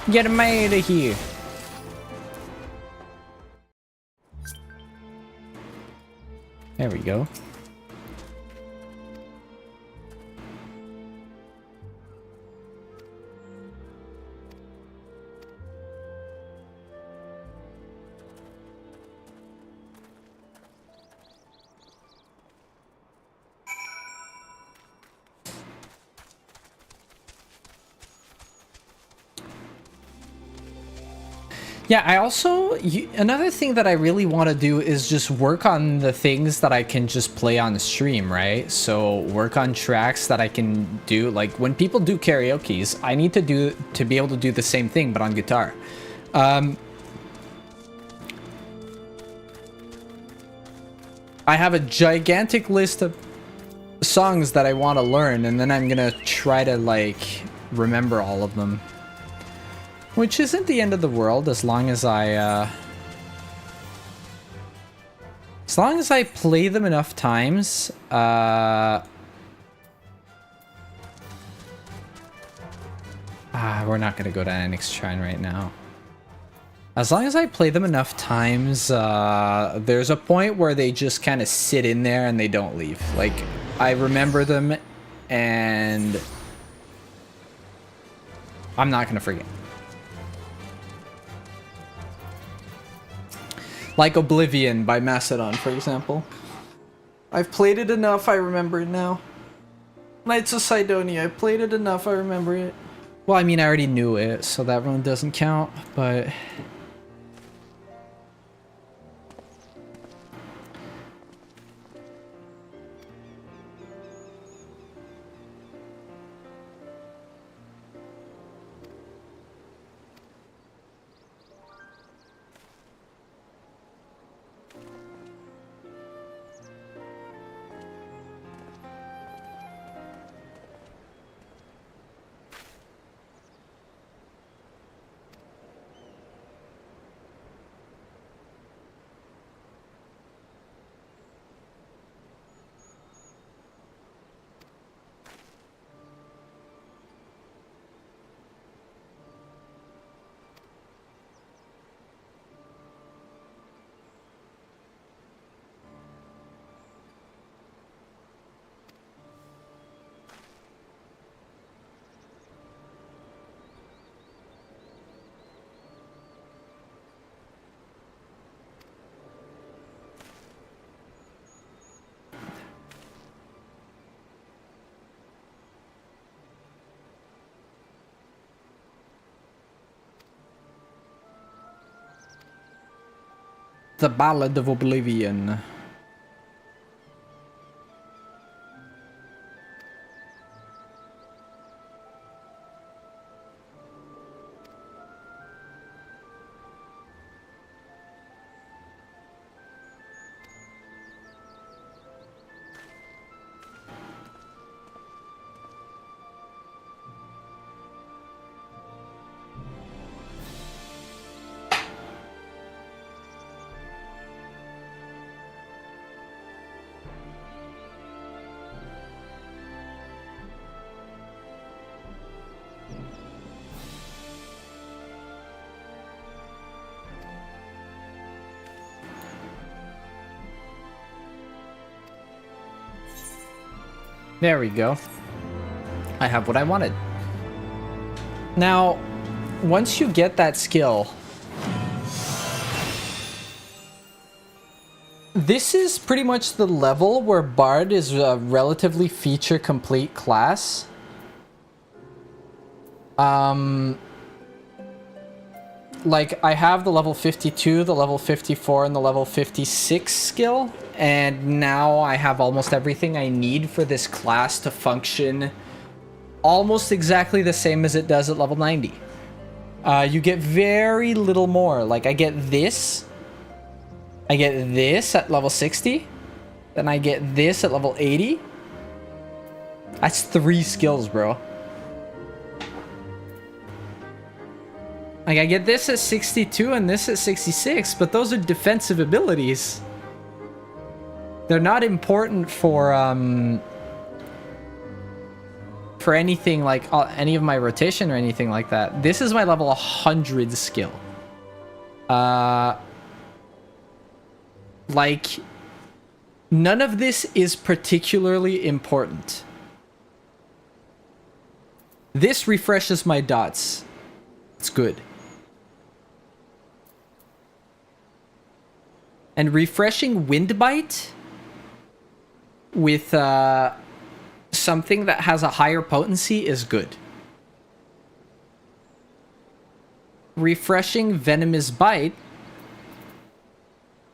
Get him out of here. There we go. Yeah, I also, another thing that I really want to do is just work on the things that I can just play on the stream, right? So work on tracks that I can do. Like when people do karaoke's, I need to be able to do the same thing, but on guitar. I have a gigantic list of songs that I want to learn, and then I'm gonna try to like remember all of them. Which isn't the end of the world as long as I play them enough times. We're not gonna go to Annex Shrine right now. As long as I play them enough times, there's a point where they just kind of sit in there and they don't leave. Like, I remember them and I'm not gonna forget. Like Oblivion by Macedon, for example. I've played it enough, I remember it now. Knights of Sidonia, I played it enough, I remember it. Well, I mean, I already knew it, so that one doesn't count, but... The Ballad of Oblivion. There we go. I have what I wanted. Now, once you get that skill, this is pretty much the level where Bard is a relatively feature-complete class. Like, I have the level 52, the level 54, and the level 56 skill, and now I have almost everything I need for this class to function almost exactly the same as it does at level 90. You get very little more. Like, I get this at level 60, then I get this at level 80. That's 3 skills, bro. Like, I get this at 62 and this at 66, but those are defensive abilities. They're not important for anything like any of my rotation or anything like that. This is my level 100 skill. Like, none of this is particularly important. This refreshes my dots. It's good. And refreshing Wind Bite with something that has a higher potency is good. Refreshing Venomous Bite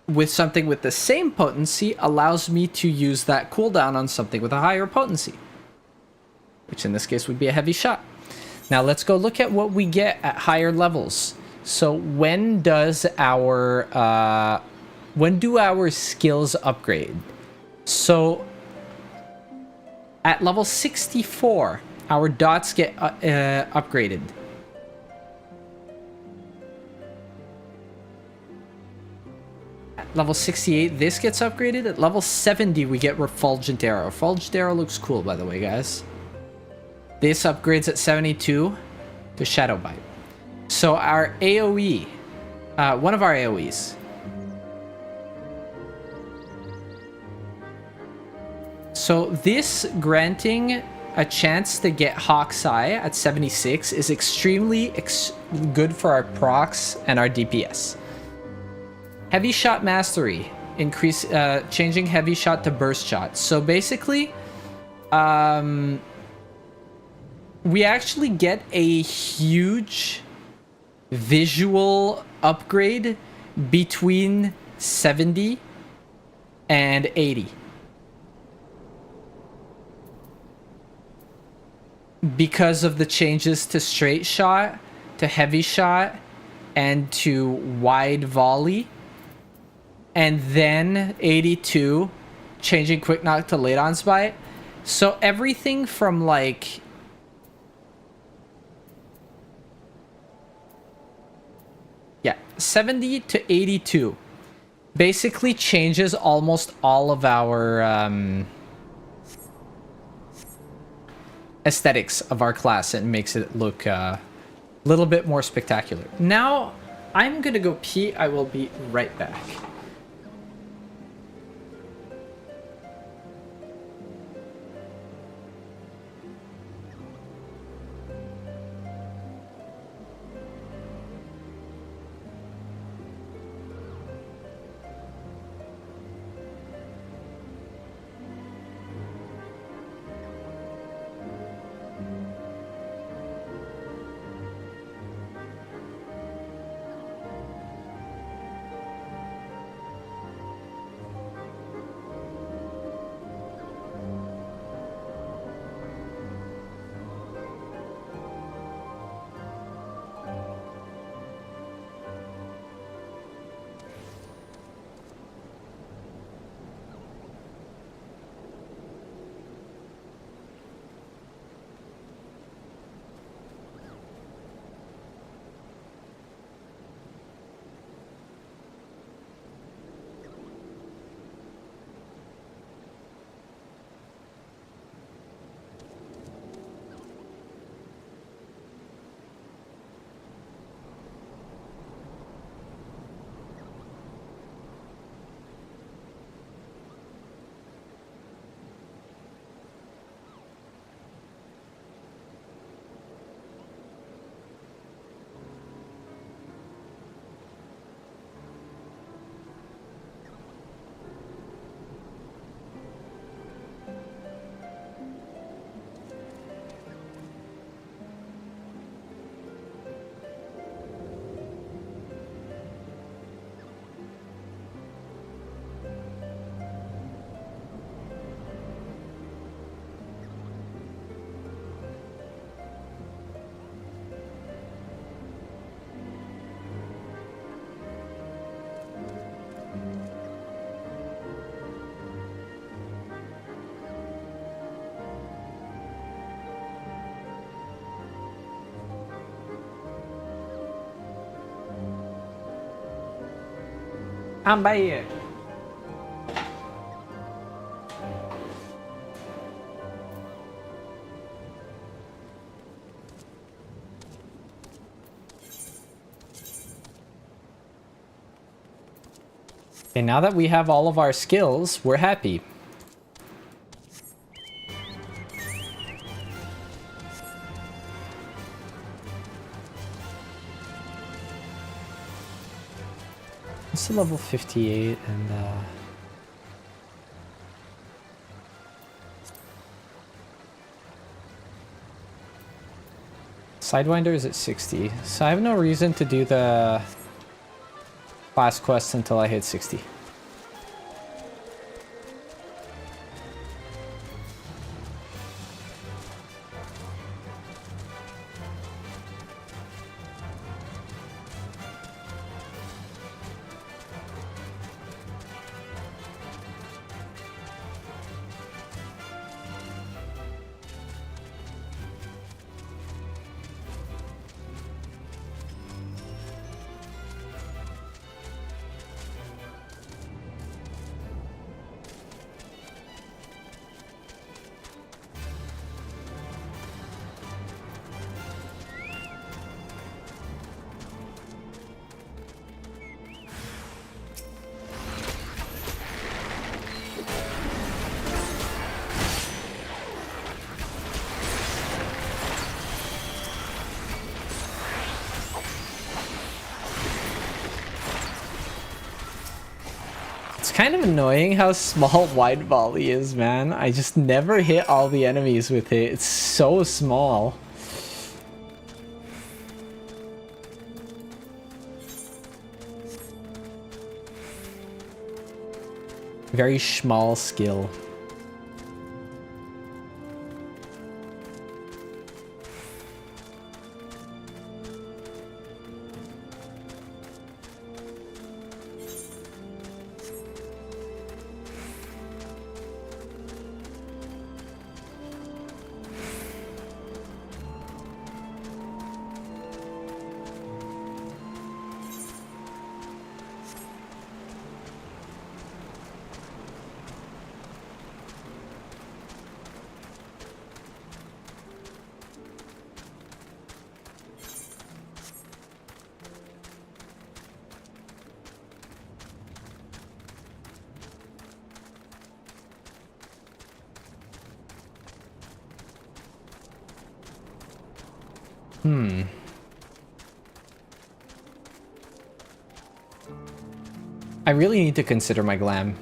with something with the same potency allows me to use that cooldown on something with a higher potency, which in this case would be a Heavy Shot. Now let's go look at what we get at higher levels. So when do our skills upgrade? So at level 64, our dots get upgraded. At level 68, this gets upgraded. At level 70, we get Refulgent Arrow. Refulgent Arrow looks cool, by the way, guys. This upgrades at 72 to Shadow Bite. So our AoE, one of our AoEs. So this granting a chance to get Hawk's Eye at 76 is extremely good for our procs and our DPS. Heavy Shot Mastery, changing Heavy Shot to Burst Shot. So basically, we actually get a huge visual upgrade between 70 and 80. Because of the changes to Straight Shot, to Heavy Shot, and to Wide Volley. And then 82, changing Quick Knock to Late Onslaught. So everything from like... yeah, 70 to 82 basically changes almost all of our aesthetics of our class and makes it look a little bit more spectacular. Now, I'm gonna go pee. I will be right back. I'm by. Okay, now that we have all of our skills, we're happy. It's level 58 and Sidewinder is at 60, so I have no reason to do the class quest until I hit 60. It's kind of annoying how small wide volley is, man. I just never hit all the enemies with it. It's so small. Very small skill. I really need to consider my glam.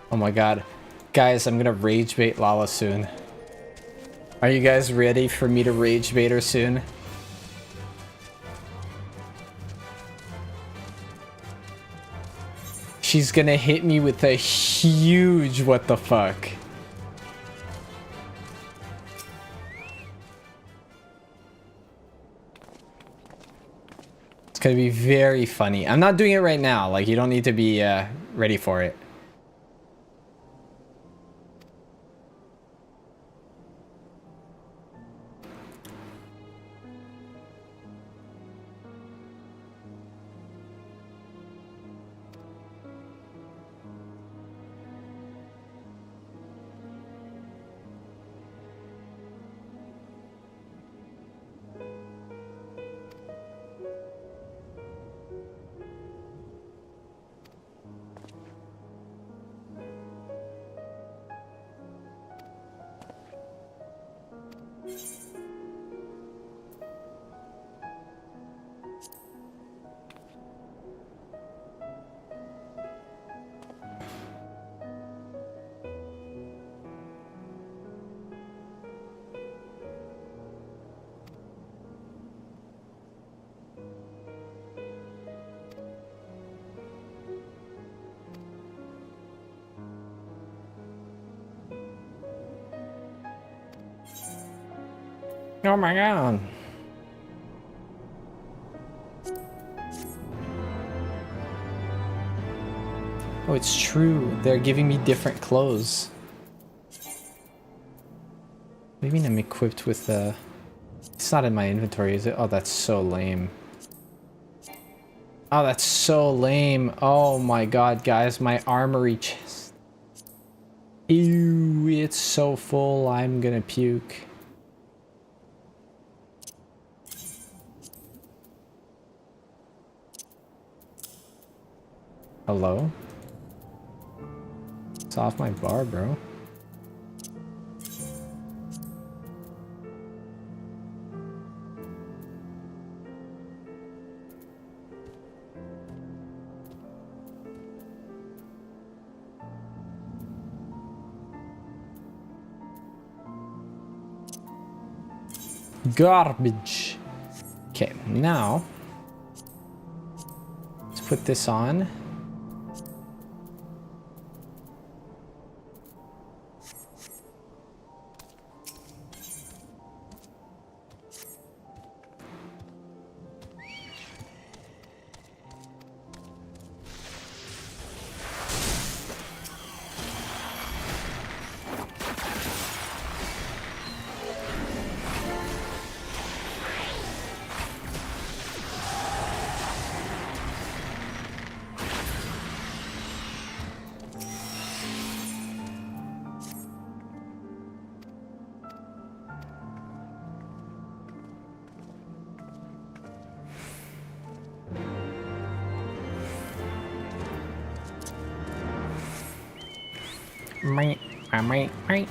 Oh my god. Guys, I'm gonna rage bait Lala soon. Are you guys ready for me to rage bait her soon? She's gonna hit me with a huge what the fuck. It's gonna be very funny. I'm not doing it right now. Like, you don't need to be ready for it. Oh my god. Oh, it's true. They're giving me different clothes. What do you mean I'm equipped with It's not in my inventory, is it? Oh, that's so lame. Oh, that's so lame. Oh my god, guys. My armory chest. Ew, it's so full. I'm gonna puke. Hello? It's off my bar, bro. Garbage. Okay, now let's put this on.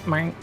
Mine.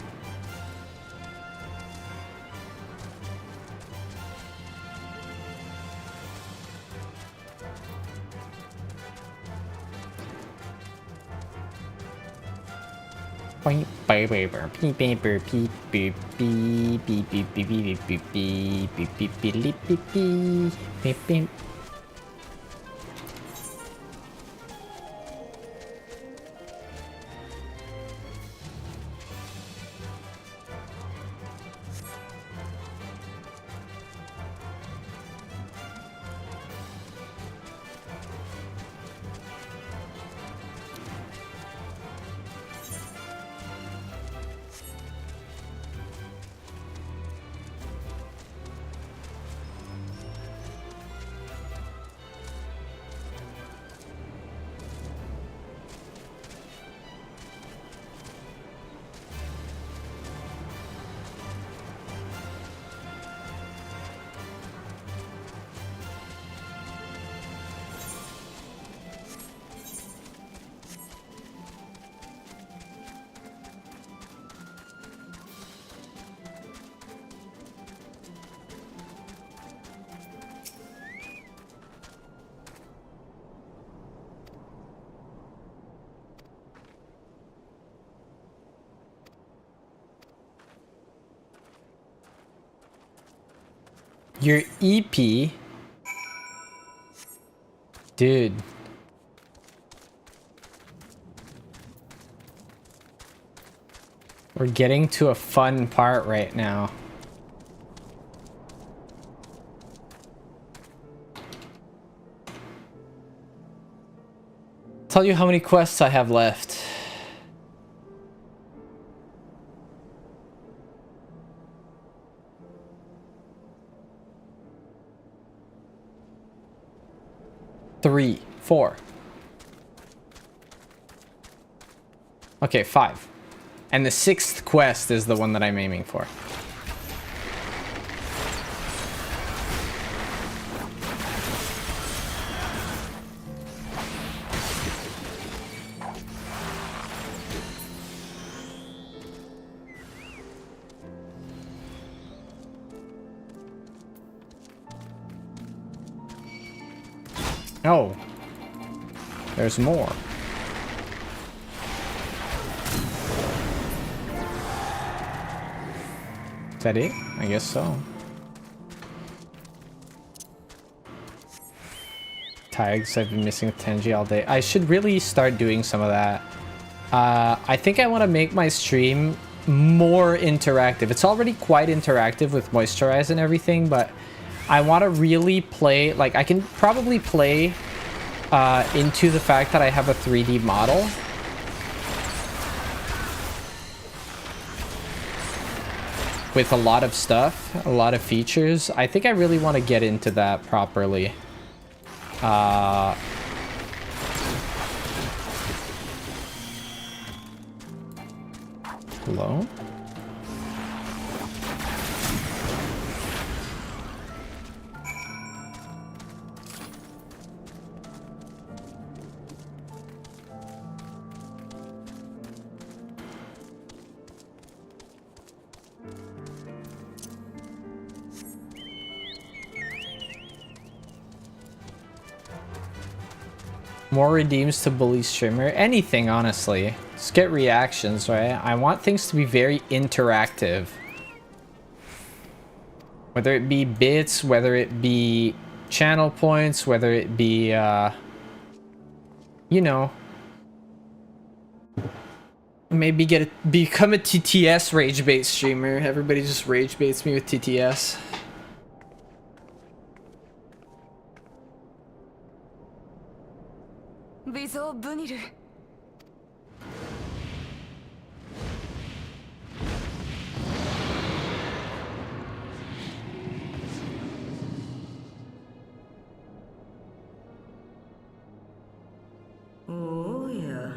Your EP? Dude. We're getting to a fun part right now. Tell you how many quests I have left. Three, 4. Okay, 5. And the 6th quest is the one that I'm aiming for. Oh, there's more. Is that it? I guess so. Tags, I've been missing with Tenji all day. I should really start doing some of that. I think I want to make my stream more interactive. It's already quite interactive with Moisturize and everything, but I want to really play, like, I can probably play into the fact that I have a 3D model. With a lot of stuff, a lot of features. I think I really want to get into that properly. Hello? More redeems to bully streamer. Anything, honestly. Just get reactions, right? I want things to be very interactive. Whether it be bits, whether it be channel points, whether it be, you know, maybe become a TTS rage bait streamer. Everybody just rage baits me with TTS.おや、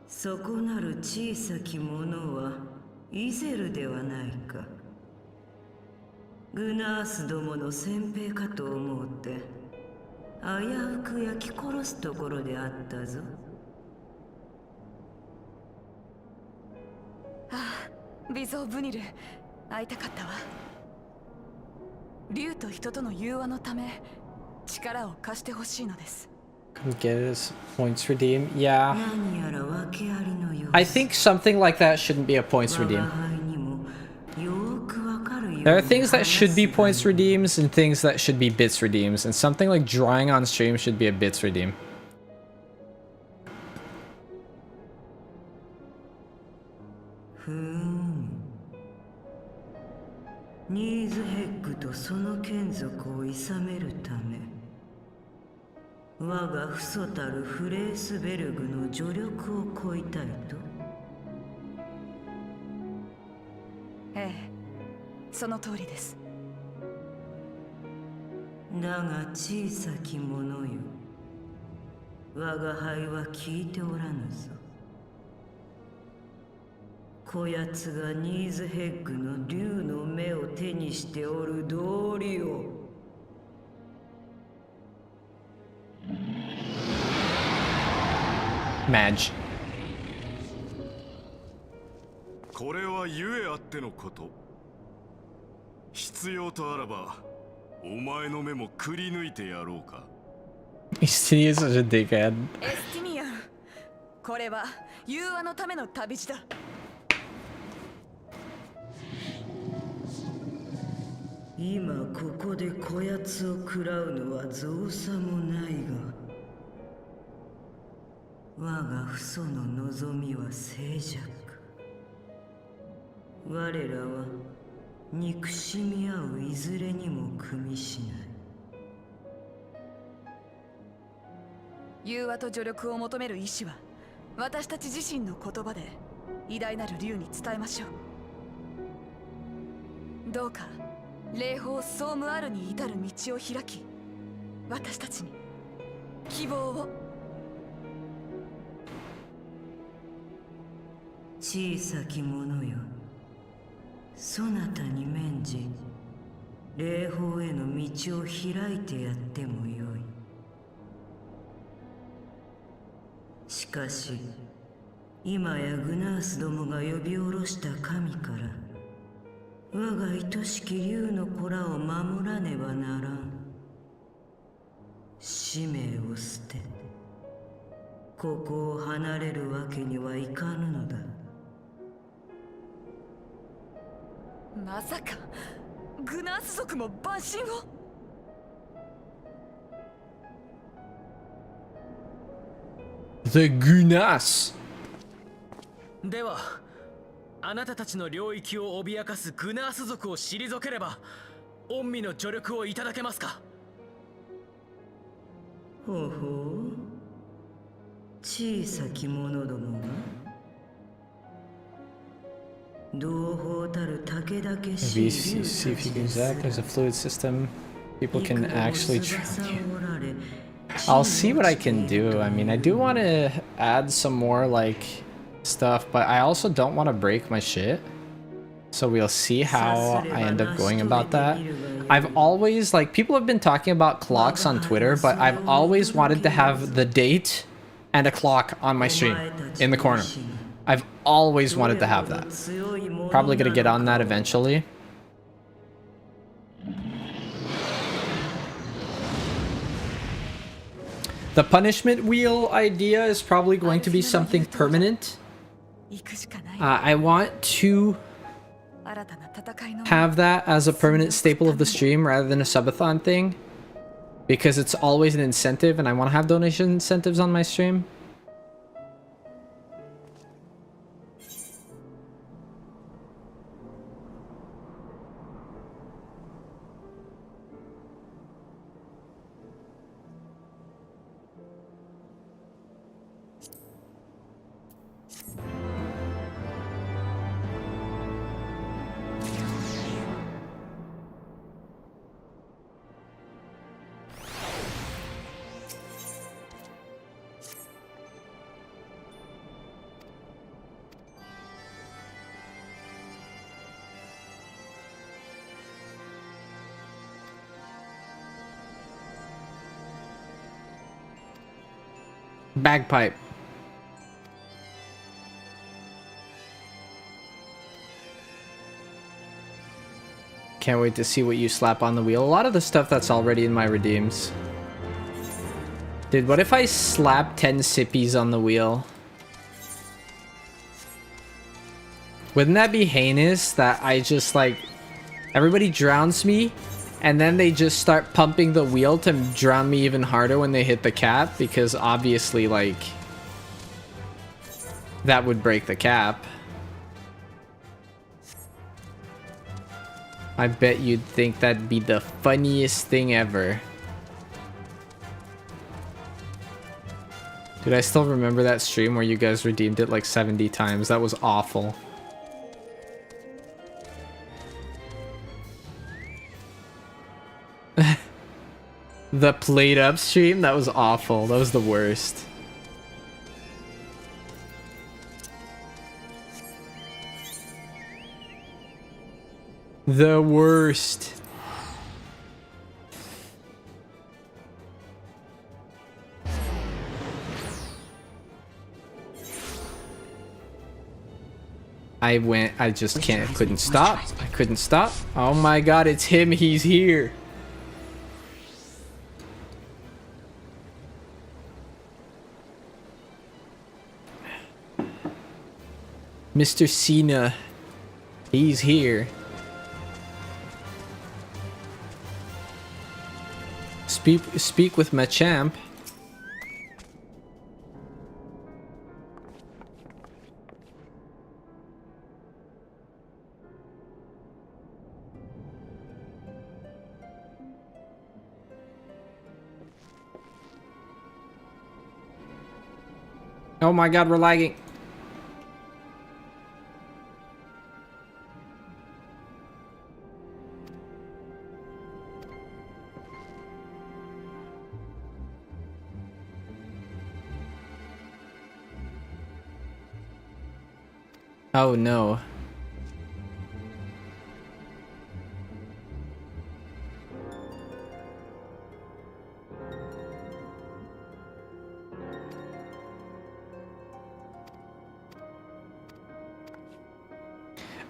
そこなる小さき者はイゼルではないか。グナースどもの先兵かと思うて、危うく焼き殺すところであったぞ。ああ、ビゾー・ブニル、会いたかったわ。竜と人との融和のため、力を貸してほしいのです。Get his points redeem. Yeah. I think something like that shouldn't be a points redeem. There are things that should be points redeems and things that should be bits redeems, and something like drawing on stream should be a bits redeem. Eh, 我が父祖たるフレースベルグの助力を乞いたいと。ええ、その通りです。だが小さき者よ、我が輩は聞いておらぬぞ。こやつがニーズヘッグの竜の目を手にしておる道理を。Madge. これはゆえあってのこと。必要とあらば、お前の目もくり抜いてやろうか。He is such a dickhead. エスティミアン、これは融和のための旅路だ。今ここでこやつを食らうのは造作もないが。我が父祖の望みは静寂。我らは憎しみ合ういずれにも組みしない。融和と助力を求める意志は私たち自身の言葉で偉大なる竜に伝えましょう。どうか霊峰ソームアルに至る道を開き、私たちに希望を。小さき者よ、そなたに免じ霊峰への道を開いてやってもよい。しかし今やグナースどもが呼び下ろした神から我が愛しき竜の子らを守らねばならん。使命を捨てここを離れるわけにはいかぬのだ。まさかグナース族も万神を。The Gunas. ではあなたたちの領域を脅かすグナース族を退ければ御身の助力をいただけますか。ほうほう、小さき者どもが同胞たる武田家 Maybe see if you can zap. There's a fluid system. People can actually drown you. I'll see what I can do. I mean, I do want to add some more like stuff, but I also don't want to break my shit. So we'll see how I end up going about that. I've always, like, people have been talking about clocks on Twitter, but I've always wanted to have the date and a clock on my stream in the corner. I've always wanted to have that. Probably gonna get on that eventually. The punishment wheel idea is probably going to be something permanent. I want to have that as a permanent staple of the stream rather than a subathon thing, because it's always an incentive and I want to have donation incentives on my stream. Bagpipe. Can't wait to see what you slap on the wheel. A lot of the stuff that's already in my redeems. Dude, what if I slap 10 sippies on the wheel? Wouldn't that be heinous that I just, like, everybody drowns me and then they just start pumping the wheel to drown me even harder when they hit the cap? Because obviously, like, that would break the cap. I bet you'd think that'd be the funniest thing ever. Dude, I still remember that stream where you guys redeemed it like 70 times. That was awful. The played up stream? That was awful. That was the worst. The worst. I just couldn't stop. I couldn't stop. Oh my god, it's him. He's here. Mr. Cena. He's here. Speak with my champ. Oh my god, we're lagging. Oh no.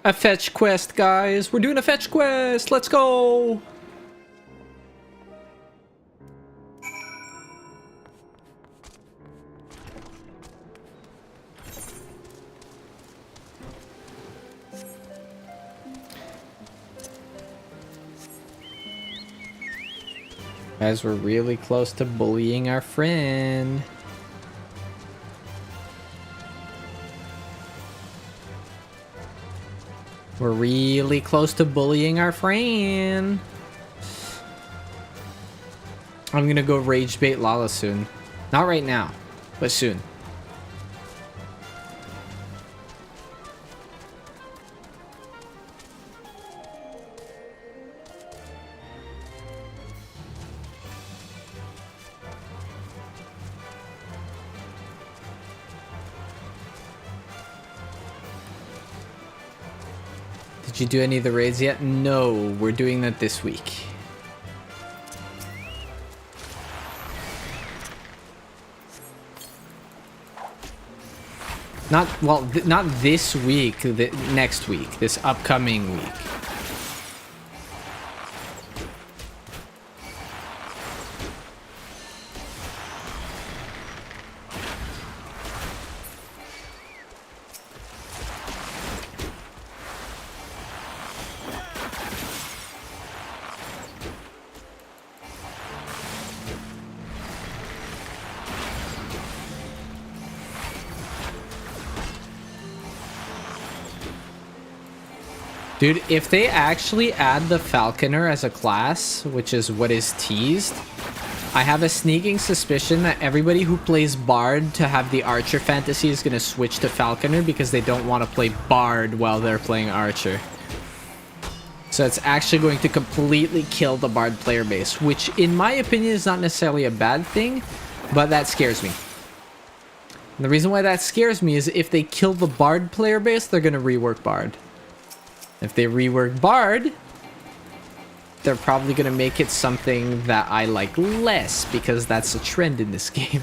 A fetch quest, guys. We're doing a fetch quest. Let's go. Guys, we're really close to bullying our friend. We're really close to bullying our friend. I'm gonna go rage bait Lala soon. Not right now, but soon. Did you do any of the raids yet? No, we're doing that this week. Not, well, not this week, next week, this upcoming week. Dude, if they actually add the Falconer as a class, which is what is teased, I have a sneaking suspicion that everybody who plays Bard to have the Archer fantasy is going to switch to Falconer because they don't want to play Bard while they're playing Archer. So it's actually going to completely kill the Bard player base, which in my opinion is not necessarily a bad thing, but that scares me. And the reason why that scares me is if they kill the Bard player base, they're going to rework Bard. If they rework Bard, they're probably going to make it something that I like less because that's a trend in this game.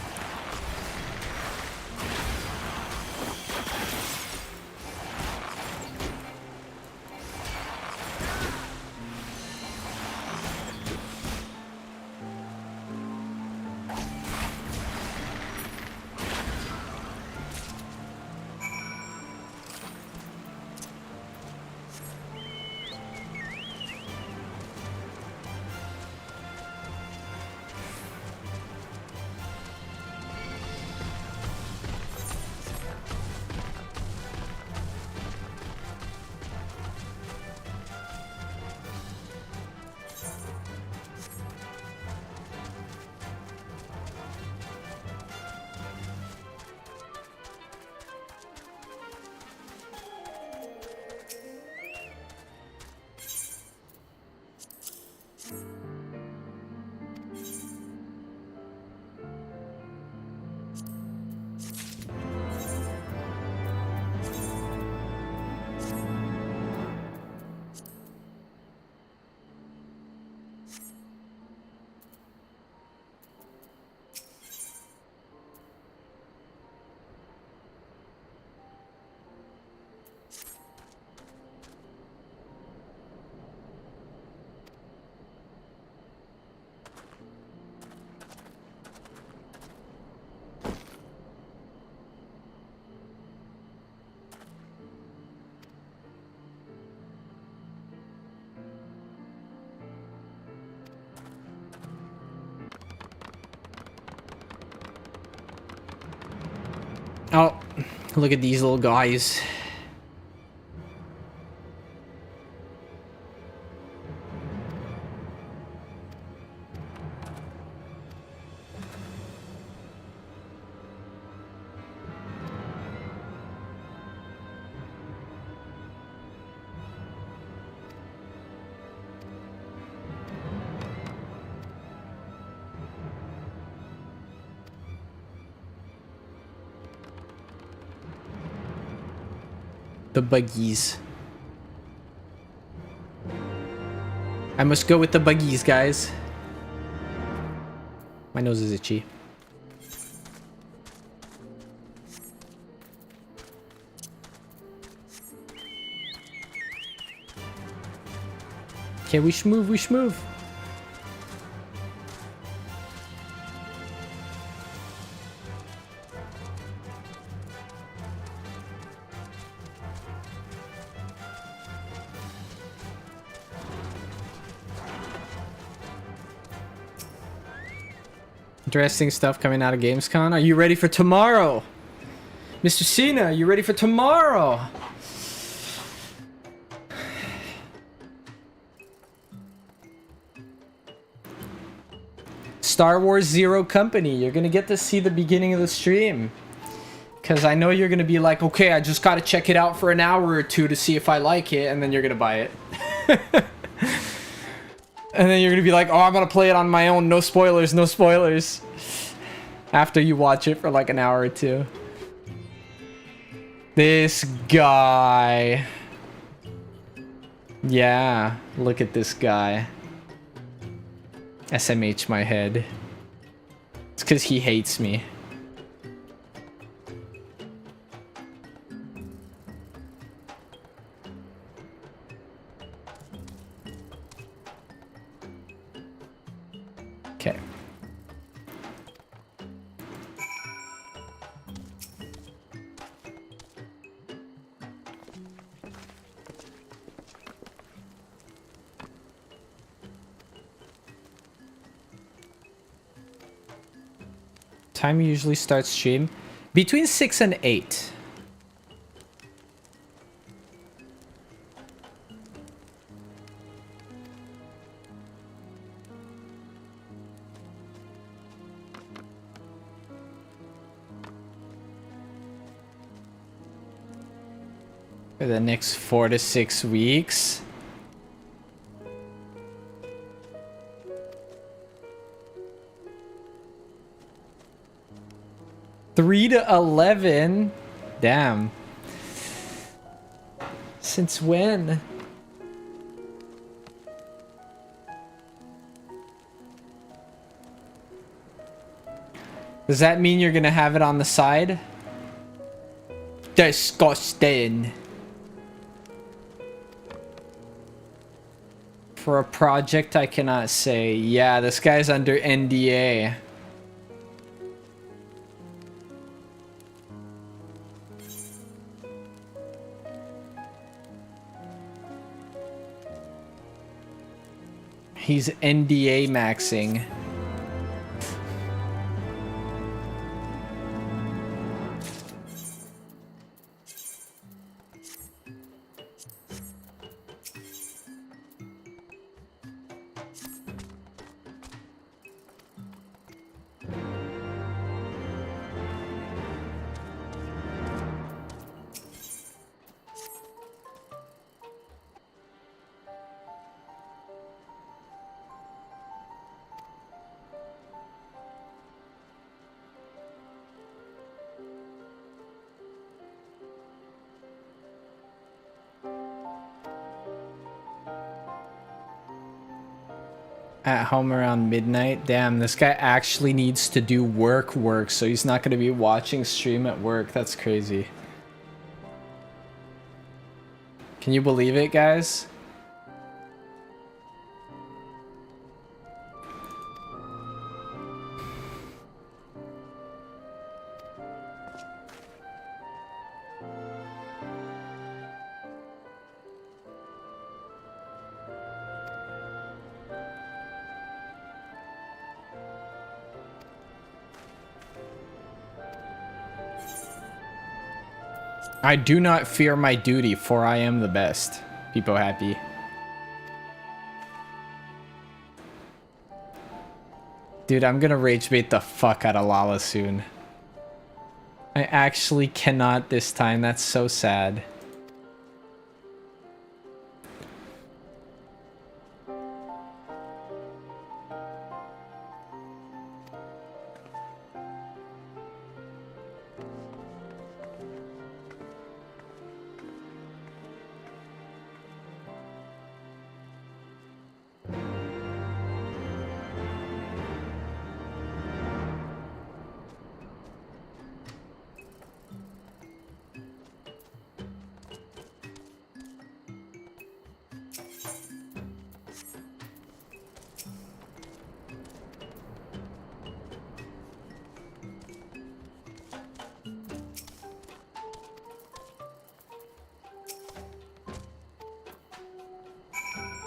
Oh, look at these little guys. The buggies. I must go with the buggies, guys. My nose is itchy. Okay, we shmove, we shmove. Interesting stuff coming out of Gamescom. Are you ready for tomorrow? Mr. Cena, are you ready for tomorrow? Star Wars Zero Company. You're gonna get to see the beginning of the stream. Because I know you're gonna be like, okay, I just gotta check it out for an hour or two to see if I like it, and then you're gonna buy it. And then you're gonna be like, oh, I'm gonna play it on my own. No spoilers, no spoilers. After you watch it for like an hour or two. This guy. Yeah, look at this guy. SMH my head. It's because he hates me. Okay. Time you usually start stream? Between 6 and 8. For the next 4 to 6 weeks. Three to 11. Damn. Since when? Does that mean you're gonna have it on the side? Disgusting. For a project I cannot say. Yeah, this guy's under NDA. He's NDA maxing. At home around midnight. Damn, this guy actually needs to do work, so he's not going to be watching stream at work. That's crazy. Can you believe it, guys? I do not fear my duty, for I am the best. People happy. Dude, I'm gonna rage bait the fuck out of Lala soon. I actually cannot this time. That's so sad.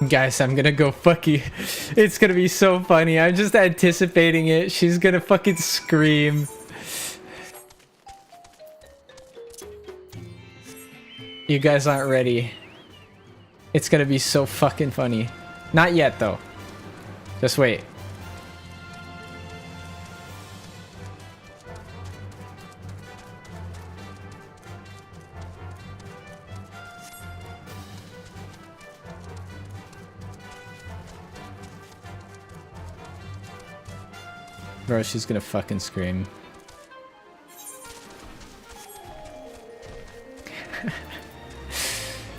Guys, I'm gonna go fucking... It's gonna be so funny. I'm just anticipating it. She's gonna fucking scream. You guys aren't ready. It's gonna be so fucking funny. Not yet, though. Just wait. Bro, she's gonna fucking scream.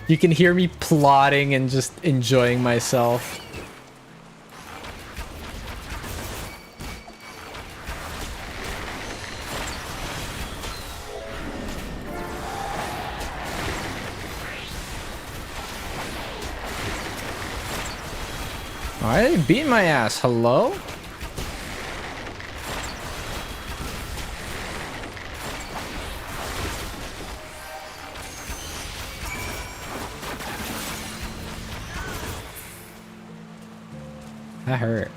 You can hear me plotting and just enjoying myself. Alright, beating my ass. Hello? That hurt.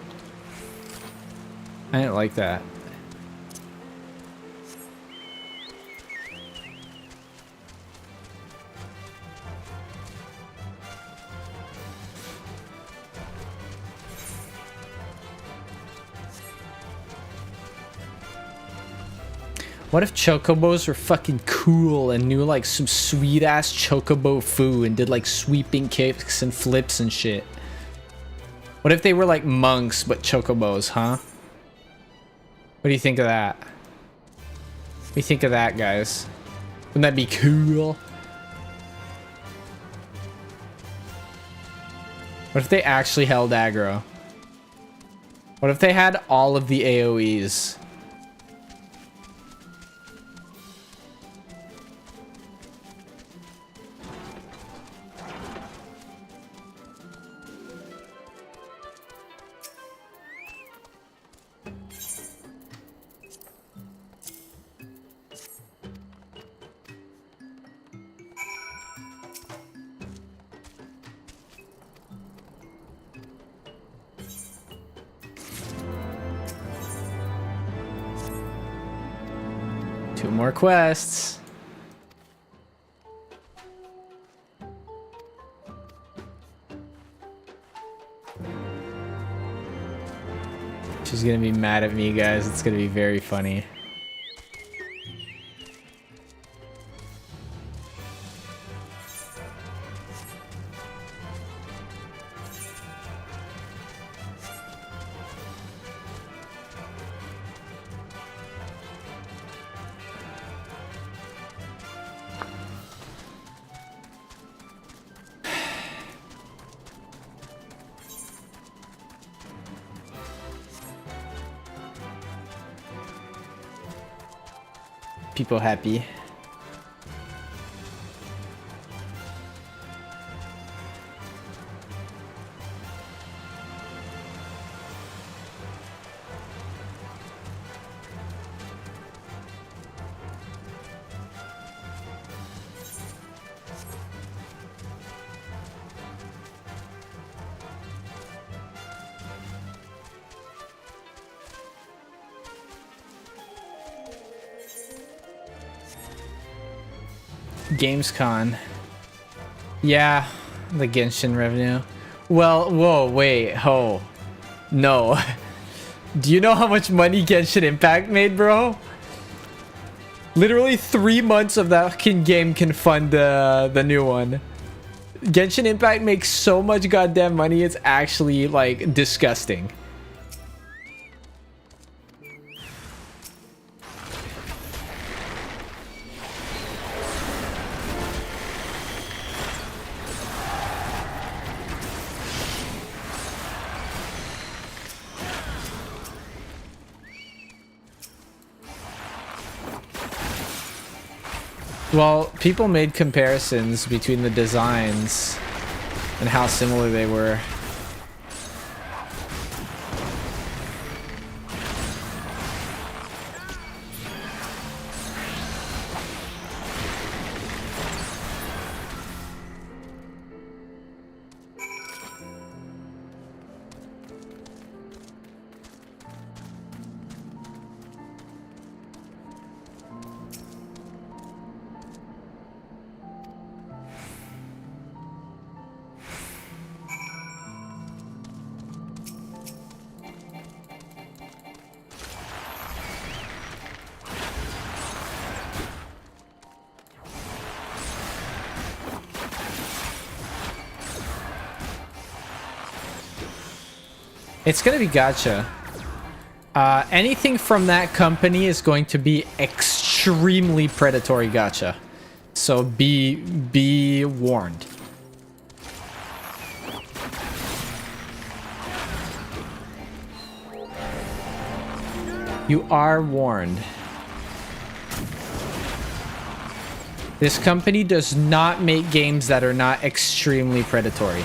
I didn't like that. What if chocobos were fucking cool and knew like some sweet ass chocobo foo and did like sweeping kicks and flips and shit? What if they were like monks but chocobos, huh? What do you think of that? What do you think of that, guys? Wouldn't that be cool? What if they actually held aggro? What if they had all of the AoEs? Two more quests. She's gonna be mad at me, guys. It's gonna be very funny. People happy. Gamescon. Yeah, the Genshin revenue. Well, whoa, wait, ho. No. Do you know how much money Genshin Impact made, bro? Literally 3 months of that game can fund the new one. Genshin Impact makes so much goddamn money, it's actually, like, disgusting. Well, people made comparisons between the designs and how similar they were. It's gonna be gacha. Anything from that company is going to be extremely predatory gacha. So be warned. You are warned. This company does not make games that are not extremely predatory.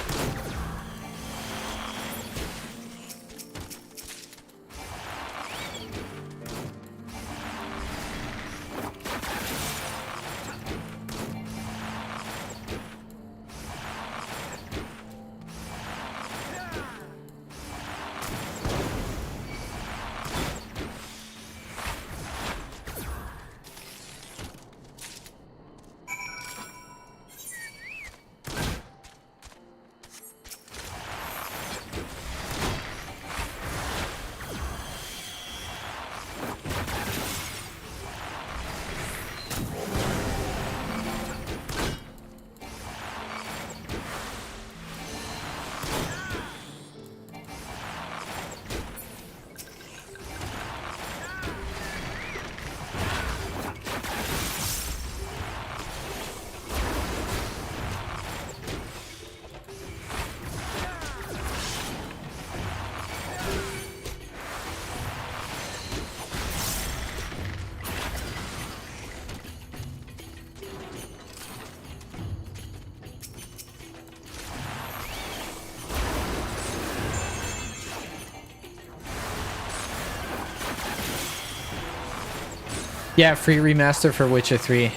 Yeah, free remaster for Witcher 3.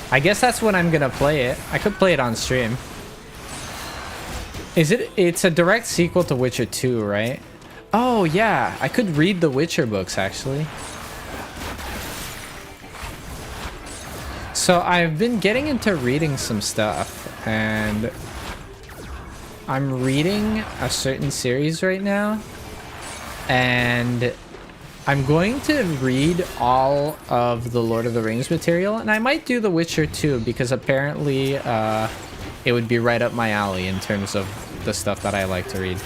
I guess that's when I'm gonna play it. I could play it on stream. It's a direct sequel to Witcher 2, right? Oh yeah, I could read the Witcher books actually. So I've been getting into reading some stuff, and I'm reading a certain series right now, and I'm going to read all of the Lord of the Rings material, and I might do The Witcher 2 because apparently it would be right up my alley in terms of the stuff that I like to read.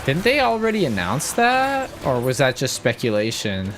Didn't they already announce that? Or was that just speculation?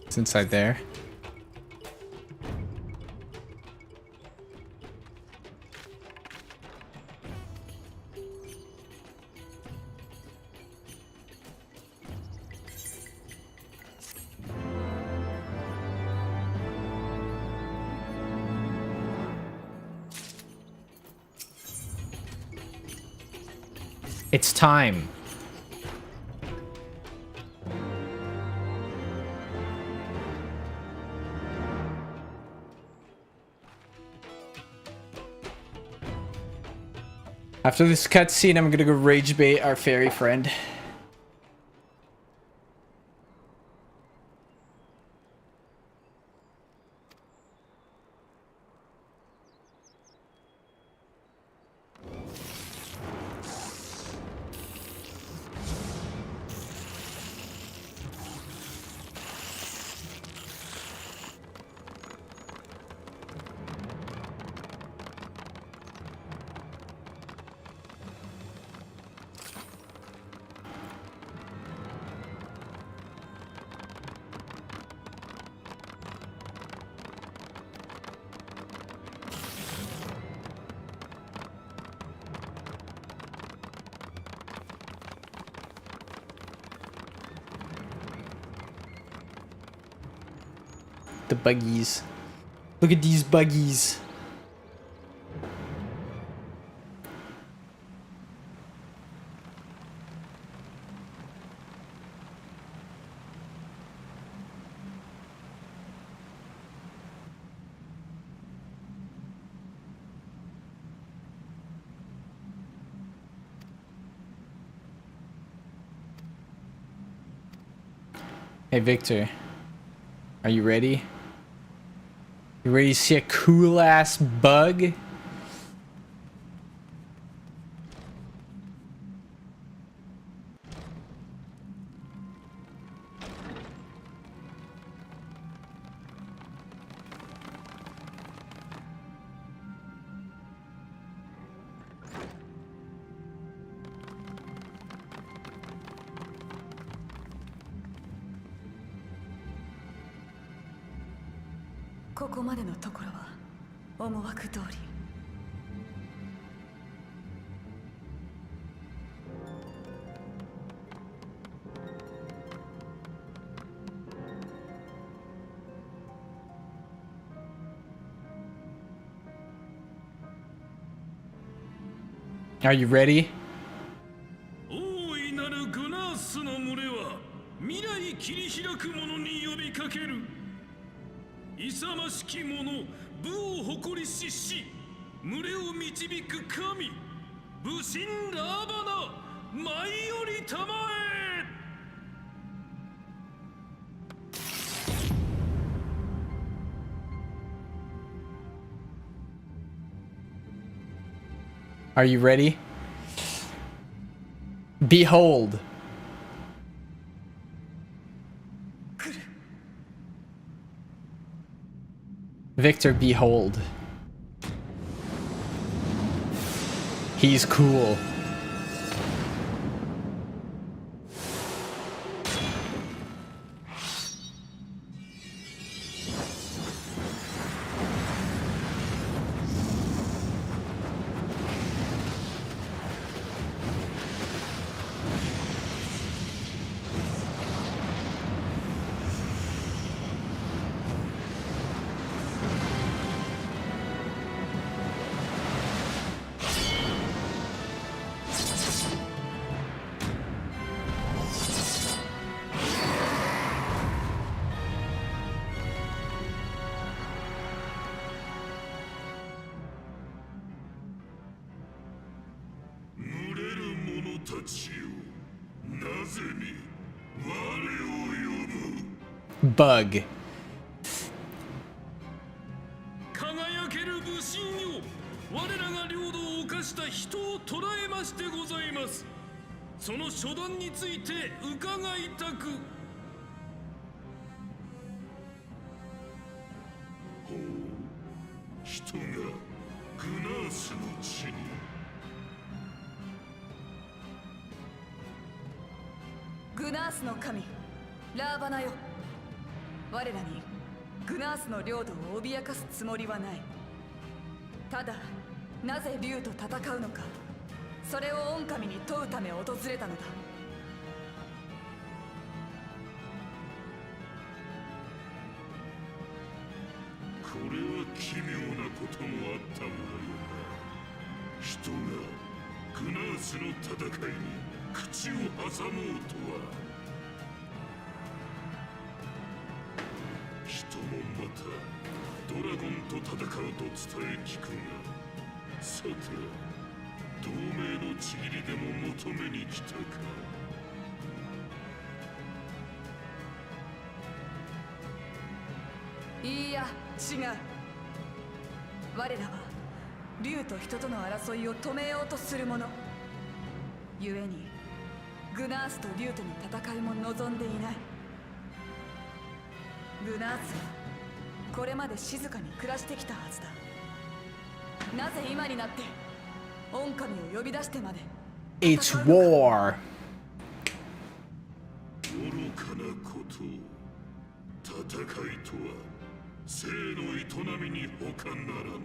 It's inside there. It's time. After this cutscene, I'm gonna go rage bait our fairy friend. the buggies. Look at these buggies. Hey Victor, are you ready? You ready to see a cool ass bug?ここまでのところは思惑通り。Are you ready? 大いなるグナースの群れは未来切り開く者に呼びかける。勇ましき者、武を誇りしし、群れを導く神、武神ラーバナ、舞よりたまえ。Are you ready? Behold. Victor, behold. He's cool. Bug. 輝ける武神よ、我らが領土を侵した人を捕らえましてございます。その初段について伺いたく。ほう、人がグナースの地に。グナースの神、ラーバナよ。我らにグナースの領土を脅かすつもりはない。ただなぜ竜と戦うのか、それを御神に問うため訪れたのだ。これは奇妙なこともあったのだよな。人がグナースの戦いに口を挟もうとは。人もまたドラゴンと戦うと伝え聞くが、さて同盟のちぎりでも求めに来たか。いいや、違う。我らは竜と人との争いを止めようとする者。故にグナースと竜との戦いも望んでいない。グナースはこれまで静かに暮らしてきたはずだ。なぜ今になって御神を呼び出してまで。 It's war. 愚かなこと。戦いとは生の営みに他ならぬ。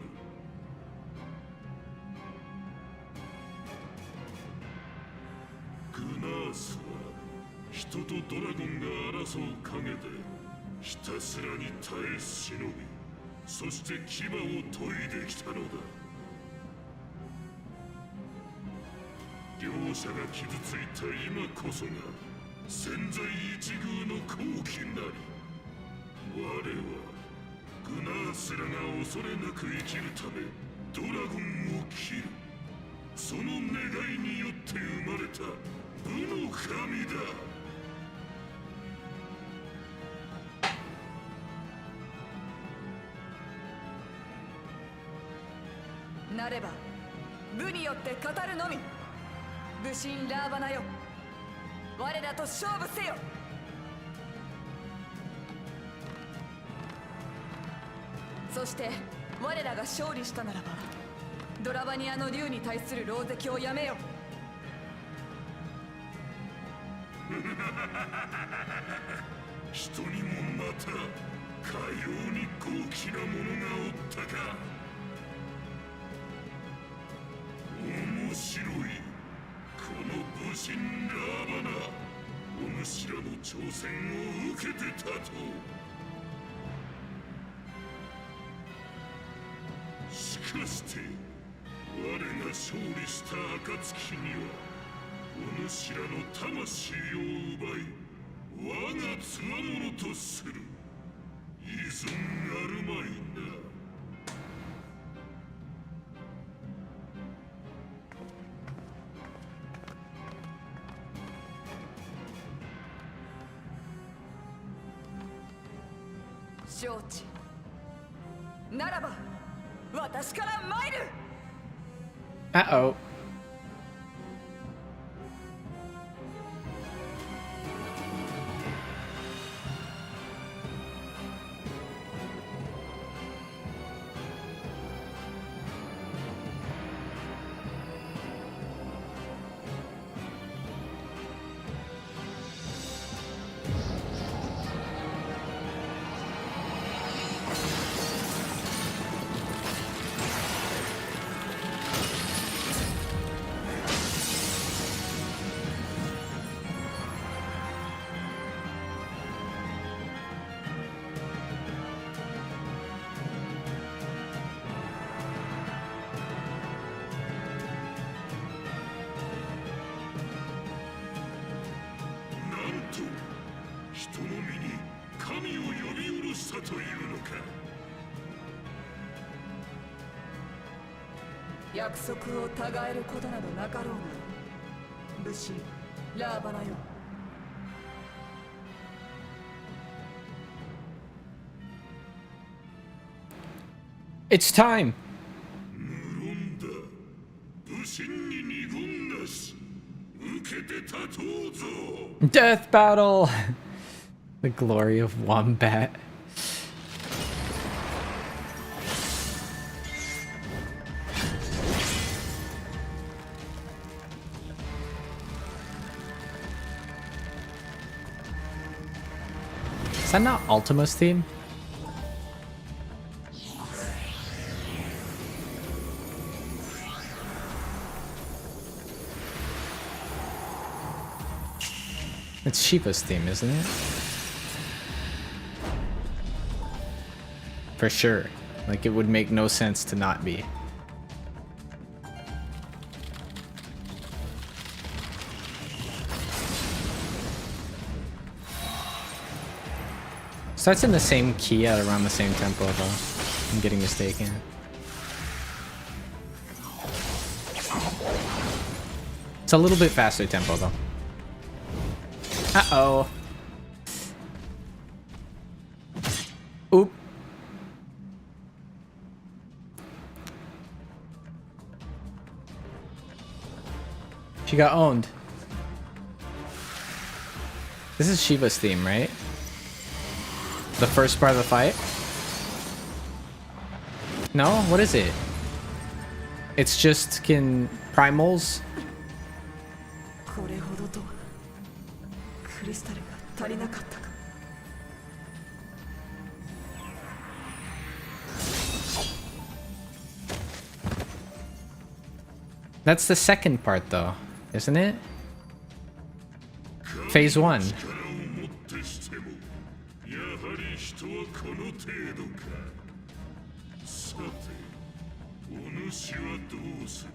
グナースは人とドラゴンが争う陰でひたすらに耐え忍び、そして牙を研いできたのだ。両者が傷ついた今こそが千載一遇の好機なり、我はグナースらが恐れなく生きるためドラゴンを切る。その願いによって生まれた武の神だ。なれば武によって語るのみ。武神ラーバナよ、我らと勝負せよ。そして我らが勝利したならばドラバニアの竜に対する狼藉をやめよ。人にもまたかように高貴な者がおったか。面白い。この武神ラーバナ、お主らの挑戦を受けてたと。しかして我が勝利した暁にはお主らの魂を奪い我がつわものとする。依存あるまいな。承知。ならば私から参る。Uh-oh.人の身に神を呼び下ろしたというのか。約束をたがえることなどなかろうな。武神ラーバナよ。It's time. 無論だ。武神に二言なし。受けて立とうぞ。Death battle. The glory of Wombat. Is that not Ultima's theme? It's Shiva's theme, isn't it? For sure. Like, it would make no sense to not be. Starts in the same key at around the same tempo, though. I'm getting mistaken. It's a little bit faster tempo, though. Uh-oh. Oop. She got owned. This is Shiva's theme, right? The first part of the fight? No? What is it? It's just primals? That's the second part, though, isn't it? Phase 1. この程度か。さて、お主はどうする？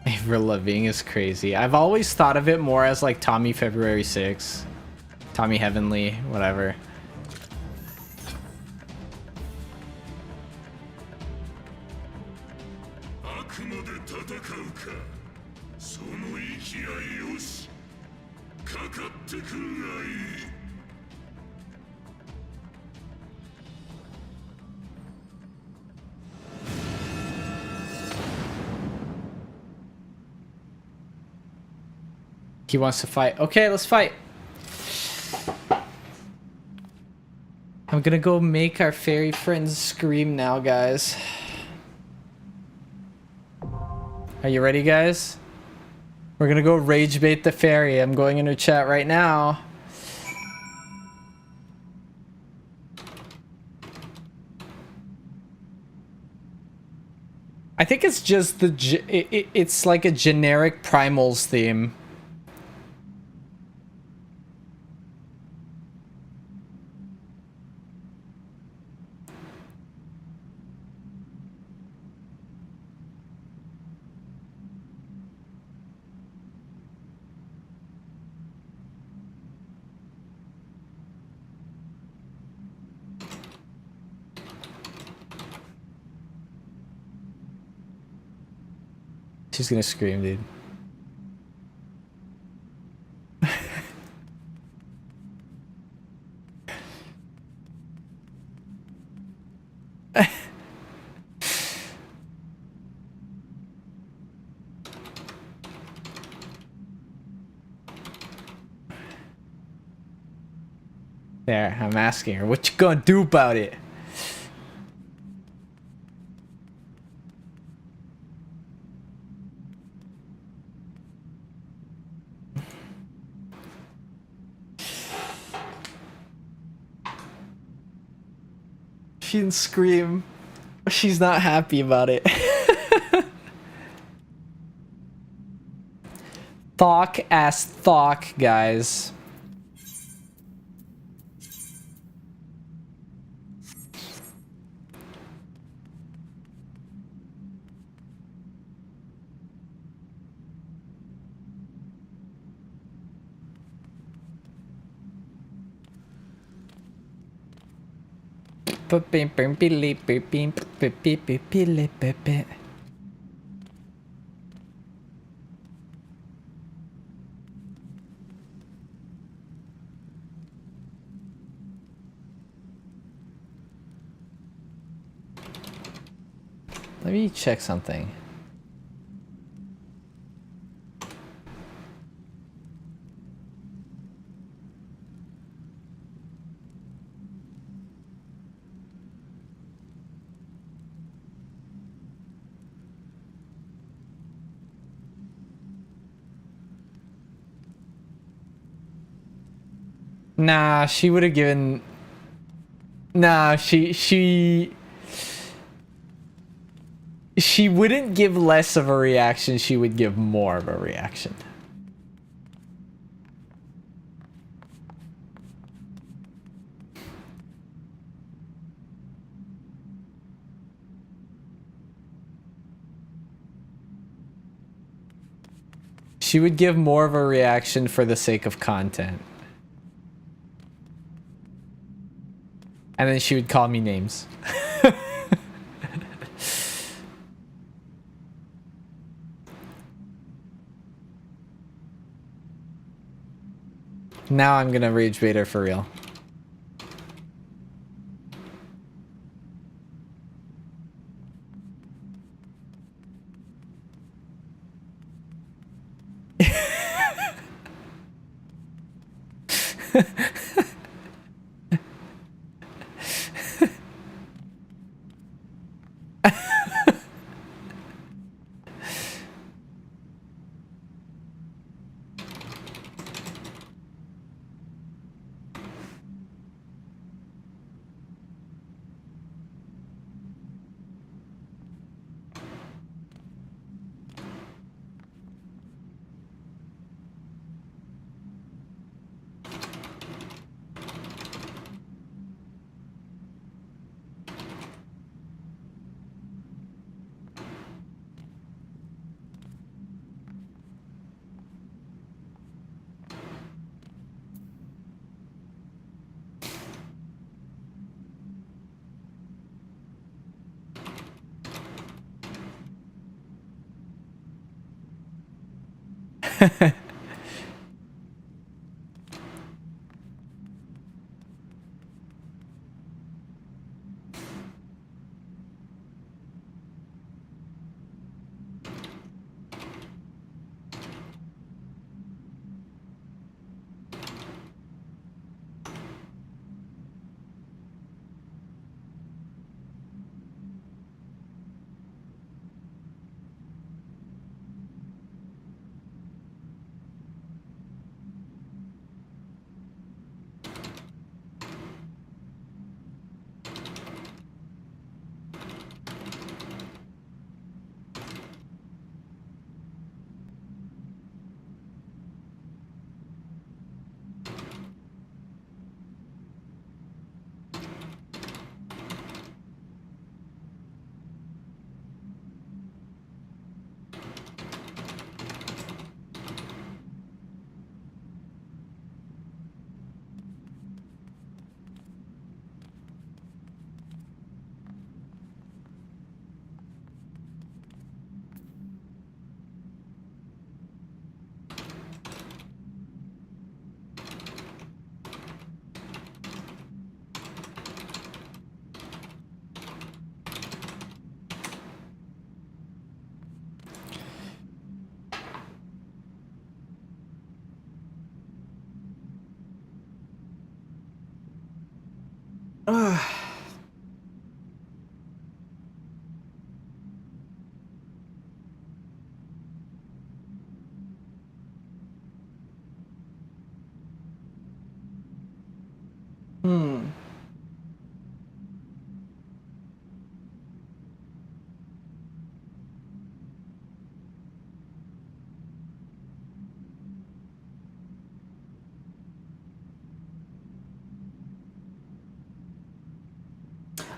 Avril Lavigne is crazy. I've always thought of it more as like Tommy February 6th. Tommy Heavenly, whatever. あくまで戦うか。その勢いよし。かかってくるがいい。 He wants to fight. Okay, let's fight. I'm gonna go make our fairy friends scream now, guys. Are you ready, guys? We're gonna go rage bait the fairy. I'm going into chat right now. I think it's just the it's like a generic primals theme. She's gonna scream, dude. There, I'm asking her, what you gonna do about it? She didn't scream. She's not happy about it. Thok ass Thok, guys. Let me check something. Nah, she would have given... Nah, she wouldn't give less of a reaction, she would give more of a reaction. She would give more of a reaction for the sake of content. And then she would call me names. Now I'm gonna rage bait her for real.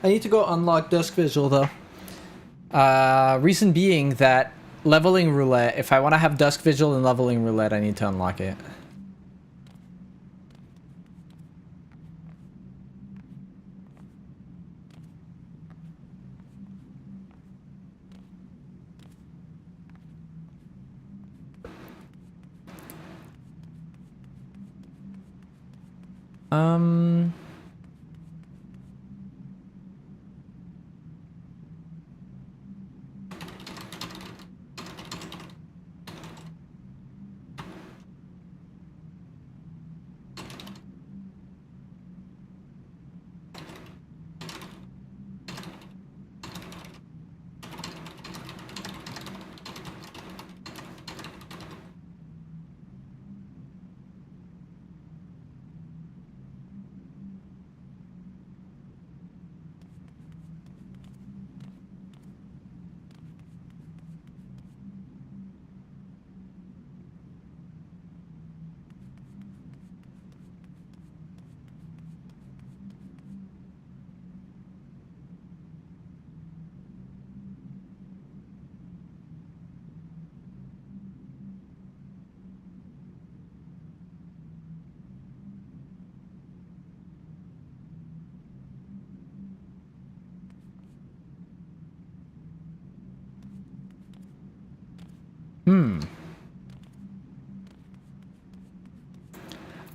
I need to go unlock Dusk Vigil though. Reason being that leveling roulette, if I want to have Dusk Vigil and leveling roulette, I need to unlock it.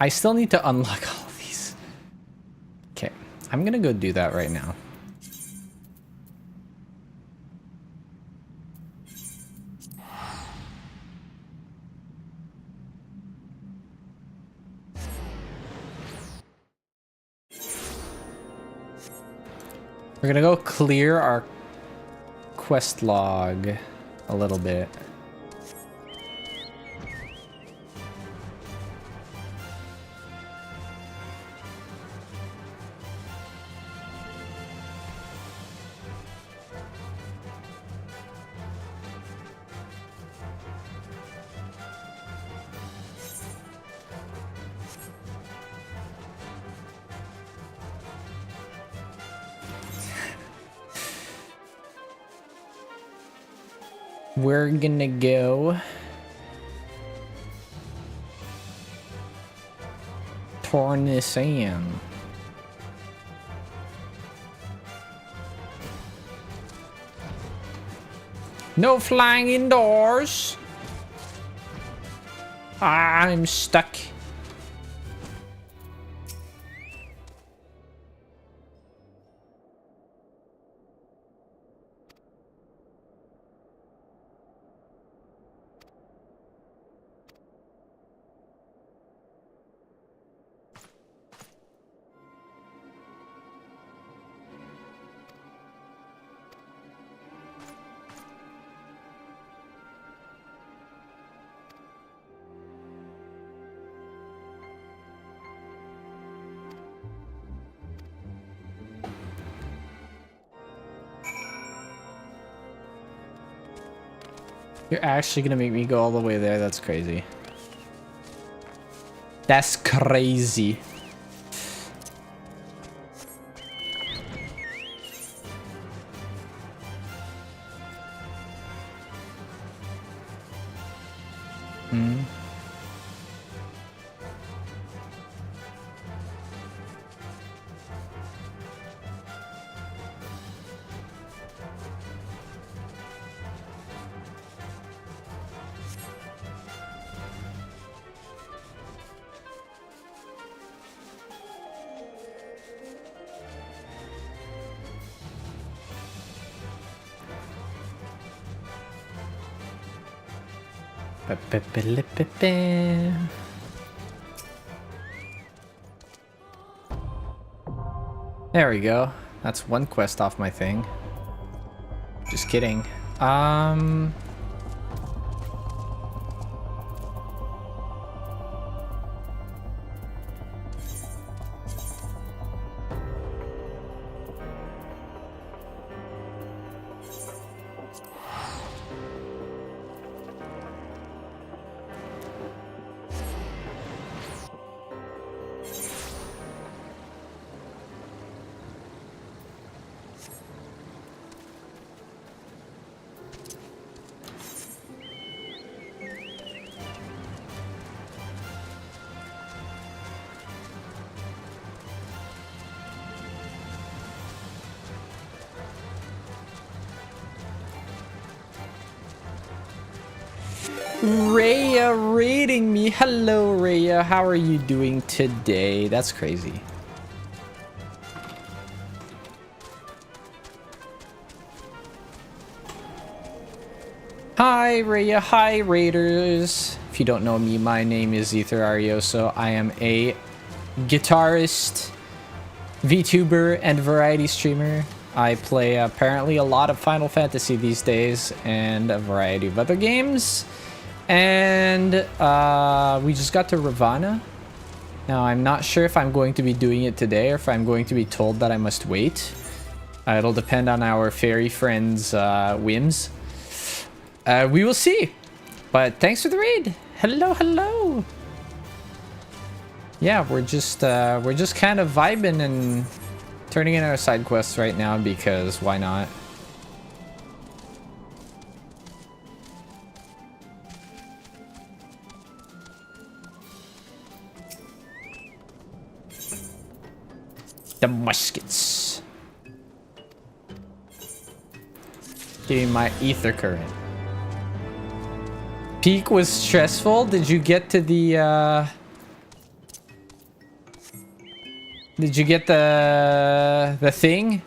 I still need to unlock all of these. Okay, I'm gonna go do that right now. We're gonna go clear our quest log a little bit. We're gonna go torn this in. No flying indoors. I'm stuck. You're actually gonna make me go all the way there? That's crazy. That's crazy. Hmm. There we go. That's one quest off my thing. Just kidding. Rhea rating me. Hello, Rhea. How are you doing today? That's crazy. Hi, Rhea. Hi, Raiders. If you don't know me, my name is Ether Arioso. I am a guitarist, VTuber, and variety streamer. I play apparently a lot of Final Fantasy these days and a variety of other games. And we just got to Ravana. Now, I'm not sure if I'm going to be doing it today or if I'm going to be told that I must wait. It'll depend on our fairy friends' whims. We will see. But thanks for the raid. Hello, hello. Yeah, we're just kind of vibing and turning in our side quests right now because why not? The muskets. Give me my ether current. Peak was stressful. Did you get to the Did you get the thing?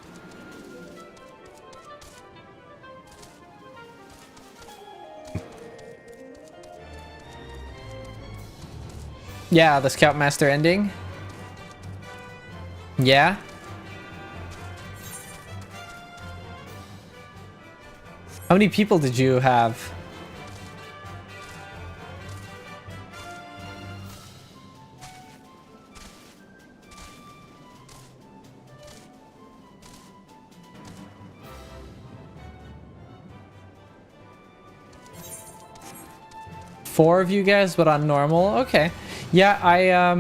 Yeah, the Scoutmaster ending. Yeah. How many people did you have? Four of you guys, but on normal. Okay. Yeah,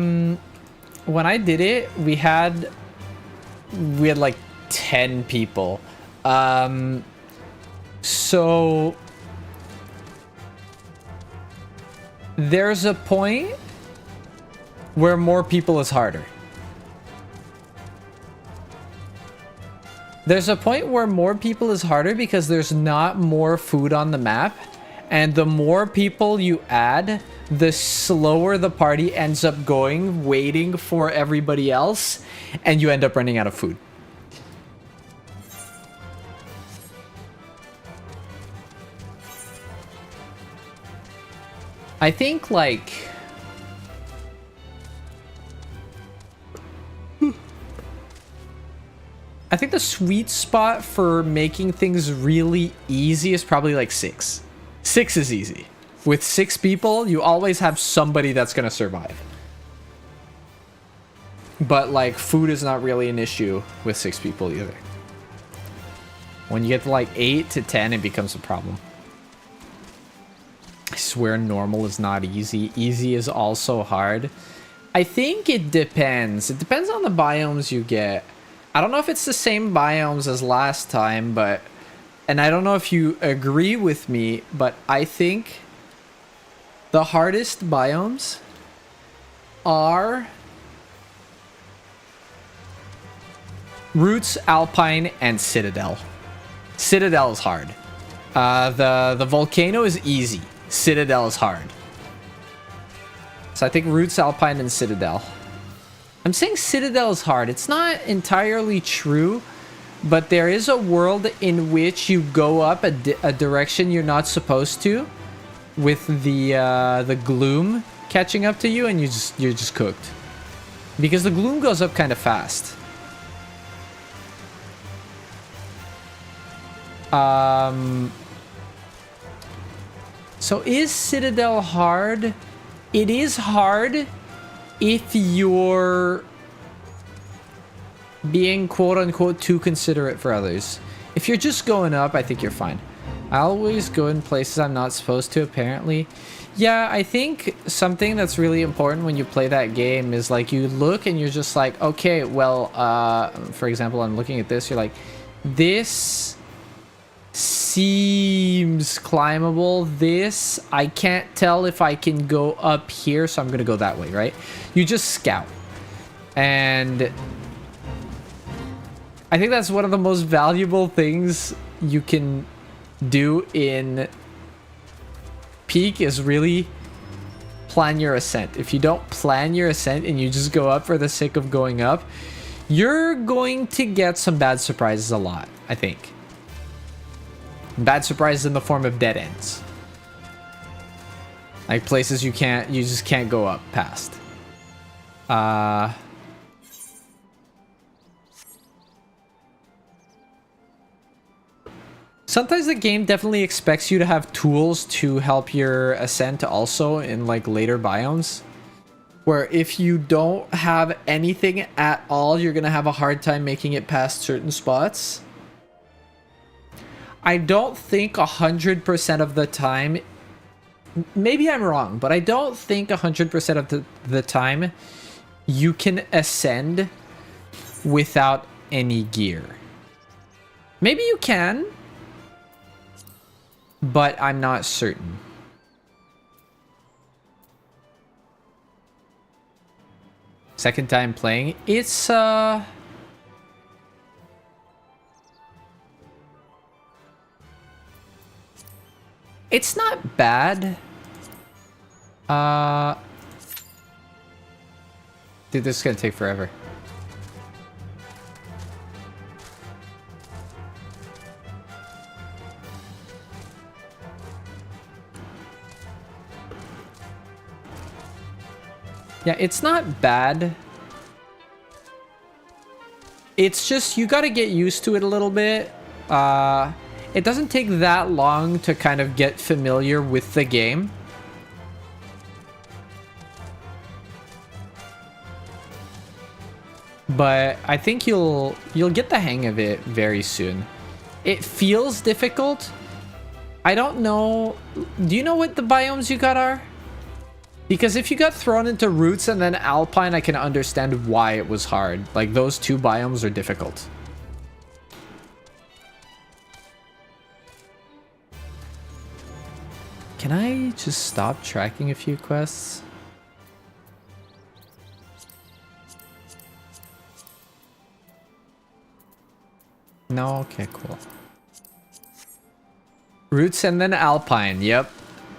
when I did it, we had like 10 people. So there's a point where more people is harder. There's a point where more people is harder because there's not more food on the map. And the more people you add, the slower the party ends up going, waiting for everybody else, and you end up running out of food. I think, like... I think the sweet spot for making things really easy is probably like 6. 6 is easy. With 6 people, you always have somebody that's gonna survive. But like, food is not really an issue with 6 people either. When you get to like 8 to 10, it becomes a problem. I swear normal is not easy. Easy is also hard. I think it depends. It depends on the biomes you get. I don't know if it's the same biomes as last time, but... And I don't know if you agree with me, but I think the hardest biomes are Roots, Alpine, and Citadel. Citadel is hard. The Volcano is easy. Citadel is hard. So I think Roots, Alpine, and Citadel. I'm saying Citadel is hard. It's not entirely true, but there is a world in which you go up a direction you're not supposed to, with the gloom catching up to you, and you're just cooked. Because the gloom goes up kind of fast. So is Citadel hard? It is hard if you're being quote-unquote too considerate for others. If you're just going up, I think you're fine. I always go in places I'm not supposed to, apparently. Yeah, I think something that's really important when you play that game is like you look and you're just like, okay, well, for example, I'm looking at this, you're like, this seems climbable. This, I can't tell if I can go up here, so I'm gonna go that way, right? You just scout. And I think that's one of the most valuable things you can do in Peak is really plan your ascent. If you don't plan your ascent and you just go up for the sake of going up, you're going to get some bad surprises a lot, I think. Bad surprises in the form of dead ends. Like places you just can't go up past. Sometimes the game definitely expects you to have tools to help your ascent also in like later biomes. Where if you don't have anything at all, you're gonna have a hard time making it past certain spots. I don't think 100% of the time, maybe I'm wrong, but I don't think 100% of the time you can ascend without any gear. Maybe you can, but I'm not certain. Second time playing, it's it's not bad. Dude, this is gonna take forever. Yeah, it's not bad. It's just, you gotta get used to it a little bit. It doesn't take that long to kind of get familiar with the game. But I think you'll get the hang of it very soon. It feels difficult. I don't know. Do you know what the biomes you got are? Because if you got thrown into Roots and then Alpine, I can understand why it was hard. Like, those two biomes are difficult. Can I just stop tracking a few quests? No? Okay, cool. Roots and then Alpine, yep.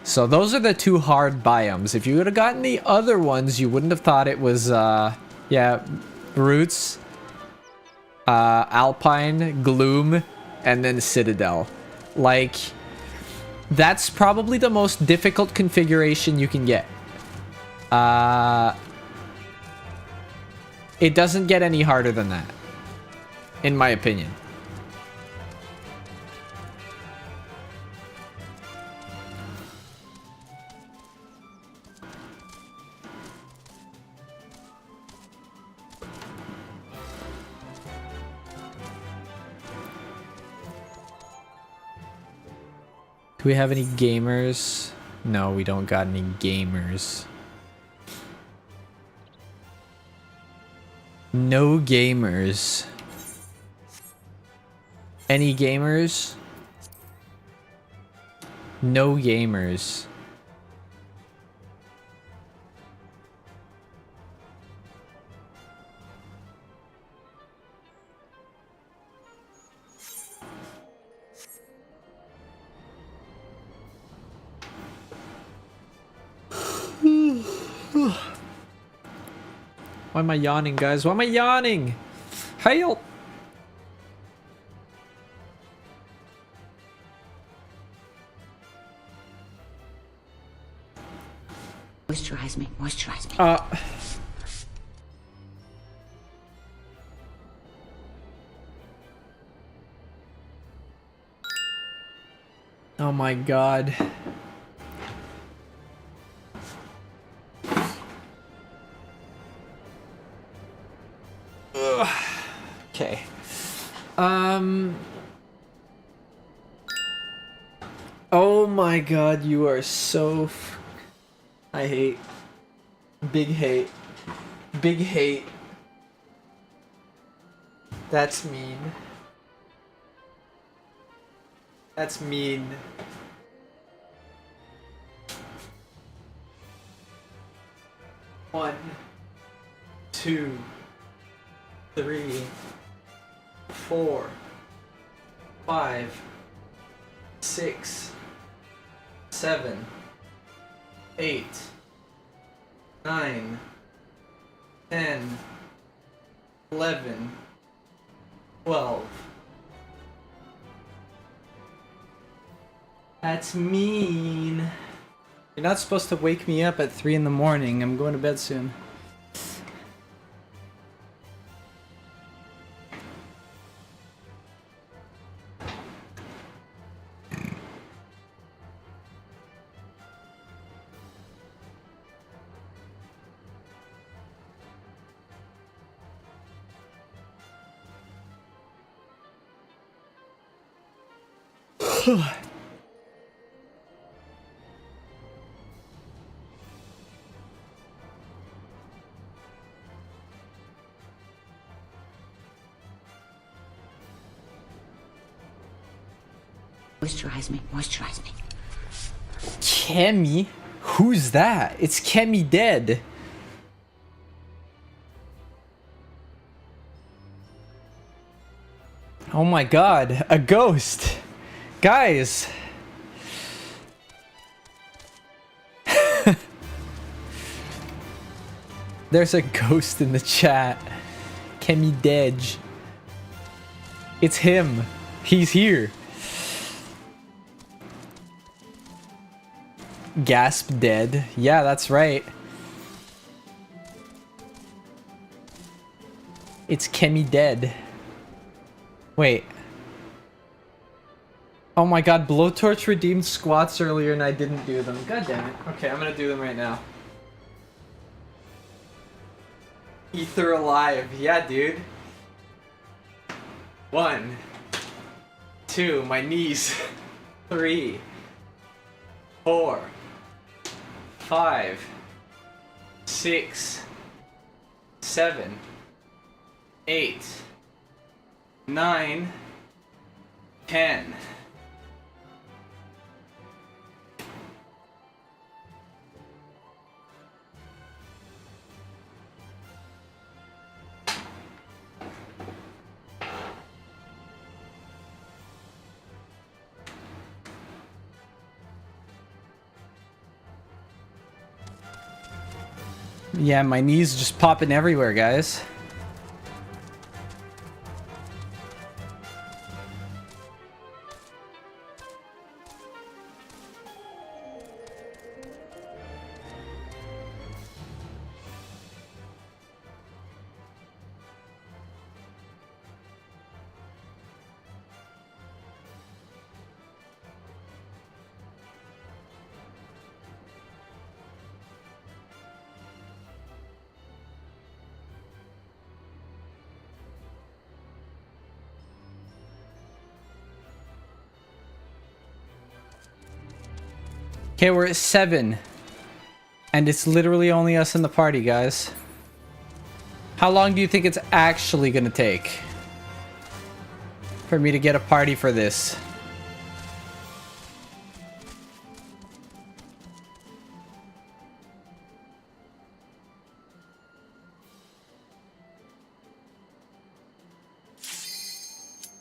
So those are the two hard biomes. If you would have gotten the other ones, you wouldn't have thought it was, yeah, Roots, Alpine, Gloom, and then Citadel. Like, that's probably the most difficult configuration you can get. It doesn't get any harder than that, in my opinion. Do we have any gamers? No, we don't got any gamers. No gamers. Any gamers? No gamers. Why am I yawning, guys? Why am I yawning? Help! Moisturize me, moisturize me. Oh my god. Ugh. Okay. Oh my god, you are so I hate. Big hate. Big hate. That's mean. That's mean. One, 2, 3, 4, 5, 6, 7, 8, 9, 10, 11, 12. That's mean. You're not supposed to wake me up at 3 in the morning. I'm going to bed soon. Moisturize me, moisturize me. Kemi? Who's that? It's Kemi dead. Oh my god, a ghost. Guys. There's a ghost in the chat. Kemi Dej. It's him. He's here. Gasp dead. Yeah, that's right. It's Kemi dead. Wait. Oh my god, Blowtorch redeemed squats earlier and I didn't do them. God damn it. Okay, I'm gonna do them right now. Ether alive. Yeah, dude. 1, 2, my knees. 3, 4, 5, 6, 7, 8, 9, 10. Yeah, my knees just popping everywhere, guys. Okay, we're at 7. And it's literally only us in the party, guys. How long do you think it's actually gonna take for me to get a party for this?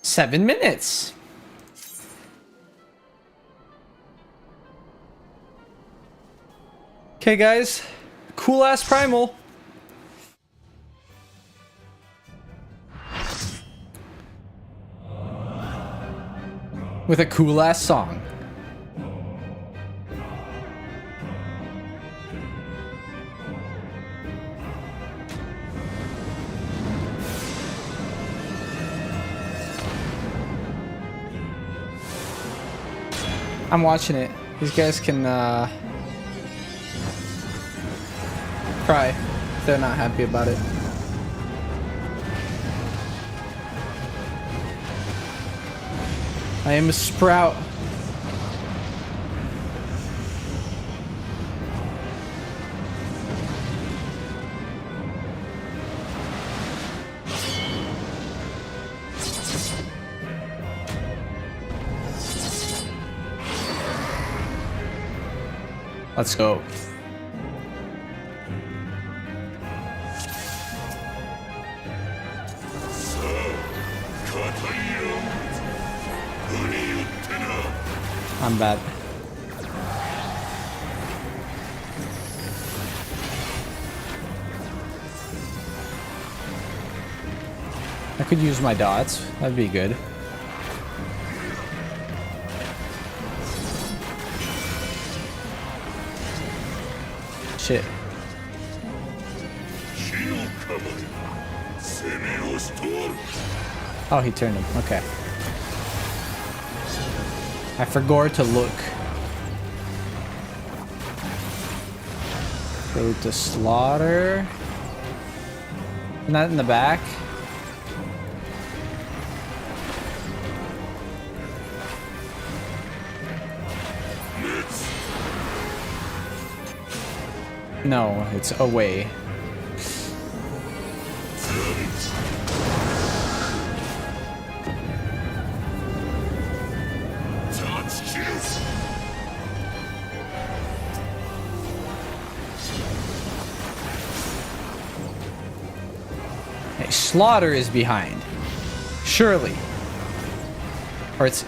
Seven minutes. Okay, guys. Cool ass primal. With a cool ass song. I'm watching it. These guys can cry if they're not happy about it. I am a sprout. Let's go. I'm bad. I could use my dots. That'd be good. Shit. Oh, he turned him. Okay. I forgot to look. Go to slaughter. Not in the back. No, it's away. Hey, slaughter is behind. Surely. Or it's...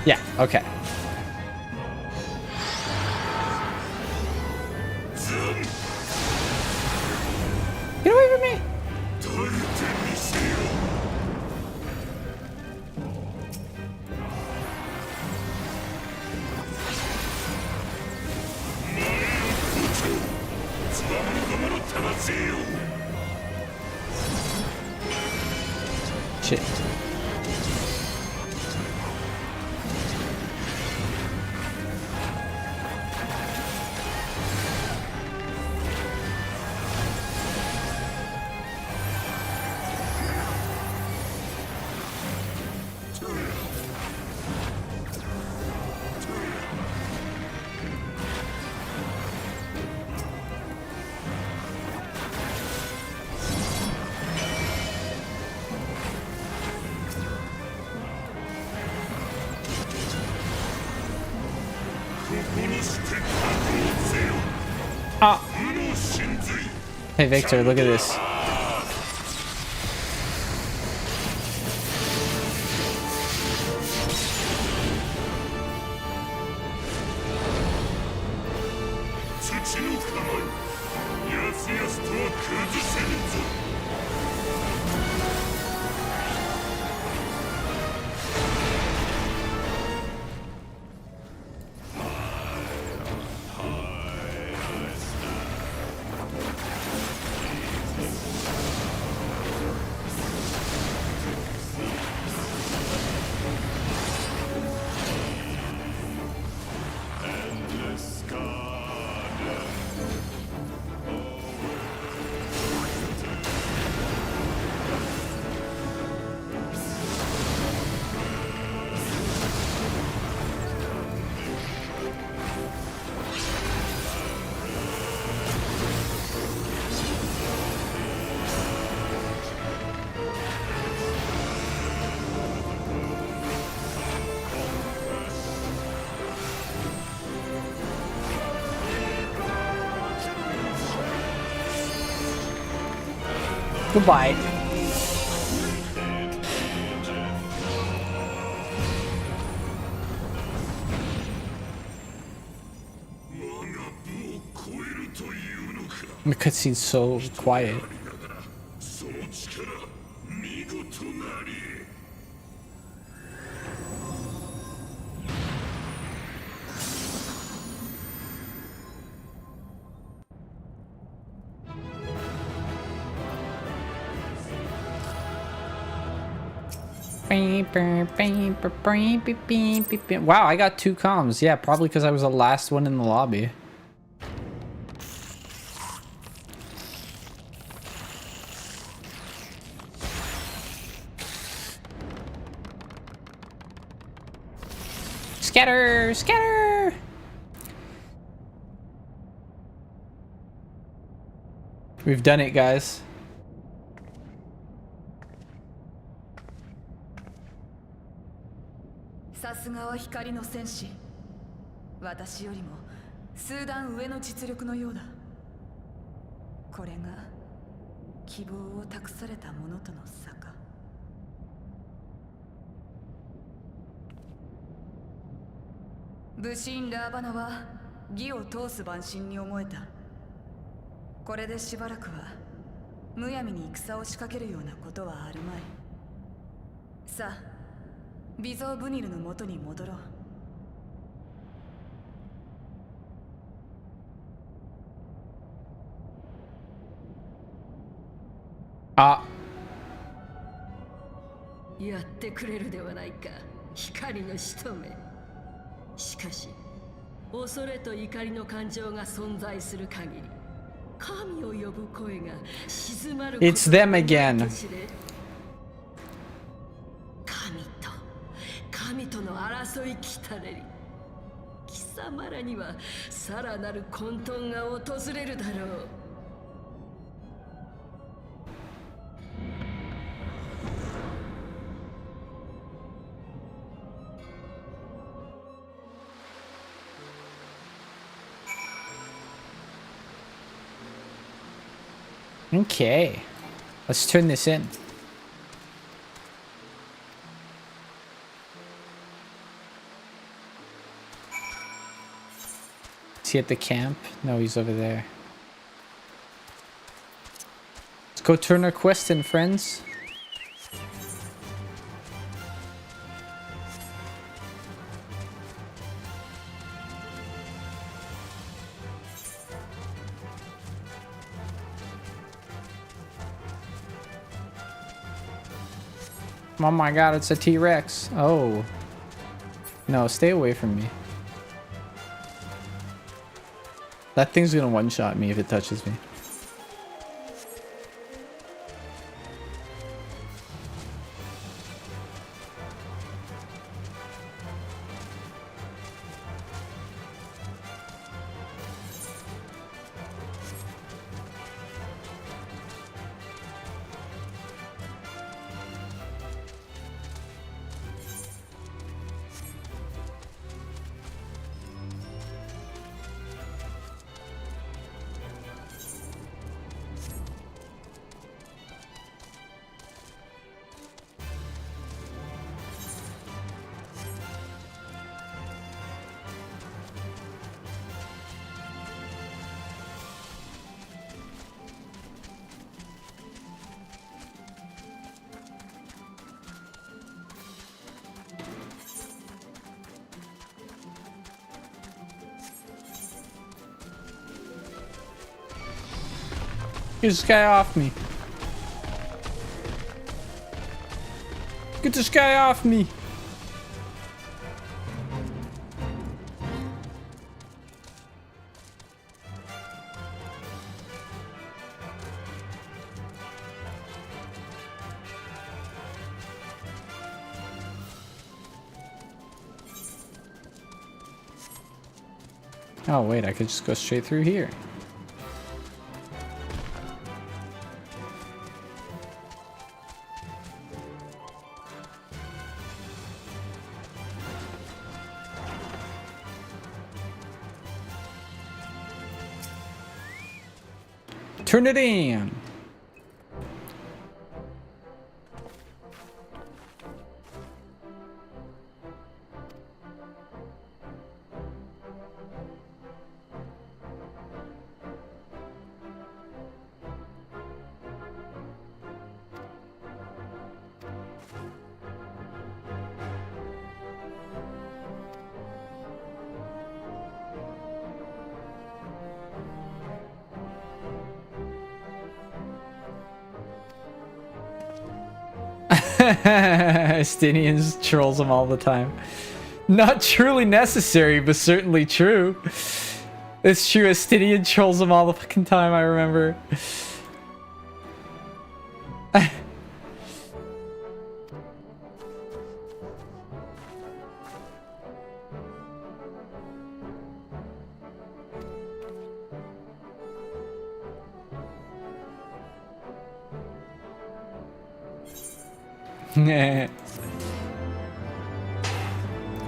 Yeah, okay. Get away from me! Shit. Ah. Hey Victor, look at this. Goodbye. The cutscene's so quiet. Wow, I got 2 comms. Yeah, probably because I was the last one in the lobby. Scatter! Scatter! We've done it, guys.さすがは光の戦士。私よりも数段上の実力のようだ。これが希望を託された者との差か。武神ラーバナは義を通す万心に思えた。これでしばらくはむやみに戦を仕掛けるようなことはあるまい。さあ、微増ブニルの元に戻ろう。あ、やってくれるではないか、光の使徒め。しかし恐れと怒りの感情が存在する限り、神を呼ぶ声が静まることはないと知れ。 It's them again. 神との争いきたれり。貴様らにはさらなる混沌が訪れるだろう。Okay, let's turn this in. Is he at the camp? No, he's over there. Let's go turn our quest in, friends. Oh my god, it's a T-Rex. Oh. No, stay away from me. That thing's gonna one-shot me if it touches me. Get this guy off me. Get this guy off me. Oh wait, I could just go straight through here. Turn it in. Estinians trolls him all the time. Not truly necessary, but certainly true. It's true, Estinian trolls him all the fucking time, I remember.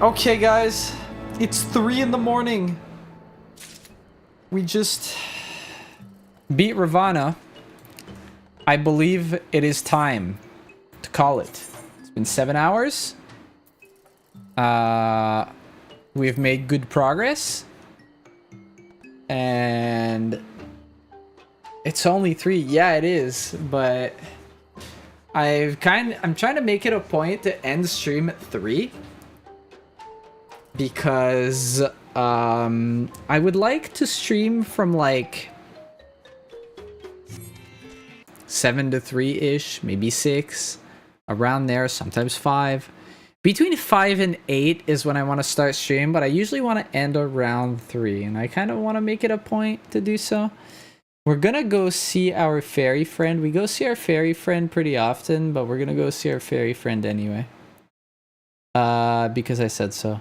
Okay, guys, it's 3 in the morning. We just beat Ravana. I believe it is time to call it. It's been 7 hours. We've made good progress. And it's only 3. Yeah, it is, but I'm trying to make it a point to end stream at 3 because I would like to stream from like 7 to 3-ish, maybe 6, around there, sometimes 5. Between 5 and 8 is when I want to start stream, but I usually want to end around 3, and I kind of want to make it a point to do so. We're gonna go see our fairy friend. We go see our fairy friend pretty often, but we're gonna go see our fairy friend anyway. Because I said so.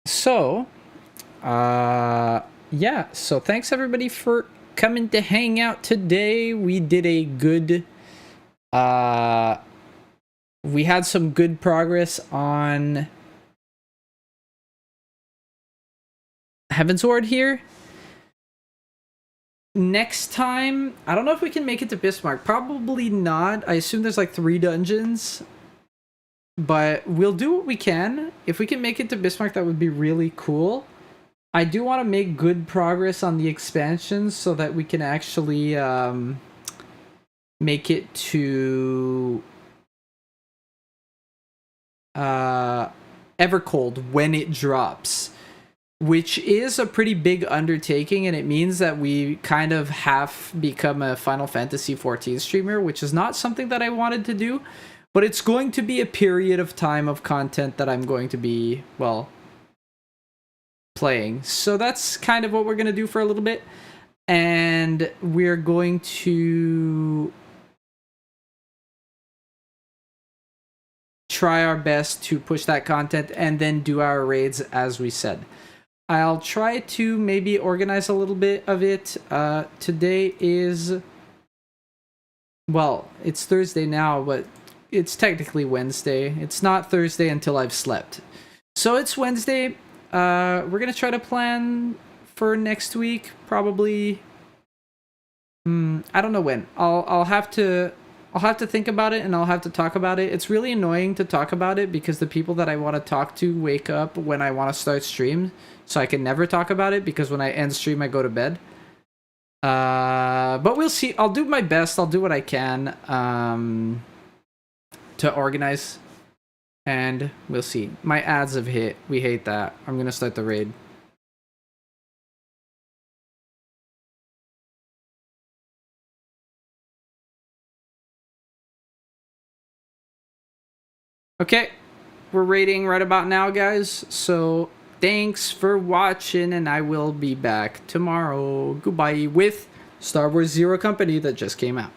So, yeah. So thanks everybody for coming to hang out today. We did a good, we had some good progress on Heavensward here. Next time, I don't know if we can make it to Bismarck. Probably not. I assume there's like 3 dungeons. But we'll do what we can. If we can make it to Bismarck, that would be really cool. I do want to make good progress on the expansions so that we can actually make it to Evercold when it drops. Which is a pretty big undertaking, and it means that we kind of have become a Final Fantasy XIV streamer, which is not something that I wanted to do, but it's going to be a period of time of content that I'm going to be, well, playing. So that's kind of what we're going to do for a little bit, and we're going to try our best to push that content and then do our raids as we said. I'll try to maybe organize a little bit of it. Today is, well, it's Thursday now, but it's technically Wednesday. It's not Thursday until I've slept. So it's Wednesday. We're going to try to plan for next week, probably. I don't know when. I'll have to think about it, and I'll have to talk about it. It's really annoying to talk about it because the people that I want to talk to wake up when I want to start stream. So I can never talk about it because when I end stream, I go to bed. But we'll see. I'll do my best. I'll do what I can to organize. And we'll see. My ads have hit. We hate that. I'm going to start the raid. Okay. We're raiding right about now, guys. So thanks for watching, and I will be back tomorrow. Goodbye with Star Wars Zero Company that just came out.